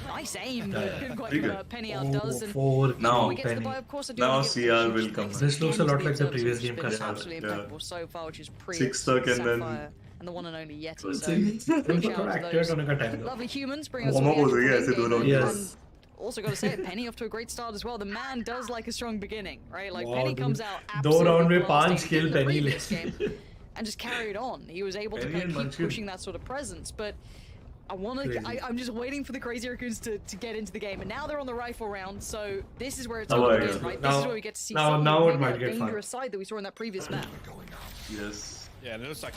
nice aim, but couldn't quite Pretty get good. Penny outdoes. And Four Now, before we get to the Penny. buy, of course, I do Now want to give CR huge will come. thanks This looks a again lot to like the observers, previous which game has been का absolutely Yeah. impeccable so far, which is pre Six stuck and then- Sapphire and the one and only Yeti. उनको So big shout थोड़ा out to accurate those होने का time दो। lovely humans bring us Warm all up the हो गई है actual ऐसे दो game. round Yes. And also got to say, Penny off to a great start as well. The man does like a strong beginning, right? Like Wow, Penny dude. comes out दो absolutely round में blasting. 5 He kill did in the Penny previous ले। game and just carried on. He was able to Penny kind and of keep Munchkin. pushing that sort of presence, but I want to. I'm just waiting for the Crazy Raccoons to get into the game, and now they're on the rifle round. So this is where it's Oh, all yeah. begins, right? This Now- is where we get to see now- some now of it the might get fun. dangerous side that we saw in that previous map. Yes. Yeah, and it looks like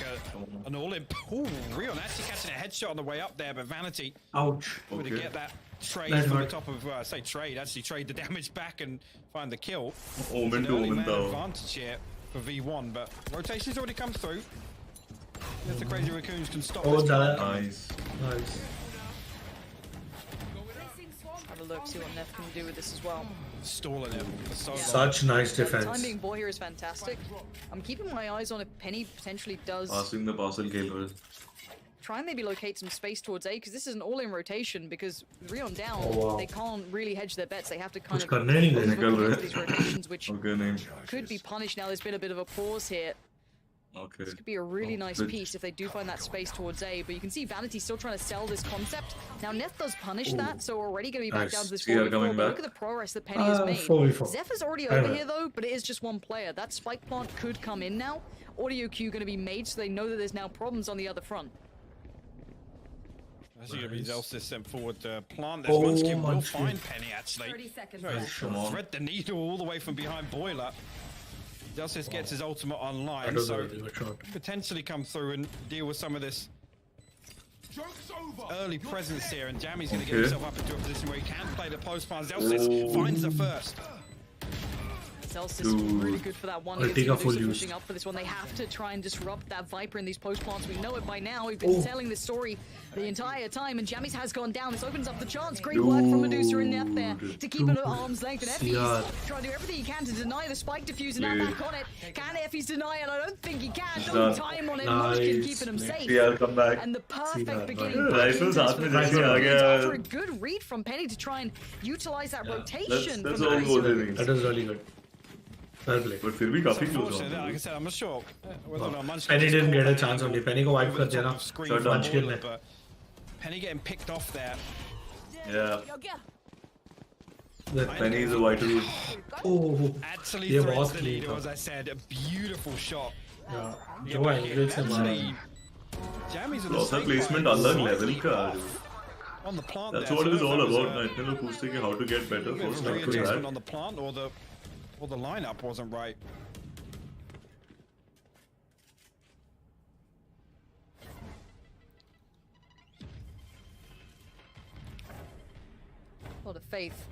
an all-in. Ooh, Rion actually catching a headshot on the way up there, but Vanity Ouch. able to Okay. get that trade That from the hurt. top of, say trade, actually trade the damage back and find the kill. Omen An to early omen man though. advantage here for V1, but rotation's already come through. If the Crazy Raccoons can stop Oh, this. जला। Nice. Nice. Have a look, see what Neff can do with this as well. Stalling him for so long. Such nice The defense. timing ball here is fantastic. I'm keeping my eyes on if Penny potentially does Passing the parcel खेल रहे हैं. try and maybe locate some space towards A, because this is an all-in rotation, because with Rion down, Oh, wow. they can't really hedge their bets. They have to kind कुछ of करने नहीं दे निकल रहे look into these rotations, which Okay, नहीं. could be punished. Now there's been a bit of a pause here. Okay. This could be a really nice Good. piece if they do find that space towards A, but you can see Vanity still trying to sell this concept. Now Neff does punish that, so we're already going to be back Nice. down to this CR 4v4, coming but look back. at the progress that Penny has made. 4v4. Zephyr's already Fair over enough. here though, but it is just one player. That spike plant could come in now. Audio queue going to be made, so they know that there's now problems on the other front. That's going to be Zelsis sent forward to plant. This Munchkin will find Penny actually. 30 seconds Tries left. to thread the needle all the way from behind Boiler. Zelsis gets his ultimate online, so potentially come through and deal with some of this early presence here. And Jammy's going to get himself up into a position where he can play the post plant. Zelsis finds the first. Celsius is really good for that one. Pushing up for this one. They have to try and disrupt that Viper in these post plants. We know it by now. We've been telling this story the entire time, and Jammies has gone down. This opens up the chance. Great work from Medusa and Nef there to keep it at arm's length. And Effie's trying to do everything he can to deny the spike diffuser. Now back on it. Can Effie's deny it? I don't think he can. No time on it. Munchkin keeping him safe. Yeah, come back. And the perfect beginning. After a good read from Penny to try and utilize that rotation. That's all good. That is really good. Well played. But फिर भी काफी close Like I said, I'm not sure whether or not Munchkin Penny didn't get a chance only. Penny को wipe कर दिया ना. Munchkin ने. Penny getting picked off there. Yeah. That Penny is a vital. Oh, actually threads the leader, as I said, a beautiful shot. Yeah. जो angles से मारा. Jammy's Loss placement अलग level का. On the plant. That's what it is all about. ना इतने लोग पूछते कि how to get better for stuff to that. On the plant or the lineup wasn't right. A lot of faith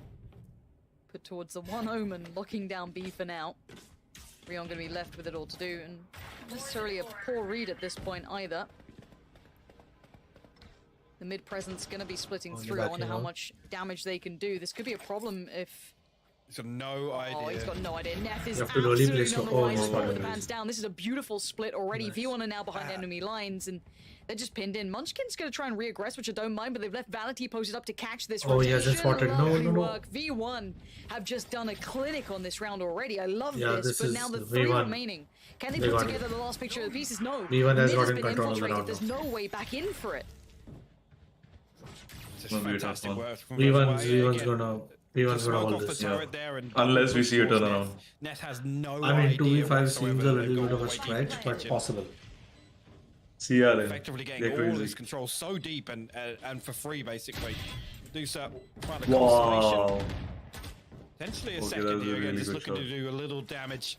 put towards the one Omen, locking down B for now. Rion going to be left with it all to do, and not necessarily a poor read at this point either. The mid presence going to be splitting through. I wonder how much damage they can do. This could be a problem if... He's got no idea. Oh, he's got no idea. Nef is absolutely on the rise with the pants down. This is a beautiful split already. Nice. V1 are now behind enemy lines, and they're just pinned in. Munchkin's going to try and re-aggress, which I don't mind, but they've left Vanity posted up to catch this rotation. Oh, he hasn't spotted. No. V1 have just done a clinic on this round already. I love this, but now the three remaining. Can they put together the last picture of the pieces? No. V1 has got in control of the round. There's no way back in for it. Just fantastic work from V1's gonna... V1's gonna hold this, Unless we see a turnaround. Net has no I mean, 2v5 seems a little bit of a stretch, but possible. CR effectively getting all this control so deep and for free, basically. Dusa find a wow. Potentially a second here again, just looking to do a little damage.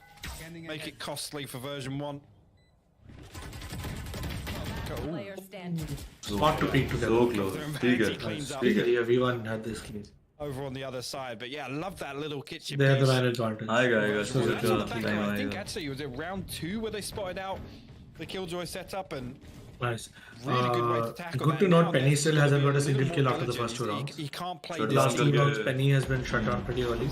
Make it costly for version 1. Spot to peek together. So close. Yeah, V1 had this clean. Over on the other side, but yeah, I love that little kitchen. They have the man advantage. I think actually it was in round 2 where they spotted out the Killjoy setup and nice. Really good way to tackle good to note, Penny still hasn't got a single kill after the first 2 rounds. He can't play so last 2 rounds, Penny has been shut down pretty early.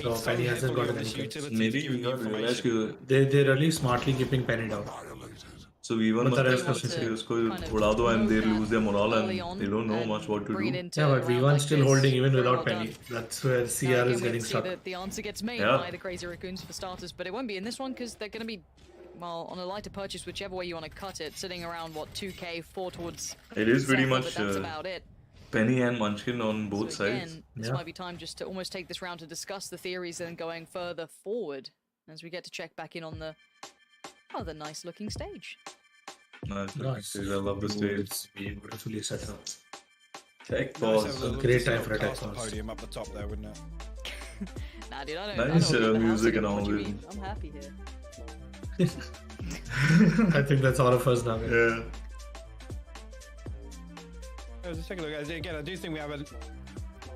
So Penny hasn't got any kills. Maybe we got realized they're really smartly keeping Penny down. So V1 must uda do and they lose their morale and they don't know much what to do. Yeah, but V1's still holding even without Penny. That's where CR is getting stuck. The answer gets made by the Crazy Raccoons for starters, but it won't be in this one because they're going to be, well, on a lighter purchase, whichever way you want to cut it, sitting around, what, 2k, 4 towards... It is pretty much that's about it. Penny and Munchkin on both again, sides. This might be time just to almost take this round to discuss the theories and going further forward as we get to check back in on the rather nice looking stage. Nice. I love the stage. It's beautifully set up. Tech pause. Great time for a tech pause. Podium up the top there, wouldn't it? Nah, dude, I don't nice know music and all. I'm happy here. I think that's all of us now. Yeah. Let's take a look. Again, I do think we have a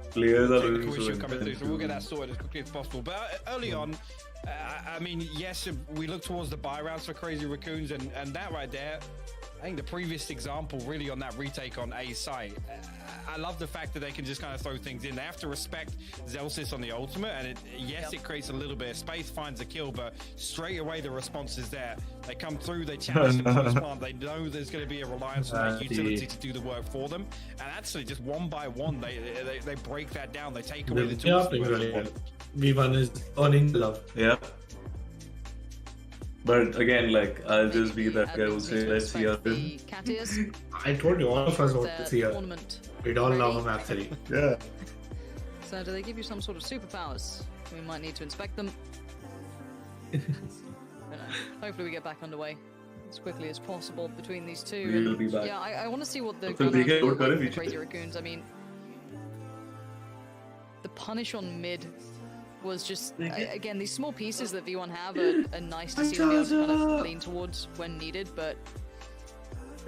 players are technical issue coming through, so we'll get that sorted as quickly as possible. But early on, I mean, yes, we look towards the buy rounds for Crazy Raccoons, and that right there, I think the previous example really on that retake on A's site, I love the fact that they can just kind of throw things in. They have to respect Zelsis on the ultimate, and it creates a little bit of space, finds a kill, but straight away the response is there. They come through, they challenge the post plant, they know there's going to be a reliance on that utility to do the work for them, and actually just one by one, they break that down, they take away the tools. V1 is earning love. Yeah. But again, like, I'll just be that guy who say, let's see her win. I told you, all of us want to see her. We'd all love a map 3. Yeah. So do they give you some sort of superpowers? We might need to inspect them. Hopefully we get back underway as quickly as possible between these two. We will be back. Yeah, I want to see what the फिर देखें load करें the पीछे. Crazy Raccoons. I mean, the punish on mid was just again these small pieces that V1 have are nice to see them be able to kind of lean towards when needed, but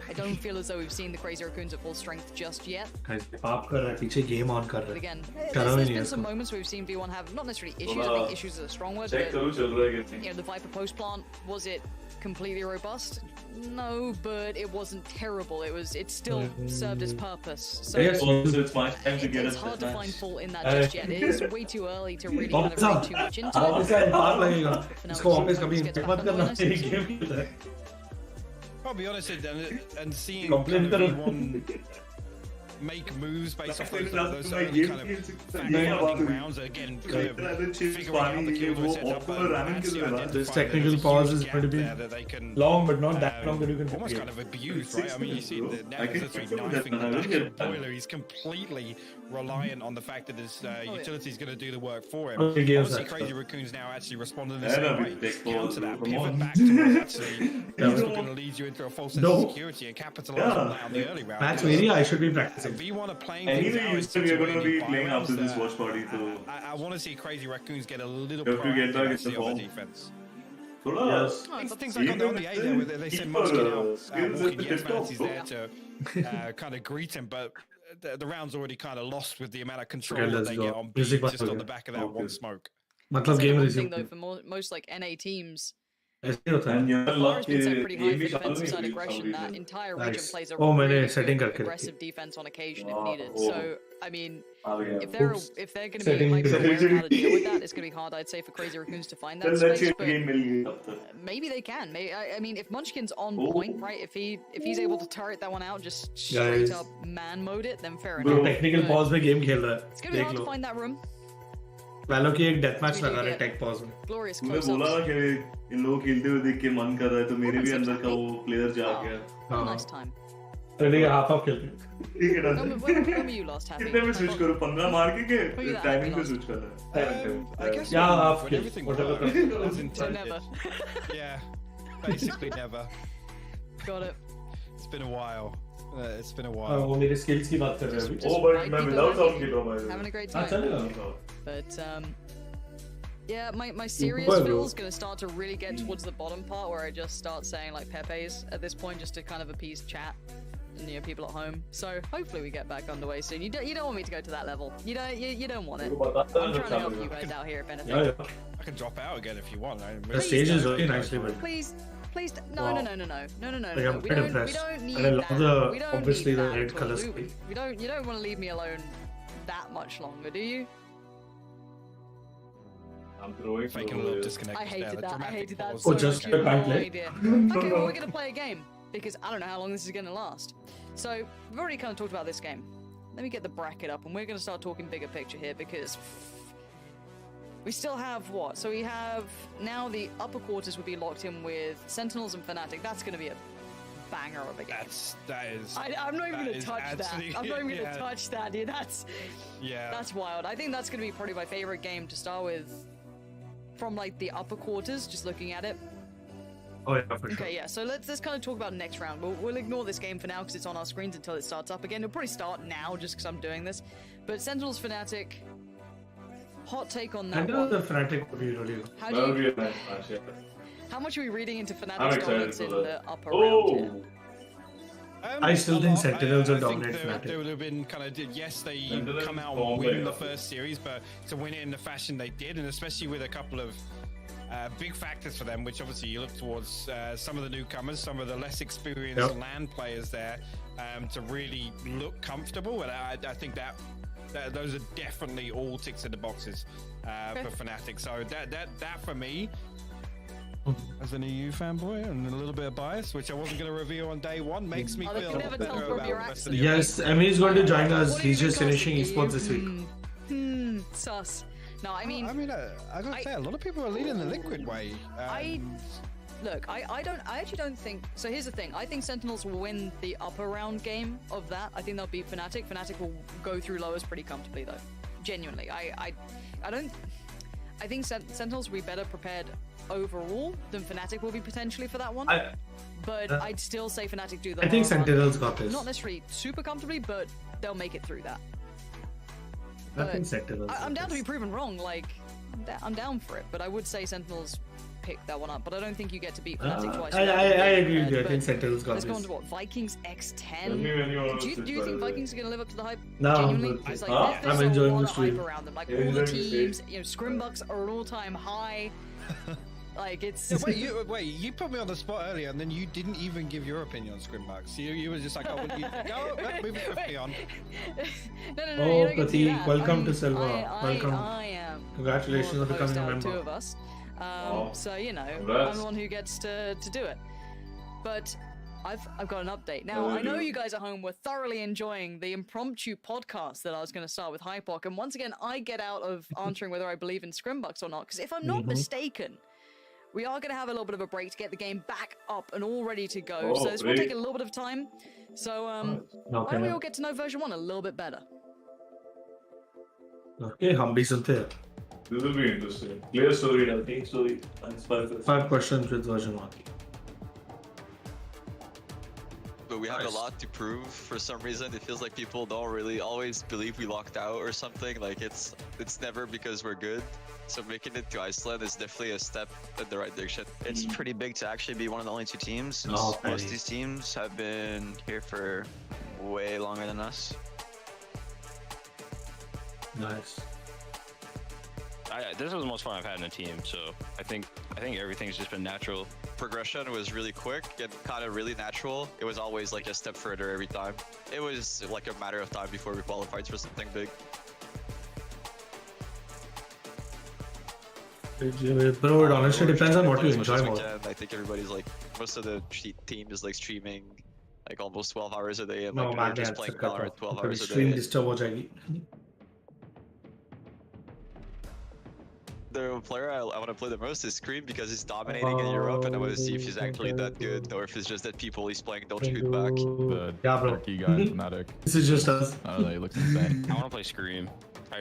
I don't feel as though we've seen the Crazy Raccoons at full strength just yet. पाप कर रहा है पीछे game on कर रहा But है again, करो there's नहीं been some इसको moments where we've seen V1 have not necessarily issues. I think issues is a strong word. Check But, करो चल रहा है कि you know, the Viper post plant, was it completely robust? No, but it wasn't terrible. It still served its purpose. So yes, also it's my time to get it's us hard that to find match. fault in that just yet. It is way too early to really kind of read too much into वापस it. पाप लगेगा For now, इसको we'll वापस see what कभी gets मत करना back. तेरी game की तरह I'll be honest, and seeing Complain kind of करो V1 make moves based off those My early game kind of feels fact-finding rounds, again, kind of figuring out the kills were set up, but actually identifying This that technical there's a pause huge is gap going to be there that they can, long, but not that long that you can almost forget. kind of abused, right? I mean, you see the I can literally fix knifing that, the I will get that. boiler. He's completely reliant on the fact that his utility is going to do the work for him. Okay, games Obviously, that Crazy stuff. Raccoon's now actually responding the Yeah, same no, way. big Counter that, come pivot on. back towards actually Yeah. what's going to lead you into a false sense No. of security and capitalize on that on the early round. Match मेरी I should be practicing. V1 are playing Anyway, things out you in said such we a are way going to be in playing rounds after this that watch party, so I want to see Crazy Raccoons get a little You have to get back in proactive the on form. the defense. thoda Things like on the A there, where they send Munchkin out, skills walking, at the yes, tip top. Manatee's there to kind of greet him, but the round's already kind of lost with the amount of control Okay, that let's they go. get on B Music just बंद हो on the गया. back of that one Okay. smoke. मतलब That's game one resume thing though for most like NA teams. ऐसे ही होता है And your Bar luck has been set pretty high game for भी चालू defensive नहीं side हुई aggression. That some entire Nice. region plays a Oh, मैंने really setting good करके रखी. aggressive defense on occasion if Oh, needed. oh. So I mean, reason. if they're Oops. going to Setting be hyper aware of how to deal with reason. that, it's going to be hard, I'd say, for Crazy Raccoons to find that Then let's space. see game But मिल गई अब तक. maybe they can. I mean, if Munchkin's on Oh. point, right? If he's able to turret that one out, just straight Guys. up man mode it, then fair Bro, enough. technical But pause में game खेल रहा it's है going to be देख hard to low find that room. वालों की एक death match We do लगा रहे get टेक पॉज में Glorious तूने बोला close-ups. ना कि इन लोग खेलते हुए देख के मन कर रहा है तो मेरे भी अंदर का वो प्लेयर जा गया. What a nice time. अरे हाफ हाफ खेलते हैं ठीक है ना. When were you last happy? कितने में स्विच करूं 15 मार के Were you के that टाइमिंग पे happy स्विच करना है. I guess Yeah, when half kill, everything whatever works the- as So intended. never. Yeah, basically never. Got it. It's been a while. It's been a हाँ, while. वो मेरे skills की बात कर रहे हैं अभी ओ बट मैं विदाउट साउंड खेल रहा हूं Having a great हाँ time. चलेगा But yeah, my serious Well, feel is going to start to really get towards the bottom part where I just start saying like Pepe's at this point just to kind of appease chat and people at home. So hopefully we get back underway soon. You don't want me to go to that level. You don't want it. I'm trying to help you guys out here if anything. yeah. I can drop out again if you want. The stage is really nicely built. Please, no. Wow. No. Like, I'm We quite don't impressed. need And I that. love the We don't obviously need the that red at color all. scheme. You don't want to leave me alone that much longer, do you? I'm throwing Faking a little disconnect. I hated that. I hated that Oh, so just much. a can't No play? idea. Okay, well, we're going to play a game because I don't know how long this is going to last. So we've already kind of talked about this game. Let me get the bracket up and we're going to start talking bigger picture here because we still have what? So we have now the upper quarters would be locked in with Sentinels and Fnatic. That's going to be a banger of a game. That is. I'm not even that going to is touch that. actually- I'm not even going to yeah. touch that, dude. That's wild. I think that's going to be probably my favorite game to start with from like the upper quarters, just looking at it. Oh yeah, for sure. Okay, yeah, so let's kind of talk about next round. We'll ignore this game for now because it's on our screens until it starts up again. It'll probably start now just because I'm doing this. But Sentinels Fnatic, hot take on that And one. the Fnatic would be really good. How, do That would you, be a nice match. Yeah. how much are we reading into I'm Fnatic's excited dominance for in that. the upper round here? Oh, I still think a lot. Sentinels will I think dominate Fnatic. There would have been kind of yes, they Sentinels come out all and the win way the up. first series, but to win it in the fashion they did, and especially with a couple of big factors for them, which obviously you look towards some of the newcomers, some of the less experienced LAN players there, to really look comfortable, and I think that those are definitely all ticks in the boxes for Fnatic. So that for me, as an EU fanboy and a little bit of bias, which I wasn't going to reveal on day one, makes me Oh, they feel can a lot never tell better from about your the rest of the Yes, Emmy is going to join us. What do you He's just think, finishing Austin? esports this week. Sus. No, I mean, I gotta say, a lot of people are leading the Liquid way. I actually don't think. So here's the thing. I think Sentinels will win the upper round game of that. I think they'll beat Fnatic. Fnatic will go through lowers pretty comfortably, though. Genuinely, I don't. I think Sentinels will be better prepared overall than Fnatic will be potentially for that one. But I'd still say Fnatic do the I think long run. Sentinels got this. Not necessarily super comfortably, but they'll make it through that. I think Sentinels. I'm down to be proven wrong. Like, I'm down for it. But I would say Sentinels pick that one up. But I don't think you get to beat Fnatic twice. I agree with you. I think Sentinels got let's this. go on to what? Vikings X10. Do you think Vikings are going to live up to the hype? No, Genuinely? but- It's like, I'm there's a enjoying lot the of hype stream. around them. Like, Yeah, all the enjoying the stream. teams, you know, Scrimbucks are an all-time high. Like, it's... Wait, you put me on the spot earlier, and then you didn't even give your opinion on Scrimbucks. You were just like, oh, well, you go, move quickly on. No, Oh, you don't get to do Prateek, that. welcome to Silva. Welcome. Welcome. I am. Congratulations on more of a becoming a host out of member. two of us. So, you know, Congrats. I'm the one who gets to do it. But I've got an update. Now, I know you guys at home were thoroughly enjoying the impromptu podcast that I was going to start with Hypoc. And once again, I get out of answering whether I believe in Scrimbucks or not. Because if I'm not mistaken, we are going to have a little bit of a break to get the game back up and all ready to go. So this will take a little bit of time. So why don't we all get to know version 1 a little bit better? Okay, हम भी सुनते हैं. This will be interesting. Clear story, I think. Story. 5 questions with version 1. But we have a lot to prove. For some reason, it feels like people don't really always believe we locked out or something. Like it's never because we're good. So making it to Iceland is definitely a step in the right direction. It's pretty big to actually be one of the only 2 teams. Since most of these teams have been here for way longer than us. Nice. This was the most fun I've had in a team, so I think everything's just been natural. Progression was really quick and kind of really natural. It was always like a step further every time. It was like a matter of time before we qualified for something big. Bro, it honestly depends on what you enjoy more. I think everybody's like, most of the team is like streaming like almost 12 hours a day and No, like man, we're just that's playing a cut Valorant off. 12 Because hours a stream day. disturb हो जाएगी. The player I want to play the most is Scream because he's dominating in Europe and I want to see if he's actually that good or if it's just that people he's playing don't shoot back. The Turkey guy in Fnatic. This is just us. I don't know, he looks insane. I want to play Scream.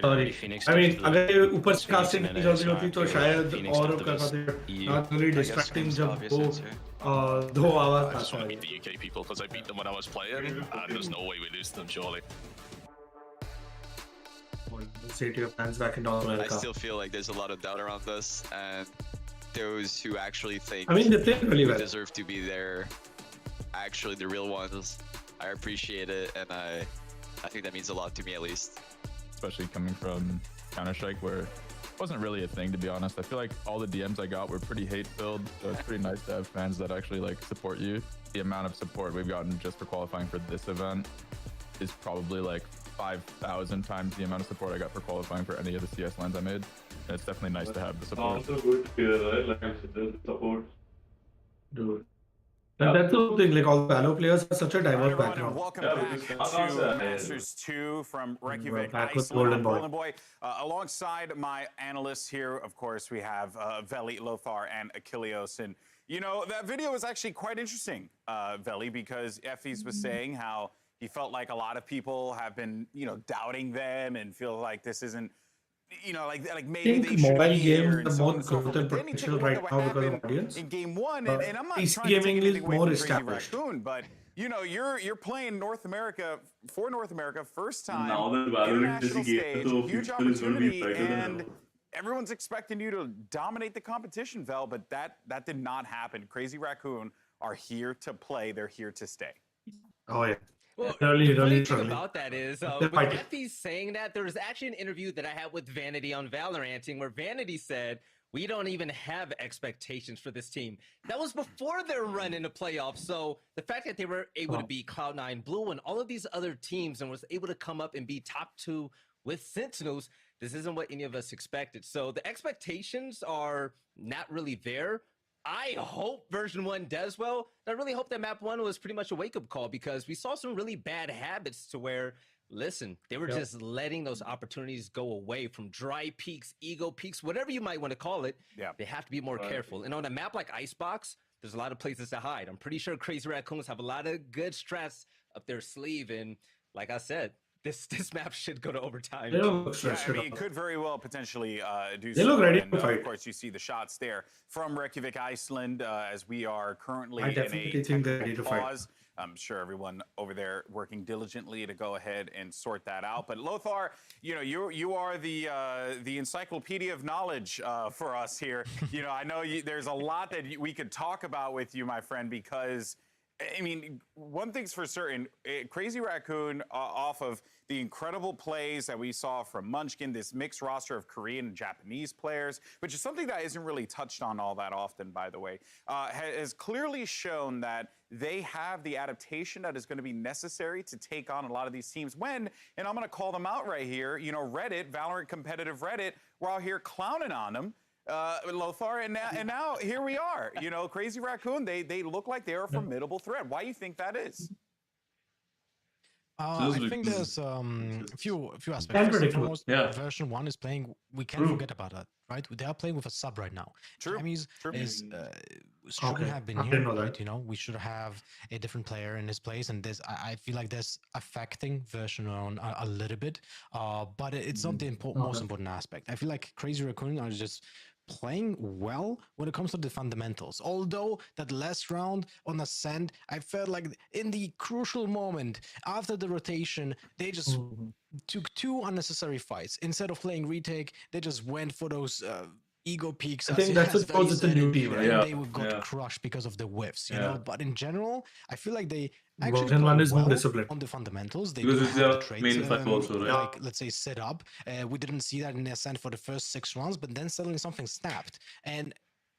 Sorry. I mean, अगर ये ऊपर से casting की जल्दी होती तो शायद और कर पाते. Not really distracting जब वो 2 hours I just want to beat the UK people because I beat them when I was playing, and there's no way we lose to them, surely. Say to your fans back in North America. I still feel like there's a lot of doubt around us and those who actually think I mean, they play really well. deserve to be there, actually the real ones. I appreciate it and I think that means a lot to me at least. Especially coming from Counter-Strike where it wasn't really a thing, to be honest. I feel like all the DMs I got were pretty hate-filled, so it's pretty nice to have fans that actually like support you. The amount of support we've gotten just for qualifying for this event is probably like 5,000 times the amount of support I got for qualifying for any of the CS lands I made. And it's definitely nice to have the support. Also good to hear, right? Like the support. Dude. And that's the thing, like all the Valo players have such a diverse background. Welcome back to Masters 2 from Reykjavik, Back with Iceland. Golden Boy. Alongside my analysts here, of course, we have Veli, Lothar, and Achilleos. And, you know, that video was actually quite interesting, Veli, because Effie's was saying how he felt like a lot of people have been, you know, doubting them and feel like this isn't, you know, like maybe they should mobile be here games and are so on more and so growth forth. and But then he potential took a look right at now what because of happened audience. in game 1, and I'm not PC trying to take gaming is anything away more from Crazy established. Raccoon, but you know, you're playing North America for North America, first time, Now that Valorant is a international game, stage, so huge future is going to be opportunity, brighter than and ever. everyone's expecting you to dominate the competition, Vel, but that did not happen. Crazy Raccoon are here to play. They're here to stay. Oh yeah. Well, Really, the funny really thing struggling. about that is, They're with fighting. Effie saying that, there was actually an interview that I had with Vanity on Valoranting where Vanity said, we don't even have expectations for this team. That was before their run in the playoffs. So the fact that they were able to beat Cloud9 Blue and all of these other teams and was able to come up and be top 2 with Sentinels, this isn't what any of us expected. So the expectations are not really there. I hope version 1 does well. I really hope that map 1 was pretty much a wake-up call because we saw some really bad habits to where, listen, they were just letting those opportunities go away from dry peaks, ego peaks, whatever you might want to call it. Yeah. They have to be more careful. And on a map like Icebox, there's a lot of places to hide. I'm pretty sure Crazy Raccoons have a lot of good strats up their sleeve. And like I said, this map should go to overtime. They look Yeah, I mean, it could very well potentially do so. They look ready And, to fight. Of course, you see the shots there from Reykjavik, Iceland, as we are currently I in definitely a think they're ready to technical fight. pause. I'm sure everyone over there working diligently to go ahead and sort that out. But Lothar, you know, you are the encyclopedia of knowledge for us here. You know, I know there's a lot that we could talk about with you, my friend, because I mean, one thing's for certain, Crazy Raccoon, off of the incredible plays that we saw from Munchkin, this mixed roster of Korean and Japanese players, which is something that isn't really touched on all that often, by the way, has clearly shown that they have the adaptation that is going to be necessary to take on a lot of these teams when, and I'm going to call them out right here, you know, Reddit, Valorant competitive Reddit, we're out here clowning on them. Lothar, and now here we are. You know, Crazy Raccoon, they look like they're a formidable threat. Why do you think that is? I think there's a few aspects. First and foremost, version 1 is playing. We can't forget about that, right? They are playing with a sub right now. Jamies shouldn't have been here, right? You know, we should have a different player in his place, and this I feel like this affecting version 1 a little bit. But it's not the most important aspect. I feel like Crazy Raccoon are just playing well when it comes to the fundamentals. Although that last round on Ascent, I felt like in the crucial moment after the rotation, they just took 2 unnecessary fights. Instead of playing retake, they just went for those ego peaks. I think that's because it's a new team, right? And they got crushed because of the whiffs, you know. But in general, I feel like they actually Version 1 is more disciplined on the fundamentals. They because do it's have the their traits, main fight also, right? like let's say set up. We didn't see that in Ascent for the first 6 rounds, but then suddenly something snapped and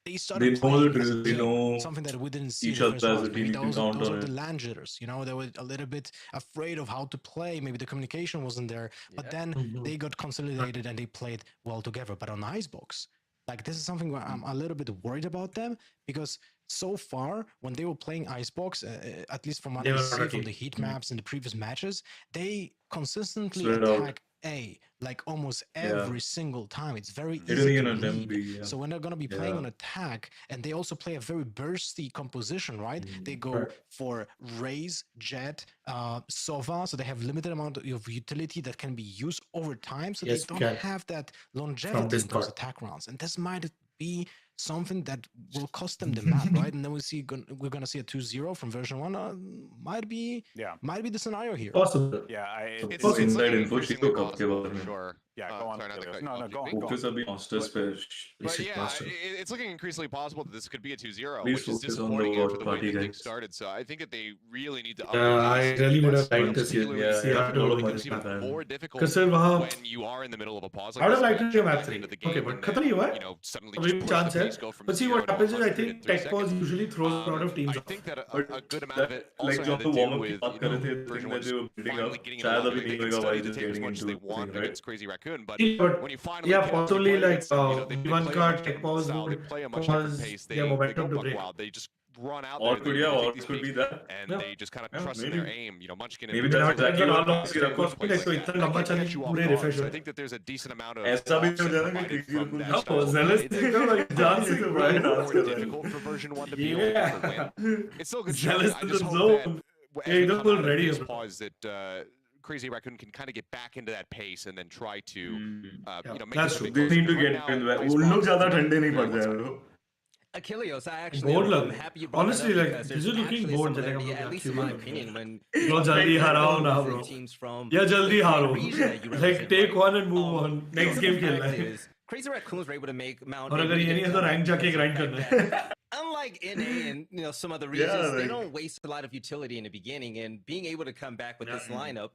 they started playing as a team, something that we didn't see each in the other first as a round. team. Maybe You can those count on were the it. land jitters, you know, they were a little bit afraid of how to play. Maybe the communication wasn't there, but then they got consolidated and they played well together. But on Icebox, like this is something where I'm a little bit worried about them, because so far when they were playing Icebox, at least from what I see from the heat maps in the previous matches, they consistently attack A, like almost every single time. It's very easy to lead. So when they're going to be playing on attack, and they also play a very bursty composition, right? They go for Raze, Jet, Sova, so they have limited amount of utility that can be used over time, so they don't have that longevity in those attack rounds. And this might be something that will cost them the map, right? And then we're gonna see a 2-0 from version 1. Might be the scenario here. Possible. Yeah, it's inside info sheet को कब के बाद में. Sure. Yeah, go on. No, go on. Focus अभी Masters पे. But yeah, it's looking increasingly possible that this could be a 2-0, Please which is focus on the disappointing after world the way party, that things guys. started. So I think that they really need to. I really would have liked to see Seattle becomes even more difficult when you are in the middle of a pause. I would have liked to see a map at the 3. end of the game, Okay, but and खत्म then, नहीं हुआ है. you know, suddenly अभी just chance push the है. pace, go from But see 0 what to happens is I 100 in think 3 tech pause seconds. usually throws a lot of teams I off. think that a good amount of it also Like had जो to हम do warm up with, की बात you कर know, रहे थे, version think 1 that they were building finally up. getting शायद enough अभी that they नहीं can होगा study while the just tapes as getting much as into they want thing, right? against Crazy Raccoon, but But when you finally yeah, get out possibly the like you know, they one play a card much tech different pause style, they would play a much different cause pace, their they go momentum to buck break. wild, they just run out Or there, could they take or these could be peaks, that. and they just kind of trust in their aim. You know, Munchkin Maybe and that's Fritzz exactly But what it's not long, Crazy so इतना लंबा can चले catch you off पूरे guard. refresh So I हो. think that there's a decent amount of ऐसा भी offset हो जाता है provided कि from Crazy that Raccoon style. Zealous It's एकदम like dancing really right now. more difficult for version 1 to be able to win. It's still a good showing. Zealous I in just the hope zone. that Yeah, as we he come don't feel out of ready. this pause that Crazy Raccoon can kind of get back into that pace and then try to you know, make That's this a true. bit They need closer. to Right get now, in there. Icebox वो लोग is ज़्यादा doing ठंडे नहीं very पड़ well. जाए वो. Achilles, I actually Bored I'm लग happy you brought honestly that up like because this there's is looking actually a bored similarity, जैसे at least in my opinion, when बहुत जल्दी हाराओ ना bro teams from या जल्दी हारो region that you like represent, take right? one and move on next game खेलना है is Crazy Raccoons were able to make Mount. और अगर ये नहीं है तो rank जाके grind करना है. Unlike NA and you know some other regions, they don't waste a lot of utility in the beginning, and being able to come back with this lineup,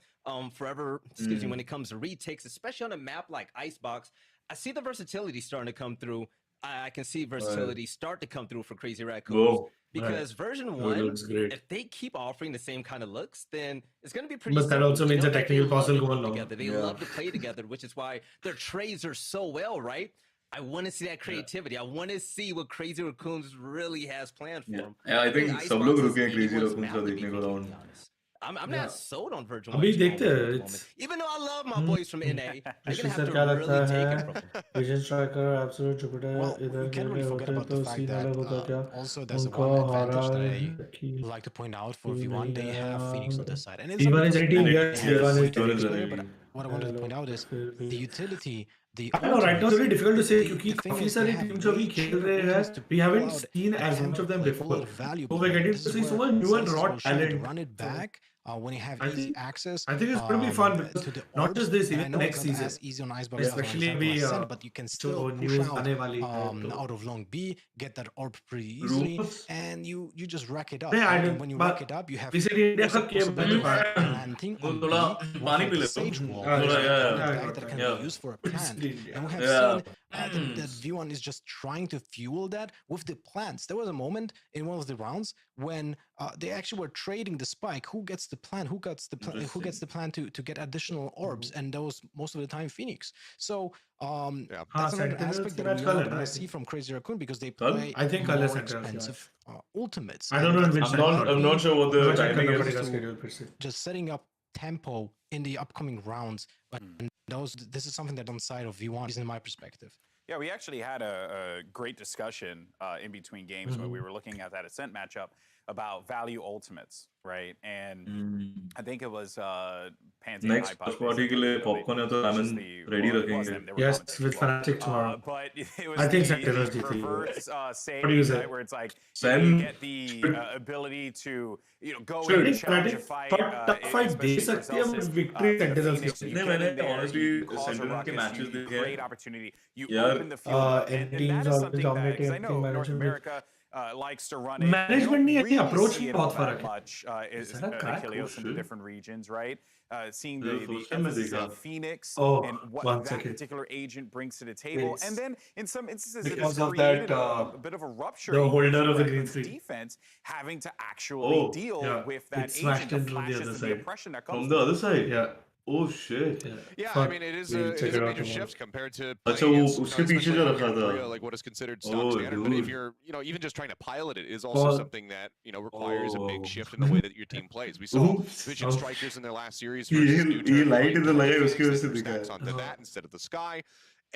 forever, excuse me, when it comes to retakes, especially on a map like Icebox, I see the versatility starting to come through. I can see versatility start to come through for Crazy Raccoons. Because version 1, if they keep offering the same kind of looks, then it's going to be pretty But that also means the technical pause will go on together. They love to play together, which is why their trades are so well, right? I want to see that creativity. I want to see what Crazy Raccoons really has planned for them. Yeah, I think सब लोग रुके हैं Crazy Raccoons का देखने को round. I'm not sold on Version1. अभी देखते हैं. Even though I love my boys from NA, they're gonna have to क्या really लगता take है? it from them. Vision Striker, Absolute Jupiter. Well, इधर we can't really forget about the fact that also there's उनका one advantage हारा that है I कि would like to point out for V1. They have Phoenix on their side, and V1 is a team. yes, Yes, V1 is Phoenix a player, team. but what I wanted to point out is the utility. I know right now it's very difficult to say क्योंकि the thing काफी is they सारी have team जो अभी way खेल cheaper रहे हैं, agents to we haven't pull out seen and as have much of them like before. full value So we're behind it. getting This to is see so where much new and Celsius raw will show you to talent. run it back when you have I easy think- access. I think it's going to be fun because to the not orbs, just this, and I even know next it's not season. as easy on Icebox, Especially for अभी example, but you can still जो push news out आने वाली है तो out of long B, get that orb pretty easily, Rumors? and you just rack it up. नहीं, I right? And don't- when you but rack it up, you have VCT India also का क्या possibility बता of planting on B with पानी like P the लेता sage हूँ. wall, थोड़ा, which is yeah, a yeah. guy that can Yeah. be used for a plant. And we have Yeah. seen that V1 is just trying to fuel that with the plants. There was a moment in one of the rounds when they actually were trading the spike. Who gets the plant? Who gets the plan to get additional orbs? And that was most of the time Phoenix. So that's another aspect that we are going to see from Crazy Raccoon because they play I think more Sentinels, expensive ultimates. I don't know in which I'm not sure what the timing is. schedule per se. Just setting up tempo in the upcoming rounds. But this is something that on the side of V1 is in my perspective. Yeah, we actually had a great discussion in between games when we were looking at that Ascent matchup about value ultimates, right? And I think it was Pansy Next first party के लिए popcorn है तो ramen ready रखेंगे. Yes, with Fnatic tomorrow. But it was I think the Sentinels GT. reverse save, What do you say? right, where it's like Sen- you get the ability to go Sure, in and Fnatic challenge a fight. tough fight दे सकती है but victory Sentinels की. नहीं मैंने honestly Sentinel के matches देखे Great opportunity. You यार open the field up, and that teams is are something that, dominating because I know everything North management. America likes to run it. Management नहीं है, really approach see में it बहुत all फर्क that है. much is Is that crack? Achilles in the shit. different regions, right? Seeing Yeah, the first time I emphasis देखा. on Phoenix Oh, and what one that second. particular agent brings to the table, Yes. and then in some instances it Because has of created that, a bit of a rupture. the in holder of the Raccoon's green screen. defense having to actually Oh, deal yeah. with that It smashed agent, the in from the flashes other and the side. oppression that comes From the other side. Yeah. Oh shit. Yeah, Fuck. I mean, it is We'll a check it out major tomorrow. shift compared to अच्छा playing वो against, उसके पीछे especially जो here रखा in था. Korea, like what is considered stock Oh, standard. But if dude. you're, even just trying to pilot it is also Paul. something that requires a big Oh. shift in the way that your team plays. We saw Oops. Vision Oh. Strikers in their last series ये versus NUTURN. ये light playing इधर लगा है, Phoenix, उसकी वजह they से threw दिखा stacks है. onto Oh. that instead of the sky.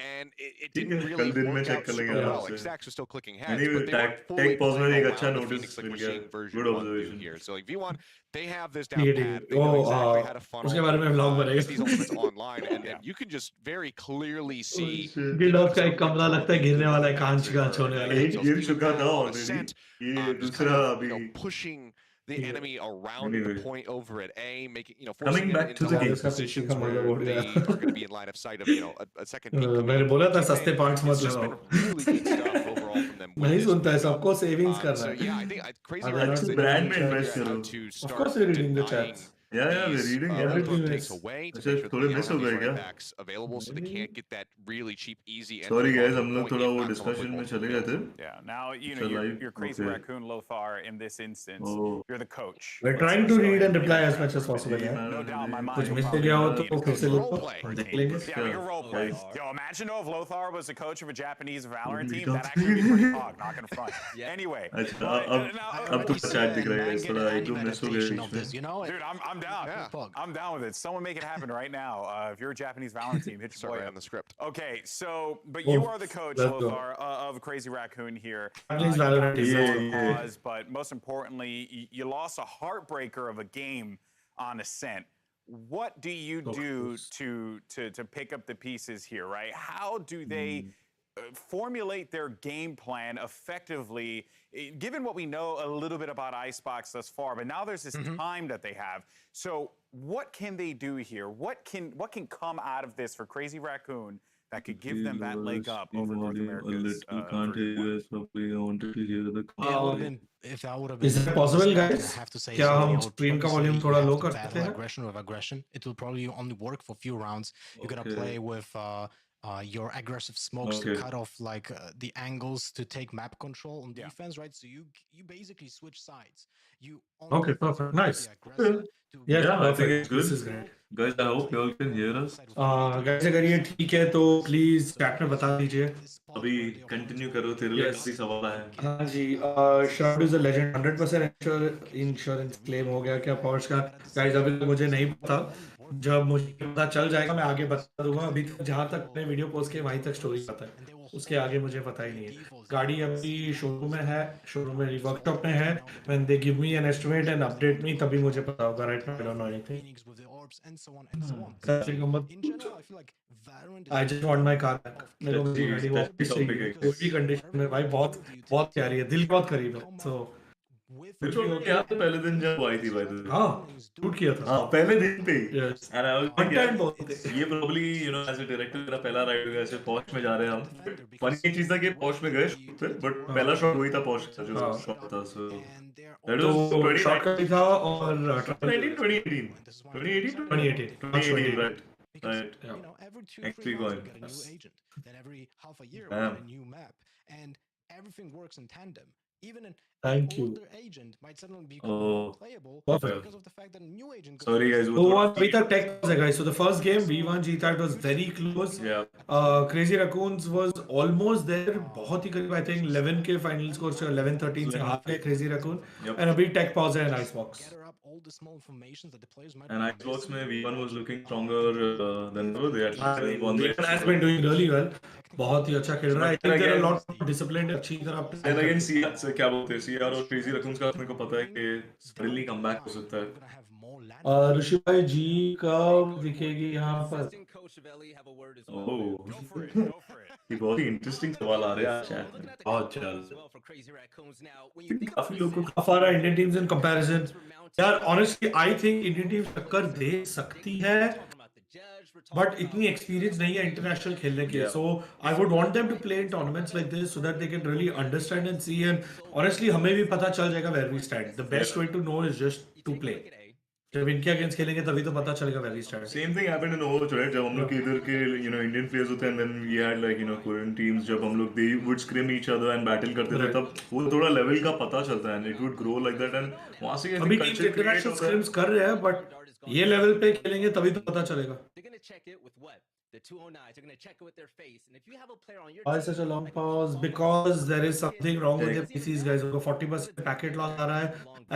And it ठीक didn't है, really कल दिन में work check out कर लेंगे super well. आराम Like से. stacks are still clicking heads, Anyway, but they were tech fully pause में playing एक around अच्छा the notice Phoenix like mill we're गया. seeing version Good 1 do observation. here. So like V1, they have this down PAD. pat. They know exactly how to funnel उसके बारे में vlog get बनेगा. these ultimates online, and you can just very clearly see guild का एक कमरा लगता है गिरने वाला है कांच कांच होने वाला है. एक गिर चुका था on already. Ascent, ये just दूसरा kind of, अभी. pushing the Yeah. enemy around Anyway. the point over at A, making Coming forcing them back to into the game. positions इसका where मजा they बढ़ are going to be in line of sight of a second peak coming मैंने into बोला the था team सस्ते lane. Points मत It's just been लगाओ. really good stuff overall from them. with नहीं this सुनता है matchup. सबको सेविंग्स कर So रहा है. yeah, I think Crazy Other Raccoon, than they brand need में to invest figure करो. out to Of start course we're reading the denying chats. Yeah, we're these, reading everything ultimate is- takes away to अच्छा, make sure that थोड़े they miss don't हो have these गए क्या? running backs available, so they can't get that really cheap, easy entry Sorry guys, onto हम the लोग point थोड़ा and वो not come up discussion with में multiple चले गए थे. Yeah, now It's a live- you're Crazy okay. Raccoon Lothar in this instance. Oh. You're the coach. We're Let's- trying let's to go read ahead and reply get as that much as right. possible. Yeah. यार. No doubt in my mind. कुछ you'll miss probably गया हो need तो a फिर से coach लिखो role play. और देख लेंगे. Yeah, we can role play. Yes. Yo, imagine though if Lothar was the coach of a Japanese Valorant We team. don't- That'd actually be pretty hog, not gonna front. Anyway. अच्छा but, अब तो chat दिख रहा है guys, थोड़ा एक दो miss हो गए of इसमें. this, you know? Dude, I'm down. Yeah. I'm down with it. Someone make it happen right now. If you're a Japanese Valorant team, hit your Start boy right up. on the script. Okay, so, but you Oh, are the coach, let's go. Lothar, of Crazy Raccoon here. Japanese You got Valorant this is- for Yeah. cause, but most importantly, you lost a heartbreaker of a game on Ascent. What do you do to pick up the pieces here, right? How do they formulate their game plan effectively, given what we know a little bit about Icebox thus far, but now there's this time that they have. So what can they do here? What can come out of this for Crazy Raccoon that could give them that leg up over North America's Can't hear you guys properly. I wanted to hear the If I would have been, Is that possible, I guys? have to say क्या something, हम I would screen का probably volume say थोड़ा you low have to कर सकते battle हैं? aggression with aggression. It will probably only work for a few rounds. You're gonna Okay. play with your aggressive smokes to cut off like the angles to take map control on defense, right? So you basically switch sides. You Okay, perfect, nice. Yeah, I think it's good. This is great. Guys, I hope you all can hear us. Guys, अगर ये ठीक है तो please chat में बता दीजिए. अभी continue करो, तेरे लिए काफी सवाल आए हैं. हाँ जी, Shroud is a legend. 100% insurance claim हो गया क्या पॉर्श का? गाइस अभी तक मुझे नहीं पता. जब मुझे पता चल जाएगा मैं आगे बता दूंगा. अभी तक जहाँ तक मैंने वीडियो पोस्ट किया वहीं तक स्टोरी पता है, उसके आगे मुझे पता ही नहीं है. गाड़ी अभी शोरूम में है, शोरूम में वर्कशॉप में है. When they give me an estimate and update me तभी मुझे पता होगा. Right now I don't know anything. I just want my car back. मेरे को मेरी गाड़ी वापस चाहिए कोई भी कंडीशन में. भाई बहुत बहुत प्यारी है, दिल बहुत करीब है. So क्या पहले दिन जब आई थी भाई तो हाँ शूट किया था. हाँ पहले दिन पे. And I was Content बहुत थे. ये probably you know as a director मेरा पहला राइड होगा ऐसे पॉश में जा रहे हैं हम. फनी एक चीज था कि पॉश में गए शूट पे, बट पहला शॉट वही था पॉश का जो शॉट था. So that was pretty shot का भी था और 2018 right. Right. Next week on. Then every half a year Damn. with a new map, and everything works in tandem. Even an Thank you. older agent might suddenly become playable Perfect. because of the fact that a new agent. Sorry guys. So अभी तक tech was guys. So the first game V1 जीता, it was very close. Yeah. Crazy Raccoons was almost there. बहुत ही करीब. I think 11 के final score से 11-13 से हार गए Crazy Raccoon. And अभी tech pause है and Icebox. All the small informations that the players might. And Icebox में V1 was looking stronger than ever. They actually won. V1 has been doing really well. बहुत ही अच्छा खेल रहा है. I think they're a lot more disciplined. अच्छी तरह. And again CR से क्या बोलते हैं, CR और Crazy Raccoons का अपने को पता है कि suddenly comeback हो सकता है. ऋषि भाई जी कब दिखेगी यहाँ पर? ये बहुत ही इंटरेस्टिंग सवाल आ रहे हैं चैट में. बहुत जल्द. काफी लोगों को काफी आ रहा है इंडियन टीम्स इन कंपैरिजन. यार honestly I think Indian team टक्कर दे सकती है, बट इतनी एक्सपीरियंस नहीं है इंटरनेशनल खेलने के. So I would want them to play in tournaments like this so that they can really understand and see. And honestly हमें भी पता चल जाएगा where we stand. The best way to know is just to play. जब इनके against खेलेंगे तभी तो पता चलेगा where we stand. Same thing happened in Overwatch, right? जब हम लोग के इधर के Indian players होते हैं, then we had like Korean teams. जब हम लोग they would scrim each other and battle करते थे, तब वो थोड़ा level का पता चलता है and it would grow like that. And वहाँ से अभी टीम्स इंटरनेशनल स्क्रिम्स कर रहे हैं, बट ये लेवल पे खेलेंगे तभी तो पता चलेगा. The 209s are going to check it with their face, and if you have a player on your Why such a long pause? Because there is something wrong with their PCs, guys. उनको 40% packet loss आ रहा है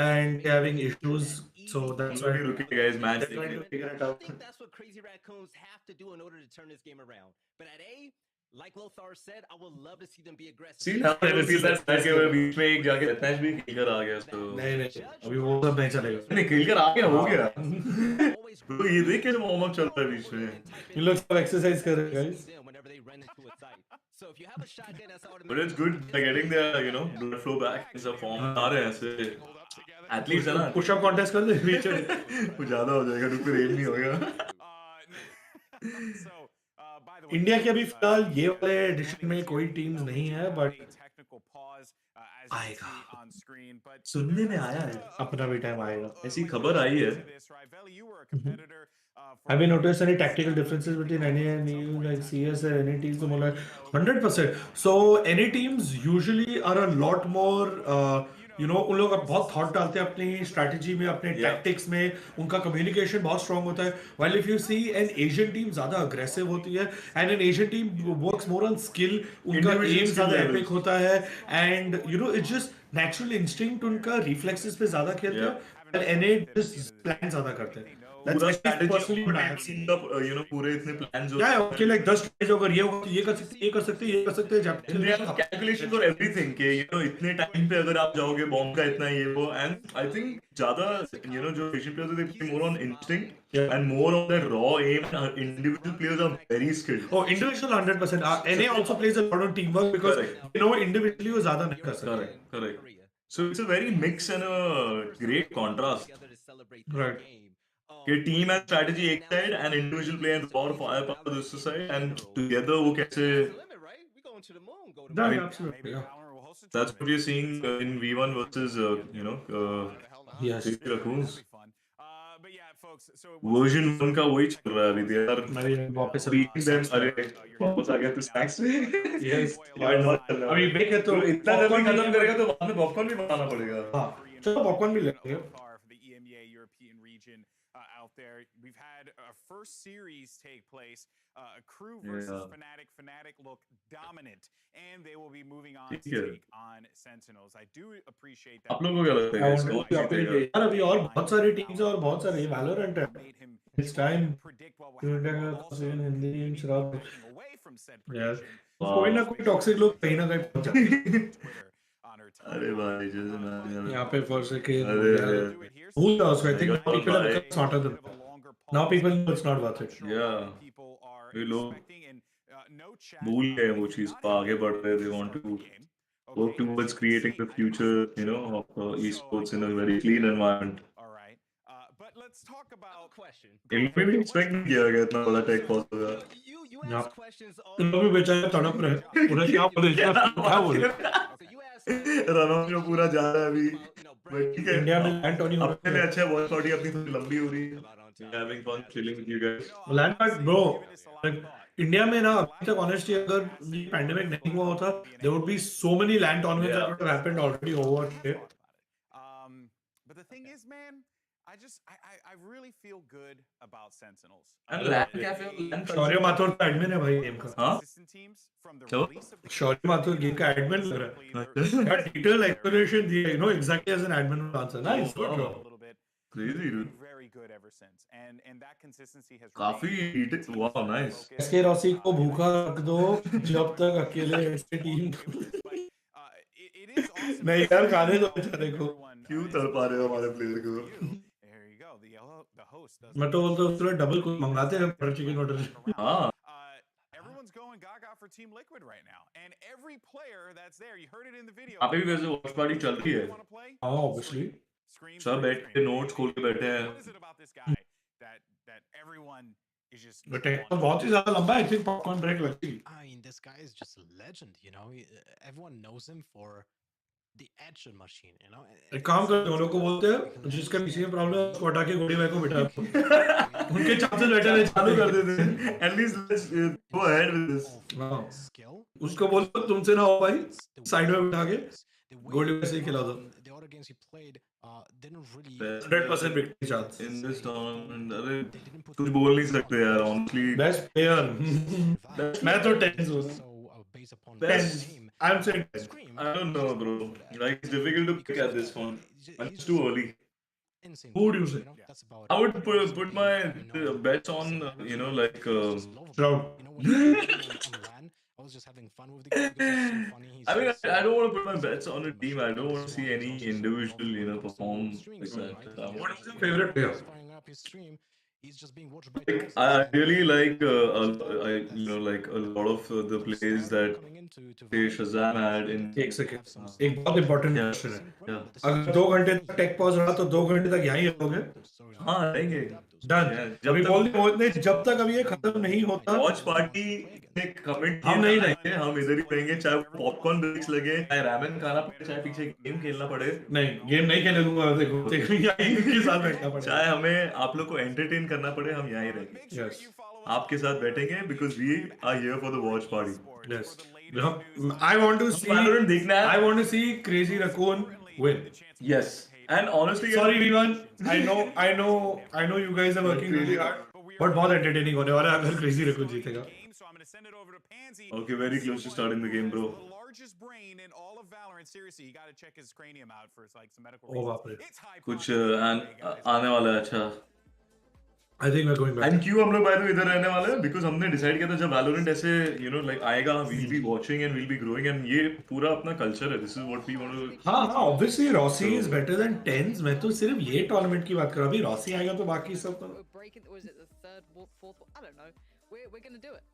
and they're having issues. So that's why we're looking, guys. Man, trying to figure it out. I think that's what Crazy Raccoons have to do in order to turn this game around. But at A, like Lothar said, I would love to see them be aggressive. See now I feel that के बीच में एक जाके match भी खेलकर आ गया. तो नहीं अभी वो सब नहीं चलेगा. नहीं खेलकर आ गया, हो गया. तो ये देख के वार्म अप चल रहा है बीच में. इन लोग सब एक्सरसाइज कर रहे हैं guys. So if you have a shotgun, that's automatic. But it's good like getting their blood flow back in some form. आ रहे हैं ऐसे. Athletes है ना. पुश अप कॉन्टेस्ट कर दे बीच में. वो ज्यादा हो जाएगा तो फिर एम नहीं होगा. इंडिया के अभी फिलहाल ये वाले एडिशन में कोई टीम्स नहीं है, बट आएगा. सुनने में आया है. अपना भी टाइम आएगा. ऐसी खबर आई है. Have you noticed any tactical differences between any and EU, like CS or any teams? 100%. So any teams usually are a lot more उन लोग बहुत थॉट डालते हैं अपनी स्ट्रैटेजी में, अपने टैक्टिक्स में. उनका कम्युनिकेशन बहुत स्ट्रांग होता है. While if you see an Asian team ज्यादा अग्रेसिव होती है and an Asian team works more on skill. उनका एम ज्यादा एपिक होता है and it's just natural instinct. उनका रिफ्लेक्सेस पे ज्यादा खेलते हैं एंड एनए जस्ट प्लान ज्यादा करते हैं. पूरा strategy I have seen the पूरे इतने प्लान्स होते हैं. ओके लाइक 10 स्ट्रैटेजी अगर ये होगा तो ये कर सकते, ये कर सकते, ये कर सकते हैं. they have calculation for everything के इतने टाइम पे अगर आप जाओगे बॉम्ब का इतना ये वो. and I think ज्यादा जो एशियन प्लेयर्स होते हैं they play more on instinct and more on their raw aim. Individual players are very skilled. Oh, individual 100%. NA also plays a lot on teamwork because individually वो ज्यादा नहीं कर सकते. Correct. So it's a very mix and a great contrast. Right. कि team and strategy एक side and individual play and power fire power दूसरी side and together वो कैसे. That's what you're seeing in V1 versus Raccoons. Version 1 का वही चल रहा है अभी. They are वापस beating them. अरे वापस आ गया तो snacks में. Yes. अभी break है तो इतना जल्दी खत्म करेगा तो बाद में पॉपकॉर्न भी बनाना पड़ेगा. हाँ, चलो पॉपकॉर्न भी लेंगे. Out there, we've had a first series take place. KRÜ versus Fnatic. Fnatic look dominant, and they will be moving on to take on Sentinels. I do appreciate that. आप लोगों को क्या लगता है? यार अभी और बहुत सारी टीम्स और बहुत सारी Valorant है. It's time. हिंदी शराब. यार कोई ना कोई टॉक्सिक लोग कहीं ना कहीं पहुंच जाते हैं. अरे भाई जैसे मैं यहाँ पे for second. Who knows? I think people have become smarter than that. Now people know it's not worth it. Yeah. ये लोग भूल गए वो चीज को आगे बढ़ रहे. They want to work towards creating the future, you know, of esports in a very clean environment. Let's talk about question. इनमें भी expect नहीं किया गया इतना बड़ा tech pause होगा. इन लोग भी बेचारे तड़प रहे. उन्हें क्या बोले? क्या बोले? रनआउट जो पूरा जा रहा है अभी. ठीक है. इंडिया में लैंड टोनी अपने लिए अच्छा है. वॉच पार्टी अपनी थोड़ी लंबी हो रही है. Having fun chilling with you guys. Land part bro. India में ना अभी तक ऑनेस्टली अगर ये पैंडेमिक नहीं हुआ होता, there would be so many land tournaments that would have happened already over here. But the thing is, man, I really feel good about Sentinels. And land cafe land शौर्य माथुर का admin है भाई game का. हाँ? क्या? शौर्य Mathur game का admin लग रहा है. यार डिटेल एक्सप्लेनेशन दिया. You know exactly as an admin would answer. Nice. Good bro. Crazy dude. Very good ever since, and that consistency has. काफी wow nice. एसके रॉसी को भूखा रख दो जब तक अकेले ऐसे टीम. नहीं यार खाने दो बेचारे को. क्यों तड़पा रहे हो हमारे प्लेयर को? मैं तो बोलता हूँ उसके लिए डबल कुछ मंगाते हैं बटर चिकन बटर. हाँ. Everyone's going gaga for Team Liquid right now, and every player that's there, you heard it in the video. अभी भी वैसे वॉच पार्टी चल रही है. हाँ obviously. सब बैठ के नोट्स खोल के बैठे हैं. What is it about this guy that everyone is just? But तो बहुत ही ज़्यादा लंबा है. I think popcorn break लगती. I mean, this guy is just a legend, you know. Everyone knows him for the action machine, you know. एक काम कर दोनों को बोलते हैं जिसका पीसी में प्रॉब्लम है उसको हटा के गोली भाई को बिठा. उनके चांसेस बेटर है चालू कर देते हैं. At least let's go ahead with this. उसको बोलो तुमसे ना हो भाई. साइड में बिठा के गोली वैसे ही खिला दो. The other games he played didn't really 100% victory chance in this tournament. अरे कुछ बोल नहीं सकते यार honestly. Best player. मैं तो 10 हूँ. Best. I'm saying 10. I don't know, bro. Like it's difficult to pick at this point. It's too early. Who do you say? I would put my bets on, you know, like Shroud. I was just having fun with the game because it's so funny. I mean, I don't want to put my bets on a team. I don't want to see any individual, you know, perform like that. What is your favorite player? He's just being watched by I really like, you know, like a lot of the plays that Shazam had in. एक second. एक बहुत important question है. Yeah. अगर 2 घंटे तक take pause रहा तो 2 घंटे तक यहीं रहोगे? हाँ रहेंगे. Done. जब तक जब तक अब ये खत्म नहीं होता. वॉच पार्टी में कमेंट हम नहीं रहेंगे. हम इधर ही रहेंगे चाहे पॉपकॉर्न ब्रेक्स लगे चाहे रामेन खाना पड़े चाहे पीछे गेम खेलना पड़े. नहीं गेम नहीं खेलने दूंगा. देखो इनके साथ बैठना पड़े. चाहे हमें आप लोग को एंटरटेन करना पड़े हम यहीं रहेंगे. Yes. आपके साथ बैठेंगे because we are here for the watch party. Yes. I want to see. Valorant देखना है. I want to see Crazy Raccoon win. Yes. And honestly, sorry everyone. I know you guys are working really hard. But बहुत entertaining होने वाला है अगर Crazy Raccoon जीतेगा. Okay, very close to starting the game, bro. Largest brain in all of Valorant. Seriously, you got to check his cranium out for like some medical reasons. Oh, बाप रे. कुछ आने वाला है अच्छा. I think we're going back. And क्यों हम लोग भाई तो इधर रहने वाले हैं? Because हमने decide किया था जब Valorant ऐसे you know like आएगा, we'll be watching and we'll be growing and ये पूरा अपना culture है. This is what we want to. हाँ obviously Rossi is better than Tens. मैं तो सिर्फ ये tournament की बात कर रहा हूँ. अभी Rossi आएगा तो बाकी सब तो. Was it the third, fourth? I don't know. We're gonna do it.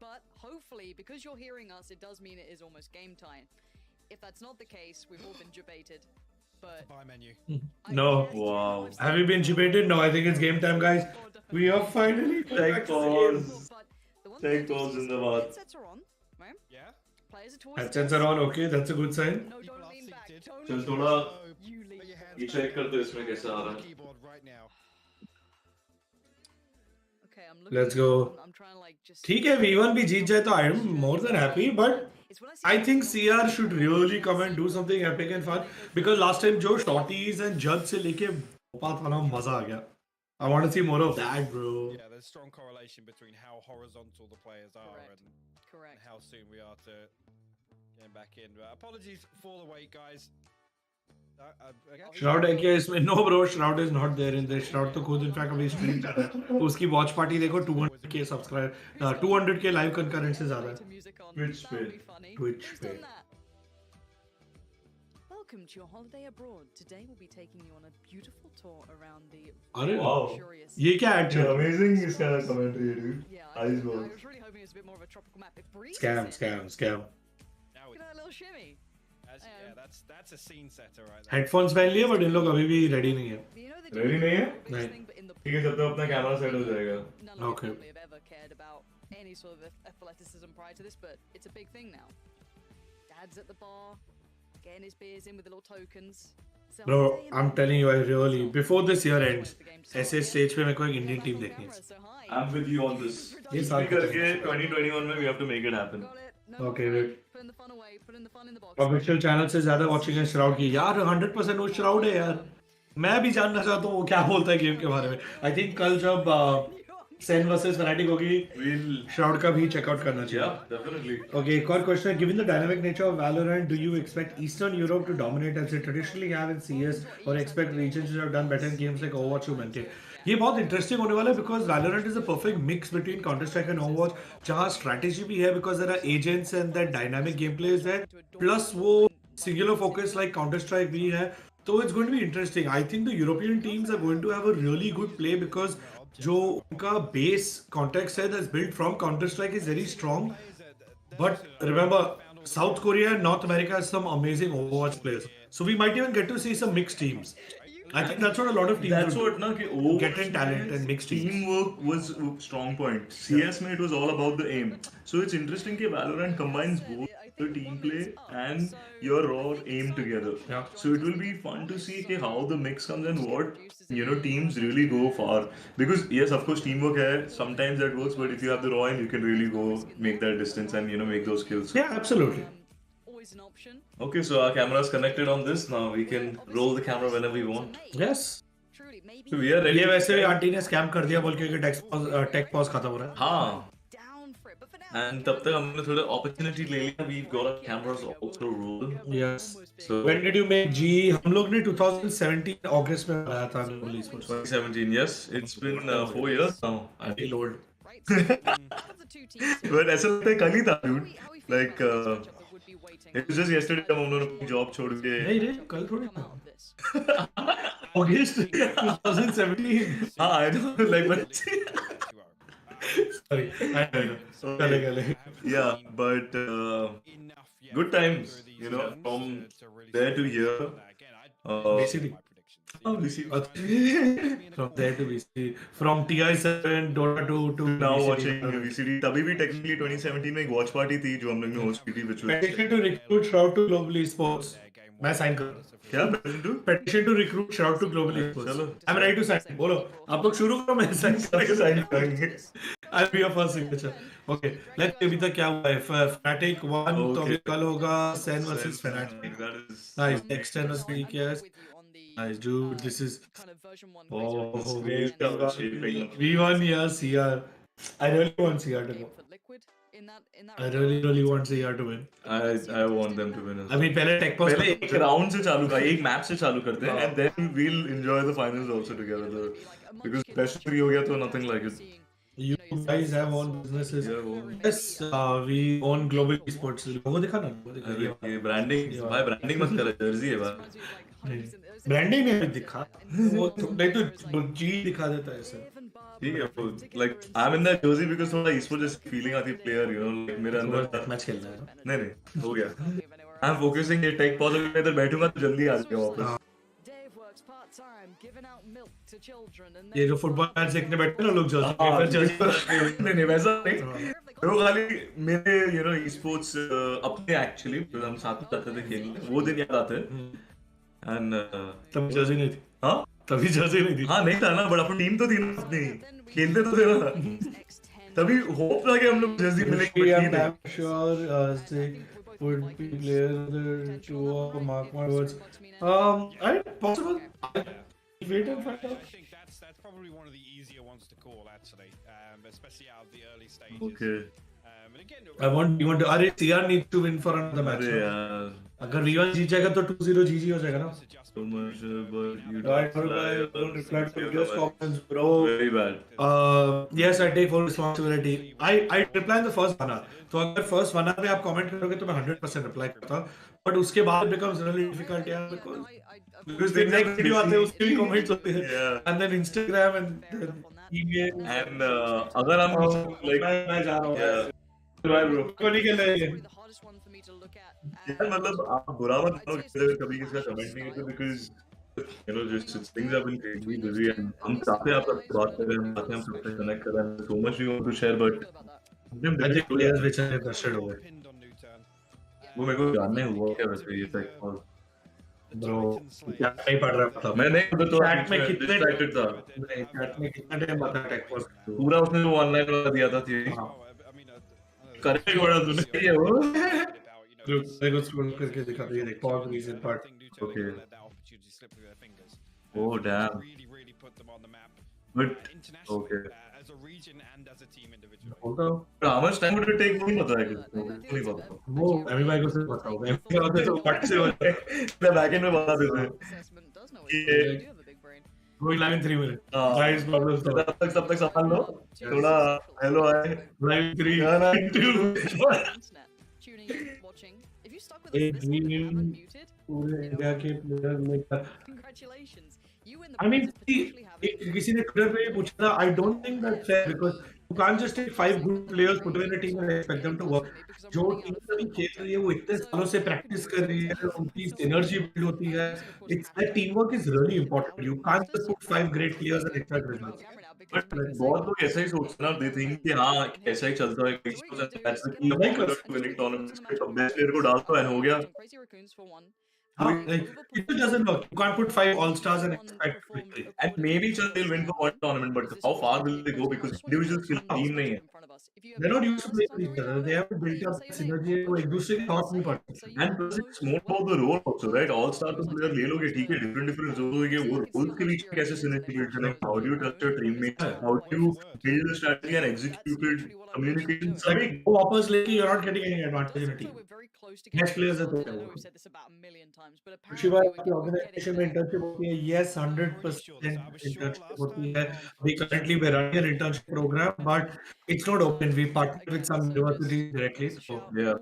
But hopefully, because you're hearing us, it does mean it is almost game time. If that's not the case, we've all been debated. But buy menu. No. Wow. Have you been debated? No, I think it's game time, guys. We are finally Tech pause. Tech pause in the bath. Headsets are on, right? Yeah. Players are towards. Headsets are on. Okay, that's a good sign. No, don't lean back. चल थोड़ा ये check करते हैं इसमें कैसा आ रहा है. Let's go. ठीक है, V1 भी जीत जाए तो I am more than happy, but I think CR should really come and do something epic and fun because last time जो shorties and judge से लेके बहुत वाला मजा आ गया. I want to see more of that, bro. Yeah, there's strong correlation between how horizontal the players are and how soon we are to get back in. Apologies for the wait, guys. Shroud है क्या इसमें? No bro, Shroud is not there in this. Shroud तो खुद in fact अभी stream कर रहा है. उसकी watch party देखो 200k subscribe, 200k live concurrent से ज़्यादा है. Twitch पे. Welcome to your holiday abroad. Today we'll be taking you on a beautiful tour around the अरे wow. ये क्या ad है? Amazing इसका commentary dude. I was really hoping it was a bit more of a tropical map. It breezes Scam. Look at that little shimmy. Yeah, that's a scene setter right there. Headphones पहन लिए but इन लोग अभी भी ready नहीं है. Ready नहीं है? नहीं. ठीक है, जब तक अपना camera set हो जाएगा. Okay. Have ever cared about any sort of athleticism prior to this, but it's a big thing now. Dad's at the bar, getting his beers in with the little tokens. Bro, I'm telling you, I really before this year ends, ऐसे stage पे मेरे को एक Indian team देखनी है. I'm with you on this. ये साल करके 2021 में we have to make it happen. Okay, wait. Official channel से ज़्यादा watching है Shroud की. यार 100% वो Shroud है यार. मैं भी जानना चाहता हूँ वो क्या बोलता है गेम के बारे में. I think कल जब Sen versus Fnatic होगी, Shroud का भी checkout करना चाहिए. Yeah, definitely. Okay, एक और question है. Given the dynamic nature of Valorant, do you expect Eastern Europe to dominate as they traditionally have in CS, or expect regions to have done better in games like Overwatch to maintain? ये बहुत interesting होने वाला है because Valorant is a perfect mix between Counter-Strike and Overwatch, जहाँ strategy भी है because there are agents and that dynamic gameplay is there, plus वो singular focus like Counter-Strike भी है, so it's going to be interesting. I think the European teams are going to have a really good play because जो उनका base context है that's built from Counter-Strike is very strong, but remember South Korea and North America has some amazing Overwatch players, so we might even get to see some mixed teams. I think that's what a lot of teams get in talent and mixed teams. Teamwork was a strong point. CS में it was all about the aim. So it's interesting that Valorant combines both the team play and your raw aim together. Yeah. So it will be fun to see how the mix comes and what teams really go far. Because yes, of course teamwork है, sometimes that works, but if you have the raw aim, you can really go make that distance and make those kills. Yeah, absolutely. An option. Okay, so our camera is connected on this. Now we can roll the camera whenever we want. Yes. So we are ready. ये वैसे भी aunty ने scam कर दिया बोल के take pause खत्म हो रहा है. हाँ. And तब तक हमने थोड़ा opportunity ले लिया. We've got our cameras also rolled. Yes. So when did you make G? हम लोग ने 2017 अगस्त में बनाया था Global Esports. 2017, yes. It's been 4 years now. I feel old. But ऐसा लगता है कल ही था, dude. Like it was just yesterday जब हम लोगों ने अपनी job छोड़ के. नहीं रे, कल थोड़ी था. August 2017. हाँ, I know. Like but. Sorry, I know. Yeah, but good times, from there to here. VCT. Oh, VCT. From there to VCT. From TI7 Dota 2 to now VCT. watching VCT. तभी भी technically 2017 में एक watch party थी जो हम लोग ने host की थी, which was petition to recruit Shroud to Global Esports. मैं sign कर. क्या petition to recruit Shroud to Global Esports. चलो. I'm ready to sign. बोलो. आप लोग शुरू करो, मैं sign करेंगे. I'll be your first signature. Okay. Let's see अभी तक क्या हुआ है. Fnatic 1 तो अभी कल होगा. Sen versus Fnatic. Nice. Next turn was pretty chaos. Nice, dude. This is we won, yeah, CR. I really want CR to go. I really want CR to win. I want them to win. I mean, पहले tech pause. पहले एक round से चालू का, एक map से चालू करते हैं, and then we'll enjoy the finals also together. Because best 3 हो गया तो nothing like it. You guys have own businesses. Yes, we own Global Esports. लोगो दिखा ना. ये branding, भाई branding मत कर, jersey है भाई. Branding में दिखा. वो नहीं तो G दिखा देता है ऐसा. ठीक है, like I'm in that jersey because थोड़ा esports जैसी feeling आती है player, like मेरे अंदर मैच खेलना है. नहीं हो गया. I'm focusing ये tech pause में इधर बैठूंगा तो जल्दी आ जाएगा वापस. ये जो फुटबॉल मैच देखने बैठते हैं ना लोग जल्दी नहीं वैसा नहीं. वो खाली मेरे esports अपने actually हम साथ में जाते थे खेलने, वो दिन याद आते हैं. And तब जर्सी नहीं थी. हाँ तभी जर्सी नहीं थी। हाँ नहीं था ना, बट अपन टीम तो थी ना अपनी, खेलते तो थे ना, तभी होप था कि हम लोग जर्सी मिलेगी। I'm damn sure they would be players to mark my words. I possible. Wait and find out. I think that's probably one of the easier ones to call actually, especially out of the early stages. Okay. And again, I want you want to. अरे CR needs to win for another match. अरे यार, अगर V1 जीत जाएगा तो 2-0 GG हो जाएगा ना. so much, but you don't reply to your comments, bro. Very bad. Yes, I take full responsibility. I reply in the first 1 hour. तो अगर first 1 hour में आप comment करोगे तो मैं 100% reply करता हूँ. But उसके बाद becomes really difficult यार, because the next video आते हैं उसके भी comments होते हैं. And then Instagram and email. And अगर हम like मैं जा रहा हूँ. Yeah. Bro, को नहीं खेलना है ये. यार मतलब आप बुरा मत मानो कि कभी किसी का कमेंट नहीं करते, because you know just things have been crazy busy and हम चाहते हैं आप सबसे बात करें, हम चाहते हैं हम सबसे connect करें, so much we want to share, but I think players बेचारे frustrated हो गए. वो मेरे को जानने हुआ क्या वैसे ये tech और Bro, क्या नहीं पढ़ रहा था. मैं नहीं तो chat में कितने distracted था, नहीं chat में कितना टाइम बता tech पर पूरा उसने वो ऑनलाइन वाला दिया था थी करके बड़ा तूने ये वो Look, देखो scroll करके दिखा दिया देख pause reason part. Okay. Oh damn. But okay. As a region and as a team individually. But how much time would it take? नहीं पता है किसी को नहीं पता. वो एमी भाई को सिर्फ बताओ. एमी भाई को फट से होता है. मैं बैकएंड में बता देता हूँ. ये Going live in 3 minutes. Guys, problems तो. तब तक संभाल लो. थोड़ा hello hi. Live in 3. Live in 2. Tuning in, watching. If you stuck with us this long and haven't muted, पूरे इंडिया के प्लेयर लेकर. congratulations. You in the I mean, किसी ने Twitter पे पूछा था. I don't think that's fair because you can't just take 5 good players, put them in a team and expect them to work. जो team अभी खेल रही है वो इतने सालों से प्रैक्टिस कर रही है, उनकी एनर्जी बिल्ड होती है. That teamwork is really important. You can't just put 5 great players and expect results. But बहुत लोग ऐसा ही सोचते हैं ना, they think कि हाँ ऐसा ही चलता है, that's the key of winning tournaments. Best player को डाल दो and हो गया. Like, it doesn't work. You can't put 5 all-stars and expect victory. And maybe they'll win for one tournament, but how far will they go? Because individual skill team नहीं है. They're not used to playing with each other. They have built up synergy. वो एक दूसरे के thoughts नहीं पढ़ते. And plus it's more about the role also, right? All-star तो player ले लोगे, ठीक है, different roles होंगे, वो roles के बीच में कैसे synergy build करें? How do you trust your teammates? How do you build the strategy and execute it? Communication. Like, वो वापस लेके you're not getting any advantage in a team. Next players are there. Shiva की organization में internship होती है. Yes, 100% internship होती है. We currently we're running an internship program, but it's not open. We partner with some universities directly. So yeah.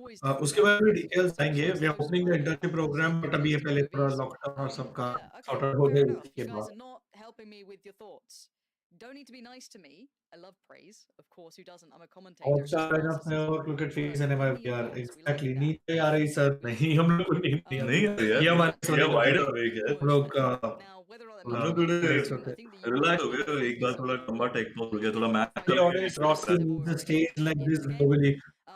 उसके बारे में details आएंगे. We are opening the internship program, but अभी ये पहले थोड़ा lockdown और सबका sort out हो गया उसके बाद. Not helping me with your thoughts. Don't need to be nice to me. I love praise. Of course, who doesn't? I'm a commentator. Outside enough now to look at face and MIVR. Exactly. नींद नहीं आ रही sir. नहीं हम लोग को नींद नहीं आ रही. ये हमारे सोने का wide awake है. हम लोग हम लोग थोड़े relax हो गए. एक बार थोड़ा लंबा टेक हो गया. थोड़ा match. To be honest, Rossi needs a stage like this globally.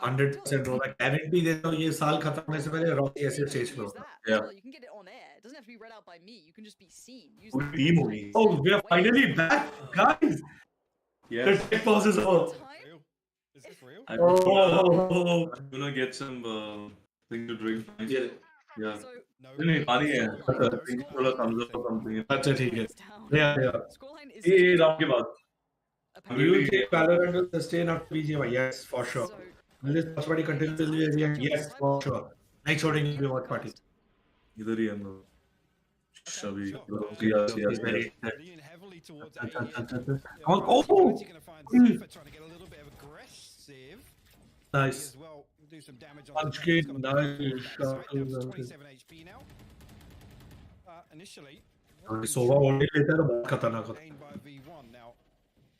100% होगा. Guarantee देता हूँ ये साल खत्म होने से पहले Rossi ऐसे स्टेज पे होगा. Yeah. You can get it on air. It doesn't have to be read out by me. You can just be seen. पूरी टीम होगी. Oh, we are finally back, guys. Yes. The tech pause is over. Is this real? I'm gonna get some thing to drink. Yeah. नहीं पानी है. थोड़ा thumbs up or something. अच्छा ठीक है. Yeah. ये राउंड के बाद. You will take VALORANT to sustain after BGMI? Yes, for sure. Will this watch party continue till the end? Yes, for sure. Next shooting will be watch party. इधर ही हम लोग. Shabby. Oh! Nice. Punch kick, nice. 27 HP now. Initially. Sova only later बहुत खतरनाक होता है. By V1 now.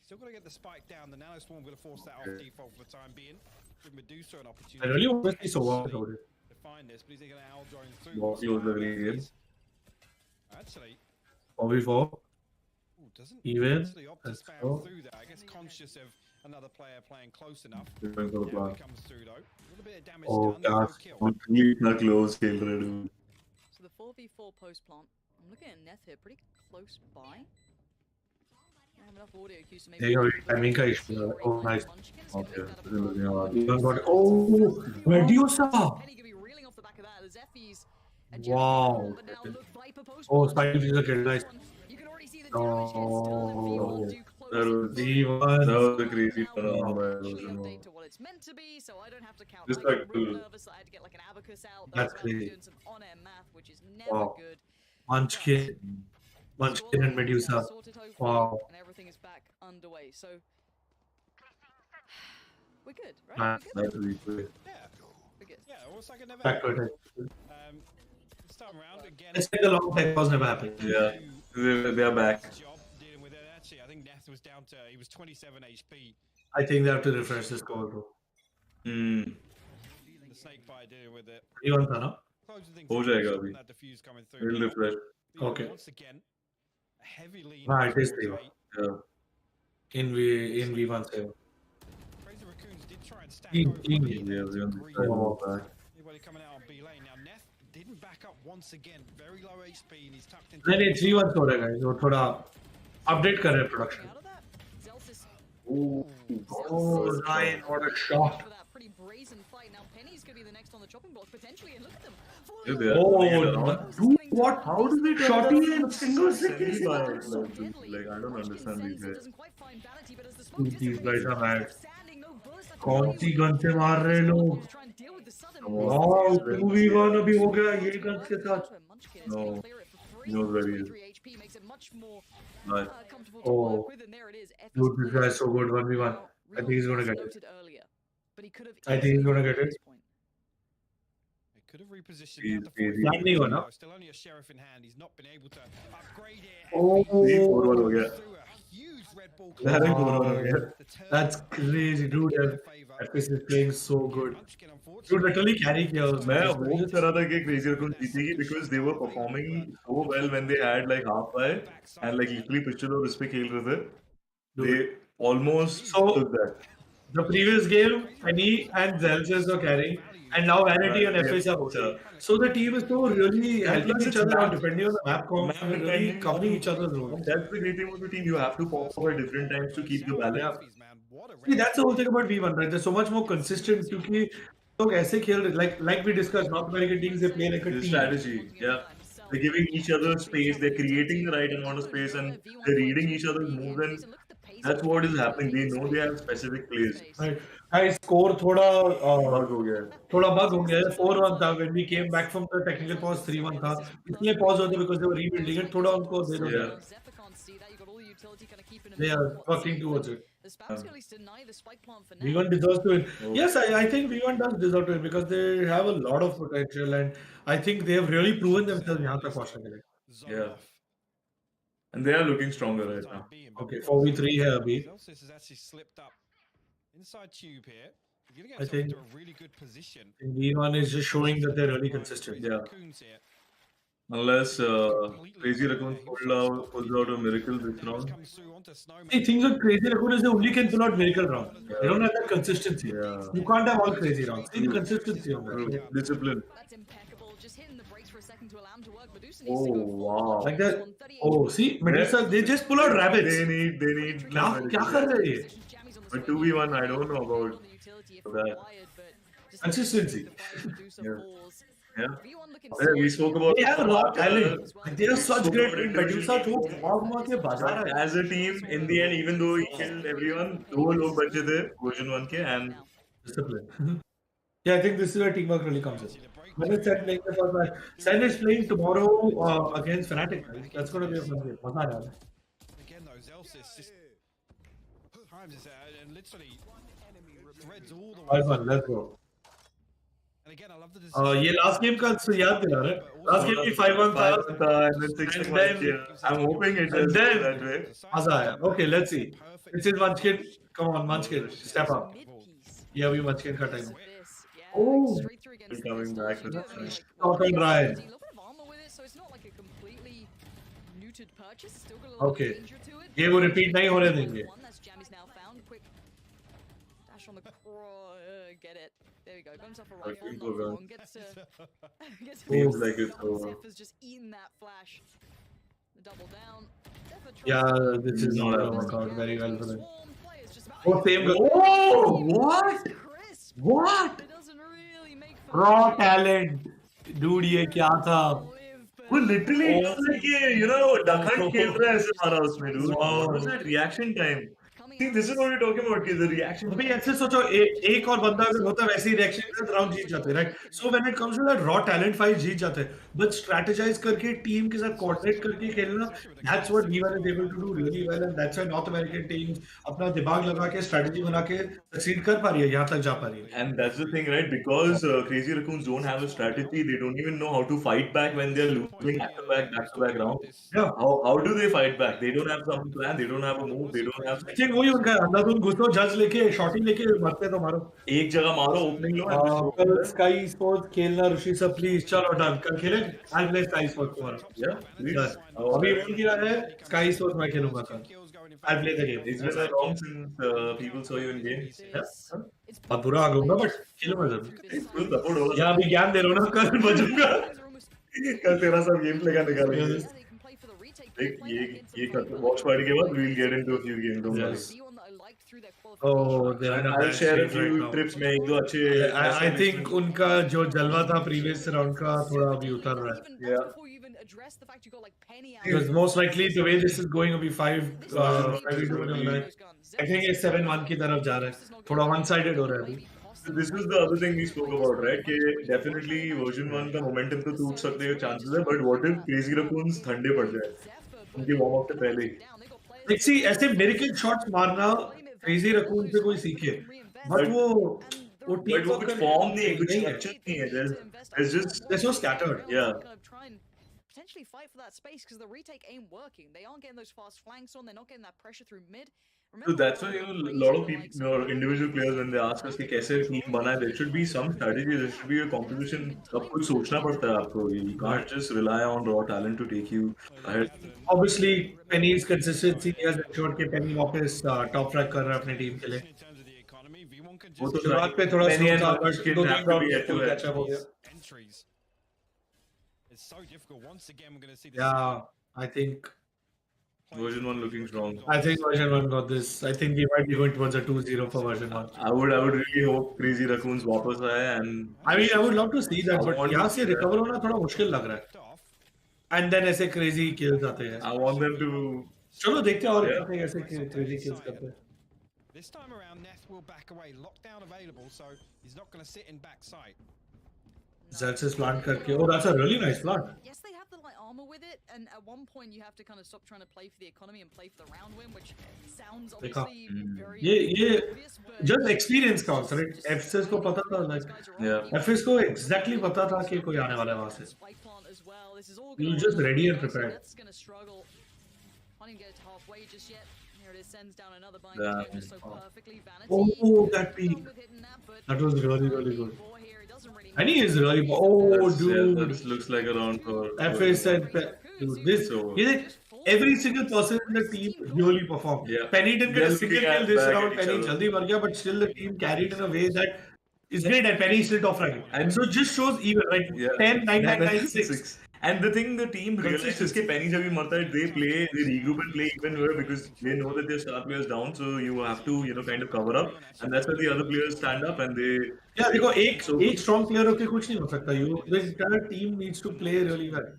Still got to get the spike down. The nano storm going to force that off default for the time being. Give Medusa an opportunity. I really want to see Sova over it. To find this, but he's going to Owl drone through. बहुत ही उधर लग रही है. Actually. 4v4. Even. Let's go. Through that. I guess conscious of another player playing close enough. Comes through though. A little bit of damage done. Oh, gosh. Completely close. So the 4v4 post plant. I'm looking at Neth here, pretty close by. I have enough audio cues to There you maybe. go. Timing ka issue hai. Oh, nice. Okay. Even got oh, Medusa. Wow. Oh, Spike is a kid. Nice. Oh, that was a crazy phenomenon by Version1. Respectful. That's crazy. Wow. Munchkin. Munchkin and Medusa. Wow. And everything is back underway. So we're good, right? That's really good. We're good. Yeah, almost like it never Back to happened. it. This time around again. It's like a long time pause never happened. Yeah, they are back. Job dealing with it. Actually, I think Neth was down to he was 27 HP. I think they have to refresh this score, bro. The snake fire dealing with it. 3-1 था ना? हो जाएगा अभी. That diffuse coming through. We'll refresh. Okay. Once again, heavy lean. Nah, it is 3-1. Yeah. In V1 save. Crazy Raccoons did try and stack Yeah, we on the side of back. Anybody coming out on B lane now? Neth didn't back up once again. Very low HP and he's tucked into. नहीं 3-1 हो रहेगा ये थोड़ा update कर रहे हैं production. Oh, Ryan, what a shot! Pretty brazen fight. Now Penny's gonna be the next on the chopping block potentially, and look at them. Oh, dude, what? How did they shot you in single second? Like I don't understand these guys. Dude, these guys are mad. कौन सी gun से मार रहे हैं लोग? Wow, 2v1 अभी हो गया ये गन के साथ. No, he knows where he is. Nice. Oh, dude, this guy is so good 1v1. I think he's gonna get it. I think he's gonna get it. Could have repositioned. That नहीं हुआ ना? Still only a sheriff in hand. He's not been able to upgrade it. Oh, 4-1 हो गया. Wow. That's crazy, dude. FS is playing so good. Dude, literally carry किया उसने. मैं hope कर रहा था कि Crazy Raccoon जीतेगी because they were performing so well when they had like half buy and like literally pistol और इस पे खेल रहे थे. They almost took that. The previous game, Penny and Zelsis were carrying, and now Vanity and FS are both. So the team is so really helping each other out depending on the map comp and really covering each other's roles. That's the great thing about the team. You have to pop up at different times to keep the balance. See, that's the whole thing about V1, right? They're so much more consistent because लोग ऐसे खेल रहे like we discussed, North American teams they play like a team. Strategy, yeah. They're giving each other space. They're creating the right amount of space, and they're reading each other's moves. And that's what is happening. They know they have specific plays. Right. Guys, score थोड़ा bug हो गया. थोड़ा bug हो गया. 4-1 था when we came back from the technical pause 3-1 था. इसलिए pause होते because they were rebuilding it. थोड़ा उनको दे दो. They are working towards it. V1 deserves to win. Yes, I think V1 does deserve to win because they have a lot of potential and I think they have really proven themselves यहाँ तक पहुंचने के लिए. Yeah. And they are looking stronger right now. Okay, 4v3 है अभी. Zelsis has actually slipped up inside tube here. I think into a really good position. V1 is just showing that they're really consistent. Yeah. Unless Crazy Raccoon pulls out a miracle this round. See, things with Crazy Raccoon is they only can pull out miracle round. Yeah. They don't have that consistency. Yeah. You can't have all crazy rounds. See the consistency on that. Discipline. That's impeccable. Just hitting the brakes for a second to allow him to work. Medusa needs Oh to go wow. Like that. Oh, see, Medusa, they just pull out rabbits. They need. क्या कर रहे हैं ये? But 2v1, I don't know about that. Consistency. Yeah. Yeah, we spoke about. They have a lot of talent. They are such great in Medusa too. के बाजार है. As a team, in the end, even though he killed everyone, दो लोग बचे थे Version1 के and discipline. Yeah, I think this is where teamwork really comes in. When is Sen playing the first match? Sen is playing tomorrow against Fnatic. Right? That's going to be a fun game. मजा आने वाला है. Again, though, Zelsis just times this out and literally threads all the way. 5-1, let's go. And again, I love the ये last game का याद दिला रहे. Last game भी 5-1 था. and then 6-1. Yeah. I'm hoping it is that way. मजा आया. Okay, let's see. This is Munchkin. Come on, Munchkin, step up. Yeah, we Munchkin का time. Oh, He's coming back to the side. Top and Ryan. Okay. ये वो repeat नहीं होने देंगे. Dash on the get it. There we go. Got himself a rifle. Seems Gets like it's over. has just eaten that flash. Yeah, this is not work out very well for them. Oh, same. Oh, what? What? Raw talent, dude. ये क्या था? वो literally like ये डखन खेल रहा है ऐसे मारा उसमें dude. What was that reaction time? See, this is what we're talking about. The reaction. अभी ऐसे सोचो एक और बंदा अगर होता वैसे ही रिएक्शन के साथ राउंड जीत जाते, right? So when it comes to that raw talent fight जीत जाते, बट स्ट्रेटेजाइज करके टीम के साथ कोऑर्डिनेट करके खेलना, that's what V1 is able to do really well, and that's why North American teams अपना दिमाग लगा के स्ट्रेटजी बना के सक्सीड कर पा रही है, यहां तक जा पा रही है. And that's the thing, right? Because Crazy Raccoons don't have a strategy. They don't even know how to fight back when they're losing back-to-back rounds. Yeah. How do they fight back? They don't have some plan. They don't have a move. They don't have. I think वही उनका अंधाधुन घुसो, जज लेके शॉटी लेके मरते तो मारो, एक जगह मारो, ओपनिंग लो. कल स्काई स्पोर्ट्स खेलना ऋषि सर प्लीज, चलो डन, कल खेले आई प्ले स्काई स्पोर्ट्स तुम्हारा. Yeah. अभी फोन किया है स्काई स्पोर्ट्स मैं खेलूंगा कल. I play the game. It's been so long since people saw you in game. Yeah. अब बुरा आ गया बट खेलूंगा जरूर. Full support होगा. यहाँ अभी ज्ञान दे रहा हूँ ना, कल बजूंगा. कल तेरा सब गेम प्ले का निकालेंगे. देख ये करते वॉच पार्टी के बाद we'll get into a few games. Don't worry. Oh, I'll share a few trips में एक दो अच्छे. I think उनका जो जलवा था previous round का थोड़ा अभी उतर रहा है. Yeah. Because most likely the way this is going will be 5-2. I think ये 7-1 की तरफ जा रहा है. थोड़ा one-sided हो रहा है अभी. This was the other thing we spoke about, right? कि definitely version 1 का momentum तो टूट सकने के chances है, but what if Crazy Raccoons ठंडे पड़ जाए उनके warm up से पहले ही? Like see, ऐसे miracle shots मारना Crazy Raccoon से कोई सीखे, but वो कुछ form नहीं है, कुछ structure नहीं है. There's just they're so scattered. Yeah. Potentially fight for that space because the retake ain't working. They aren't getting those fast flanks on. They're not getting that pressure through mid. So that's why a lot of people, individual players, when they ask us कि कैसे team बना है, there should be some strategy. There should be a composition. सब कुछ सोचना पड़ता है आपको. You can't just rely on raw talent to take you ahead. Obviously, Penny's consistency has ensured कि Penny वापस top track कर रहा है अपने team के लिए. वो तो शुरुआत पे थोड़ा Penny slow and था, Rush but के दो-तीन have to round be में head to full head. catch up हो गया. It's so difficult. Once again, we're going to see this. Yeah, I think Version 1 looking strong. I think Version 1 got this. I think we might be going towards a 2-0 for Version 1. I would really hope Crazy Raccoons वापस आए and. I mean, I would love to see that, but यहाँ से recover होना थोड़ा मुश्किल लग रहा है. And then ऐसे crazy kills आते हैं. I want them to. चलो देखते हैं और ऐसे crazy kills करते हैं. This time around, Neth will back away. Lockdown available, so he's not going to sit in backside. Xerxes plant करके. Oh, that's a really nice plant. Yes, they have the light armor with it, and at one point you have to kind of stop trying to play for the economy and play for the round win, which sounds obviously very obvious, but just experience counts, right? FCS को पता था, like, FCS को exactly पता था कि कोई आने वाला है वहाँ से. You just ready and prepared. That's going to struggle. Can't even get it halfway just yet. Here it is, sends down another bind just so perfectly. Vanity. Oh, that peak. That was really, really good. And he is really. Oh, dude. Yeah, that looks like a round for. FS and dude, this. Every single person in the team really performed. Yeah. Penny didn't get a single kill this round. Penny jaldi mar gaya, but still the team carried in a way that is great. And Penny is still top rank. And so it just shows even like 10, 9, 9, 9, 6. And the thing the team realizes कि Penny जब भी मरता है, they play, they regroup and play even better because they know that their star players down, so you have to kind of cover up, and that's why the other players stand up and they. Yeah, देखो एक strong player होके कुछ नहीं हो सकता. The entire team needs to play really well.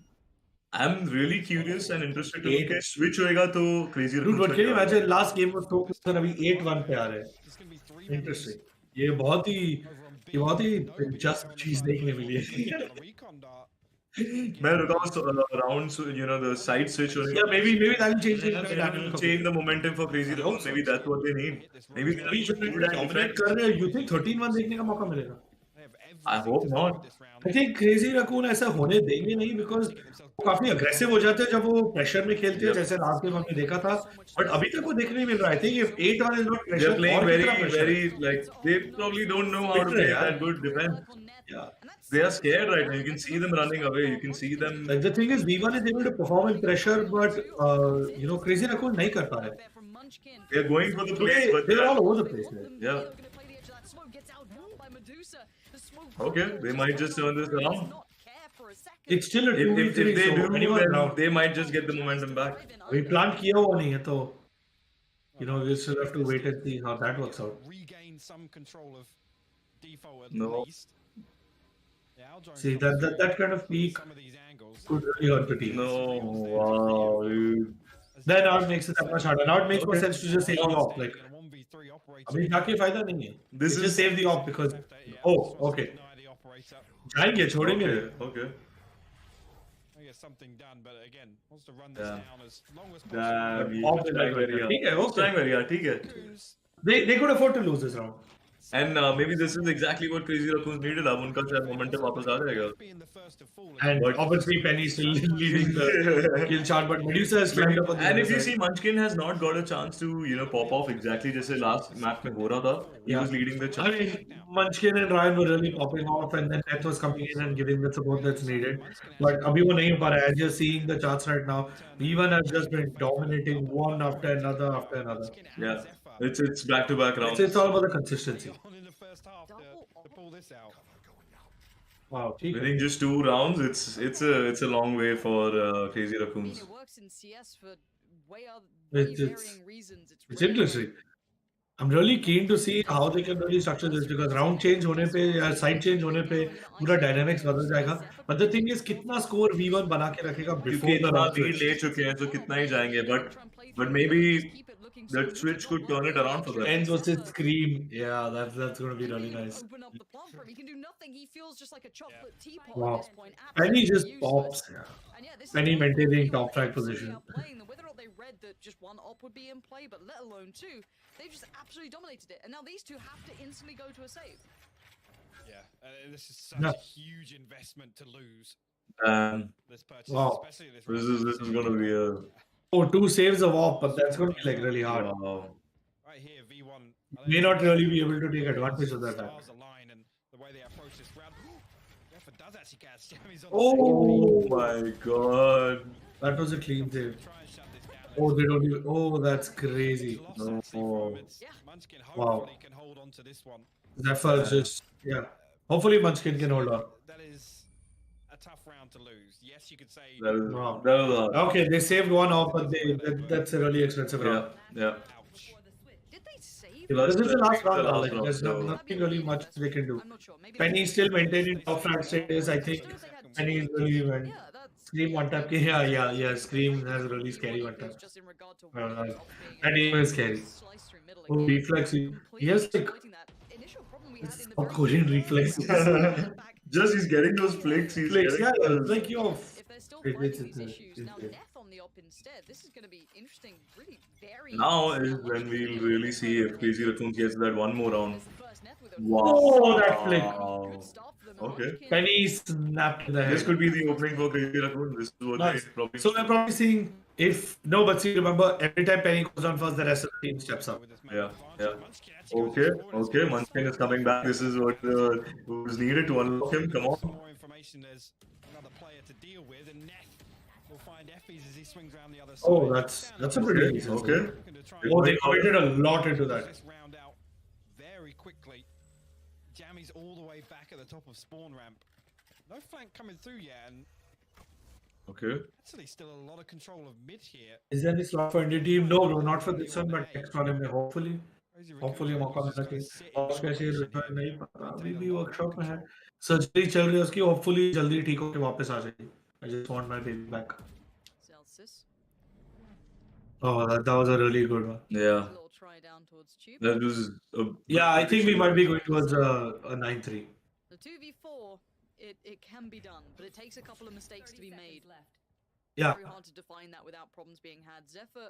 I'm really curious and interested to look at switch होएगा तो Crazy Dude, but can you imagine last game was so close and अभी 8-1 पे आ रहे हैं. Interesting. ये बहुत ही दिलचस्प चीज देखने मिली है. मैं रुका around, the side switch. Yeah, maybe that'll change the momentum for Crazy Raccoons. Maybe that's what they need. Maybe they should dominate कर रहे हैं. You think 13-1 देखने का मौका मिलेगा? I hope not. I think Crazy Raccoon ऐसा होने देंगे नहीं because वो काफी aggressive हो जाते हैं जब वो pressure में खेलते हैं, जैसे लास्ट गेम हमने देखा था. But अभी तक वो देखने नहीं मिल रहा. I think if 8-1 is not pressure, they're playing very like they probably don't know how to play that good defense. Yeah. They are scared right now. You can see them running away. You can see them. Like the thing is, V1 is able to perform in pressure, but Crazy Raccoon नहीं कर पा रहे. They are going for the place, but they're all over the place. Yeah. Okay, they might just turn this around. It's still a If 2v3, they so do, anyone then around. they might just get the momentum back. We plant kiya hua nahi hai, so we still have to wait and see how that works out. Regain some control of default at No. least. See that kind of peak could really hurt the team. No, wow. Then now it makes it that much harder. Now it makes more sense to just save the op. Like, अभी जाके फायदा नहीं है. This is is just save the op because okay. जाएंगे छोड़ेंगे. Okay. Get something done, but again, wants to run this Yeah. down as long as Damn, possible. ठीक है, okay. ठीक है. They could afford to lose this round. And maybe this is exactly what Crazy Raccoons needed. अब उनका शायद momentum वापस आ जाएगा. And obviously Penny still leading the kill chart, but Medusa has climbed up on the And other if you side. see, Munchkin has not got a chance to pop off exactly जैसे last map में हो रहा था. He was leading the I chart. mean, Munchkin and Ryan were really popping off, and then Death was coming in and giving the support that's needed. But abhi wo nahi ho pa raha hai. Just seeing the charts right now, V1 has just been dominating one after another after another. Yeah, it's back to back rounds. It's all about the consistency. Wow, Winning just 2 rounds, it's a long way for Crazy Raccoons. It's interesting. I'm really keen to see how they can really structure this because round change होने पे या side change होने पे पूरा dynamics बदल जाएगा. But the thing is, कितना score V1 बना के रखेगा before क्योंकि the इतना round lead switch? ले चुके हैं तो कितना ही जाएंगे, but maybe that switch could turn it around for them. Ends versus Scream. Yeah, that's going to be really nice. He can do nothing. He feels just like a chocolate teapot at Wow. this point. Penny just Absolutely pops. useless. And yeah, this is Penny one of the maintaining things top track absolutely position. outplaying them. Whether or not they read that just one op would be in play, but let alone two, they've just absolutely dominated it. And now these two have to instantly go to a save. Yeah, this is such Yeah. a huge investment to lose. This purchase, Wow. especially this. This is going to be a... Oh, 2 saves of op, but that's going to be like really hard. Wow. Right here, V1 May not really be able to take advantage of that. stars align and the way they approach this round. Refa does actually catch Jamie's on Oh my god. That was a clean save. Oh, they don't even. Oh, that's crazy. No. Munchkin Wow. hopefully can hold on to this one. Zephyr just, yeah. Hopefully Munchkin can hold on. That is a tough round to lose. Yes, you could say. Wow. That was hard. Okay, they saved one off, but that's a really expensive round. Yeah. This is the last round. last Like, round, there's so- nothing really much they can do. Penny still maintaining top frag status. I think Penny is really even. Scream one tap. Yeah. Scream has a really scary one tap. Penny is scary. Oh, reflex. He has like South Korean reflex. Just he's getting those flicks. He's Flicks, getting yeah, those- like you're. If they're still finding these issues, now Death on the op instead, this is going to be interesting, really very Now is when we'll really see if Crazy Raccoons gets that one more round. Oh, that flick. Okay. Penny snapped in the head. This could be the opening for Crazy Raccoon. This is what Nice. they probably. So we're probably seeing if no, but see, remember every time Penny goes on first, the rest of the team steps up. Yeah. Okay. Munchkin is coming back. This is what was needed to unlock him. Come on. More information. There's another player to deal with, and Neff will find Effie's as he swings around the other side. Oh, that's a pretty decent Okay. save. Oh, they committed a lot into that. This round out very quickly. Jammy's all the way back at the top of spawn ramp. No flank coming through yet, and Okay. actually still a lot of control of mid here. Is there any slot for India team? No, not for this one, but next one, hopefully. Hopefully मौका मिल सके और कैसे return नहीं पता अभी भी workshop में है सर्जरी चल रही है उसकी होपफुली जल्दी ठीक होके वापस आ जाएगी I just want my baby back. Oh, that was a really good one. Yeah. That was. Yeah, I think we might be going towards a 9-3. The 2v4, it can be done, but it takes a couple of mistakes to be made. Yeah. Very hard to define that without problems being had. Zephyr,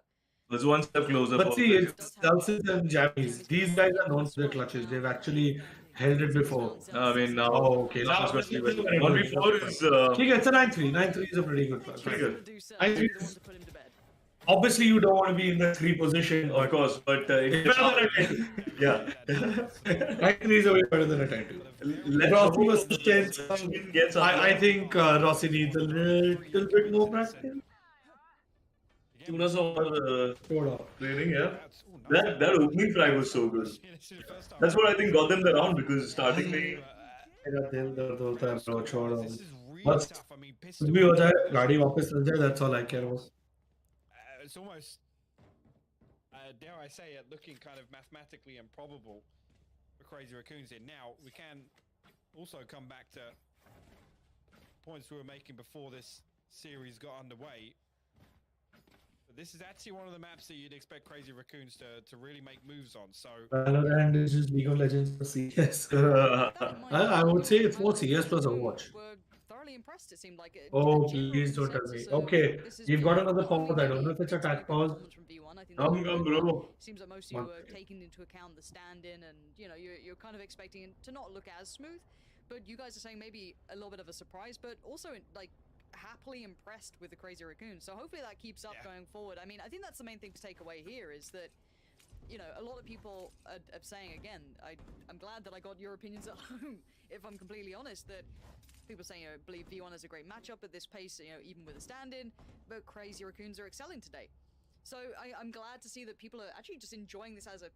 That's one step closer. But for see, Crazy. it's Celsius and Jammies. These guys are known for their clutches. They've actually held it before. I mean, now. Oh, okay. Now, Now, 1v4 is. Okay, it's a 9-3. 9-3 is a pretty good fight. Pretty good. 9-3 is- Obviously, you don't want to be in the 3 position. Of course, but It's better than a 10. yeah. 9-3 is way better than a 10-2. Let's Rossi hope was 10. I think Rossi needs a little bit more practice. Tuna saw Thoda. training, yeah. That opening frag was so good. That's what I think got them the round because starting they. मेरा दिल दर्द होता है bro, छोड़ो. बस कुछ भी हो जाए गाड़ी वापस चल जाए, that's all I care about. It's almost, dare I say it, looking kind of mathematically improbable for Crazy Raccoons here. Now, we can also come back to points we were making before this series got underway. But this is actually one of the maps that you'd expect Crazy Raccoons to really make moves on. So Valorant is just League of Legends for CS. I would say it's more CS plus Overwatch. Thoroughly impressed, it seemed like it. Oh, please don't tell me. Okay, you've got another pause. I don't know if it's a tag pause. Come, bro. Seems like most of you were taking into account the stand-in, and you know you're kind of expecting it to not look as smooth. But you guys are saying maybe a little bit of a surprise, but also like happily impressed with the Crazy Raccoon. So hopefully that keeps up going forward. I mean, I think that's the main thing to take away here is that, you know, a lot of people are saying, again, I'm glad that I got your opinions at home, if I'm completely honest, that people saying, you know, believe V1 is a great matchup at this pace, you know, even with a stand-in, but Crazy Raccoons are excelling today. So I'm glad to see that people are actually just enjoying this as a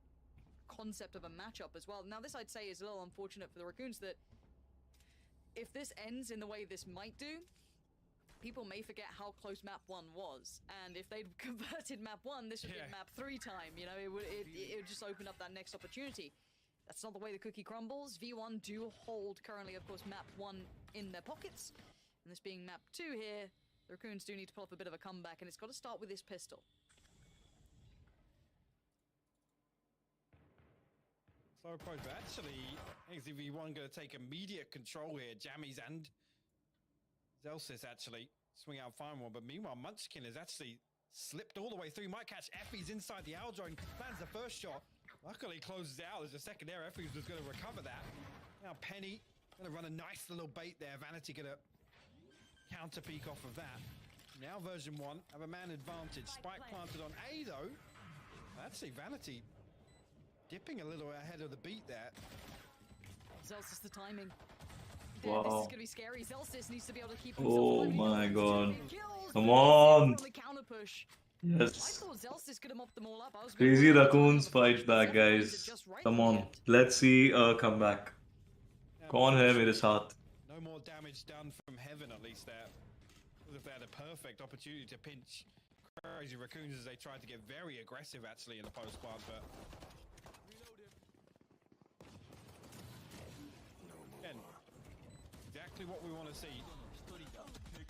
concept of a matchup as well. Now, this I'd say is a little unfortunate for the Raccoons that if this ends in the way this might do, people may forget how close map 1 was, and if they'd converted map 1, this would be map 3 time. You know, it would just open up that next opportunity. That's not the way the cookie crumbles. V1 do hold currently, of course, map 1 in their pockets, and this being map 2 here, the Raccoons do need to pull off a bit of a comeback, and it's got to start with this pistol. So but actually, I think V1 going to take immediate control here. Jammies and Zelsis actually swing out fine one, but meanwhile Munchkin has actually slipped all the way through. Might catch Effie's inside the L drone, lands the first shot. Luckily closes it out. There's a second air. Effie's was going to recover that. Now Penny going to run a nice little bait there. Vanity going to counter peek off of that. Now Version1 have a man advantage. Spike planted on A though. Actually Vanity dipping a little ahead of the beat there. Zelsis the timing. Wow. This is gonna be scary. Zelsis needs to be able to keep Oh himself my god. kills, Come on. the counter push. Yes. I thought Zelsis could have mopped them all up. I was Crazy Raccoons fights back, guys. Come on. Let's see a comeback. कौन है मेरे साथ? No more damage done from heaven, at least there. As if they had a perfect opportunity to pinch Crazy Raccoons as they tried to get very aggressive actually in the post plant, but again, exactly what we want to see.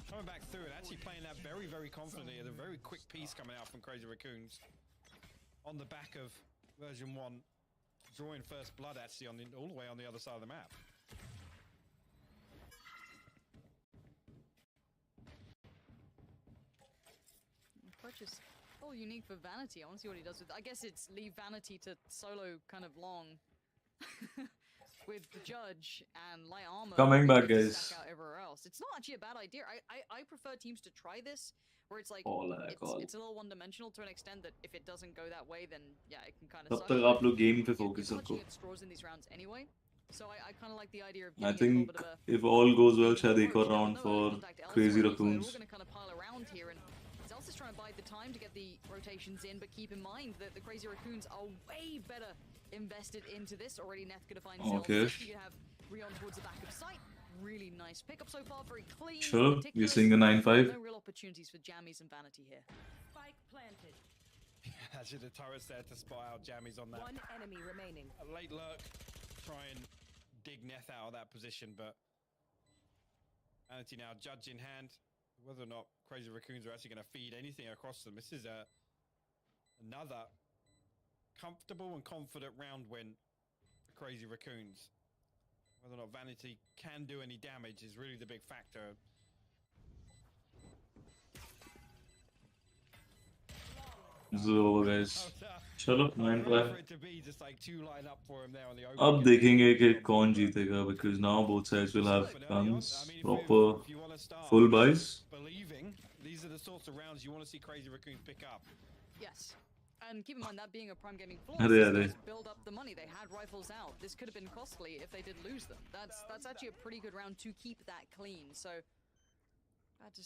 Coming back through and actually playing that very, very confidently. A very quick piece coming out from Crazy Raccoons on the back of Version1 drawing first blood actually on all the way on the other side of the map. Approach is all unique for Vanity. I want to see what he does with. I guess it's leave Vanity to solo kind of long with the Judge and light armor. Coming back, guys. Stack out everywhere else. It's not actually a bad idea. I prefer teams to try this where it's like it's a little one-dimensional to an extent that if it doesn't go that way, then yeah, it can kind of. तब तक आप लोग game पे focus रखो. Straws in these rounds anyway. So I kind of like the idea of. I think if all goes well, शायद एक और round for Crazy Raccoons. We're going to kind of pile around here, and Zelsis is trying to bide the time to get the rotations in, but keep in mind that the Crazy Raccoons are way better invested into this. Already Neth going to find Zelsis. You have Rion towards the back of sight. Really nice pickup so far, very clean. Sure, we're seeing a 9-5. No real opportunities for Jammies and Vanity here. Spike planted. Actually, the turret's there to spy out Jammies on that. One enemy remaining. A late lurk, try and dig Neth out of that position, but Vanity now Judge in hand. Whether or not Crazy Raccoons are actually going to feed anything across them. This is another comfortable and confident round win for Crazy Raccoons. Whether or not Vanity can do any damage is really the big factor. This is over, guys. चलो 9-5. अब अब देखेंगे कि कौन जीतेगा because now both sides will have guns, proper full buys. Believing these are the sorts of rounds you want to see Crazy Raccoons pick up. Yes. And keep in mind that being a prime gaming floor, build up the money. They had rifles out. This could have been costly if they did lose them. That's actually a pretty good round to keep that clean. So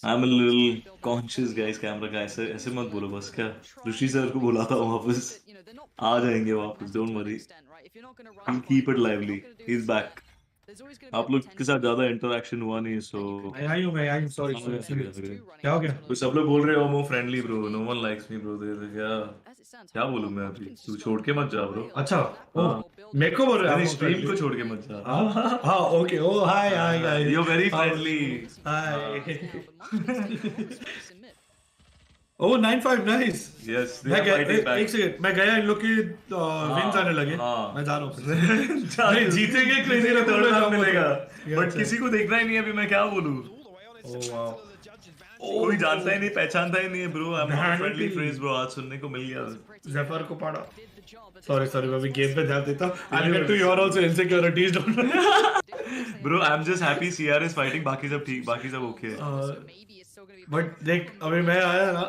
I'm a little conscious, guys. Camera का ऐसे मत बोलो बस क्या. ऋषि sir को बुलाता हूँ वापस. आ जाएंगे वापस. Don't worry. He'll keep it lively. He's back. आप लोग के साथ ज्यादा इंटरेक्शन हुआ नहीं सो मैं आई हूं सॉरी क्या हो गया तो सब लोग बोल रहे हो more friendly bro no one likes me bro दे क्या बोलूं मैं अभी तू छोड़ के मत जा ब्रो अच्छा मेरे को बोल रहे हैं स्ट्रीम को छोड़ के मत जा हां okay oh hi you are very friendly hi Oh 9-5 nice yes एक सेकंड मैं गया इन लोग की विंस आने लगे मैं जा रहा हूं नहीं जीतेंगे क्रेजी रैकून मिलेगा बट किसी को देखना ही नहीं अभी मैं क्या बोलूं ओह वाओ कोई जानता ही नहीं पहचानता ही नहीं है bro I M friendly phrase bro आज सुनने को मिल गया ज़फर को पड़ा सॉरी मैं अभी गेम पे ध्यान देता हूं I get to your also insecurities bro I am just happy CR is fighting बाकी सब ठीक बाकी सब ओके बट देख अभी मैं आया ना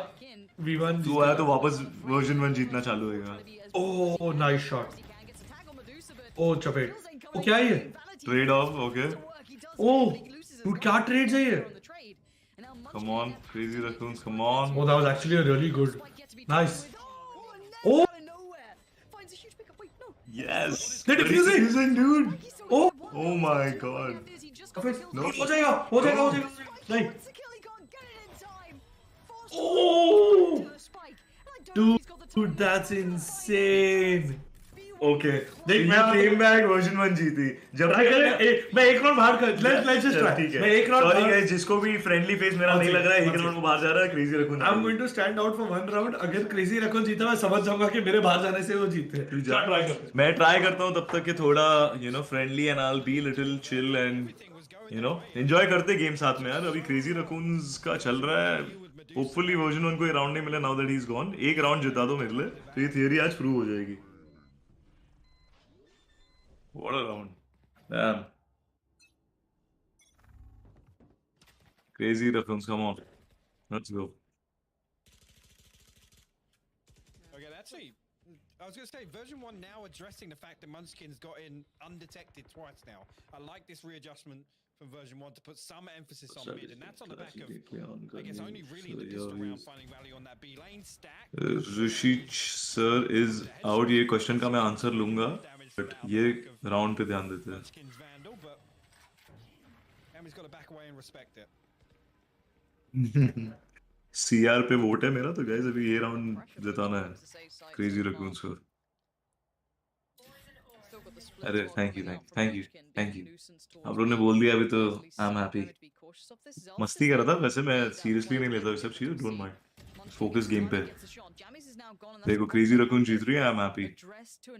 V1 तू आया तो वापस वर्जन 1 जीतना चालू होगा ओह नाइस शॉट ओह चपेट ओ क्या है ये ट्रेड ऑफ ओके ओह तू क्या ट्रेड्स है ये come on crazy raccoons come on oh that was actually really good nice oh yes they're defusing dude oh my god no हो जाएगा नहीं oh dude that's insane okay देख मैं game bag version 1 जीती जब मैं एक राउंड बाहर कर लेट्स जस्ट ट्राई ठीक है मैं एक राउंड सॉरी गाइस जिसको भी फ्रेंडली फेस मेरा नहीं लग रहा है एक राउंड में बाहर जा रहा है Crazy Raccoon I am going to stand out for one round अगर क्रेजी रैकून जीता मैं समझ जाऊंगा कि मेरे बाहर जाने से वो जीते मैं ट्राई करता हूं तब तक कि थोड़ा you know friendly and I will be little chill and you know enjoy करते गेम साथ में यार अभी क्रेजी रैकून्स का चल रहा है होपफुली वर्जन 1 को ये राउंड नहीं मिला now that he is gone एक राउंड जिता दो मेरे लिए तो ये थियरी आज प्रूव हो जाएगी What a round. Damn. Crazy reference, come on. Let's go. Okay, actually, I was going to say, version 1 now addressing the fact that Munchkin's got in undetected twice now. I like this readjustment from version 1 to put some emphasis on mid, and that's on the back of, I guess, only really the pistol round finding value on that B lane stack. Rushindra sir is out. ये question का मैं answer लूँगा, but ये round पे ध्यान देते हैं. Emmy's got to back away and respect it. CR पे वोट है मेरा तो गाइस अभी ये राउंड जिताना है क्रेजी रैकून्स को अरे थैंक यू आप लोगों ने बोल दिया अभी तो आई एम हैप्पी मस्ती कर रहा था वैसे मैं सीरियसली नहीं लेता सब चीजें डोंट माइंड फोकस गेम पे देखो क्रेजी रैकून जीत रही है I am happy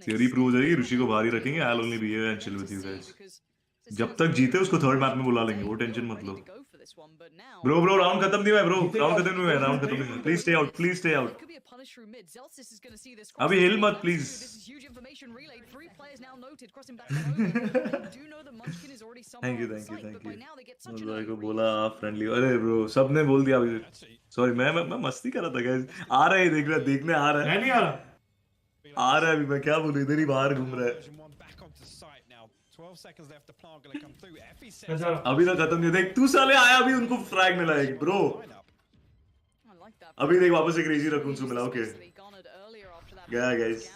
theory prove हो जाएगी ऋषि को भारी रखेंगे I will only be here and chill with you guys जब तक जीते उसको थर्ड मैप में बुला लेंगे वो टेंशन मत लो ब्रो राउंड खत्म नहीं हुआ ब्रो राउंड खत्म नहीं हुआ प्लीज स्टे आउट अभी हिल मत प्लीज थैंक यू भाई को बोला आप फ्रेंडली अरे ब्रो सबने बोल दिया अभी सॉरी मैं मस्ती कर रहा था गाइस आ रहा है देखने आ रहा है नहीं आ रहा है अभी मैं क्या बोलूं इधर ही बाहर घूम रहा है अभी तक खत्म नहीं देख तू साले आया अभी उनको फ्रैग मिला है ब्रो अभी देख वापस से क्रेजी रैकून से मिला ओके गया गाइस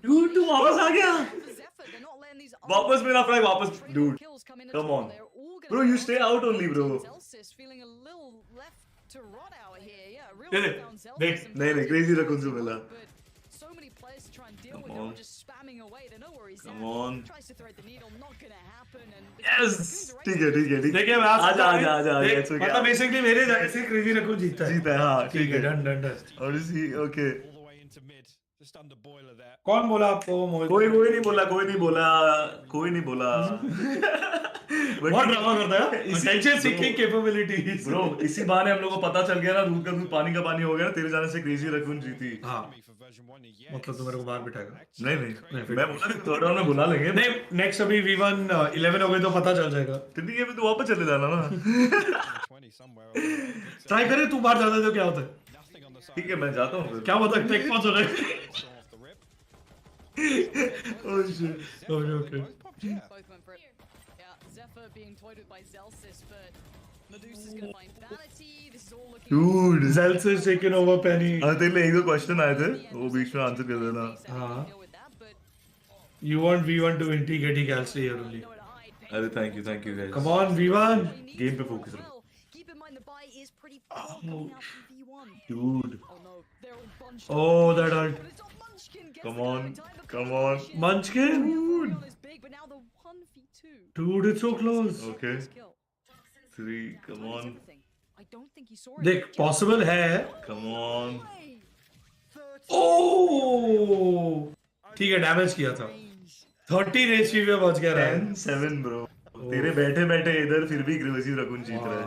डूड तू वापस आ गया वापस मेरा फ्रैग वापस dude come on bro you stay out only bro देख नहीं क्रेजी रैकून से मिला Come on. Yes. ठीक है देखिए आजा मतलब बेसिकली मेरे जाने से क्रेजी रैकून जीता है हाँ ठीक है डन और इसी ओके कौन बोला आपको मोहित कोई नहीं बोला बहुत ड्रामा करता है अटेंशन सीकिंग कैपेबिलिटीज ब्रो इसी बहाने हम लोगों को पता चल गया ना दूध का दूध पानी का पानी हो गया तेरे जाने से क्रेजी रैकून जीती हां मतलब तू मेरे को बाहर बिठाएगा नहीं मैं बोला थर्ड राउंड में बुला लेंगे नहीं नेक्स्ट अभी V1 11 हो गए तो पता चल जाएगा ठीक है तो वापस चले जाना ना ट्राई करे तू बाहर जाता तो क्या होता है ठीक है मैं जाता हूं क्या होता है टेक पॉज हो रहा है oh shit okay Dude, Zelsis taking over Penny. तेरे लिए एक दो क्वेश्चन आए थे वो बीच में आंसर कर देना हाँ You want V1 to integrate Galsy here only. Thank you guys. Come on, V1. Game पे focus रहो. Oh, dude. Oh, that ult. Come on. Munchkin. Dude, it's so close. Okay. 3. Come on. देख possible है. Come on. Oh. ठीक है, damage किया था. 13 HP पे बच गया. 10-7 bro. तेरे बैठे बैठे इधर फिर भी क्रेजी रकून जीत रहा है.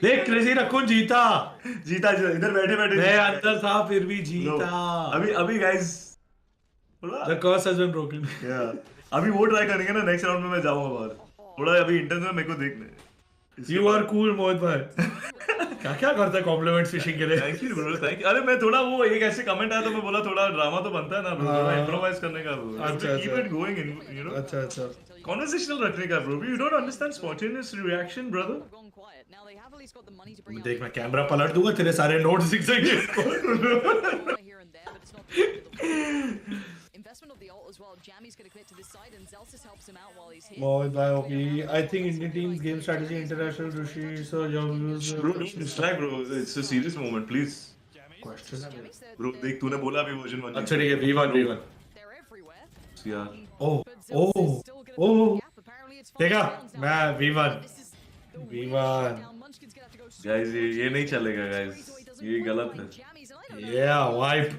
देख क्रेजी रकून जीता इधर बैठे बैठे. मैं अंदर था फिर भी जीता. अभी guys. The curse has been broken. Yeah. अभी वो ट्राई करेंगे ना, नेक्स्ट राउंड में मैं जाऊंगा बाहर. थोड़ा अभी इंटरनेट में मेरे को देखने. You are cool, मोहित भाई. क्या करता है कॉम्प्लीमेंट फिशिंग के लिए. Thank you bro, thank you. अरे मैं थोड़ा वो एक ऐसे कमेंट आया तो मैं बोला थोड़ा ड्रामा तो बनता है ना ब्रो, थोड़ा इम्प्रोवाइज करने का ब्रो. अच्छा. Keep it going in, you know. अच्छा. कन्वर्सेशनल रखने का bro. You don't understand spontaneous reaction brother. देख मैं कैमरा पलट दूंगा, तेरे सारे नोट्स दिख जाएंगे. Mohit bhai, okay. I think Indian team's game strategy, international Rushi, so bro, don't distract bro. It's a serious moment, please. Question bro, देख तूने बोला अभी वर्जन 1. अच्छा ठीक है, V1. यार. Oh. देखा, मैं V1. Guys, ये नहीं चलेगा guys. ये गलत है. Yeah, wipe.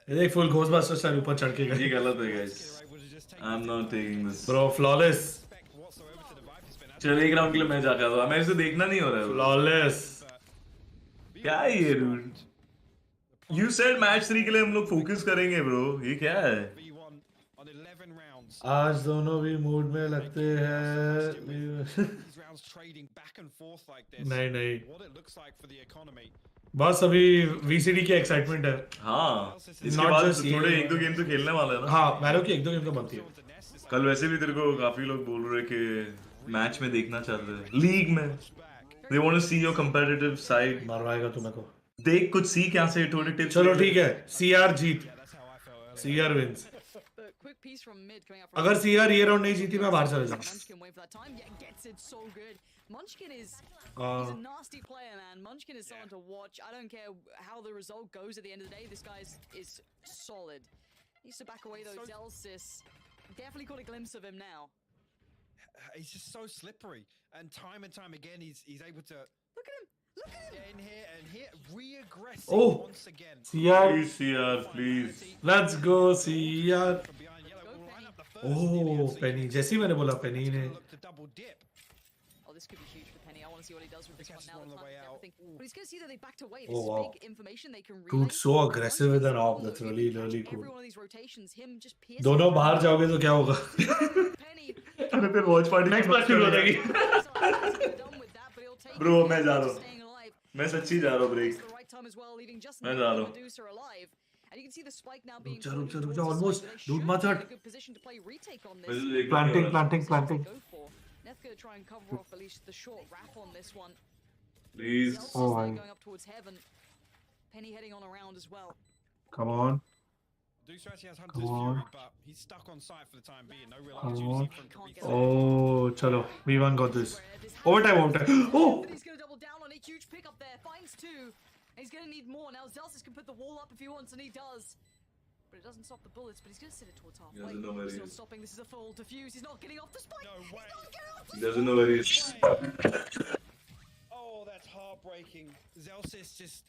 ये देख full Ghostbusters स्टाइल ऊपर चढ़ के गया. ये गलत है guys. I'm not taking this. Bro, flawless. चल एक राउंड के लिए मैं जाकर आता हूँ. मैं इसे देखना नहीं हो रहा है. Flawless. क्या है ये dude? You said match 3 के लिए हम लोग फोकस करेंगे bro. ये क्या है? आज दोनों भी मूड में लगते हैं. नहीं. बस अभी VCT की एक्साइटमेंट है. हाँ. इसके बाद थोड़े 1-2 गेम तो खेलने वाले हैं ना. हाँ, मैरो की 1-2 गेम तो बनती है. कल वैसे भी तेरे को काफी लोग बोल रहे कि मैच में देखना चाहते हैं. लीग में. They want to see your competitive side. मरवाएगा तू मेरे को. देख कुछ सीख यहाँ से थोड़ी टिप्स. चलो ठीक है. CR जीत. CR wins. अगर CR ये राउंड नहीं जीती मैं बाहर चले जाऊँ. Munchkin is he's a nasty player, man. Munchkin is someone to watch. I don't care how the result goes at the end of the day. This guy is solid. He used to back away those Zelsis. Definitely caught a glimpse of him now. He's just so slippery, and time again he's able to look at him. In here and here, re-aggressive once again. CR, please. Let's go, CR. Oh, Penny. जैसे मैंने बोला Penny ने. This could be huge for Penny. I want to see what he does with this one now. But he's going to see that they backed away. Oh, This wow. is big information they can relay. Dude, so aggressive with an op. That's really cool. Every one of these rotations, him just piercing. दोनों बाहर जाओगे तो क्या होगा? अरे फिर watch party next match शुरू हो जाएगी. ब्रो मैं जा रहा हूँ. मैं सच्ची जा रहा हूँ ब्रेक. मैं जा रहा हूँ. And you can see the spike now being रुक जा almost. Dude मत हट. good position to play retake on Planting. Neth gonna try and cover off at least the short wrap on this one. Please. Oh my. Going up towards heaven. Penny heading on around as well. Come on. Deuce actually has Hunter's Fury, but he's stuck on site for the time being. No real Come opportunity on. from Capri. Oh, chalo. V1 got this. Overtime. Oh! He's gonna double down on a huge pick up there. Finds 2. And he's gonna need more. Now Zelsis can put the wall up if he wants, and he does. But it doesn't stop the bullets, but he's gonna sit it towards halfway. He's not stopping. This is a full defuse. He's not getting off the spike. No way. He's not getting off the He doesn't know where he is. Oh, that's heartbreaking. Zelsis just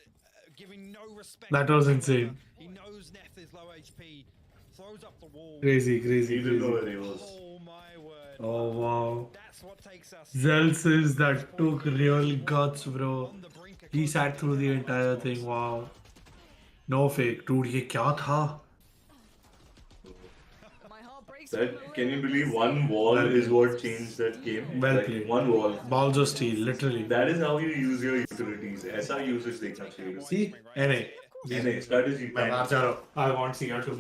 giving no respect. That was insane. He knows Neth is low HP. Throws up the wall. Crazy. He didn't know where he was. Oh my word. Oh wow. That's what takes us. Zelsis that took real guts, bro. He sat through the entire thing. Wow. No fake, dude. ये क्या था? Can you believe one wall is what changed that game? Well like played. One wall. Balls of steel, literally. That is how you use your utilities. ऐसा usage देखना चाहिए. See? NA. Strategy. मैं बाहर जा रहा हूँ. I want CR to.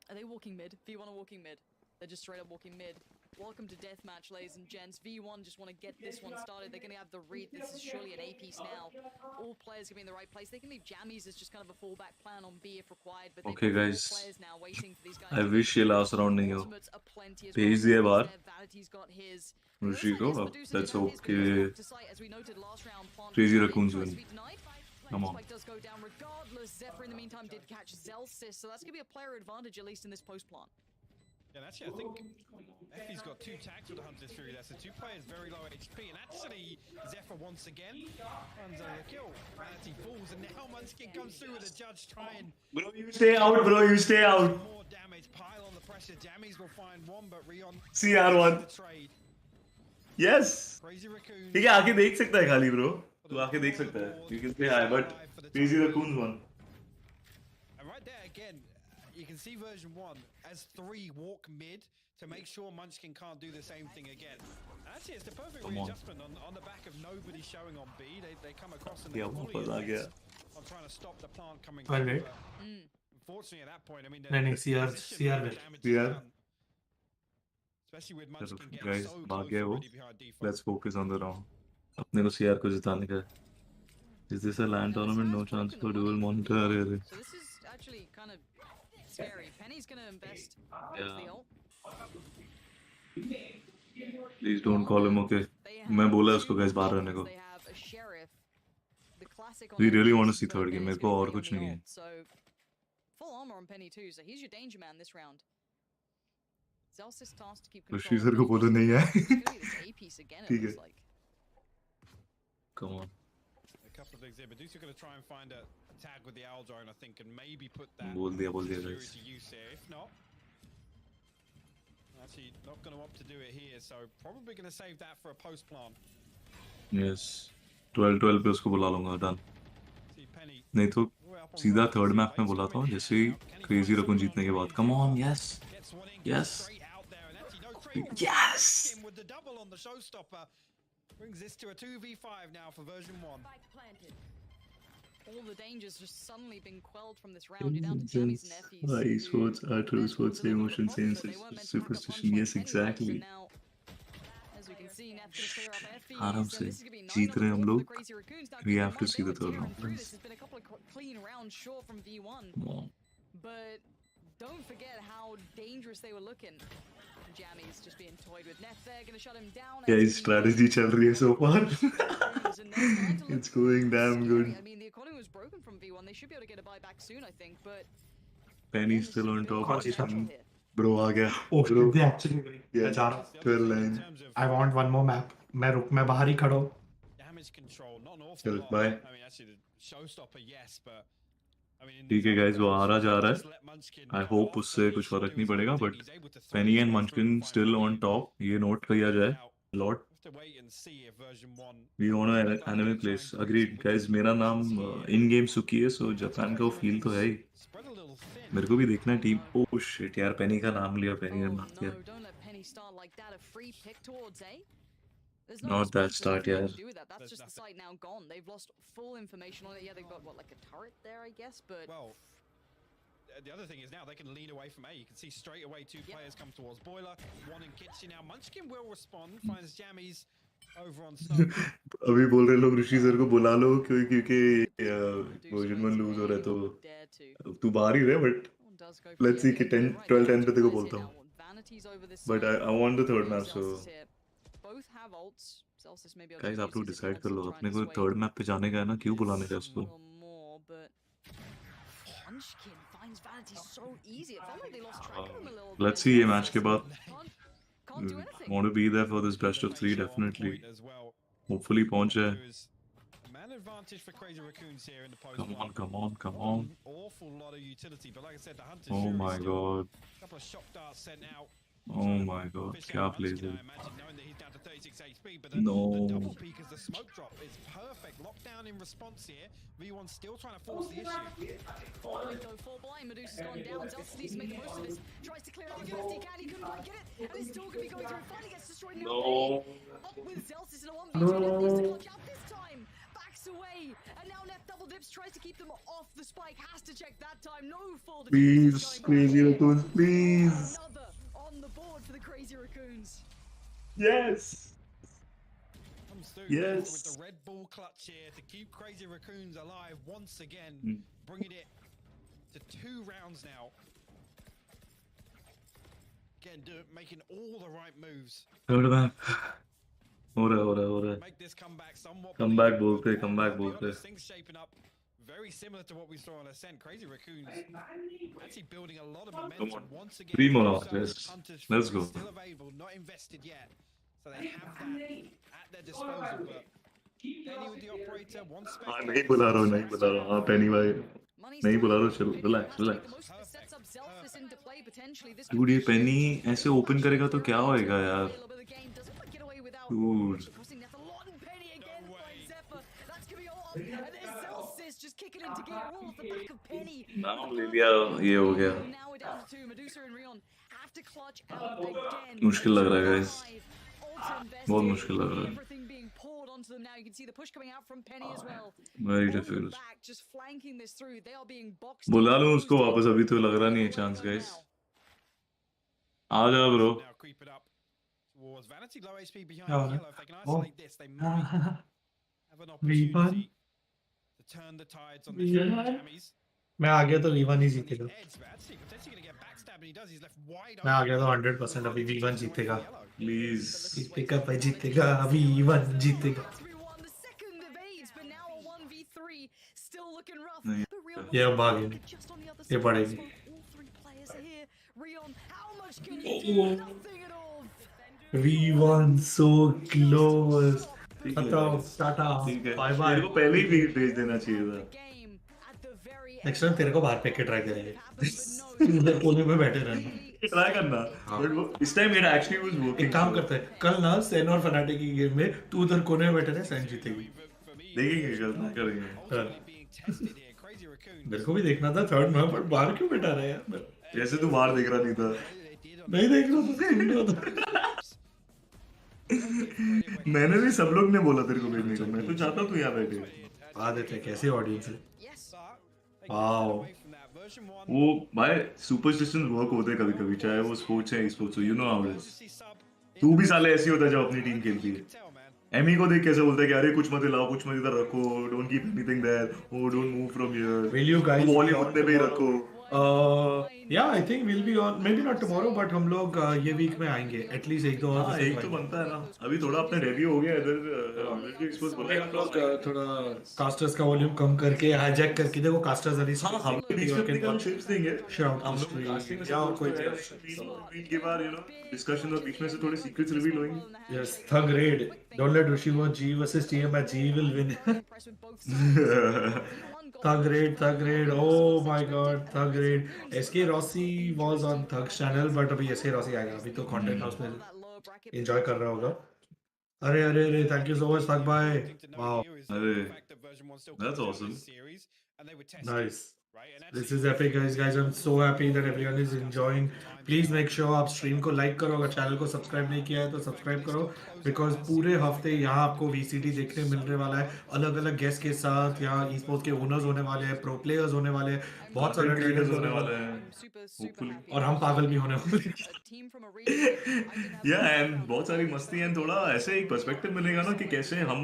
Are they walking mid? V1 are walking mid. They're just straight up walking mid. Welcome to Deathmatch, ladies and gents. V1 just want to get this one started. They're going to have the read. This is surely an A piece now. All players going to be in the right place. They can leave jammies as just kind of a fallback plan on B if required. But Okay, guys. players now waiting for these guys. I wish ये last round नहीं हो. भेज दिया बाहर. Rushi को. Let's hope कि Crazy Raccoons win. Come on. Does go down regardless. Zephyr in the meantime did catch Zelsis, so that's going to be a player advantage at least in this post plant. Yeah, and actually, I think Effie's got 2 tags with the Hunter's Fury. That's the 2 players very low HP, and actually Zephyr once again runs over the kill. Vanity falls, and now Munchkin comes through with a judge trying. Bro, you stay out, bro. You stay out. More damage, pile on the pressure. Jammies will find one, but Rion. CR1. Yes. Crazy Raccoon. ठीक है आके देख सकता है खाली bro. तू आके देख सकता है. You can say hi, but Crazy Raccoons won. And right there again, you can see Version1 as 3 walk mid to make sure Munchkin can't do the same thing again. Actually, it's the perfect readjustment on the back of nobody showing on B. They come across and they fully on trying to stop the plant coming Well, through. right. Unfortunately, at that point, I mean, नहीं CR CR. especially with Munchkin getting Guys, so भाग close गया वो. already behind default. Let's focus on the round. अपने को CR को जिताने का. Is this a LAN tournament? No chance for dual monitor. अरे. So this is actually kind of scary. Penny's going to invest the ult. Please don't call him, okay? मैं बोला उसको guys बाहर रहने को. They have a sheriff. The classic We really want to see third game. मेरे को और कुछ नहीं है. So full armor on Penny too. So he's your danger man this round. Zelsis tasked to keep control. Rushi sir को बोलो नहीं है. ठीक है. Come on. A couple of things here, but Deuce are going to try and find a tag with the Owl Drone, I think, and maybe put that बोल दिया security guys. to use there. If not, actually not going to opt to do it here, so probably going to save that for a post plant. Yes. 12-12 पे उसको बुला लूँगा. Done. नहीं तो सीधा third map में बुलाता हूँ जैसे ही Crazy Raccoon जीतने के बाद. Come on, yes. Yes. Yes. With the double on the showstopper. Brings this to a 2v5 now for Version1. All the dangers just suddenly been quelled from this round. You're down to jammies and Effies. Esports, true sports, emotion, sense, superstition. Yes, exactly. As we can see, Neth gonna clear up Effies. आराम से जीत रहे हम लोग. We have to see the third round. This has been a couple of clean rounds short from V1. But don't forget how dangerous they were looking. Jammies just being toyed with Neth there, gonna shut him down. Yeah, his strategy चल रही है so far. It's going damn good. I mean, the economy was broken from V1. They should be able to get a buyback soon, I think, but Penny's still on top. Bro आ गया. Oh, they actually. Yeah, 12-9. I want one more map. मैं बाहर ही खड़ा हूँ. Damage control, not an awful चल lot. bye. I mean, actually, the showstopper, yes, but ठीक है guys, वो आ रहा जा रहा है. I hope उससे कुछ फर्क नहीं पड़ेगा, but Penny and Munchkin still on top. ये note किया जाए. Lot. We want to enemy place. Agreed, guys. मेरा नाम in game सुकी है, so जापान का वो feel तो है ही. मेरे को भी देखना है team. Oh shit, यार Penny का नाम लिया. Penny ने मार दिया. Not that start, yeah. That's just the site now gone. They've lost full information on it. Yeah, they've got what, like a turret there, I guess, but well, the other thing is now they can lean away from A. You can see straight away 2 players come towards Boiler, 1 in kitchen. Now Munchkin will respond, finds Jammies over on Snow. अभी बोल रहे लोग ऋषि sir को बुला लो क्योंकि Version1 lose हो रहा है तो तू बाहर ही रहे, but let's see कि 10-12-10 पे तेरे को बोलता हूँ. But I want the third map, so both have ults. Celsius maybe guys आप लोग decide कर लो. अपने को third map पे जाने का है ना, क्यों बुलाने का उसको. Munchkin finds Vanity so easy. It felt like they lost track of him a little. Let's see ये match के बाद. Want to be there for this best of 3 definitely. Hopefully पहुंच जाए. Man advantage for Crazy Raccoons here in the post. Come on. Awful lot of utility, but like I said, the Hunter's Oh Fury my still god. a couple of shock darts sent out. Oh my god, क्या plays है. Knowing that he's down to 36 HP, but the double peek as the smoke drop is perfect. Lockdown in response here. V1 still trying to force the issue. Go full blind. Medusa's gone down. Zelsis needs to make the most of this. Tries to clear it as he can. He couldn't quite get it. And it's still going to be going through. Finally gets destroyed. No. Up with Zelsis in a 1v2. Needs to clutch out this time. Backs away. And now Neth double dips. Tries to keep them off the spike. Has to check that time. No full. Please, Crazy Raccoons, please. On the board for for the Crazy Raccoons. Yes. Yes. With the red ball clutch here to keep Crazy Raccoons alive once again, bringing it to 2 rounds now. Again, making all the right moves. Third map. हो रहा. Make this comeback somewhat. Comeback बोलते. Things shaping up very similar to what we saw on Ascent. Crazy Raccoons actually building a lot of momentum once again. 3 more after. Let's go. Still available, not invested yet. So they have that at their disposal. But Penny with the operator, one spec. नहीं बुला रहा हाँ Penny भाई नहीं बुला रहा चलो relax. Dude ये Penny ऐसे open करेगा तो क्या होएगा यार? Dude. नाम ले लिया ये हो गया. मुश्किल लग रहा है guys. बहुत मुश्किल लग रहा है. Very difficult. बुला लो उसको वापस अभी तो लग रहा नहीं है chance guys. आ जा bro. मैं आ गया तो V1 ही जीतेगा. मैं आ गया तो 100% अभी V1 जीतेगा. Please. पिकअप भाई जीतेगा. V1 जीतेगा. ये अब भागे. ये पड़ेगी. V1 so close. Tata. Bye bye. तेरे को पहले ही भेज देना चाहिए था. नेक्स्ट टाइम तेरे को बाहर फेंक के ट्राई करेंगे. उधर कोने में बैठे रहना. ट्राई करना. बट इस time it actually was working. एक काम करते हैं कल ना सेन और फनाटिक की गेम में तू उधर कोने में बैठे रहे सेन जीतेगी. देखेंगे कल करेंगे. मेरे को भी देखना था थर्ड में पर बाहर क्यों बैठा रहा यार. जैसे तू बाहर देख रहा नहीं था. नहीं देख रहा था. मैंने भी सब लोग ने बोला तेरे को भेजने को. मैं तो चाहता हूँ तू यहाँ बैठे. आ देते कैसे ऑडियंस है. वाओ. वो भाई सुपरस्टिशन वर्क होते हैं कभी कभी चाहे वो स्पोर्ट्स है स्पोर्ट्स हो. You know how it is. तू भी साले ऐसे होता है जब अपनी टीम खेलती है. एमी को देख कैसे बोलता है कि अरे कुछ मत लाओ कुछ मत इधर रखो. Don't keep anything there. Oh don't move from here. Will you guys ball अपने पे ही रखो. या I think will be on may be not tomorrow but हम लोग ये वीक में आएंगे एटलीस्ट एक दो और. एक तो बनता है ना. अभी थोड़ा अपने डेब्यू हो गया इधर एक्सपोज बोला. हम लोग थोड़ा कास्टर्स का वॉल्यूम कम करके हाईजैक करके देखो कास्टर्स अभी. हां हम बीच में हम शिप्स देंगे. शाउट हम लोग कास्टिंग में और कोई we give our you know discussion और बीच में से थोड़े सीक्रेट्स रिवील होंगे. यस थग रेड. Don't let Rushindra G versus TM at G will win. Thug raid. Oh my god, Thug raid. SK Rossi was on Thug's channel, but अभी SK Rossi आएगा. अभी तो content house में enjoy कर रहा होगा. अरे thank you so much Thug bhai. Wow. अरे that's awesome. Nice. This is epic guys. I'm so happy that everyone is enjoying. Please make sure आप स्ट्रीम को लाइक करो. अगर चैनल को सब्सक्राइब नहीं किया है तो सब्सक्राइब करो बिकॉज पूरे हफ्ते यहाँ आपको VCT देखने मिलने वाला है. अलग अलग गेस्ट के साथ यहाँ ई स्पोर्ट्स के ओनर्स होने वाले हैं. प्रो प्लेयर्स होने वाले हैं. बहुत सारे ट्रेडर्स होने वाले हैं. और हम पागल भी होने वाले हैं. या एंड बहुत सारी मस्ती है. थोड़ा ऐसे एक पर्सपेक्टिव मिलेगा ना कि कैसे हम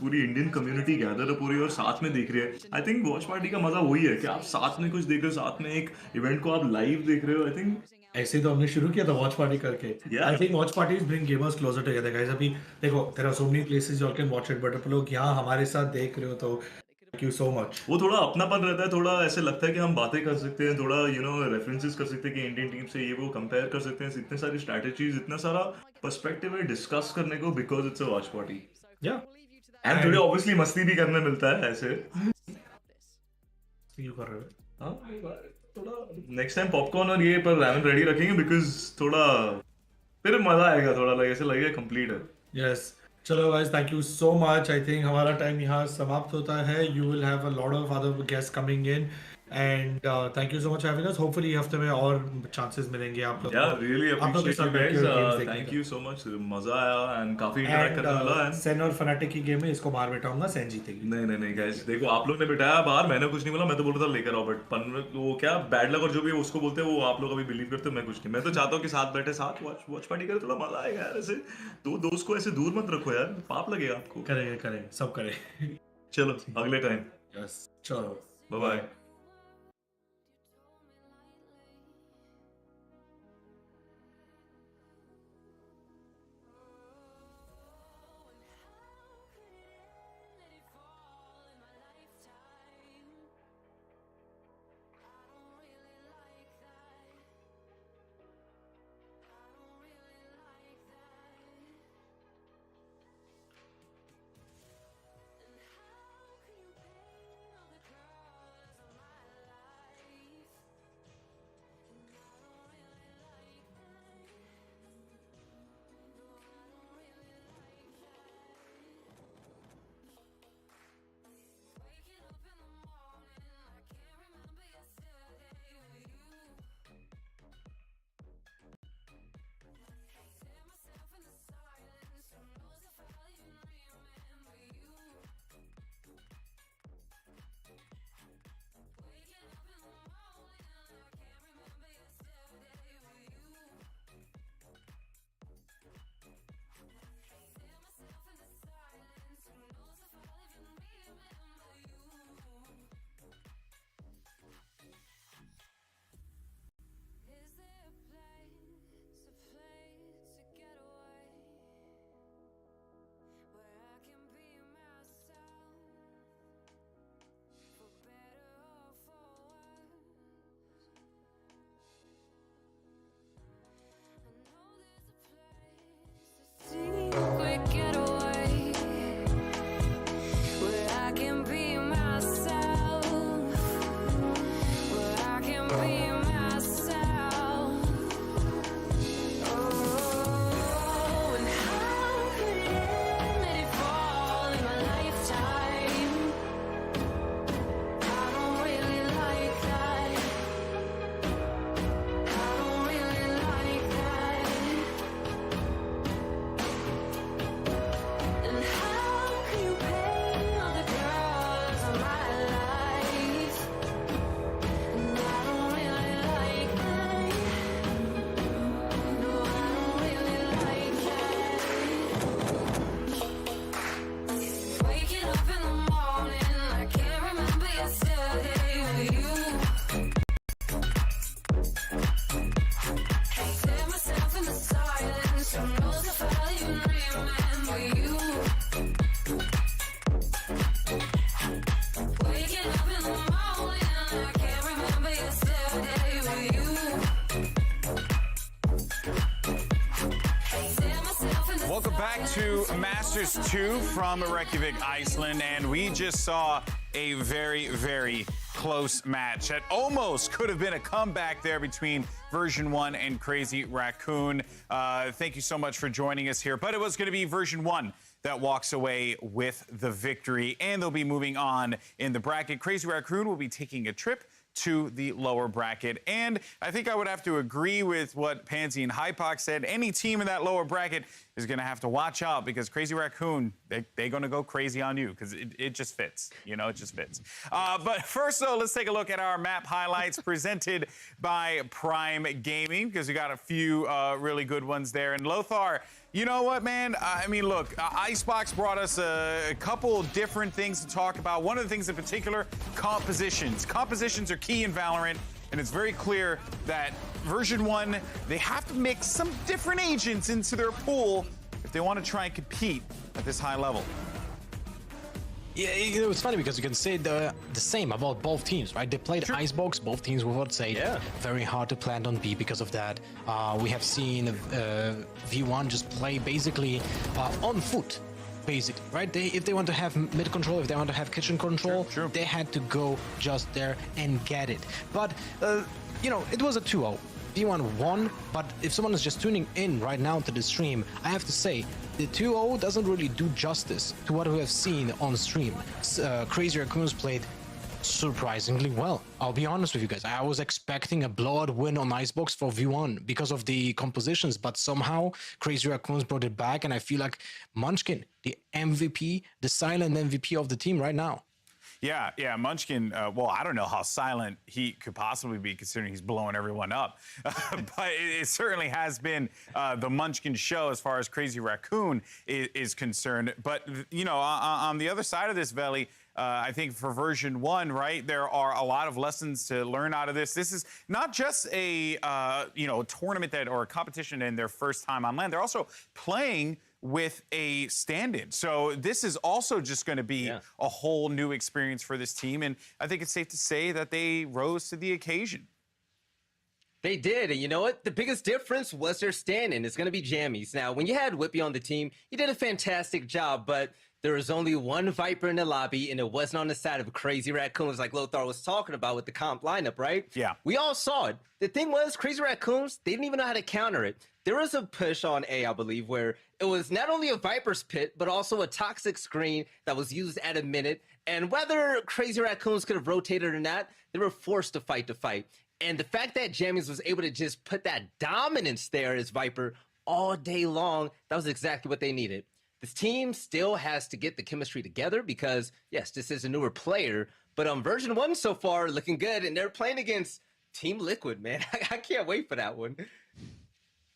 पूरी इंडियन कम्युनिटी गैदर है पूरी और साथ में देख रहे हैं. आई थिंक वॉच पार्टी का मजा वही है कि आप साथ में कुछ देख रहे हो. साथ में एक इवेंट को आप लाइव देख रहे हो. आई थिंक ऐसे तो हमने शुरू किया था वॉच पार्टी करके. I think watch parties bring gamers closer together guys. अभी देखो there are so many places you can watch it but आप लोग यहाँ हमारे साथ देख रहे हो तो थैंक यू सो मच. वो थोड़ा अपनापन रहता है. थोड़ा ऐसे लगता है कि हम बातें कर सकते हैं. थोड़ा यू नो रेफरेंसेस कर सकते हैं कि इंडियन टीम से ये वो कंपेयर कर सकते हैं. इतने सारी स्ट्रैटेजीज इतना सारा पर्सपेक्टिव है डिस्कस करने को because it's a watch party. या एंड थोड़ी ऑब्वियसली मस्ती भी करने मिलता है ऐसे. यू कर रहे हो. हाँ थोड़ा नेक्स्ट टाइम पॉपकॉर्न और ये पर रैमन रेडी रखेंगे बिकॉज थोड़ा फिर मजा आएगा. थोड़ा लगे ऐसे लगेगा कंप्लीट है. यस चलो guys thank you so much. I think हमारा टाइम यहाँ समाप्त होता है. You will have a lot of other guest coming in And thank you so much for having us. Hopefully हफ्ते में और chances मिलेंगे आप लोग Yeah, really आप लोग के appreciate साथ you बैठ के guys. games देखने Thank का। you so much. मजा आया and काफी interact करने मिला and सेन और फनाटिक की गेम में इसको बाहर बैठाऊंगा, सेन जीतेगी। नहीं guys, देखो आप लोग ने बिठाया बाहर, मैंने कुछ नहीं बोला, मैं तो बोल रहा था लेकर आओ, बट वो क्या बैड लक और जो भी है उसको बोलते हैं, वो आप लोग अभी बिलीव करते हो, मैं कुछ नहीं। मैं तो चाहता हूँ कि साथ बैठे साथ वॉच पार्टी करें, थोड़ा मजा आएगा यार। ऐसे दो दोस्त को ऐसे दूर मत रखो यार, पाप लगेगा आपको। करेंगे सब करें। चलो अगले टाइम। यस चलो bye bye. Welcome back to Masters 2 from Reykjavik, Iceland, and we just saw a very, very close match that almost could have been a comeback there between Version1 and Crazy Raccoon. Thank you so much for joining us here, but it was going to be Version1 that walks away with the victory, and they'll be moving on in the bracket. Crazy Raccoon will be taking a trip to the lower bracket. And I think I would have to agree with what Pansy and Hypox said. Any team in that lower bracket is going to have to watch out, because Crazy Raccoon, they're going to go crazy on you, because it just fits. You know, it just fits. But first, though, let's take a look at our map highlights presented by Prime Gaming, because we got a few really good ones there. And Lothar, you know what, man? I mean, look, Icebox brought us a couple different things to talk about. One of the things in particular, compositions. Compositions are key in Valorant, and it's very clear that Version1, they have to mix some different agents into their pool if they want to try and compete at this high level. Yeah, it's funny because you can say the same about both teams, right? They played Icebox, both teams would say very hard to plant on B because of that. We have seen V1 just play basically on foot, basically, right? If they want to have mid control, if they want to have kitchen control, they had to go just there and get it. But, you know, it was a 2-0. V1 won, but if someone is just tuning in right now to the stream, I have to say, the 2-0 doesn't really do justice to what we have seen on stream. Crazy Raccoons played surprisingly well. I'll be honest with you guys. I was expecting a blowout win on Icebox for V1 because of the compositions, but somehow Crazy Raccoons brought it back, and I feel like Munchkin, the MVP, the silent MVP of the team right now. Yeah, Munchkin, well, I don't know how silent he could possibly be considering he's blowing everyone up. But it certainly has been the Munchkin show as far as Crazy Raccoon is concerned. But, you know, on the other side of this, Veli, I think for version 1, right, there are a lot of lessons to learn out of this. This is not just a, you know, tournament or a competition in their first time on LAN. They're also playing with a stand-in. So this is also just going to be a whole new experience for this team. And I think it's safe to say that they rose to the occasion. They did, and you know what? The biggest difference was their stand-in. It's going to be Jammies. Now, when you had Whippy on the team, he did a fantastic job, but there was only one Viper in the lobby, and it wasn't on the side of Crazy Raccoons like Lothar was talking about with the comp lineup, right? Yeah. We all saw it. The thing was, Crazy Raccoons, they didn't even know how to counter it. There was a push on A, I believe, where it was not only a Viper's Pit, but also a toxic screen that was used at a minute. And whether Crazy Raccoons could have rotated or not, they were forced to fight the fight. And the fact that Jammies was able to just put that dominance there as Viper all day long, that was exactly what they needed. This team still has to get the chemistry together because, yes, this is a newer player, but version 1 so far looking good, and they're playing against Team Liquid, man. I can't wait for that one.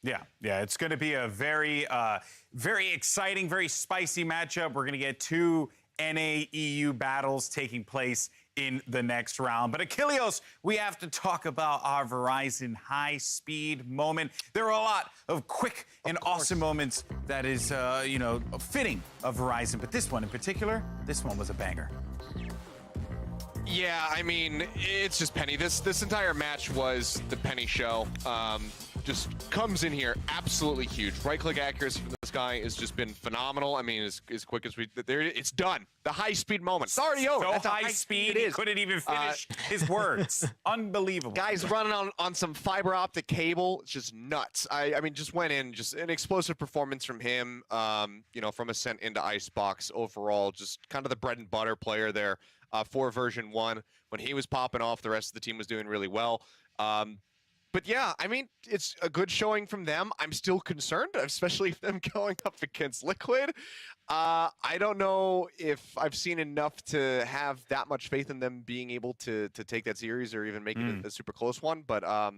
Yeah, it's going to be a very, very exciting, very spicy matchup. We're going to get 2 NA-EU battles taking place in the next round. But Achilleos, we have to talk about our Verizon high-speed moment. There are a lot of quick and awesome moments that is, you know, fitting of Verizon. But this one in particular, this one was a banger. Yeah, I mean, it's just Penny. This entire match was the Penny show. Just comes in here absolutely huge. Right-click accuracy from this guy has just been phenomenal. I mean, as quick as it's done. The high-speed moment. It's already over. So That's high speed, he couldn't even finish his words. Unbelievable. Guys running on some fiber optic cable. It's just nuts. I mean, just went in, just an explosive performance from him. You know, from Ascent into Icebox overall, just kind of the bread and butter player there for version 1. When he was popping off, the rest of the team was doing really well. But yeah, I mean, it's a good showing from them. I'm still concerned, especially them going up against Liquid. I don't know if I've seen enough to have that much faith in them being able to take that series or even make it a super close one. But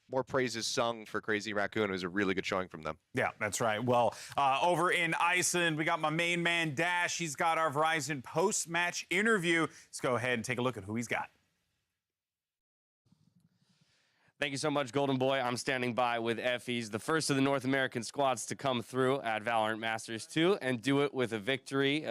more praises sung for Crazy Raccoon. It was a really good showing from them. Yeah, that's right. Well, over in Iceland, we got my main man, Dash. He's got our Verizon post-match interview. Let's go ahead and take a look at who he's got. Thank you so much, Golden Boy. I'm standing by with Effie's, the first of the North American squads to come through at VALORANT Masters 2 and do it with a victory.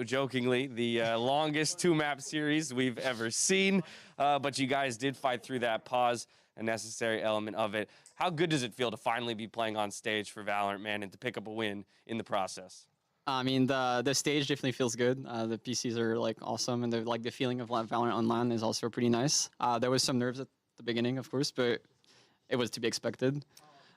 Jokingly, the longest 2-map series we've ever seen. But you guys did fight through that pause, a necessary element of it. How good does it feel to finally be playing on stage for VALORANT, man, and to pick up a win in the process? I mean, the stage definitely feels good. The PCs are like awesome, and the feeling of VALORANT on LAN is also pretty nice. There was some nerves at the beginning, of course, but it was to be expected.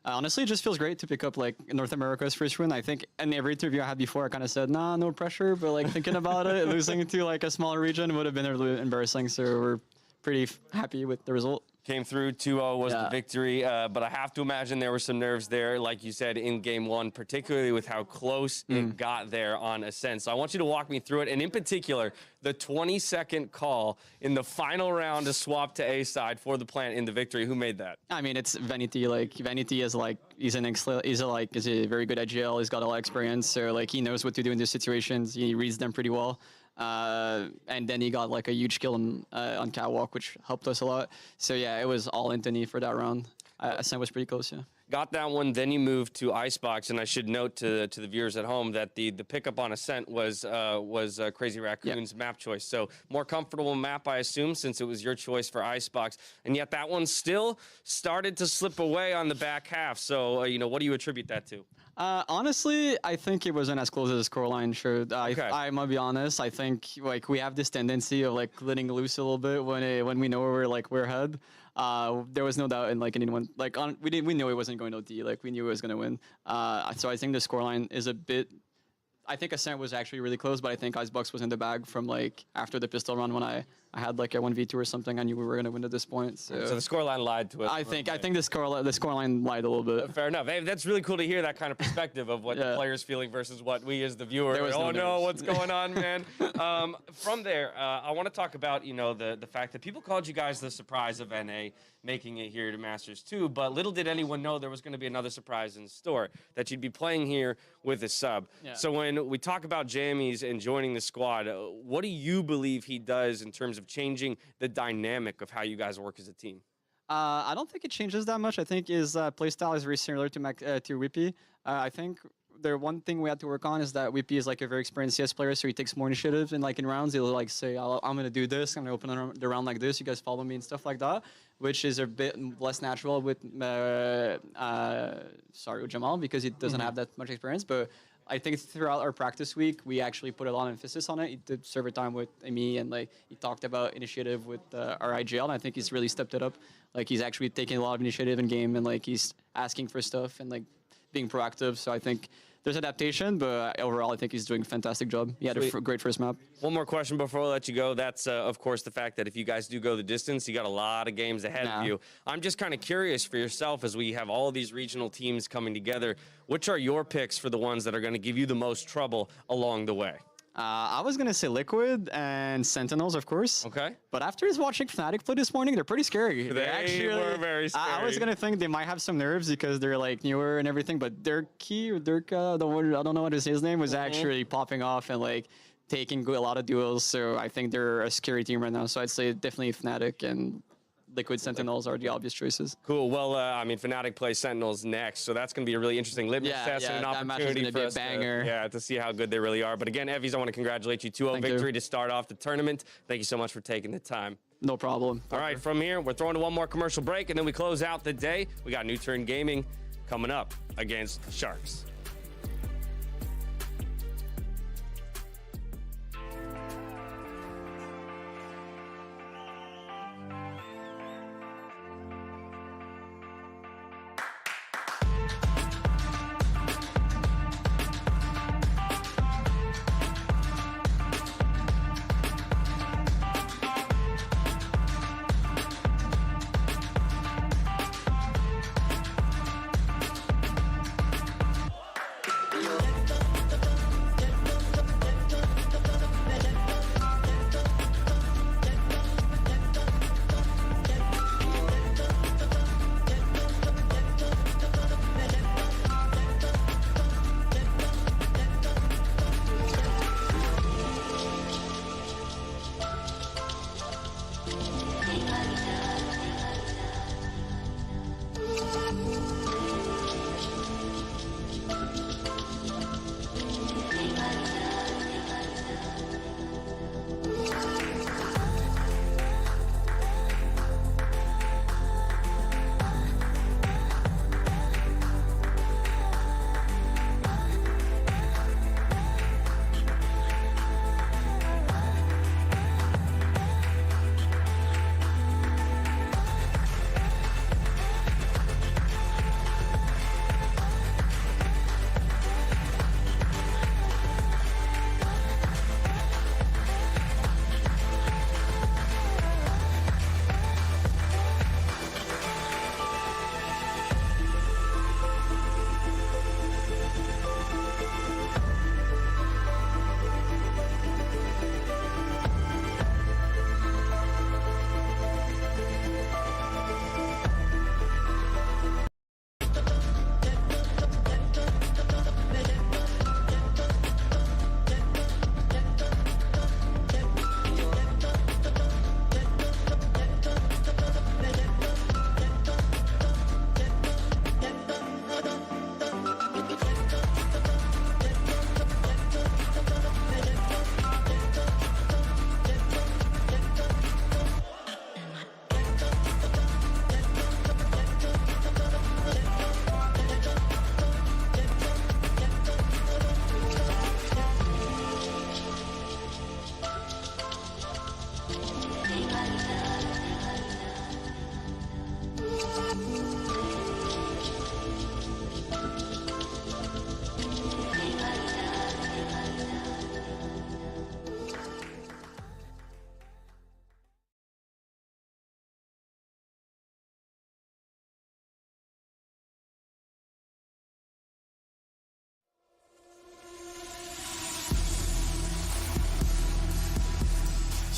Honestly, it just feels great to pick up like North America's first win. I think in every interview I had before, I kind of said, nah, no pressure, but like thinking about it, losing to like a smaller region would have been a little embarrassing. So we're pretty happy with the result. Came through, 2-0 was the victory, but I have to imagine there were some nerves there, like you said, in Game 1, particularly with how close it got there on Ascent. So I want you to walk me through it, and in particular, the 20-second call in the final round to swap to A side for the plant in the victory. Who made that? I mean, it's Vanity. Like Vanity is like he's a very good at GL. He's got a lot of experience, so like he knows what to do in these situations. He reads them pretty well. And then he got like a huge kill on Catwalk, which helped us a lot. So yeah, it was all Anthony for that round. Ascent was pretty close, yeah. Got that one, then you moved to Icebox, and I should note to the viewers at home that the pickup on Ascent was Crazy Raccoon's map choice. So more comfortable map, I assume, since it was your choice for Icebox, and yet that one still started to slip away on the back half. So you know, what do you attribute that to? Honestly, I think it wasn't as close as the scoreline showed. I might be honest. I think like we have this tendency of like letting loose a little bit when we know we're ahead. There was no doubt in like anyone we knew it wasn't going to OD. Like we knew it was going to win. So I think the scoreline is a bit. I think Ascent was actually really close, but I think Icebox was in the bag from like after the pistol run when I I had like a 1v2 or something. I knew we were gonna win at this point. So the scoreline lied to us. I think the scoreline lied a little bit. Fair enough. Hey, that's really cool to hear that kind of perspective of what the players feeling versus what we as the viewer. Oh no, what's going on, man? From there, I want to talk about the fact that people called you guys the surprise of NA making it here to Masters 2, but little did anyone know there was going to be another surprise in store, that you'd be playing here with a sub. Yeah. So when we talk about Jammies and joining the squad, what do you believe he does in terms of changing the dynamic of how you guys work as a team? I don't think it changes that much. I think his playstyle is very similar to Whippy. I think the one thing we had to work on is that Whippy is like a very experienced CS player, so he takes more initiative, and like in rounds he'll like say, I'm gonna do this, I'm gonna open the round like this, you guys follow me and stuff like that, which is a bit less natural with Jamal, because he doesn't have that much experience. But I think throughout our practice week, we actually put a lot of emphasis on it. He did server time with me, and like he talked about initiative with our IGL, and I think he's really stepped it up. Like he's actually taking a lot of initiative in game, and like he's asking for stuff and like being proactive. So I think there's adaptation, but overall I think he's doing a fantastic job. He had a great first map. One more question before I let you go. That's, of course, the fact that if you guys do go the distance, you got a lot of games ahead of you. I'm just kind of curious for yourself, as we have all these regional teams coming together, which are your picks for the ones that are going to give you the most trouble along the way? I was going to say Liquid and Sentinels, of course. Okay. But after watching Fnatic play this morning, they're pretty scary. They actually were very scary. I was going to think they might have some nerves because they're like newer and everything, but Dirky, I don't know what his name, was actually popping off and like taking a lot of duels. So I think they're a scary team right now. So I'd say definitely Fnatic and Liquid Sentinels are the obvious choices. Cool. Well, I mean, Fnatic plays Sentinels next, so that's going to be a really interesting litmus test and an opportunity for us to see how good they really are. But again, Evvies, I want to congratulate you. 2-0 victory to start off the tournament. Thank you so much for taking the time. No problem. All right, from here, we're throwing to one more commercial break, and then we close out the day. We got NUTURN Gaming coming up against Sharks.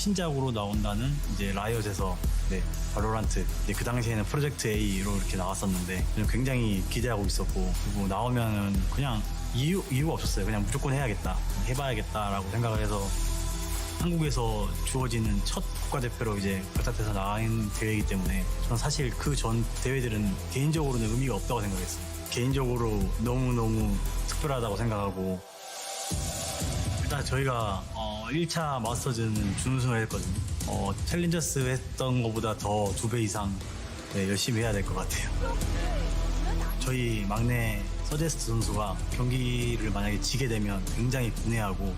신작으로 나온다는 이제 라이엇에서 발로란트 그 당시에는 프로젝트 A로 이렇게 나왔었는데 굉장히 기대하고 있었고 그리고 나오면은 그냥 이유가 없었어요. 그냥 무조건 해봐야겠다라고 생각을 해서 한국에서 주어지는 첫 국가대표로 이제 바깥에서 나간 대회이기 때문에 저는 사실 그 전 대회들은 개인적으로는 의미가 없다고 생각했어요. 개인적으로 너무너무 특별하다고 생각하고 일단 저희가 1차 마스터즈는 준우승을 했거든요. 챌린저스 했던 것보다 더 2배 이상 열심히 해야 될 것 같아요. 저희 막내 서제스트 선수가 경기를 만약에 지게 되면 굉장히 분해하고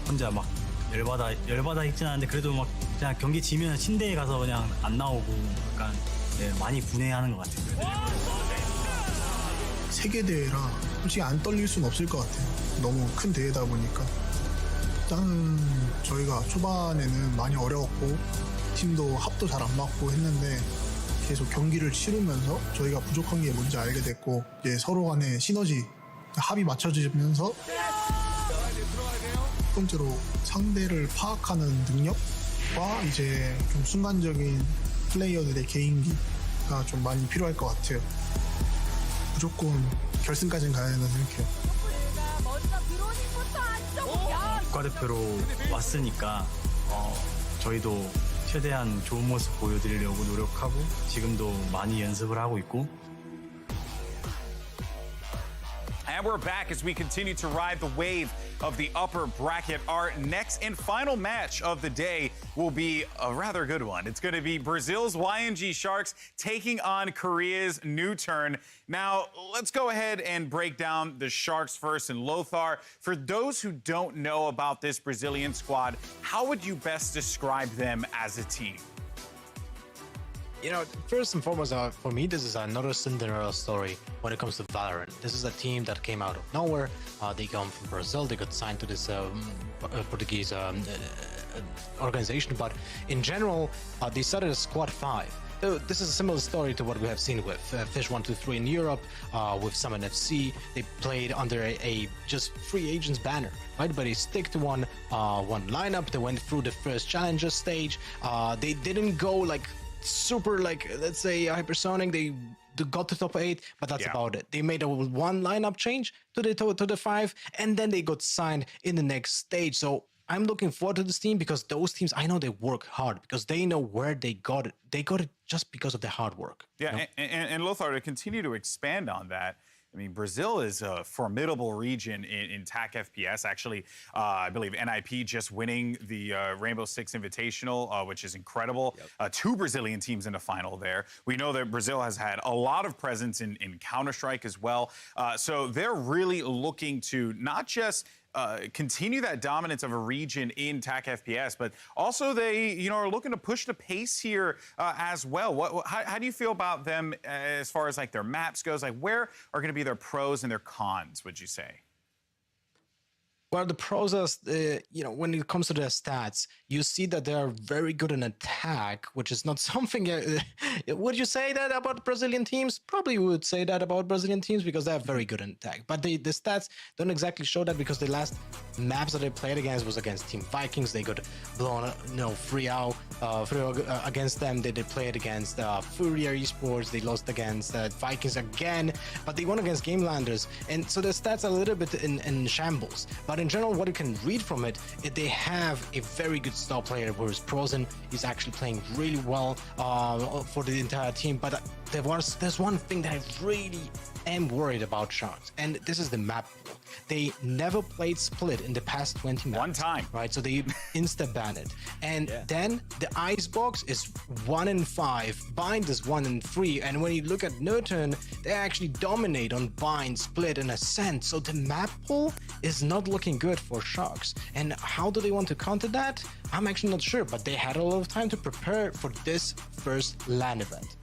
혼자 막 열받아 있진 않은데 그래도 막 그냥 경기 지면 침대에 가서 그냥 안 나오고 약간 많이 분해하는 것 같아요. 세계대회라 솔직히 안 떨릴 수는 없을 것 같아요. 너무 큰 대회다 보니까 일단은 저희가 초반에는 많이 어려웠고 팀도 합도 잘 안 맞고 했는데 계속 경기를 치르면서 저희가 부족한 게 뭔지 알게 됐고 이제 서로 간의 시너지 합이 맞춰지면서 첫 번째로 상대를 파악하는 능력과 이제 좀 순간적인 플레이어들의 개인기가 좀 많이 필요할 것 같아요. 무조건 결승까지는 가야 된다고 생각해요. 국가대표로 왔으니까 저희도 최대한 좋은 모습 보여드리려고 노력하고 지금도 많이 연습을 하고 있고. And we're back as we continue to ride the wave of the upper bracket. Our next and final match of the day will be a rather good one. It's going to be Brazil's YNG Sharks taking on Korea's NUTURN. Now, let's go ahead and break down the Sharks first. And Lothar, for those who don't know about this Brazilian squad, how would you best describe them as a team? You know, first and foremost, for me, this is another Cinderella story when it comes to Valorant. This is a team that came out of nowhere. They come from Brazil. They got signed to this Portuguese organization. But in general, they started as Squad 5. This is a similar story to what we have seen with Fish 123 in Europe, with Summon FC. They played under a just free agents banner, right? But they stick to one lineup. They went through the first challenger stage. They didn't go like super, like, let's say hypersonic. They got to top 8, but that's about it. They made a one lineup change to the 5, and then they got signed in the next stage. So I'm looking forward to this team because those teams, I know they work hard because they know where they got it. They got it just because of their hard work. Yeah, you know? and Lothar, to continue to expand on that, I mean, Brazil is a formidable region in TAC FPS. Actually, I believe NIP just winning the Rainbow Six Invitational, which is incredible. 2 Brazilian teams in the final there. We know that Brazil has had a lot of presence in Counter-Strike as well. So they're really looking to not just continue that dominance of a region in TAC FPS, but also they, are looking to push the pace here as well. How do you feel about them as far as like their maps goes? Like, where are going to be their pros and their cons, would you say? Well, the pros are, when it comes to their stats, you see that they are very good in attack, which is not something. Would you say that about Brazilian teams? Probably would say that about Brazilian teams because they are very good in attack. But the stats don't exactly show that because the last maps that they played against was against Team Vikings. They got blown, 3-0 against them. They played against KRÜ Esports. They lost against Vikings again, but they won against Gamelanders. And so the stats are a little bit in shambles. But in general, what you can read from it, they have a very good star player, whereas Prozen is actually playing really well for the entire team. But there's one thing that I really am worried about Sharks, and this is the map. They never played Split in the past 20 maps. One time. Right, so they insta-ban it. And then the Icebox is 1 in 5, Bind is 1 in 3, and when you look at NUTURN, they actually dominate on Bind, Split, and Ascent. So the map pool is not looking good for Sharks. And how do they want to counter that? I'm actually not sure, but they had a lot of time to prepare for this first LAN event.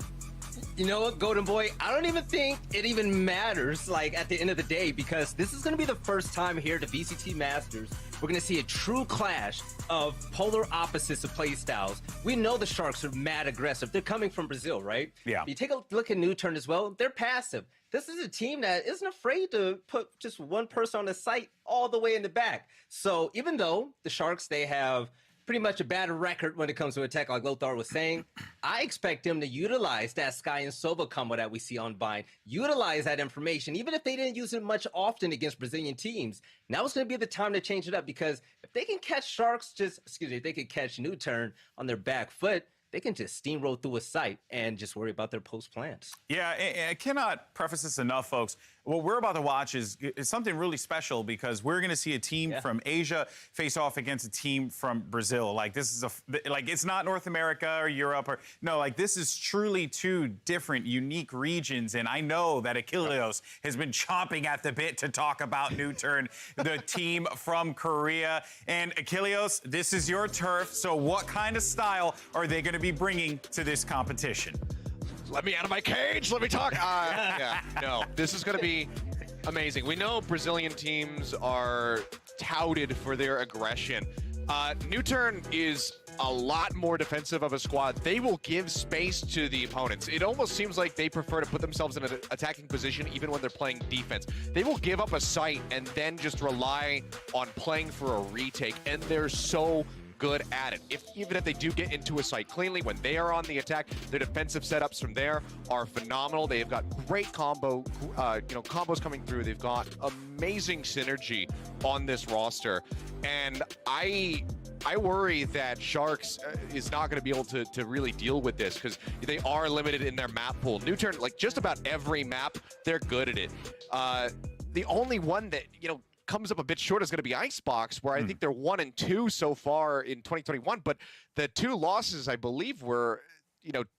You know what, Golden Boy? I don't even think it even matters, like, at the end of the day, because this is going to be the first time here at the VCT Masters we're going to see a true clash of polar opposites of play styles. We know the Sharks are mad aggressive. They're coming from Brazil, right? Yeah. You take a look at NUTURN as well. They're passive. This is a team that isn't afraid to put just one person on the site all the way in the back. So even though the Sharks, they have pretty much a bad record when it comes to attack, like Lothar was saying. I expect him to utilize that Sky and Sova combo that we see on Bind, utilize that information, even if they didn't use it much often against Brazilian teams. Now it's going to be the time to change it up, because if they can catch Sharks, if they can catch NUTURN on their back foot, they can just steamroll through a site and just worry about their post plans. Yeah, I cannot preface this enough, folks. What we're about to watch is something really special, because we're going to see a team from Asia face off against a team from Brazil. Like, this is it's not North America or Europe or no, like, this is truly two different, unique regions. And I know that Achilles has been chomping at the bit to talk about NUTURN, the team from Korea. And Achilles, this is your turf. So what kind of style are they going to be bringing to this competition? Let me out of my cage. Let me talk. No, this is going to be amazing. We know Brazilian teams are touted for their aggression. NUTURN is a lot more defensive of a squad. They will give space to the opponents. It almost seems like they prefer to put themselves in an attacking position even when they're playing defense. They will give up a site and then just rely on playing for a retake, and they're so good at it. Even if they do get into a site cleanly, when they are on the attack, their defensive setups from there are phenomenal. They've got great combos coming through. They've got amazing synergy on this roster, and I worry that Sharks is not going to be able to really deal with this, because they are limited in their map pool. NUTURN, like just about every map, they're good at it. The only one that comes up a bit short is going to be Icebox, where I think they're 1-2 so far in 2021, but the 2 losses, I believe, were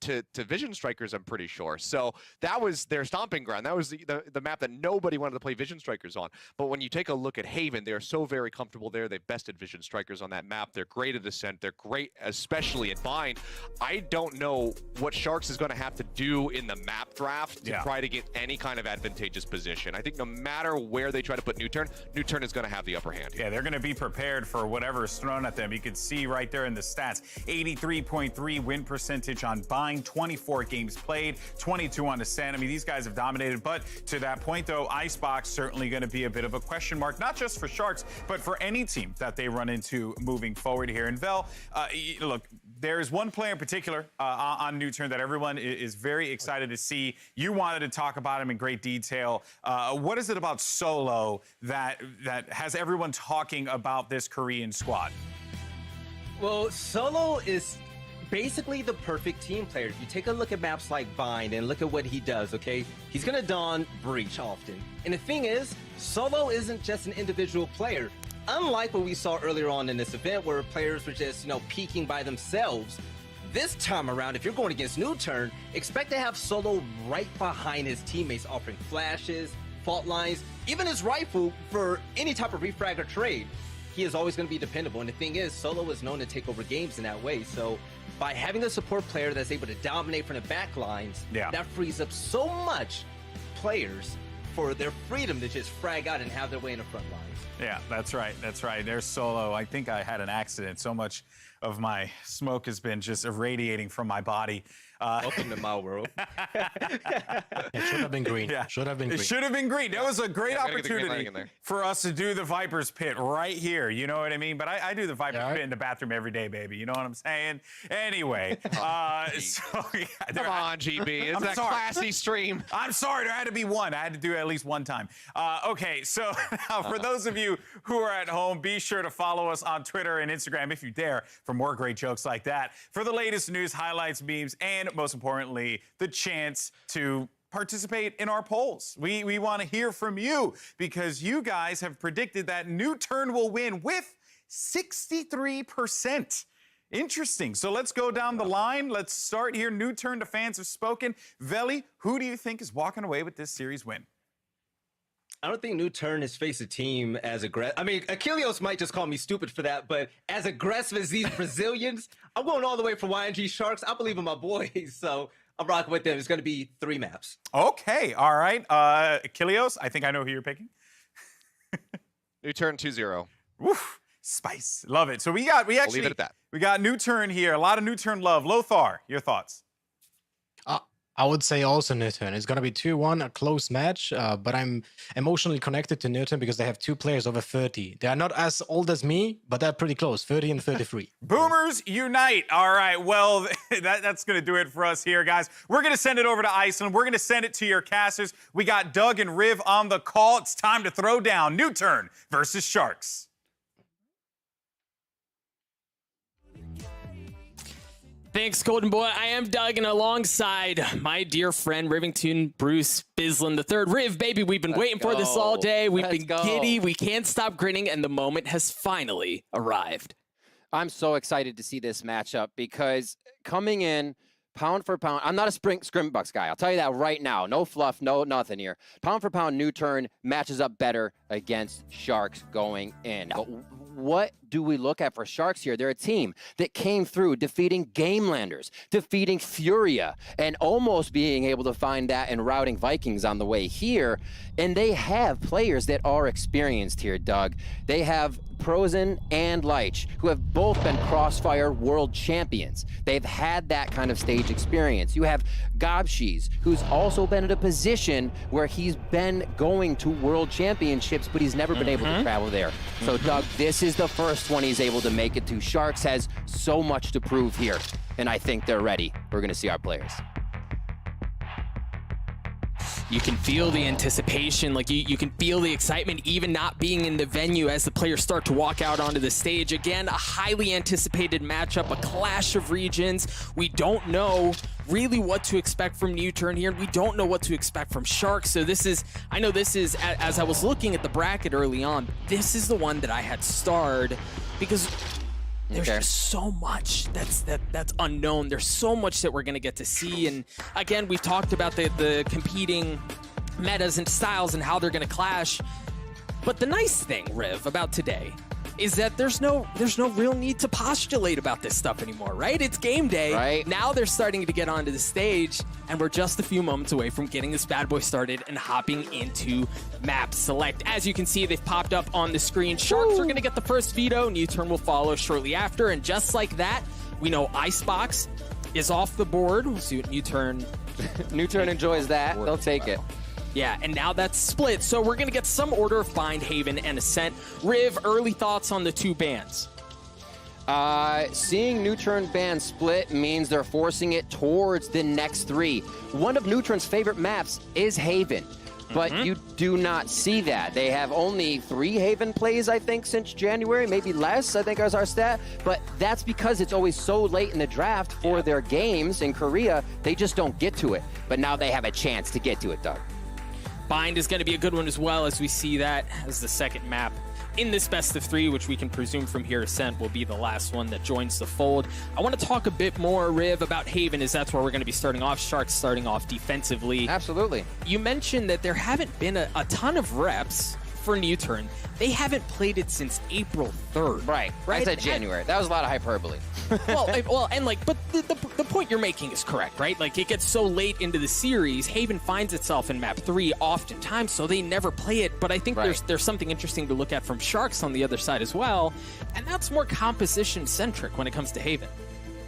to Vision Strikers, I'm pretty sure. So that was their stomping ground. That was the map that nobody wanted to play Vision Strikers on. But when you take a look at Haven, they're so very comfortable there. They've bested Vision Strikers on that map. They're great at Ascent. They're great, especially at Bind. I don't know what Sharks is going to have to do in the map draft to try to get any kind of advantageous position. I think no matter where they try to put NUTURN, NUTURN is going to have the upper hand. Yeah, they're going to be prepared for whatever is thrown at them. You can see right there in the stats, 83.3 win percentage on Bind, 24 games played, 22 on Ascent. I mean, these guys have dominated. But to that point, though, Icebox certainly going to be a bit of a question mark, not just for Sharks, but for any team that they run into moving forward here. And Vel, look, there is one player in particular on NUTURN that everyone is very excited to see. You wanted to talk about him in great detail. What is it about Solo that has everyone talking about this Korean squad? Well, Solo is basically the perfect team player. If you take a look at maps like Bind and look at what he does, okay? He's gonna don Breach often. And the thing is, Solo isn't just an individual player. Unlike what we saw earlier on in this event where players were just, peeking by themselves, this time around, if you're going against NUTURN, expect to have Solo right behind his teammates, offering flashes, fault lines, even his rifle for any type of refrag or trade. He is always going to be dependable. And the thing is, Solo is known to take over games in that way. So by having a support player that's able to dominate from the back lines, that frees up so much players for their freedom to just frag out and have their way in the front lines. Yeah, that's right. That's right. There's Solo. I think I had an accident. So much of my smoke has been just irradiating from my body. Welcome to my world. It should have been green. Yeah. Should have been green. It should have been green. That was a great opportunity for us to do the Viper's Pit right here. You know what I mean? But I do the Viper's Pit in the bathroom every day, baby. You know what I'm saying? Anyway. Come on, GB. It's a classy stream. I'm sorry. There had to be one. I had to do it at least one time. Okay, so now for those of you who are at home, be sure to follow us on Twitter and Instagram if you dare for more great jokes like that. For the latest news, highlights, memes, and most importantly, the chance to participate in our polls. We want to hear from you because you guys have predicted that NUTURN will win with 63%. Interesting. So let's go down the line. Let's start here. NUTURN, the fans have spoken. Veli, who do you think is walking away with this series win? I don't think NUTURN has faced a team as aggressive. I mean, Achilles might just call me stupid for that, but as aggressive as these Brazilians, I'm going all the way for YNG Sharks. I believe in my boys, so I'm rocking with them. It's going to be 3 maps. Okay, all right. Achilles, I think I know who you're picking. NUTURN 2-0. Woof, spice. Love it. So we actually leave it at that. We got NUTURN here. A lot of NUTURN love. Lothar, your thoughts? I would say also NUTURN. It's going to be 2-1, a close match, but I'm emotionally connected to NUTURN because they have 2 players over 30. They are not as old as me, but they're pretty close, 30 and 33. Boomers unite. All right, well, that's going to do it for us here, guys. We're going to send it over to Iceland. We're going to send it to your casters. We got Doug and Riv on the call. It's time to throw down NUTURN versus Sharks. Thanks, Golden Boy. I am Doug, and alongside my dear friend, Rivington Bruce Bislin III. Riv, baby, we've been waiting for this all day. We've been giddy. We can't stop grinning, and the moment has finally arrived. I'm so excited to see this matchup because coming in, pound for pound, I'm not a Scrimbucks guy. I'll tell you that right now. No fluff, no nothing here. Pound for pound, NUTURN matches up better against Sharks going in. But what do we look at for Sharks here? They're a team that came through defeating Gamelanders, defeating Furia, and almost being able to find that and routing Vikings on the way here. And they have players that are experienced here, Doug. They have Prozen and Leitch, who have both been Crossfire world champions. They've had that kind of stage experience. You have Gobshis, who's also been in a position where he's been going to world championships, but he's never been able to travel there. So, Doug, this is the first one he's able to make it to. Sharks has so much to prove here, and I think they're ready. We're going to see our players. You can feel the anticipation, like you can feel the excitement even not being in the venue as the players start to walk out onto the stage. Again, a highly anticipated matchup, a clash of regions. We don't know really what to expect from NUTURN here. We don't know what to expect from Sharks. So this is, I know this is, as I was looking at the bracket early on, this is the one that I had starred because there's just so much that's unknown. There's so much that we're going to get to see. And again, we've talked about the competing metas and styles and how they're going to clash. But the nice thing, Riv, about today is that there's no real need to postulate about this stuff anymore, right? It's game day. Right. Now they're starting to get onto the stage, and we're just a few moments away from getting this bad boy started and hopping into map select. As you can see, they've popped up on the screen. Sharks are going to get the first veto. NUTURN will follow shortly after, and just like that, we know Icebox is off the board. We'll see what NUTURN... NUTURN enjoys that. They'll take it. Yeah, and now that's split. So we're going to get some order of Bind, Haven, and Ascent. Riv, early thoughts on the 2 bans? Seeing NUTURN ban split means they're forcing it towards the next 3. One of NUTURN's favorite maps is Haven, but you do not see that. They have only 3 Haven plays, I think, since January, maybe less, I think is our stat. But that's because it's always so late in the draft for their games in Korea, they just don't get to it. But now they have a chance to get to it, Doug. Bind is going to be a good one as well, as we see that as the second map in this best of 3, which we can presume from here Ascent will be the last one that joins the fold. I want to talk a bit more, Riv, about Haven, as that's where we're going to be starting off. Sharks starting off defensively. Absolutely. You mentioned that there haven't been a ton of reps for NUTURN. They haven't played it since April 3rd. Right. I said January. That was a lot of hyperbole. well, and like, but the point you're making is correct, right? Like, it gets so late into the series, Haven finds itself in map 3 oftentimes, so they never play it. But I think there's something interesting to look at from Sharks on the other side as well, and that's more composition-centric when it comes to Haven.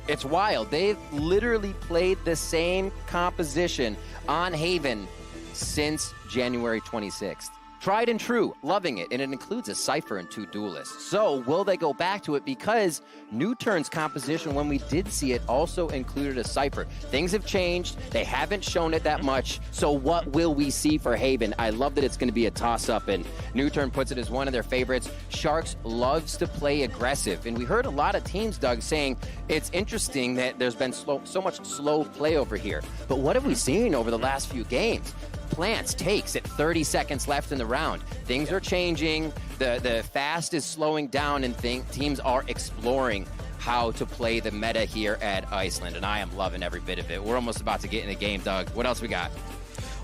It's wild. They've literally played the same composition on Haven since January 26th. Tried and true, loving it, and it includes a Cypher and 2 duelists. So will they go back to it? Because NUTURN's composition, when we did see it, also included a Cypher. Things have changed. They haven't shown it that much. So what will we see for Haven? I love that it's going to be a toss-up, and NUTURN puts it as one of their favorites. Sharks loves to play aggressive, and we heard a lot of teams, Doug, saying it's interesting that there's been so much slow play over here. But what have we seen over the last few games? Plants takes at 30 seconds left in the round. Things are changing. The fast is slowing down, and teams are exploring how to play the meta here at Iceland, and I am loving every bit of it. We're almost about to get in the game, Doug. What else we got?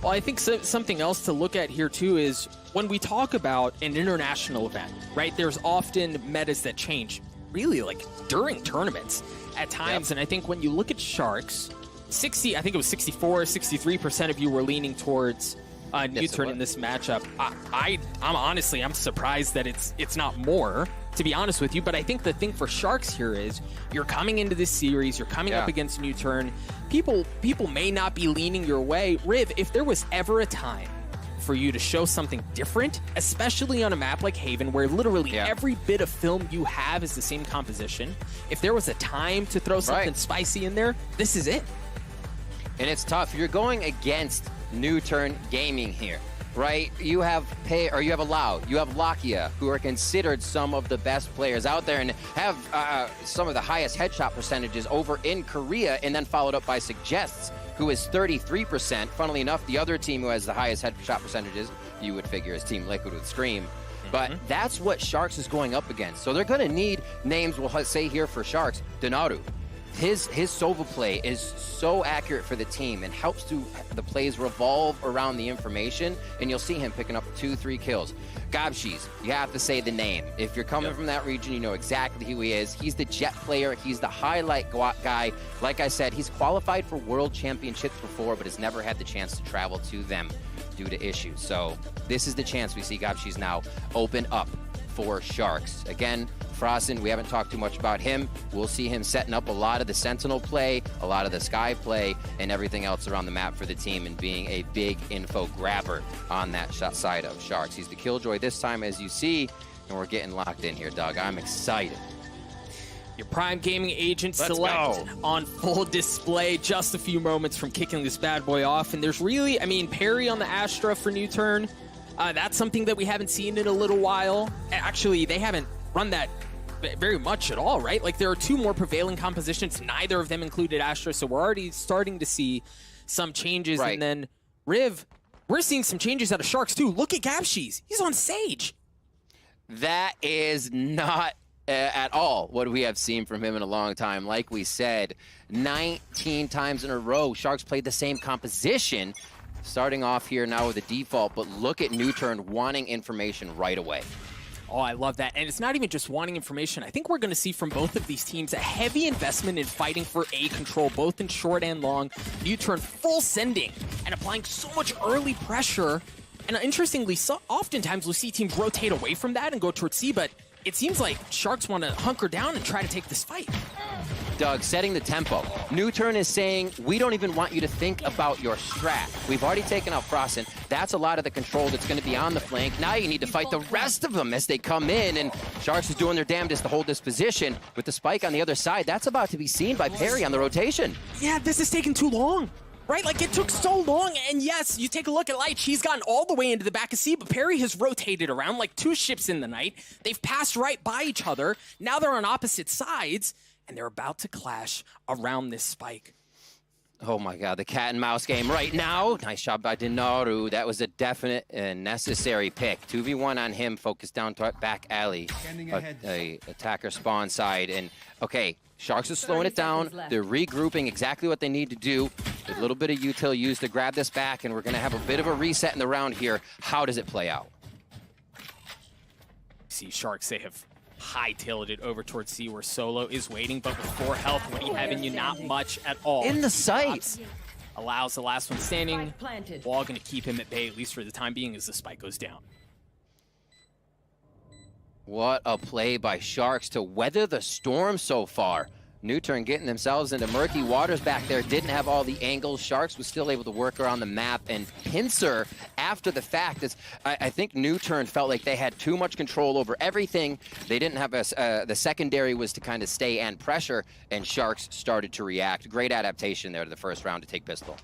Well, I think something else to look at here, too, is when we talk about an international event, right, there's often metas that change, really, like, during tournaments at times. And I think when you look at Sharks, I think it was 64, 63% of you were leaning towards NUTURN in this matchup. I'm honestly surprised that it's not more, to be honest with you. But I think the thing for Sharks here is you're coming into this series, you're coming up against NUTURN. People may not be leaning your way. Riv, if there was ever a time for you to show something different, especially on a map like Haven, where literally every bit of film you have is the same composition, if there was a time to throw something spicy in there, this is it. And it's tough. You're going against NUTURN Gaming here, right? You have you have Allow, you have Lakia, who are considered some of the best players out there and have some of the highest headshot percentages over in Korea, and then followed up by Suggests, who is 33%. Funnily enough, the other team who has the highest headshot percentages, you would figure, is Team Liquid with Scream. But that's what Sharks is going up against. So they're going to need names, we'll say here for Sharks, Donaru. His Sova play is so accurate for the team and helps the plays revolve around the information, and you'll see him picking up 2-3 kills. Gabshis, you have to say the name. If you're coming from that region, you know exactly who he is. He's the jet player. He's the highlight guy. Like I said, he's qualified for world championships before, but has never had the chance to travel to them due to issues. So this is the chance we see Gabshis now open up for Sharks. Again, Frozen, we haven't talked too much about him. We'll see him setting up a lot of the Sentinel play, a lot of the Sky play, and everything else around the map for the team, and being a big info grabber on that side of Sharks. He's the Killjoy this time, as you see, and we're getting locked in here, Doug. I'm excited. Your Prime Gaming Agent Select on full display, just a few moments from kicking this bad boy off. And there's really, I mean, Perry on the Astra for NUTURN. That's something that we haven't seen in a little while. Actually, they haven't run that very much at all, right? Like, there are two more prevailing compositions. Neither of them included Astra, so we're already starting to see some changes. And then, Riv, we're seeing some changes out of Sharks, too. Look at Gabshis. He's on Sage. That is not at all what we have seen from him in a long time. Like we said, 19 times in a row, Sharks played the same composition, starting off here now with a default, but look at NUTURN wanting information right away. Oh, I love that. And it's not even just wanting information. I think we're going to see from both of these teams a heavy investment in fighting for A control, both in short and long. NUTURN full sending and applying so much early pressure. And interestingly, oftentimes we'll see teams rotate away from that and go towards C, but it seems like Sharks want to hunker down and try to take this fight. Doug, setting the tempo. NUTURN is saying, we don't even want you to think about your strat. We've already taken out Frozen. That's a lot of the control that's going to be on the flank. Now you need to fight the rest of them as they come in, and Sharks is doing their damnedest to hold this position. With the spike on the other side, that's about to be seen by Perry on the rotation. Yeah, this is taking too long. Right? Like, it took so long, and yes, you take a look at Light, he's gotten all the way into the back of C, but Perry has rotated around like two ships in the night. They've passed right by each other. Now they're on opposite sides, and they're about to clash around this spike. Oh my god, the cat and mouse game right now. Nice job by Donaru. That was a definite and necessary pick. 2v1 on him, focused down to back alley. A attacker spawn side, and okay, Sharks are slowing it down. They're regrouping exactly what they need to do. A little bit of util used to grab this back, and we're going to have a bit of a reset in the round here. How does it play out? See, Sharks, they have hightailed it over towards C, where Solo is waiting, but with 4 health, what do you have in you? Not much at all. In the sight. Allows the last one standing. Wall going to keep him at bay, at least for the time being, as the spike goes down. What a play by Sharks to weather the storm so far. NUTURN getting themselves into murky waters back there. Didn't have all the angles. Sharks was still able to work around the map. And Pinsir, after the fact, is I think NUTURN felt like they had too much control over everything. They didn't have the secondary was to kind of stay and pressure, and Sharks started to react. Great adaptation there to the first round to take pistol.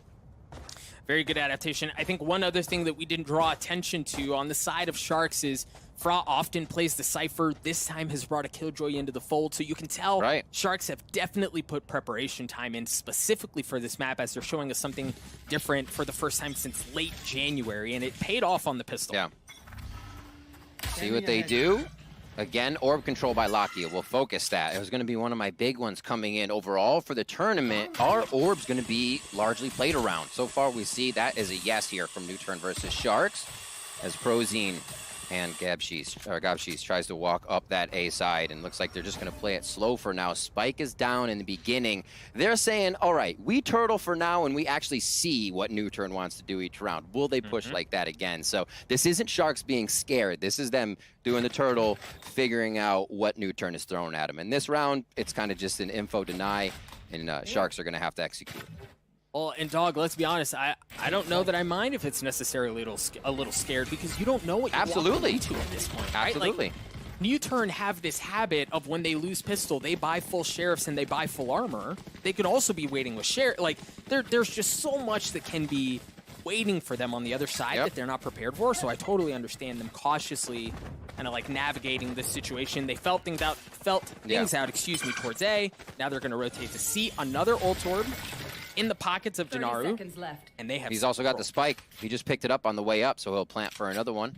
Very good adaptation. I think one other thing that we didn't draw attention to on the side of Sharks is Fra often plays the Cypher. This time has brought a Killjoy into the fold, so you can tell Sharks have definitely put preparation time in specifically for this map, as they're showing us something different for the first time since late January, and it paid off on the pistol. Yeah. See what they do? Again, orb control by Lakia. We'll focus that. It was going to be one of my big ones coming in overall for the tournament. Our orb's going to be largely played around. So far, we see that is a yes here from NUTURN versus Sharks, as Prozine And Gabshis tries to walk up that A side, and looks like they're just going to play it slow for now. Spike is down in the beginning. They're saying, all right, we turtle for now, and we actually see what NUTURN wants to do each round. Will they push like that again? So this isn't Sharks being scared. This is them doing the turtle, figuring out what NUTURN is throwing at them. In this round, it's kind of just an info deny, and Sharks are going to have to execute. Well, and Dog, let's be honest, I don't know that I mind if it's necessarily a little scared, because you don't know what you're walking into at this point, right? Absolutely. Like, NUTURN have this habit of when they lose pistol, they buy full sheriffs and they buy full armor. They could also be waiting with sheriff. Like, there's just so much that can be waiting for them on the other side that they're not prepared for. So I totally understand them cautiously kind of like navigating this situation. They felt things out, excuse me, towards A. Now they're going to rotate to C. Another ult orb in the pockets of Denaru, and they have. He's also got the spike. He just picked it up on the way up, so he'll plant for another one.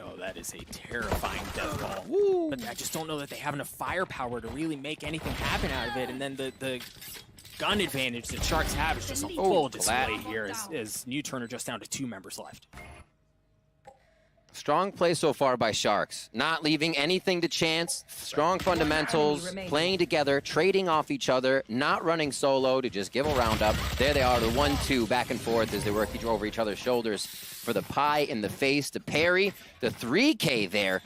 Oh, that is a terrifying death ball. Woo. But I just don't know that they have enough firepower to really make anything happen out of it. And then the gun advantage that Sharks have is just a full display here, as NUTURN are just down to 2 members left. Strong play so far by Sharks. Not leaving anything to chance. Strong fundamentals, playing together, trading off each other, not running solo to just give a round up. There they are, the 1-2 back and forth as they work over each other's shoulders for the pie in the face to parry. The 3K there.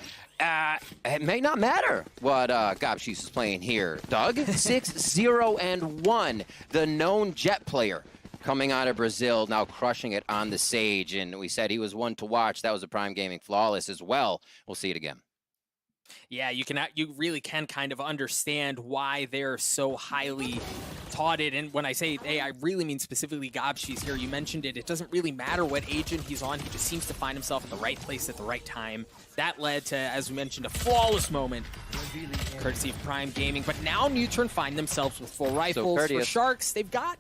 It may not matter what Gabshis is playing here. Doug, 6-0-1, the known Jet player. Coming out of Brazil, now crushing it on the Sage. And we said he was one to watch. That was a Prime Gaming flawless as well. We'll see it again. Yeah, you really can kind of understand why they're so highly touted. And when I say they, I really mean specifically Gabshis here. You mentioned it. It doesn't really matter what agent he's on. He just seems to find himself in the right place at the right time. That led to, as we mentioned, a flawless moment, courtesy of Prime Gaming. But now NUTURN find themselves with full rifles. For Sharks, they've got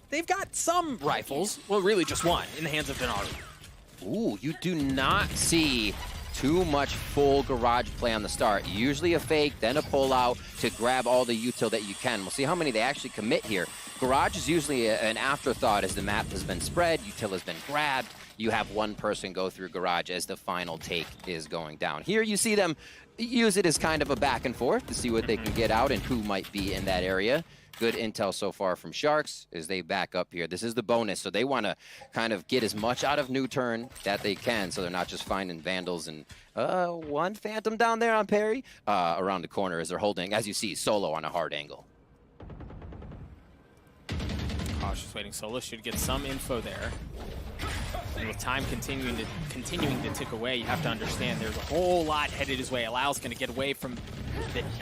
some rifles. Well, really just one in the hands of Denaru. Ooh, you do not see too much full garage play on the start. Usually a fake, then a pull-out to grab all the util that you can. We'll see how many they actually commit here. Garage is usually an afterthought as the map has been spread, util has been grabbed. You have one person go through garage as the final take is going down. Here you see them use it as kind of a back and forth to see what they can get out and who might be in that area. Good intel so far from Sharks as they back up here. This is the bonus, so they want to kind of get as much out of NUTURN that they can, so they're not just finding Vandals. And one Phantom down there on parry around the corner as they're holding, as you see, Solo on a hard angle. Cautious waiting. Solo should get some info there. And with time continuing to tick away, you have to understand there's a whole lot headed his way. Alal's going to get away from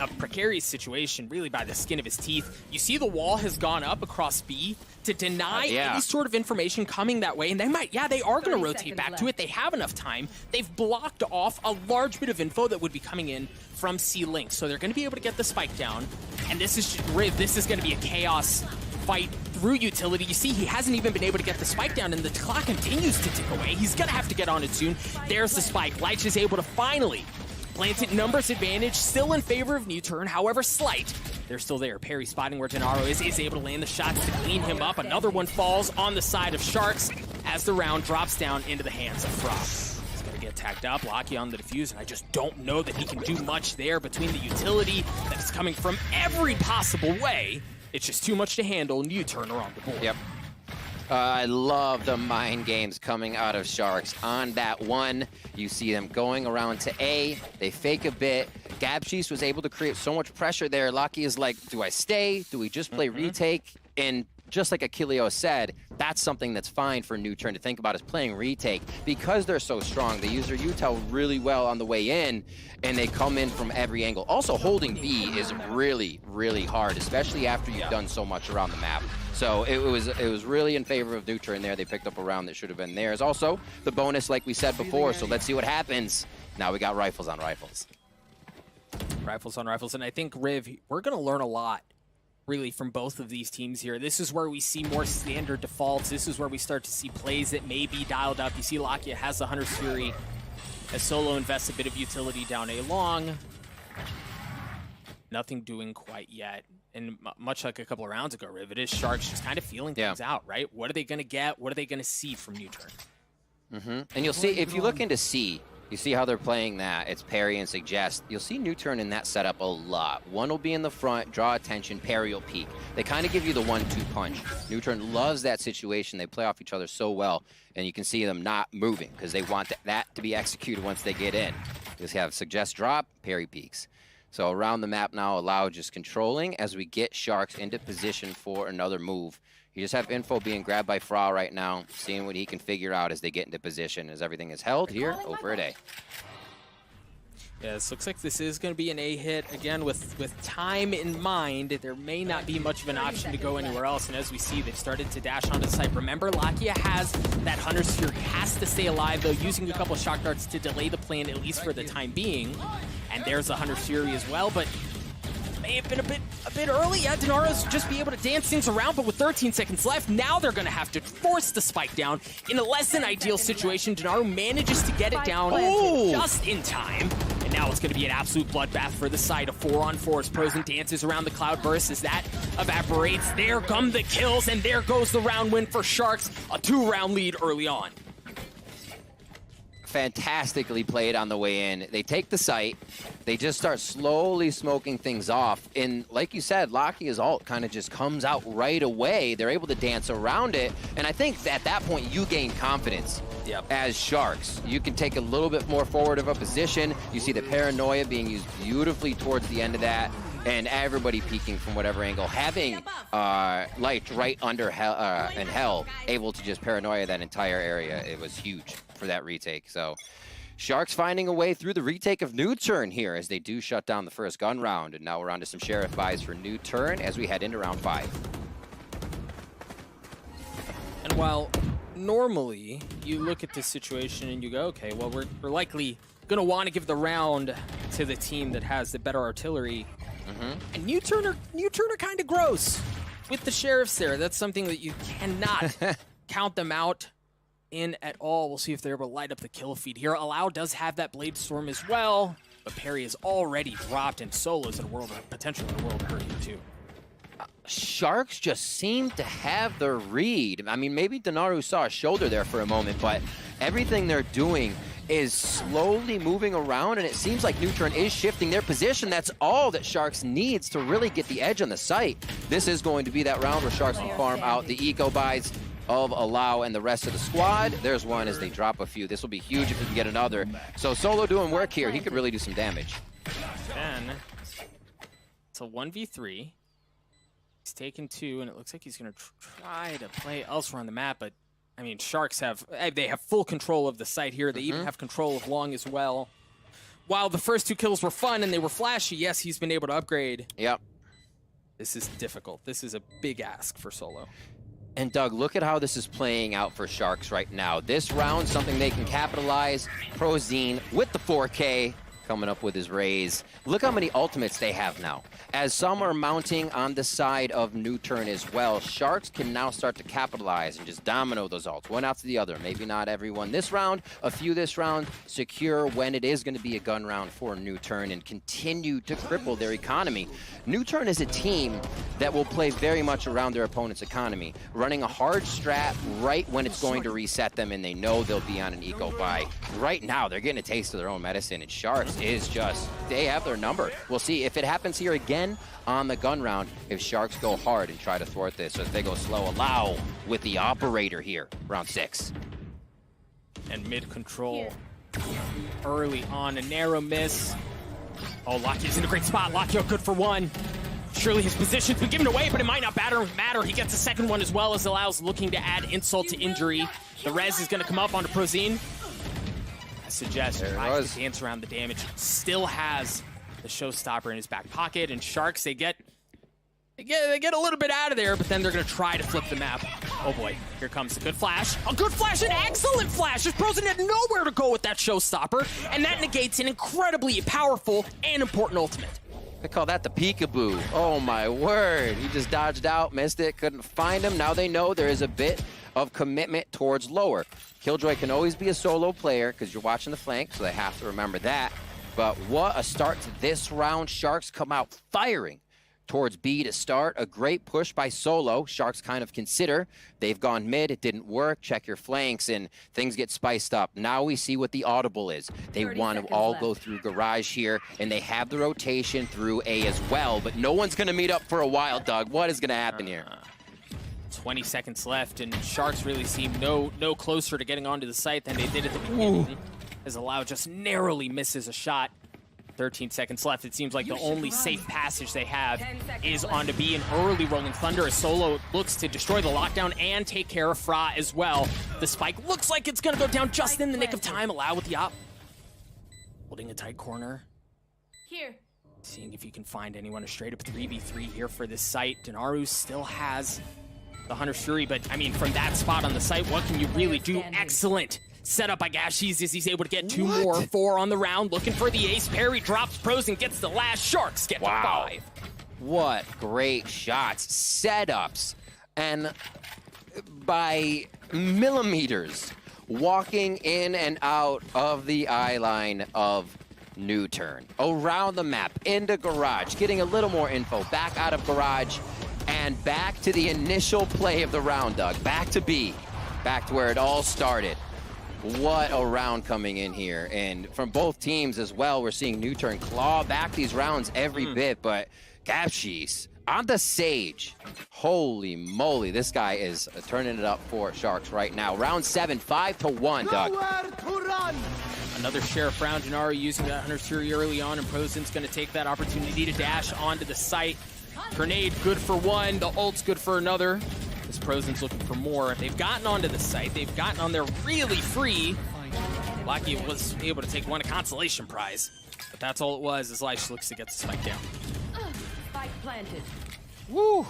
a precarious situation really by the skin of his teeth. You see the wall has gone up across B to deny any sort of information coming that way, and they might, they are going to rotate back to it. They have enough time. They've blocked off a large bit of info that would be coming in from C-Link, so they're going to be able to get the spike down. And this is going to be a chaos fight through utility. You see, he hasn't even been able to get the spike down, and the clock continues to tick away. He's going to have to get on it soon. There's the spike. Leitch is able to finally plant it. Numbers advantage still in favor of NUTURN, however slight. They're still there. Perry spotting where Denaru is able to land the shots to clean him up. Another one falls on the side of Sharks as the round drops down into the hands of Frost. He's going to get tagged up. Locky on the defuse, and I just don't know that he can do much there between the utility that is coming from every possible way. It's just too much to handle. NUTURN are on the board. Yep. I love the mind games coming out of Sharks. On that one, you see them going around to A. They fake a bit. Gabshis was able to create so much pressure there. Locky is like, do I stay? Do we just play retake? And just like Achilleo said, that's something that's fine for NUTURN to think about, is playing retake. Because they're so strong, they use their util really well on the way in, and they come in from every angle. Also, holding B is really, really hard, especially after you've done so much around the map. So it was really in favor of NUTURN there. They picked up a round that should have been theirs. Also, the bonus, like we said before, so let's see what happens. Now we got rifles on rifles. Rifles on rifles, and I think, Riv, we're going to learn a lot really from both of these teams here. This is where we see more standard defaults. This is where we start to see plays that may be dialed up. You see Lakia has the Hunter's Fury as Solo invests a bit of utility down A long. nothing doing quite yet. And much like a couple of rounds ago, Riv, it is Sharks just kind of feeling things out, right? What are they going to get? What are they going to see from NUTURN? And you'll see, if you look into C, you see how they're playing that. It's parry and suggest. You'll see NUTURN in that setup a lot. One will be in the front, draw attention, parry will peek. They kind of give you the 1-2 punch. NUTURN loves that situation. They play off each other so well, and you can see them not moving because they want that to be executed once they get in. Just have suggest drop, parry peeks. So around the map now, allow just controlling as we get Sharks into position for another move. You just have info being grabbed by Fra right now, seeing what he can figure out as they get into position, as everything is held here over at A. Yeah, this looks like this is going to be an A hit. Again, with time in mind, there may not be much of an option to go anywhere else. And as we see, they've started to dash onto the site. Remember, Lakia has that Hunter's Fury, has to stay alive, though, using a couple of shock darts to delay the plan, at least for the time being. And there's the Hunter's Fury as well, but may have been a bit early. Yeah, Denaro's just be able to dance things around, but with 13 seconds left, now they're going to have to force the spike down. In a less than ideal situation, Denaro manages to get it down just in time. And now it's going to be an absolute bloodbath for the side. A 4-on-4 as Prozen dances around the Cloudburst as that evaporates. There come the kills, and there goes the round win for Sharks. A 2-round lead early on. Fantastically played on the way in. They take the site. They just start slowly smoking things off. And like you said, Lakia's ult kind of just comes out right away. They're able to dance around it. And I think at that point, you gain confidence as Sharks. You can take a little bit more forward of a position. You see the paranoia being used beautifully towards the end of that. And everybody peeking from whatever angle. Having Light right under Hell, able to just paranoia that entire area. It was huge for that retake. So Sharks finding a way through the retake of NUTURN here as they do shut down the first gun round. And now we're on to some Sheriff buys for NUTURN as we head into round 5. And while normally you look at this situation and you go, okay, well, we're likely going to want to give the round to the team that has the better artillery. And NUTURN are kind of gross with the Sheriffs there. That's something that you cannot count them out in at all. We'll see if they're able to light up the kill feed here. Allow does have that Blade Storm as well, but Perry is already dropped, and Solo's in a world of potential in a world of hurt here too. Sharks just seem to have the read. I mean, maybe Denaru saw a shoulder there for a moment, but everything they're doing is slowly moving around, and it seems like NUTURN is shifting their position. That's all that Sharks needs to really get the edge on the site. This is going to be that round where Sharks will farm out the eco buys of Allow and the rest of the squad. There's one as they drop a few. This will be huge if we can get another. So Solo doing work here. He could really do some damage. Then it's a 1v3. He's taken 2, and it looks like he's going to try to play elsewhere on the map, but I mean, Sharks have full control of the site here. They even have control of Long as well. While the first 2 kills were fun and they were flashy, yes, he's been able to upgrade. Yep. This is difficult. This is a big ask for Solo. And Doug, look at how this is playing out for Sharks right now. This round, something they can capitalize. Prozine with the 4K coming up with his raise. Look how many ultimates they have now. As some are mounting on the side of NUTURN as well, Sharks can now start to capitalize and just domino those ults, one after the other. Maybe not everyone this round, a few this round, secure when it is going to be a gun round for NUTURN and continue to cripple their economy. NUTURN is a team that will play very much around their opponent's economy, running a hard strat right when it's going to reset them and they know they'll be on an eco buy. Right now, they're getting a taste of their own medicine, and Sharks is just, they have their number. We'll see if it happens here again on the gun round, if Sharks go hard and try to thwart this, or if they go slow. Allow with the operator here, round 6. And mid control early on, a narrow miss. Oh, Lakia's in a great spot. Lakia good for 1. Surely his position's been given away, but it might not matter. He gets a second one as well, as Allow's looking to add insult to injury. The res is going to come up onto Prozine. I suggest tries to dance around the damage. Still has the showstopper in his back pocket, and Sharks, they get a little bit out of there, but then they're going to try to flip the map. Oh boy, here comes a good flash. A good flash, an excellent flash. Prozine had nowhere to go with that showstopper, and that negates an incredibly powerful and important ultimate. They call that the peekaboo. Oh my word. He just dodged out, missed it, couldn't find him. Now they know there is a bit of commitment towards lower. Killjoy can always be a solo player because you're watching the flank, so they have to remember that. But what a start to this round. Sharks come out firing towards B to start. A great push by Solo. Sharks kind of consider. They've gone mid. It didn't work. Check your flanks, and things get spiced up. Now we see what the audible is. They want to all go through Garage here, and they have the rotation through A as well, but no one's going to meet up for a while, Doug. What is going to happen here? 20 seconds left, and Sharks really seem no closer to getting onto the site than they did at the beginning. As Allow just narrowly misses a shot. 13 seconds left. It seems like the only safe passage they have is onto B, an early Rolling Thunder as Solo looks to destroy the lockdown and take care of Fra as well. The spike looks like it's going to go down just in the nick of time. Allow with the op. Holding a tight corner. Here. Seeing if you can find anyone. A straight up 3v3 here for this site. Denaru still has the Hunter's Fury, but I mean, from that spot on the site, what can you really do? Excellent setup by Gashies as he's able to get two more. 4 on the round, looking for the ace. Parry drops pros and gets the last. Sharks get to 5. What great shots, setups, and by millimeters, walking in and out of the eye line of NUTURN. Around the map, into Garage, getting a little more info, back out of Garage, and back to the initial play of the round, Doug. Back to B, back to where it all started. What a round coming in here. And from both teams as well, we're seeing NUTURN claw back these rounds every bit, but Gashies on the Sage. Holy moly, this guy is turning it up for Sharks right now. Round 7, 5-1, Doug. Another Sheriff round. Denaru using that Hunter's Fury early on, and Prozen's going to take that opportunity to dash onto the site. Grenade good for one, the ult's good for another. This Prozen's looking for more. They've gotten onto the site. They've gotten on there really free. Lucky was able to take one a consolation prize, but that's all it was as Leish looks to get the spike down. Spike planted. Woo!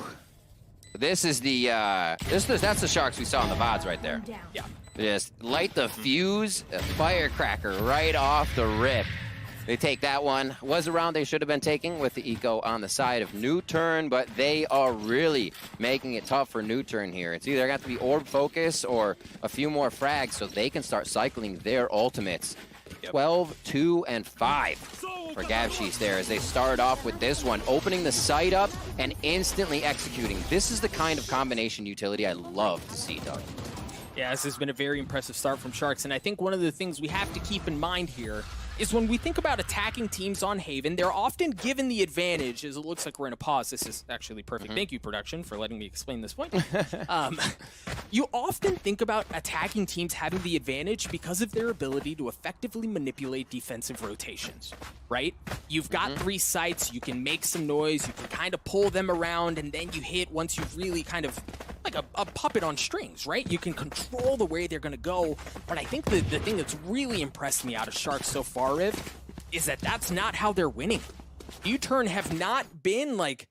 This is the that's the Sharks we saw in the VODs right there. Yeah. Just light the fuse, a firecracker right off the rip. They take that one. Was a round they should have been taking with the eco on the side of NUTURN, but they are really making it tough for NUTURN here. It's either got to be orb focus or a few more frags so they can start cycling their ultimates. 12, 2, and 5 for Gashies there as they start off with this one, opening the site up and instantly executing. This is the kind of combination utility I love to see, Doug. Yeah, this has been a very impressive start from Sharks, and I think one of the things we have to keep in mind here is when we think about attacking teams on Haven, they're often given the advantage, as it looks like we're in a pause. This is actually perfect. Thank you, production, for letting me explain this point. You often think about attacking teams having the advantage because of their ability to effectively manipulate defensive rotations, right? You've got 3 sites, you can make some noise, you can kind of pull them around, and then you hit once you've really kind of like a puppet on strings, right? You can control the way they're going to go. But I think the thing that's really impressed me out of Sharks so far, Riv, is that that's not how they're winning. NUTURN have not been like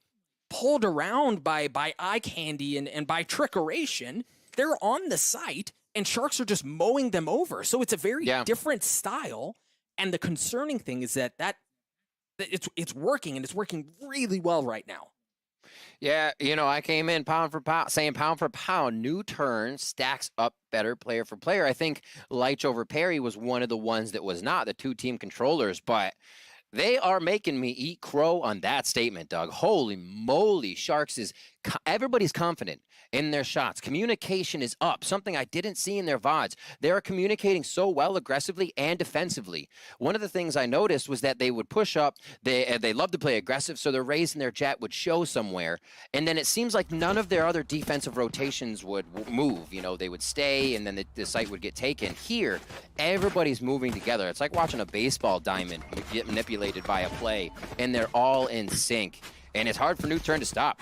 pulled around by eye candy and by trickeration. They're on the site and Sharks are just mowing them over. So it's a very different style. And the concerning thing is that it's working, and it's working really well right now. Yeah, you know, I came in pound for pound, saying pound for pound, NUTURN stacks up better player for player. I think Leitch over Perry was one of the ones that was not the 2 team controllers, but they are making me eat crow on that statement, Doug. Holy moly, Sharks is, everybody's confident in their shots. Communication is up, something I didn't see in their VODs. They are communicating so well aggressively and defensively. One of the things I noticed was that they would push up, they love to play aggressive, so their raise and their jet would show somewhere, and then it seems like none of their other defensive rotations would move. You know, they would stay, and then the site would get taken. Here, everybody's moving together. It's like watching a baseball diamond get manipulated by a play, and they're all in sync, and it's hard for NUTURN to stop.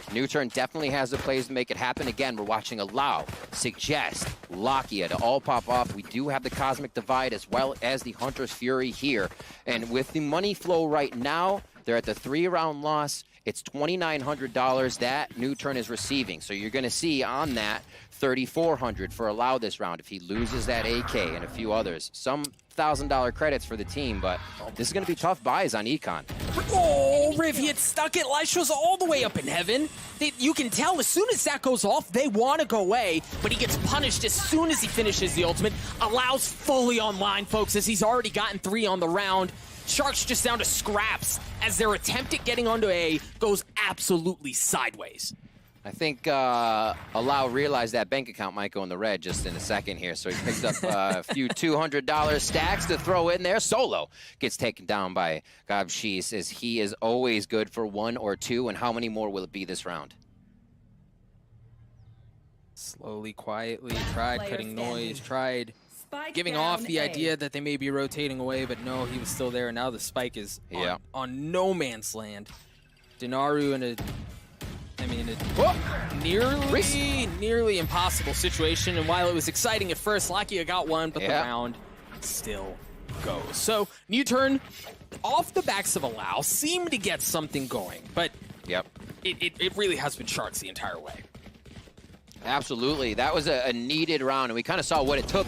NUTURN definitely has the plays to make it happen. Again, we're watching Allow, Suggest, Lakia to all pop off. We do have the Cosmic Divide as well as the Hunter's Fury here. And with the money flow right now, they're at the 3-round loss. It's $2,900 that NUTURN is receiving. So you're going to see on that $3,400 for Allow this round if he loses that AK and a few others. Some $1,000 credits for the team, but this is going to be tough buys on Econ. Oh, Riv, he had stuck it. Leish was all the way up in heaven. You can tell as soon as that goes off, they want to go away, but he gets punished as soon as he finishes the ultimate. Allow's fully online, folks, as he's already gotten 3 on the round. Sharks just down to scraps as their attempt at getting onto A goes absolutely sideways. I think Allow realized that bank account might go in the red just in a second here, so he picked up a few $200 stacks to throw in there. Solo gets taken down by Gabshis, as he is always good for 1 or 2, and how many more will it be this round? Slowly, quietly, tried cutting noise, tried giving off the idea that they may be rotating away, but no, he was still there, and now the spike is on no man's land. Denaru in a... I mean, nearly impossible situation, and while it was exciting at first, Crackyyy got one, but the round still goes. So, NUTURN, off the backs of Allow, seemed to get something going, but it really has been Sharks the entire way. Absolutely. That was a needed round, and we kind of saw what it took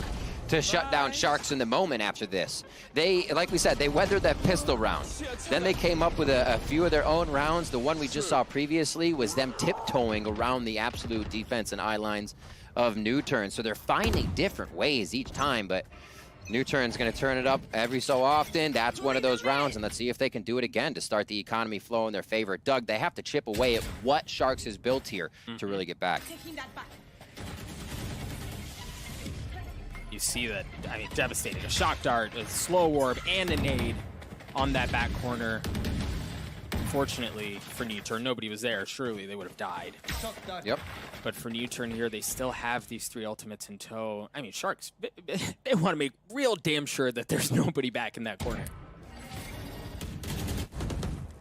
to shut down Sharks in the moment after this. They, like we said, they weathered that pistol round. Then they came up with a few of their own rounds. The one we just saw previously was them tiptoeing around the absolute defense and eye lines of NUTURN. So they're finding different ways each time, but NUTURN's going to turn it up every so often. That's one of those rounds, and let's see if they can do it again to start the economy flow in their favor. Doug, they have to chip away at what Sharks has built here to really get back. You see that, I mean, devastating. A shock dart, a slow warp, and a nade on that back corner. Fortunately for NUTURN, nobody was there. Surely they would have died. Yep. But for NUTURN here, they still have these 3 ultimates in tow. I mean, Sharks, they want to make real damn sure that there's nobody back in that corner.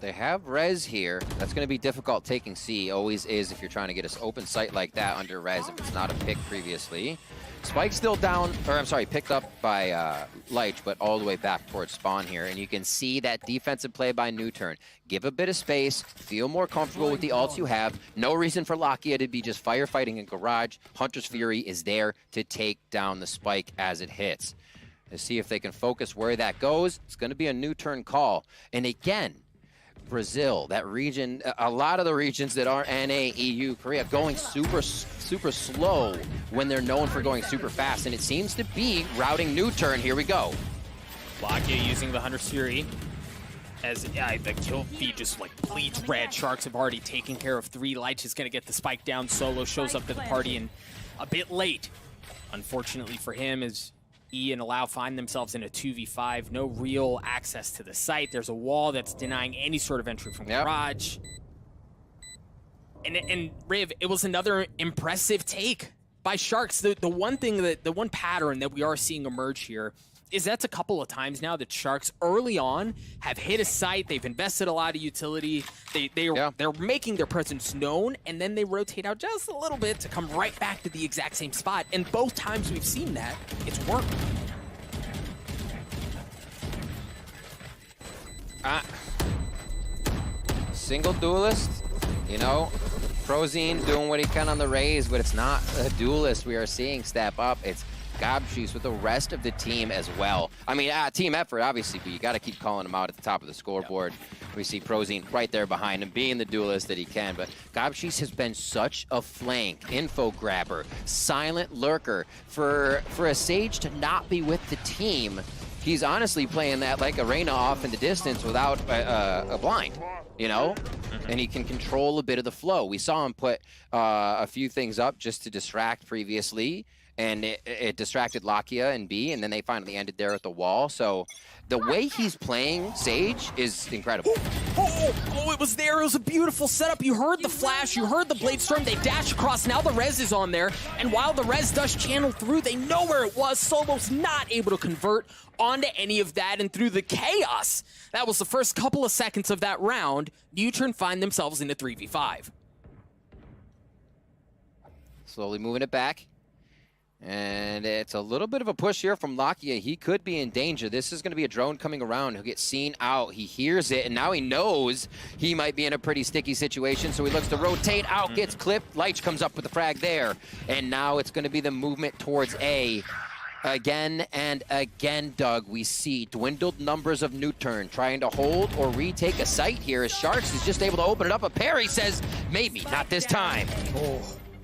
They have res here. That's going to be difficult taking C. Always is if you're trying to get an open site like that under res if it's not a pick previously. Spike still down, or I'm sorry, picked up by Leitch, but all the way back towards spawn here. And you can see that defensive play by NUTURN. Give a bit of space, feel more comfortable with the ults you have. No reason for Crackyyy to be just firefighting in garage. Hunter's Fury is there to take down the spike as it hits. Let's see if they can focus where that goes. It's going to be a NUTURN call. And again, Brazil, that region, a lot of the regions that are NA, EU, Korea, going super slow when they're known for going super fast, and it seems to be routing NUTURN. Here we go. Crackyyy using the Hunter's Fury as the kill feed just like bleeds red. Sharks have already taken care of 3. Leitch is going to get the spike down. Solo shows up to the party and a bit late. Unfortunately for him, as E and Allow find themselves in a 2v5. No real access to the site. There's a wall that's denying any sort of entry from garage. And Riv, it was another impressive take by Sharks. The one pattern that we are seeing emerge here is that's a couple of times now that Sharks early on have hit a site. They've invested a lot of utility. They're making their presence known, and then they rotate out just a little bit to come right back to the exact same spot. And both times we've seen that, it's worked. Single duelist, you know, Prozine doing what he can on the raise, but it's not a duelist we are seeing step up. It's Gabshis with the rest of the team as well. I mean, team effort, obviously, but you got to keep calling him out at the top of the scoreboard. We see Prozine right there behind him, being the duelist that he can, but Gabshis has been such a flank, info grabber, silent lurker. For a Sage to not be with the team, he's honestly playing that like Arena off in the distance without a blind, you know? And he can control a bit of the flow. We saw him put a few things up just to distract previously, and it distracted Crackyyy and B, and then they finally ended there at the wall. So the way he's playing Sage is incredible. Oh, it was there. It was a beautiful setup. You heard the flash. You heard the blade storm. They dash across. Now the res is on there. And while the res does channel through, they know where it was. Solo's not able to convert onto any of that. And through the chaos, that was the first couple of seconds of that round, NUTURN find themselves in a 3v5. Slowly moving it back. And it's a little bit of a push here from Crackyyy. He could be in danger. This is going to be a drone coming around. He'll get seen out. He hears it, and now he knows he might be in a pretty sticky situation, so he looks to rotate out, gets clipped. Leitch comes up with the frag there, and now it's going to be the movement towards A. Again and again, Doug, we see dwindled numbers of NUTURN trying to hold or retake a site here as Sharks is just able to open it up. But Perry says, maybe not this time.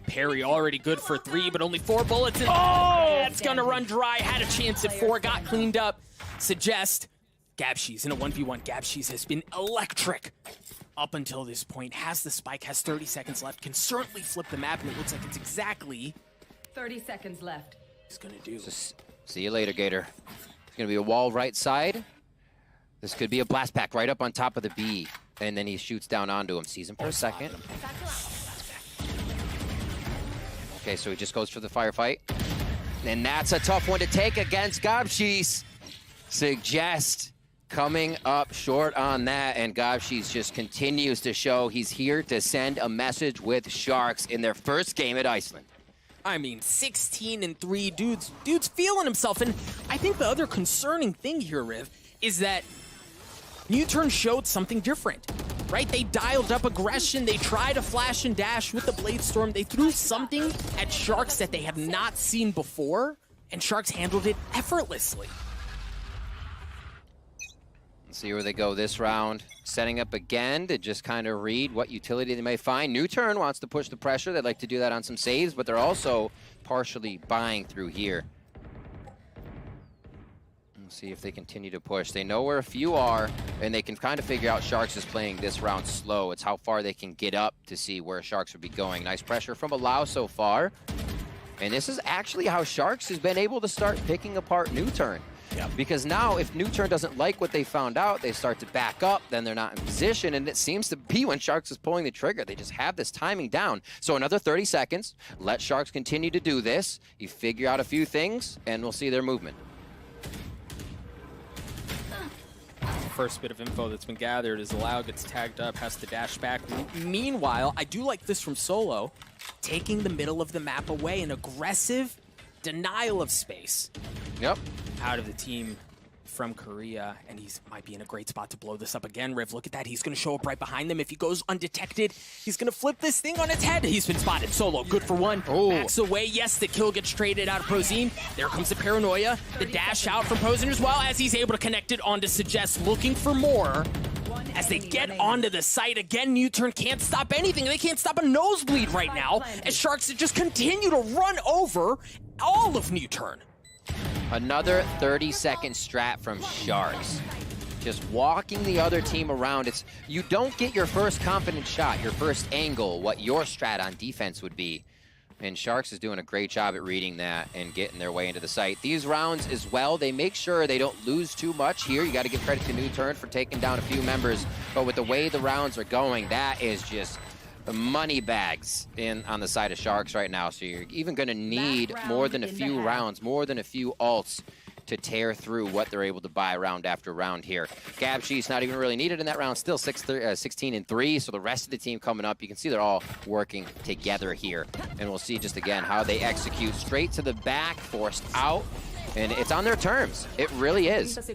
Perry already good for 3, but only 4 bullets. And it's gonna run dry. Had a chance at 4, got cleaned up. Suggest Gabshi's in a 1v1. Gabshi's has been electric up until this point. Has the spike, has 30 seconds left, can certainly flip the map, and it looks like it's exactly 30 seconds left. He's gonna do. See you later, Gator. It's gonna be a wall right side. This could be a blast pack right up on top of the B. And then he shoots down onto him. Sees him for a second. Okay, so he just goes for the firefight. And that's a tough one to take against Gabshi's. Suggest coming up short on that, and Gabshi's just continues to show he's here to send a message with Sharks in their first game at Iceland. I mean, 16-3, dude's feeling himself. And I think the other concerning thing here, Riv, is that NUTURN showed something different, right? They dialed up aggression. They tried a flash and dash with the Blade Storm. They threw something at Sharks that they have not seen before, and Sharks handled it effortlessly. Let's see where they go this round. Setting up again to just kind of read what utility they may find. NUTURN wants to push the pressure. They'd like to do that on some saves, but they're also partially buying through here. We'll see if they continue to push. They know where a few are, and they can kind of figure out Sharks is playing this round slow. It's how far they can get up to see where Sharks would be going. Nice pressure from Allow so far. And this is actually how Sharks has been able to start picking apart NUTURN. Yep. Because now if NUTURN doesn't like what they found out, they start to back up, then they're not in position, and it seems to be when Sharks is pulling the trigger. They just have this timing down. So another 30 seconds. Let Sharks continue to do this. You figure out a few things, and we'll see their movement. First bit of info that's been gathered is Allow gets tagged up, has to dash back. Meanwhile, I do like this from Solo, taking the middle of the map away, an aggressive denial of space. Yep. Out of the team from Korea, and he might be in a great spot to blow this up again. Riv, look at that. He's going to show up right behind them. If he goes undetected, he's going to flip this thing on its head. He's been spotted. Solo, good for one. Backs away. Yes, the kill gets traded out of Prozine. There comes the paranoia. The dash out from Prozine as well, as he's able to connect it onto Suggest, looking for more. As they get onto the site again, NUTURN can't stop anything. They can't stop a nosebleed right now, as Sharks just continue to run over all of NUTURN. Another 30-second strat from Sharks. Just walking the other team around. You don't get your first confident shot, your first angle, what your strat on defense would be. And Sharks is doing a great job at reading that and getting their way into the site. These rounds as well, they make sure they don't lose too much here. You got to give credit to NUTURN for taking down a few members. But with the way the rounds are going, that is just the money bags on the side of Sharks right now. So you're even going to need more than a few rounds, more than a few ults to tear through what they're able to buy round after round here. Gabshi's not even really needed in that round, still 16-3, so the rest of the team coming up, you can see they're all working together here. And we'll see just again how they execute straight to the back, forced out, and it's on their terms. It really is.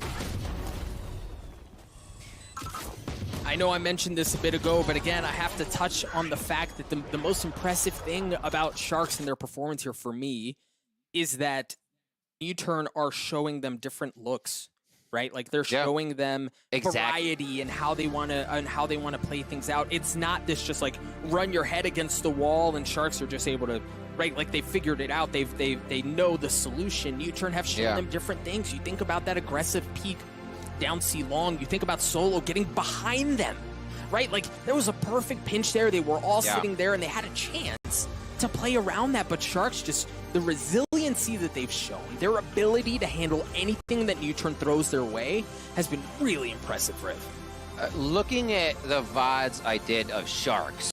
I know I mentioned this a bit ago, but again, I have to touch on the fact that the most impressive thing about Sharks and their performance here for me is that NUTURN are showing them different looks, right? Like they're showing them variety and how they want to play things out. It's not this just like run your head against the wall and Sharks are just able to, right? Like they figured it out. They know the solution. NUTURN have shown them different things. You think about that aggressive peak down C long. You think about Solo getting behind them, right? Like there was a perfect pinch there. They were all sitting there and they had a chance to play around that, but Sharks just, the resiliency that they've shown, their ability to handle anything that NUTURN throws their way has been really impressive, Riv. Looking at the VODs I did of Sharks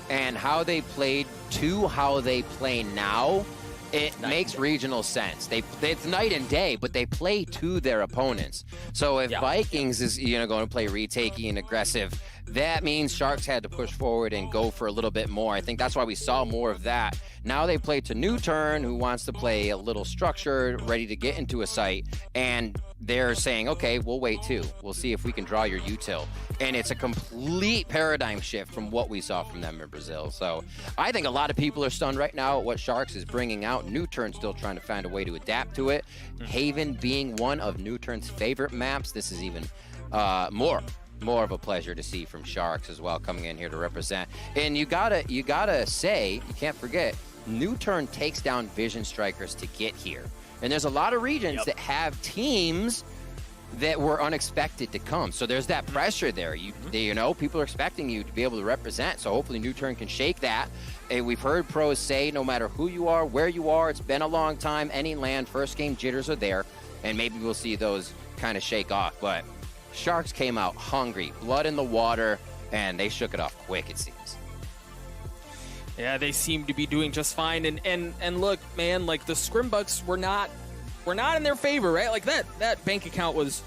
and how they played to how they play now, it makes regional sense. It's night and day, but they play to their opponents. So if Vikings is going to play retaking and aggressive, that means Sharks had to push forward and go for a little bit more. I think that's why we saw more of that. Now they play to NUTURN, who wants to play a little structured, ready to get into a site, and they're saying, okay, we'll wait too. We'll see if we can draw your util. And it's a complete paradigm shift from what we saw from them in Brazil. So I think a lot of people are stunned right now at what Sharks is bringing out. NUTURN still trying to find a way to adapt to it. Haven being one of NUTURN's favorite maps. This is even more of a pleasure to see from Sharks as well, coming in here to represent. And you gotta say, you can't forget, NUTURN takes down Vision Strikers to get here. And there's a lot of regions that have teams that were unexpected to come. So there's that pressure there. You know, people are expecting you to be able to represent. So hopefully NUTURN can shake that. And we've heard pros say, no matter who you are, where you are, it's been a long time, any land, first game jitters are there. And maybe we'll see those kind of shake off. But Sharks came out hungry, blood in the water, and they shook it off quick, it seems. Yeah, they seem to be doing just fine. And look, man, like the Scrimbucks were not in their favor, right? Like that bank account was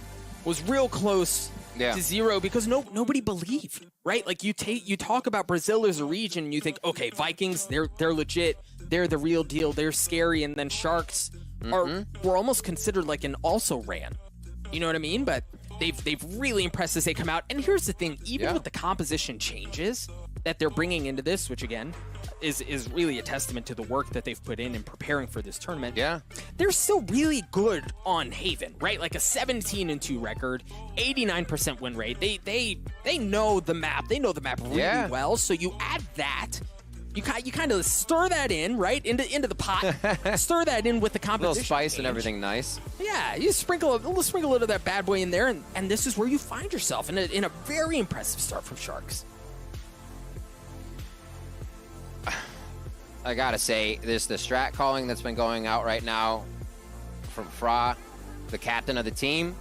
real close to zero because nobody believed, right? Like you talk about Brazil as a region, and you think, okay, Vikings, they're legit, they're the real deal, they're scary, and then Sharks were almost considered like an also ran. You know what I mean? But they've really impressed as they come out. And here's the thing, even with the composition changes that they're bringing into this, which again is really a testament to the work that they've put in preparing for this tournament. Yeah, they're still really good on Haven, right? Like a 17-2 record, 89% win rate. They know the map. They know the map really well. So you add that, you kind of stir that in, right, into the pot. Stir that in with the composition. A little spice and everything nice. Yeah, you sprinkle a little of that bad boy in there, and this is where you find yourself in a very impressive start from Sharks. I gotta say, the strat calling that's been going out right now from Fra, the captain of the team.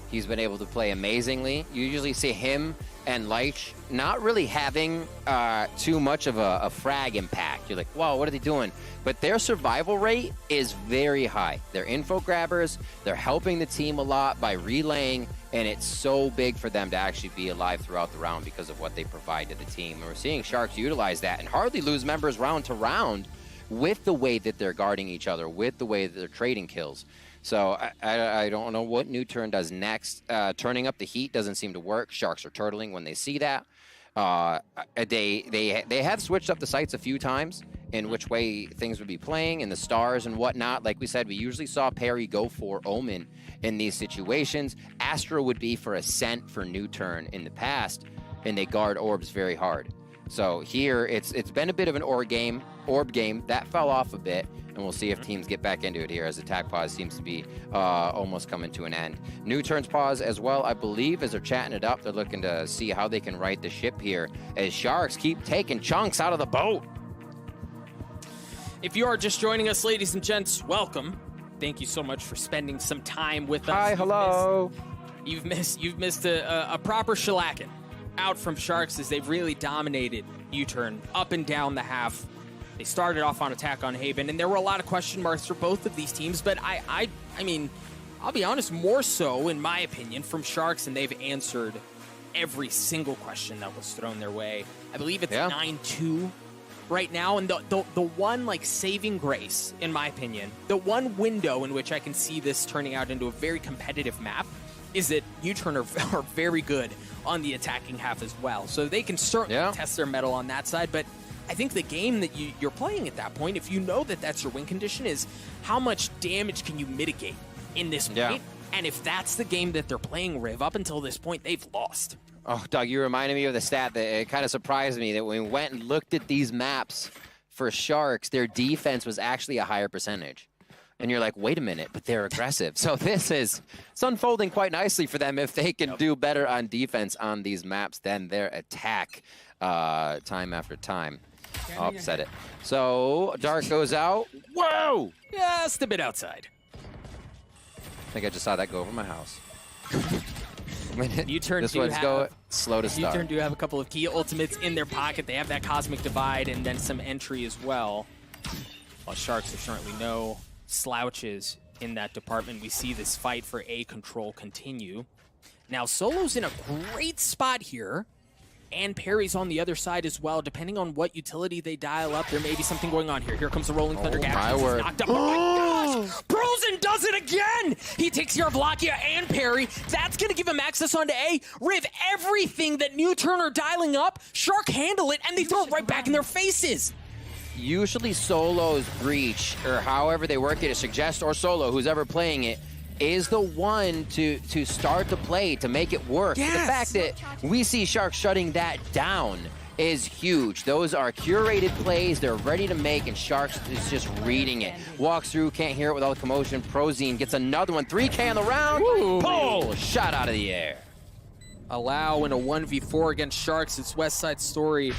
He's been able to play amazingly. You usually see him and Leitch not really having too much of a frag impact. You're like, whoa, what are they doing? But their survival rate is very high. They're info grabbers. They're helping the team a lot by relaying, and it's so big for them to actually be alive throughout the round because of what they provide to the team. And we're seeing Sharks utilize that and hardly lose members round to round with the way that they're guarding each other, with the way that they're trading kills. So I don't know what NUTURN does next. Turning up the heat doesn't seem to work. Sharks are turtling when they see that. They have switched up the sights a few times in which way things would be playing and the stars and whatnot. Like we said, we usually saw Perry go for Omen in these situations. Astra would be for Ascent for NUTURN in the past, and they guard orbs very hard. So here it's been a bit of an orb game that fell off a bit. And we'll see if teams get back into it here as attack pause seems to be almost coming to an end. NUTURN's pause as well, I believe, as they're chatting it up. They're looking to see how they can right the ship here as Sharks keep taking chunks out of the boat. If you are just joining us, ladies and gents, welcome. Thank you so much for spending some time with us. Hi, hello. You've missed a proper shellacking out from Sharks as they've really dominated NUTURN up and down the half. They started off on attack on Haven, and there were a lot of question marks for both of these teams, but I mean, I'll be honest, more so, in my opinion, from Sharks, and they've answered every single question that was thrown their way. I believe it's 9-2 right now, and the one, like, saving grace, in my opinion, the one window in which I can see this turning out into a very competitive map is that NUTURN are very good on the attacking half as well, so they can certainly test their mettle on that side, but I think the game that you're playing at that point, if you know that that's your win condition, is how much damage can you mitigate in this point? And if that's the game that they're playing, Riv, up until this point, they've lost. Oh, Doug, you reminded me of the stat that it kind of surprised me that when we went and looked at these maps for Sharks, their defense was actually a higher percentage. And you're like, wait a minute, but they're aggressive. So it's unfolding quite nicely for them if they can do better on defense on these maps than their attack time after time. I'll upset it. So Dark goes out. Whoa! Just a bit outside. I think I just saw that go over my house. NUTURN this one's go slow to start. NUTURN do have a couple of key ultimates in their pocket. They have that Cosmic Divide and then some entry as well. While Sharks are certainly no slouches in that department. We see this fight for A control continue. Now Solo's in a great spot here. And Perry's on the other side as well. Depending on what utility they dial up, there may be something going on here. Here comes the Rolling Thunder Gas. My word. Knocked up. Oh my gosh! Brosen does it again! He takes care of Lakia and Perry. That's going to give him access onto A. Riv, everything that NUTURN are dialing up, Shark handle it, and they throw it right back in their faces. Usually Solo's breach, or however they work it, to suggest, or Solo, who's ever playing it, is the one to start the play, to make it work. Yes. The fact that we see Sharks shutting that down is huge. Those are curated plays they're ready to make, and Sharks is just reading it. Walks through, can't hear it with all the commotion. Prozine gets another one. 3K on the round. Pulled. Solo shot out of the air. Allow in a 1v4 against Sharks. It's West Side Story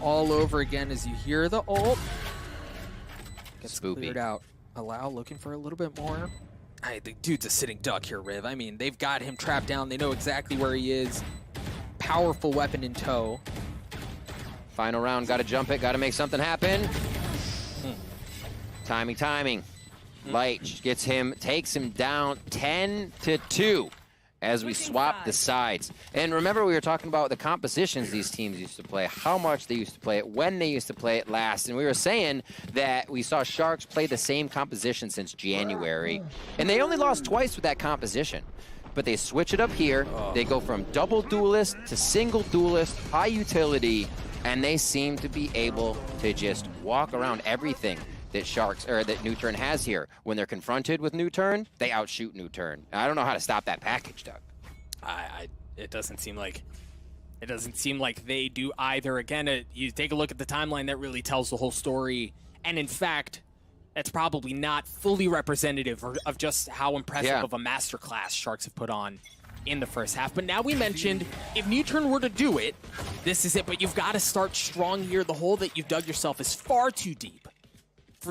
all over again as you hear the ult. Gets cleared out. Allow looking for a little bit more. The dude's a sitting duck here, Riv. I mean, they've got him trapped down. They know exactly where he is. Powerful weapon in tow. Final round, gotta jump it, gotta make something happen. Timing. Light gets him, takes him down 10-2 as we swap the sides. And remember, we were talking about the compositions these teams used to play, how much they used to play it, when they used to play it last. And we were saying that we saw Sharks play the same composition since January. And they only lost twice with that composition. But they switch it up here. They go from double duelist to single duelist, high utility, and they seem to be able to just walk around everything that NUTURN has here. When they're confronted with NUTURN, they outshoot NUTURN. I don't know how to stop that package, Doug. It doesn't seem like they do either. Again, you take a look at the timeline, that really tells the whole story. And in fact, that's probably not fully representative of just how impressive of a masterclass Sharks have put on in the first half. But now we mentioned, if NUTURN were to do it, this is it. But you've got to start strong here. The hole that you've dug yourself is far too deep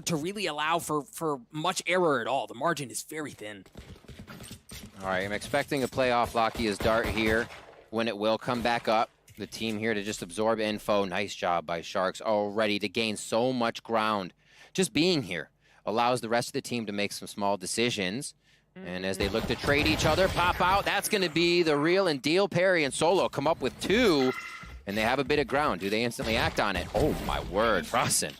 to really allow for much error at all. The margin is very thin. All right, I'm expecting a playoff Locky's dart here when it will come back up. The team here to just absorb info. Nice job by Sharks already to gain so much ground. Just being here allows the rest of the team to make some small decisions. And as they look to trade each other, pop out, that's going to be the real and deal. Perry and Solo come up with 2, and they have a bit of ground. Do they instantly act on it? Oh, my word, Frossen.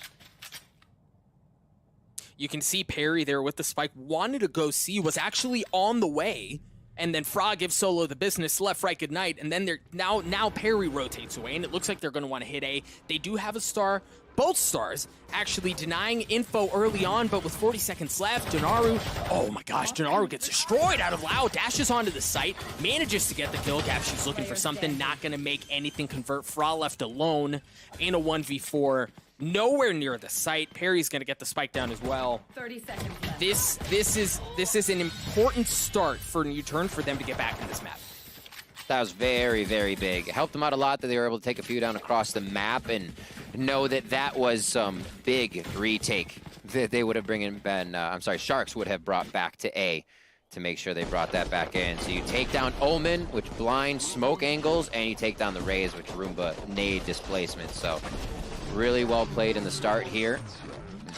You can see Perry there with the spike, wanted to go C, was actually on the way, and then Frog gives Solo the business, left, right, good night, and then they're now Perry rotates away, and it looks like they're going to want to hit A. They do have a star. Both stars actually denying info early on, but with 40 seconds left, Donaru, oh my gosh, Donaru gets destroyed out of Lao, dashes onto the site, manages to get the kill. She's looking for something, not going to make anything convert. Fra left alone in a 1v4, nowhere near the site. Perry's going to get the spike down as well. 30 seconds left. This is an important start for NUTURN for them to get back in this map. That was very, very big. It helped them out a lot that they were able to take a few down across the map and know that that was some big retake that they would have Sharks would have brought back to A to make sure they brought that back in. So you take down Omen, which blinds smoke angles, and you take down the Rays, which Roomba nade displacement. So really well played in the start here.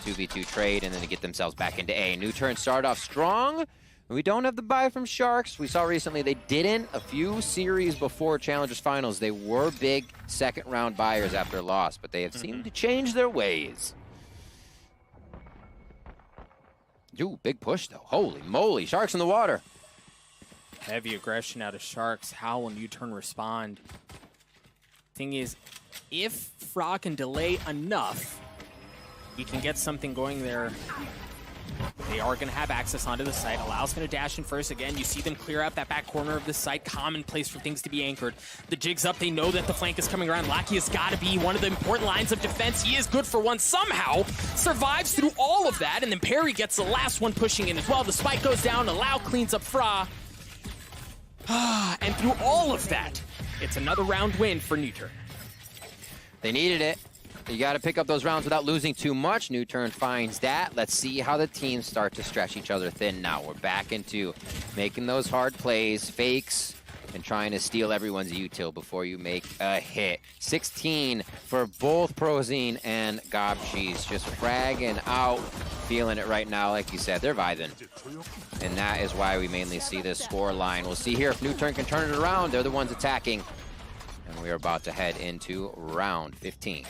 2v2 trade, and then to get themselves back into A. NUTURN start off strong. We don't have the buy from Sharks. We saw recently they didn't. A few series before Challengers Finals, they were big second-round buyers after a loss, but they have seemed to change their ways. Ooh, big push, though. Holy moly. Sharks in the water. Heavy aggression out of Sharks. How will NUTURN respond? Thing is, if Fra can delay enough, we can get something going there. They are going to have access onto the site. Alau's going to dash in first. Again, you see them clear out that back corner of the site. Common place for things to be anchored. The jig's up. They know that the flank is coming around. Lackey has got to be one of the important lines of defense. He is good for one. Somehow survives through all of that. And then Perry gets the last one pushing in as well. The spike goes down. Alau cleans up Fra. And through all of that, it's another round win for NUTURN. They needed it. You got to pick up those rounds without losing too much. NUTURN finds that. Let's see how the teams start to stretch each other thin now. We're back into making those hard plays, fakes, and trying to steal everyone's util before you make a hit. 16 for both Prozine and Gobshies. Just fragging out, feeling it right now. Like you said, they're vibing. And that is why we mainly see this score line. We'll see here if NUTURN can turn it around. They're the ones attacking. And we are about to head into round 15.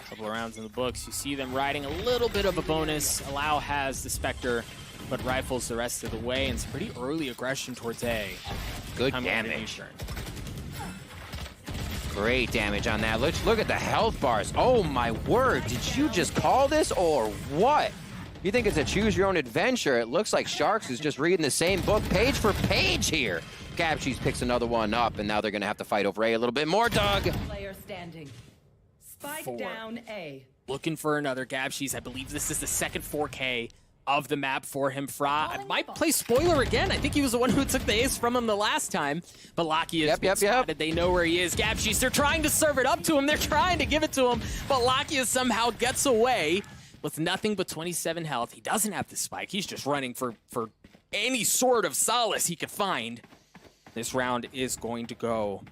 Couple of rounds in the books. You see them riding a little bit of a bonus. Alau has the Spectre, but rifles the rest of the way, and some pretty early aggression towards A. Good damage. Great damage on that. Look at the health bars. Oh my word, did you just call this or what? You think it's a choose your own adventure? It looks like Sharks is just reading the same book page for page here. Gabshies picks another one up, and now they're gonna have to fight over A a little bit more, Doug. Player standing. Spike down A. Looking for another Gabshies. I believe this is the second 4K of the map for him. Fra, I might play spoiler again. I think he was the one who took the ace from him the last time. But Locky has been spotted. They know where he is. Gabshi's, they're trying to serve it up to him. They're trying to give it to him. But Locky somehow gets away with nothing but 27 health. He doesn't have the spike. He's just running for any sort of solace he could find. This round is going to go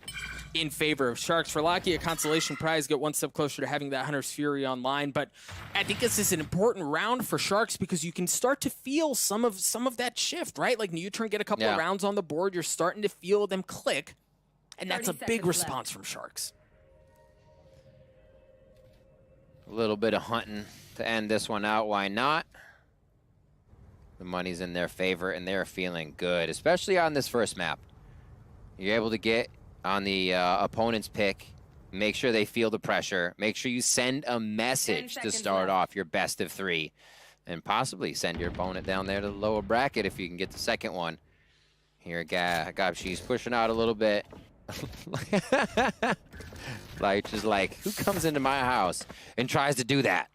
in favor of Sharks. For Locky, a consolation prize, get one step closer to having that Hunter's Fury online. But I think this is an important round for Sharks because you can start to feel some of that shift, right? Like NUTURN get a couple of rounds on the board, you're starting to feel them click, and that's a big response from Sharks. A little bit of hunting to end this one out, why not? The money's in their favor, and they're feeling good, especially on this first map. You're able to get on the opponent's pick, make sure they feel the pressure, make sure you send a message to start off your best of 3, and possibly send your opponent down there to the lower bracket if you can get the second one. Here, she's pushing out a little bit. Like, just like, who comes into my house and tries to do that?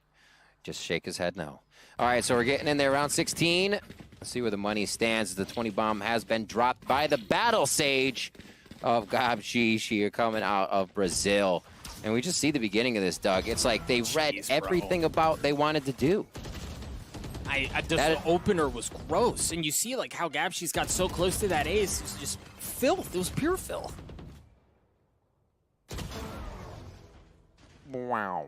Just shake his head no. All right, so we're getting in there, round 16. Let's see where the money stands. The 20 bomb has been dropped by the Battle Sage of Crackyyy. She are coming out of Brazil. And we just see the beginning of this, Doug. It's like they read everything about they wanted to do. The opener was gross. And you see like how Crackyy's got so close to that ace. It's just filth. It was pure filth. Wow.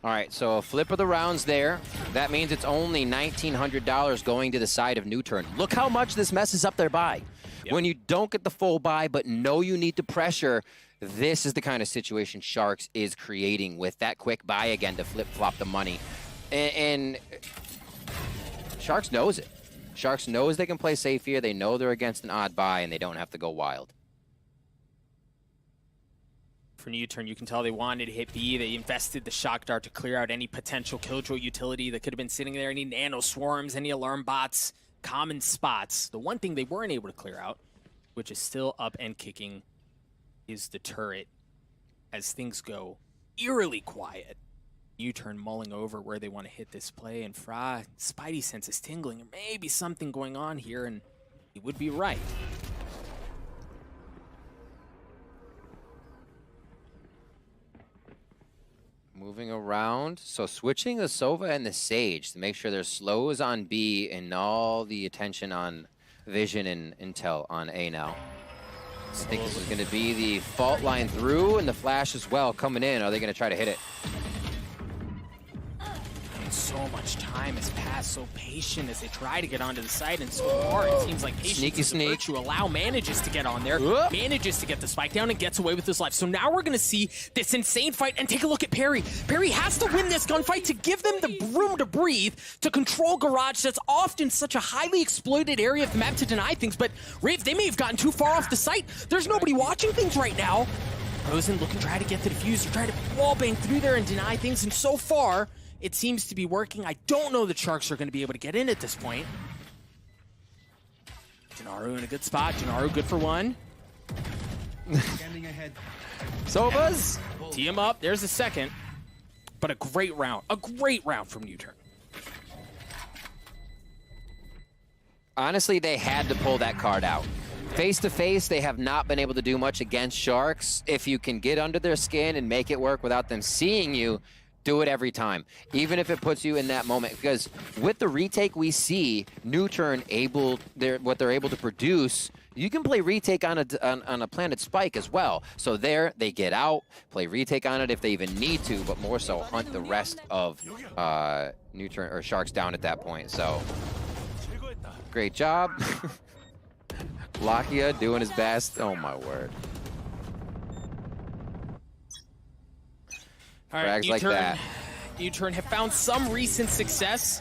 All right, so a flip of the rounds there. That means it's only $1,900 going to the side of NUTURN. Look how much this messes up their buy. Yep. When you don't get the full buy, but know you need to pressure, this is the kind of situation Sharks is creating with that quick buy again to flip-flop the money. And Sharks knows it. Sharks knows they can play safe here. They know they're against an odd buy, and they don't have to go wild. For NUTURN, you can tell they wanted to hit B. They invested the shock dart to clear out any potential killjoy utility that could have been sitting there, any nano swarms, any alarm bots, common spots. The one thing they weren't able to clear out, which is still up and kicking, is the turret. As things go eerily quiet, NUTURN mulling over where they want to hit this play, and Fra, Spidey sense is tingling. There may be something going on here, and he would be right. Moving around, so switching the Sova and the Sage to make sure there's slows on B and all the attention on Vision and Intel on A now. I think this is going to be the fault line through and the flash as well coming in. Are they going to try to hit it? So much time has passed, so patient as they try to get onto the site, and so far it seems like patience is a virtue. Allow manages to get on there, manages to get the spike down, and gets away with his life. So now we're going to see this insane fight, and take a look at Perry. Perry has to win this gunfight to give them the room to breathe, to control Garage. That's often such a highly exploited area of the map to deny things, but Rave, they may have gotten too far off the site. There's nobody watching things right now. Rosen looking to try to get the diffuser, try to wallbang through there and deny things, and so far, it seems to be working. I don't know that Sharks are going to be able to get in at this point. Janaru in a good spot. Janaru good for one. Standing ahead. Sovas. Tee him up. There's a second. But a great round. A great round from NUTURN. Honestly, they had to pull that card out. Face-to-face, they have not been able to do much against Sharks. If you can get under their skin and make it work without them seeing you, do it every time, even if it puts you in that moment. Because with the retake we see, NUTURN what they're able to produce, you can play retake on a planted spike as well. So there, they get out, play retake on it if they even need to, but more so hunt the rest of NUTURN or Sharks down at that point. So great job. Lakia doing his best. Oh my word. All right, like that. NUTURN have found some recent success.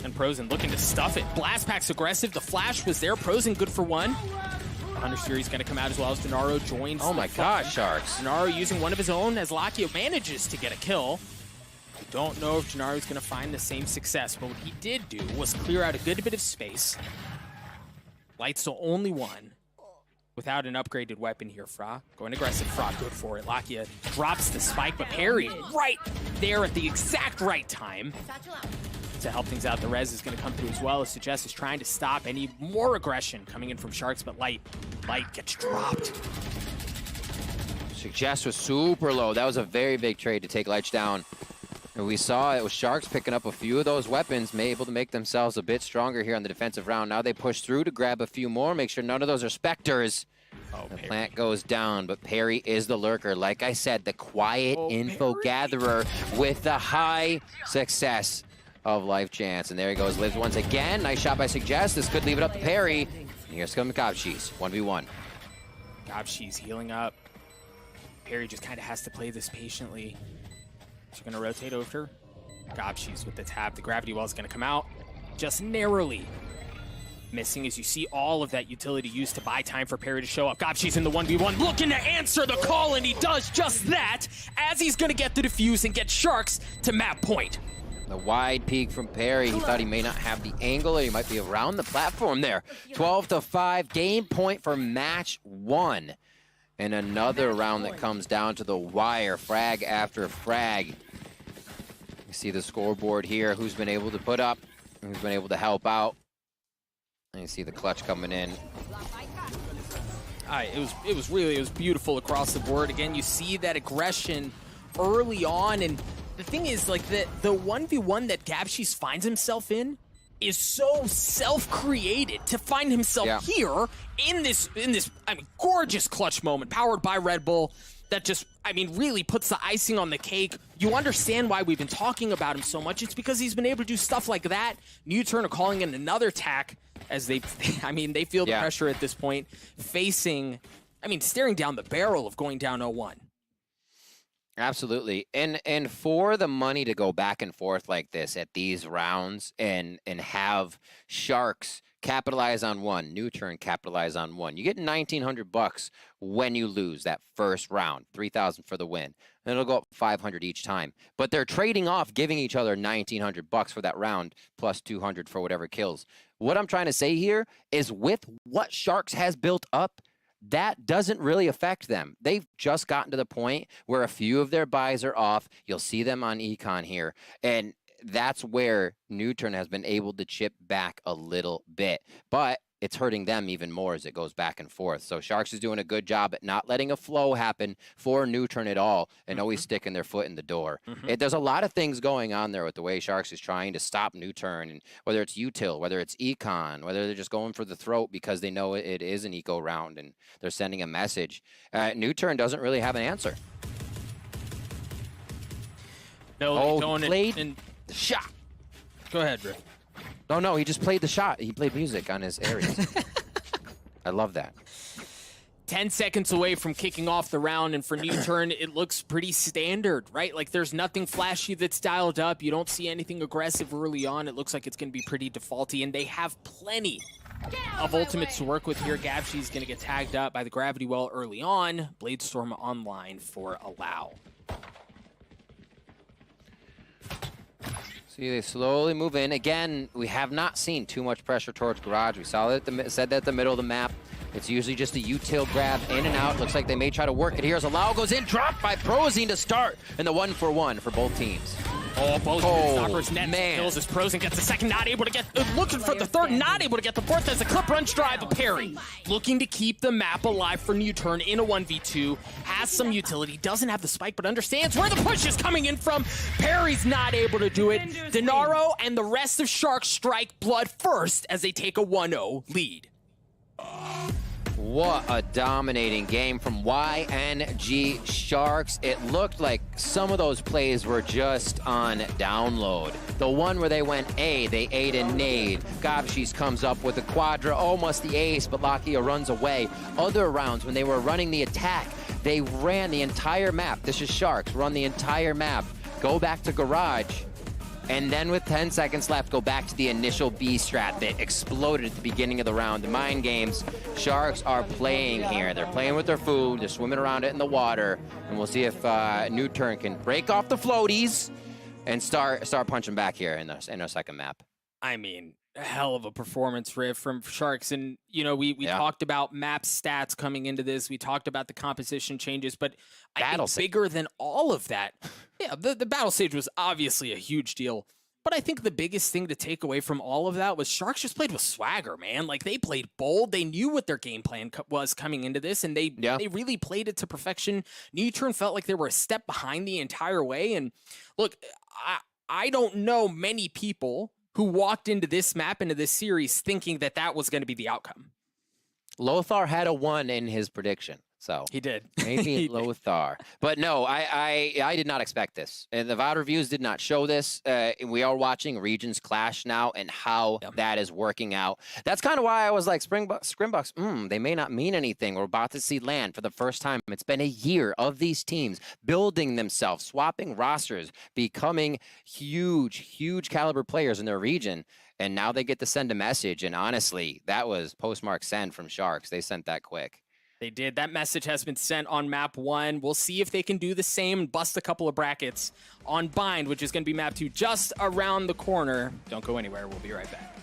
And Prozen looking to stuff it. Blast Pack's aggressive. The flash was there. Prozen good for one. Hunter Series going to come out as well as Denaro joins. Oh my gosh, Sharks. Denaro using one of his own as Lakia manages to get a kill. I don't know if Genaro's going to find the same success, but what he did do was clear out a good bit of space. Light's the only one. without an upgraded weapon here. Fra going aggressive. Fra good for it. Lakia drops the spike, but Perry right there at the exact right time to help things out. The res is going to come through as well as Suggest is trying to stop any more aggression coming in from Sharks, but Light gets dropped. Suggest was super low. That was a very big trade to take Lich down. And we saw it was Sharks picking up a few of those weapons, able to make themselves a bit stronger here on the defensive round. Now they push through to grab a few more, make sure none of those are Spectres. The plant goes down, but Perry is the lurker. Like I said, the quiet info gatherer with the high success of life chance. And there he goes, lives once again. Nice shot by Suggest. This could leave it up to Perry. And here's coming Gobshies, 1v1. Gobshies healing up. Perry just kind of has to play this patiently. So we're going to rotate over. Gobshies with the tap. The gravity well is going to come out. Just narrowly missing as you see all of that utility used to buy time for Perry to show up. Gobshies in the 1v1 looking to answer the call, and he does just that as he's going to get the defuse and get Sharks to map point. The wide peek from Perry. He thought he may not have the angle, or he might be around the platform there. 12-5, game point for match 1. And another round that comes down to the wire, frag after frag. You see the scoreboard here, who's been able to put up, who's been able to help out. And you see the clutch coming in. It was beautiful across the board. Again, you see that aggression early on, and the thing is, like, the 1v1 that Gobshies finds himself in is so self-created to find himself here in this gorgeous clutch moment powered by Red Bull that just really puts the icing on the cake. You understand why we've been talking about him so much. It's because he's been able to do stuff like that. NUTURN are calling in another attack as they feel the pressure at this point, facing staring down the barrel of going down 0-1. Absolutely. And for the money to go back and forth like this at these rounds and have Sharks capitalize on one, NUTURN capitalize on one, you get $1,900 when you lose that first round, $3,000 for the win. And it'll go up $500 each time. But they're trading off giving each other $1,900 for that round plus $200 for whatever kills. What I'm trying to say here is with what Sharks has built up, that doesn't really affect them. They've just gotten to the point where a few of their buys are off. You'll see them on Econ here. And that's where NUTURN has been able to chip back a little bit. But it's hurting them even more as it goes back and forth. So Sharks is doing a good job at not letting a flow happen for NUTURN at all and always sticking their foot in the door. There's a lot of things going on there with the way Sharks is trying to stop NUTURN, and whether it's util, whether it's econ, whether they're just going for the throat because they know it is an eco round and they're sending a message. NUTURN doesn't really have an answer. No, played the shot. Go ahead, Rick. No, he just played the shot. He played music on his areas. I love that. 10 seconds away from kicking off the round, and for NUTURN, it looks pretty standard, right? Like, there's nothing flashy that's dialed up. You don't see anything aggressive early on. It looks like it's going to be pretty defaulty, and they have plenty of ultimates to work with here. Gobshies going to get tagged up by the gravity well early on. Bladestorm online for Allow. See, they slowly move in. Again, we have not seen too much pressure towards Garage. We saw that said that at the middle of the map. It's usually just a util grab in and out. Looks like they may try to work it here as Allow goes in. Dropped by Prozine to start in the 1-for-1 for both teams. Both stoppers net kills as Prozine gets the second, not able to get, looking for the third, not able to get the fourth as the clip runs dry, but Perry looking to keep the map alive for NUTURN in a 1v2, has some utility, doesn't have the spike, but understands where the push is coming in from. Perry's not able to do it. Denaro and the rest of Sharks strike blood first as they take a 1-0 lead. What a dominating game from YNG Sharks. It looked like some of those plays were just on download. The one where they went A, they ate a nade. Gobshies comes up with a quadra, almost the ace, but Lakia runs away. Other rounds when they were running the attack, they ran the entire map. This is Sharks, run the entire map. Go back to Garage. And then with 10 seconds left, go back to the initial B strat that exploded at the beginning of the round. The mind games, Sharks are playing here. They're playing with their food. They're swimming around it in the water. And we'll see if NUTURN can break off the floaties and start punching back here in the second map. I mean, a hell of a performance, Riff, from Sharks. And, you know, we talked about map stats coming into this. We talked about the composition changes, but I think bigger than all of that, the battle stage was obviously a huge deal. But I think the biggest thing to take away from all of that was Sharks just played with swagger, man. Like, they played bold. They knew what their game plan was coming into this, and they really played it to perfection. NUTURN felt like they were a step behind the entire way. And look, I don't know many people who walked into this map, into this series, thinking that that was going to be the outcome. Lothar had a 1 in his prediction. So he did. Maybe Lothar. But no, I did not expect this. And the VOD reviews did not show this. We are watching regions clash now and how that is working out. That's kind of why I was like, Scrimbucks, they may not mean anything. We're about to see land for the first time. It's been a year of these teams building themselves, swapping rosters, becoming huge caliber players in their region. And now they get to send a message. And honestly, that was postmark send from Sharks. They sent that quick. They did. That message has been sent on map 1. We'll see if they can do the same and bust a couple of brackets on Bind, which is going to be map 2 just around the corner. Don't go anywhere. We'll be right back.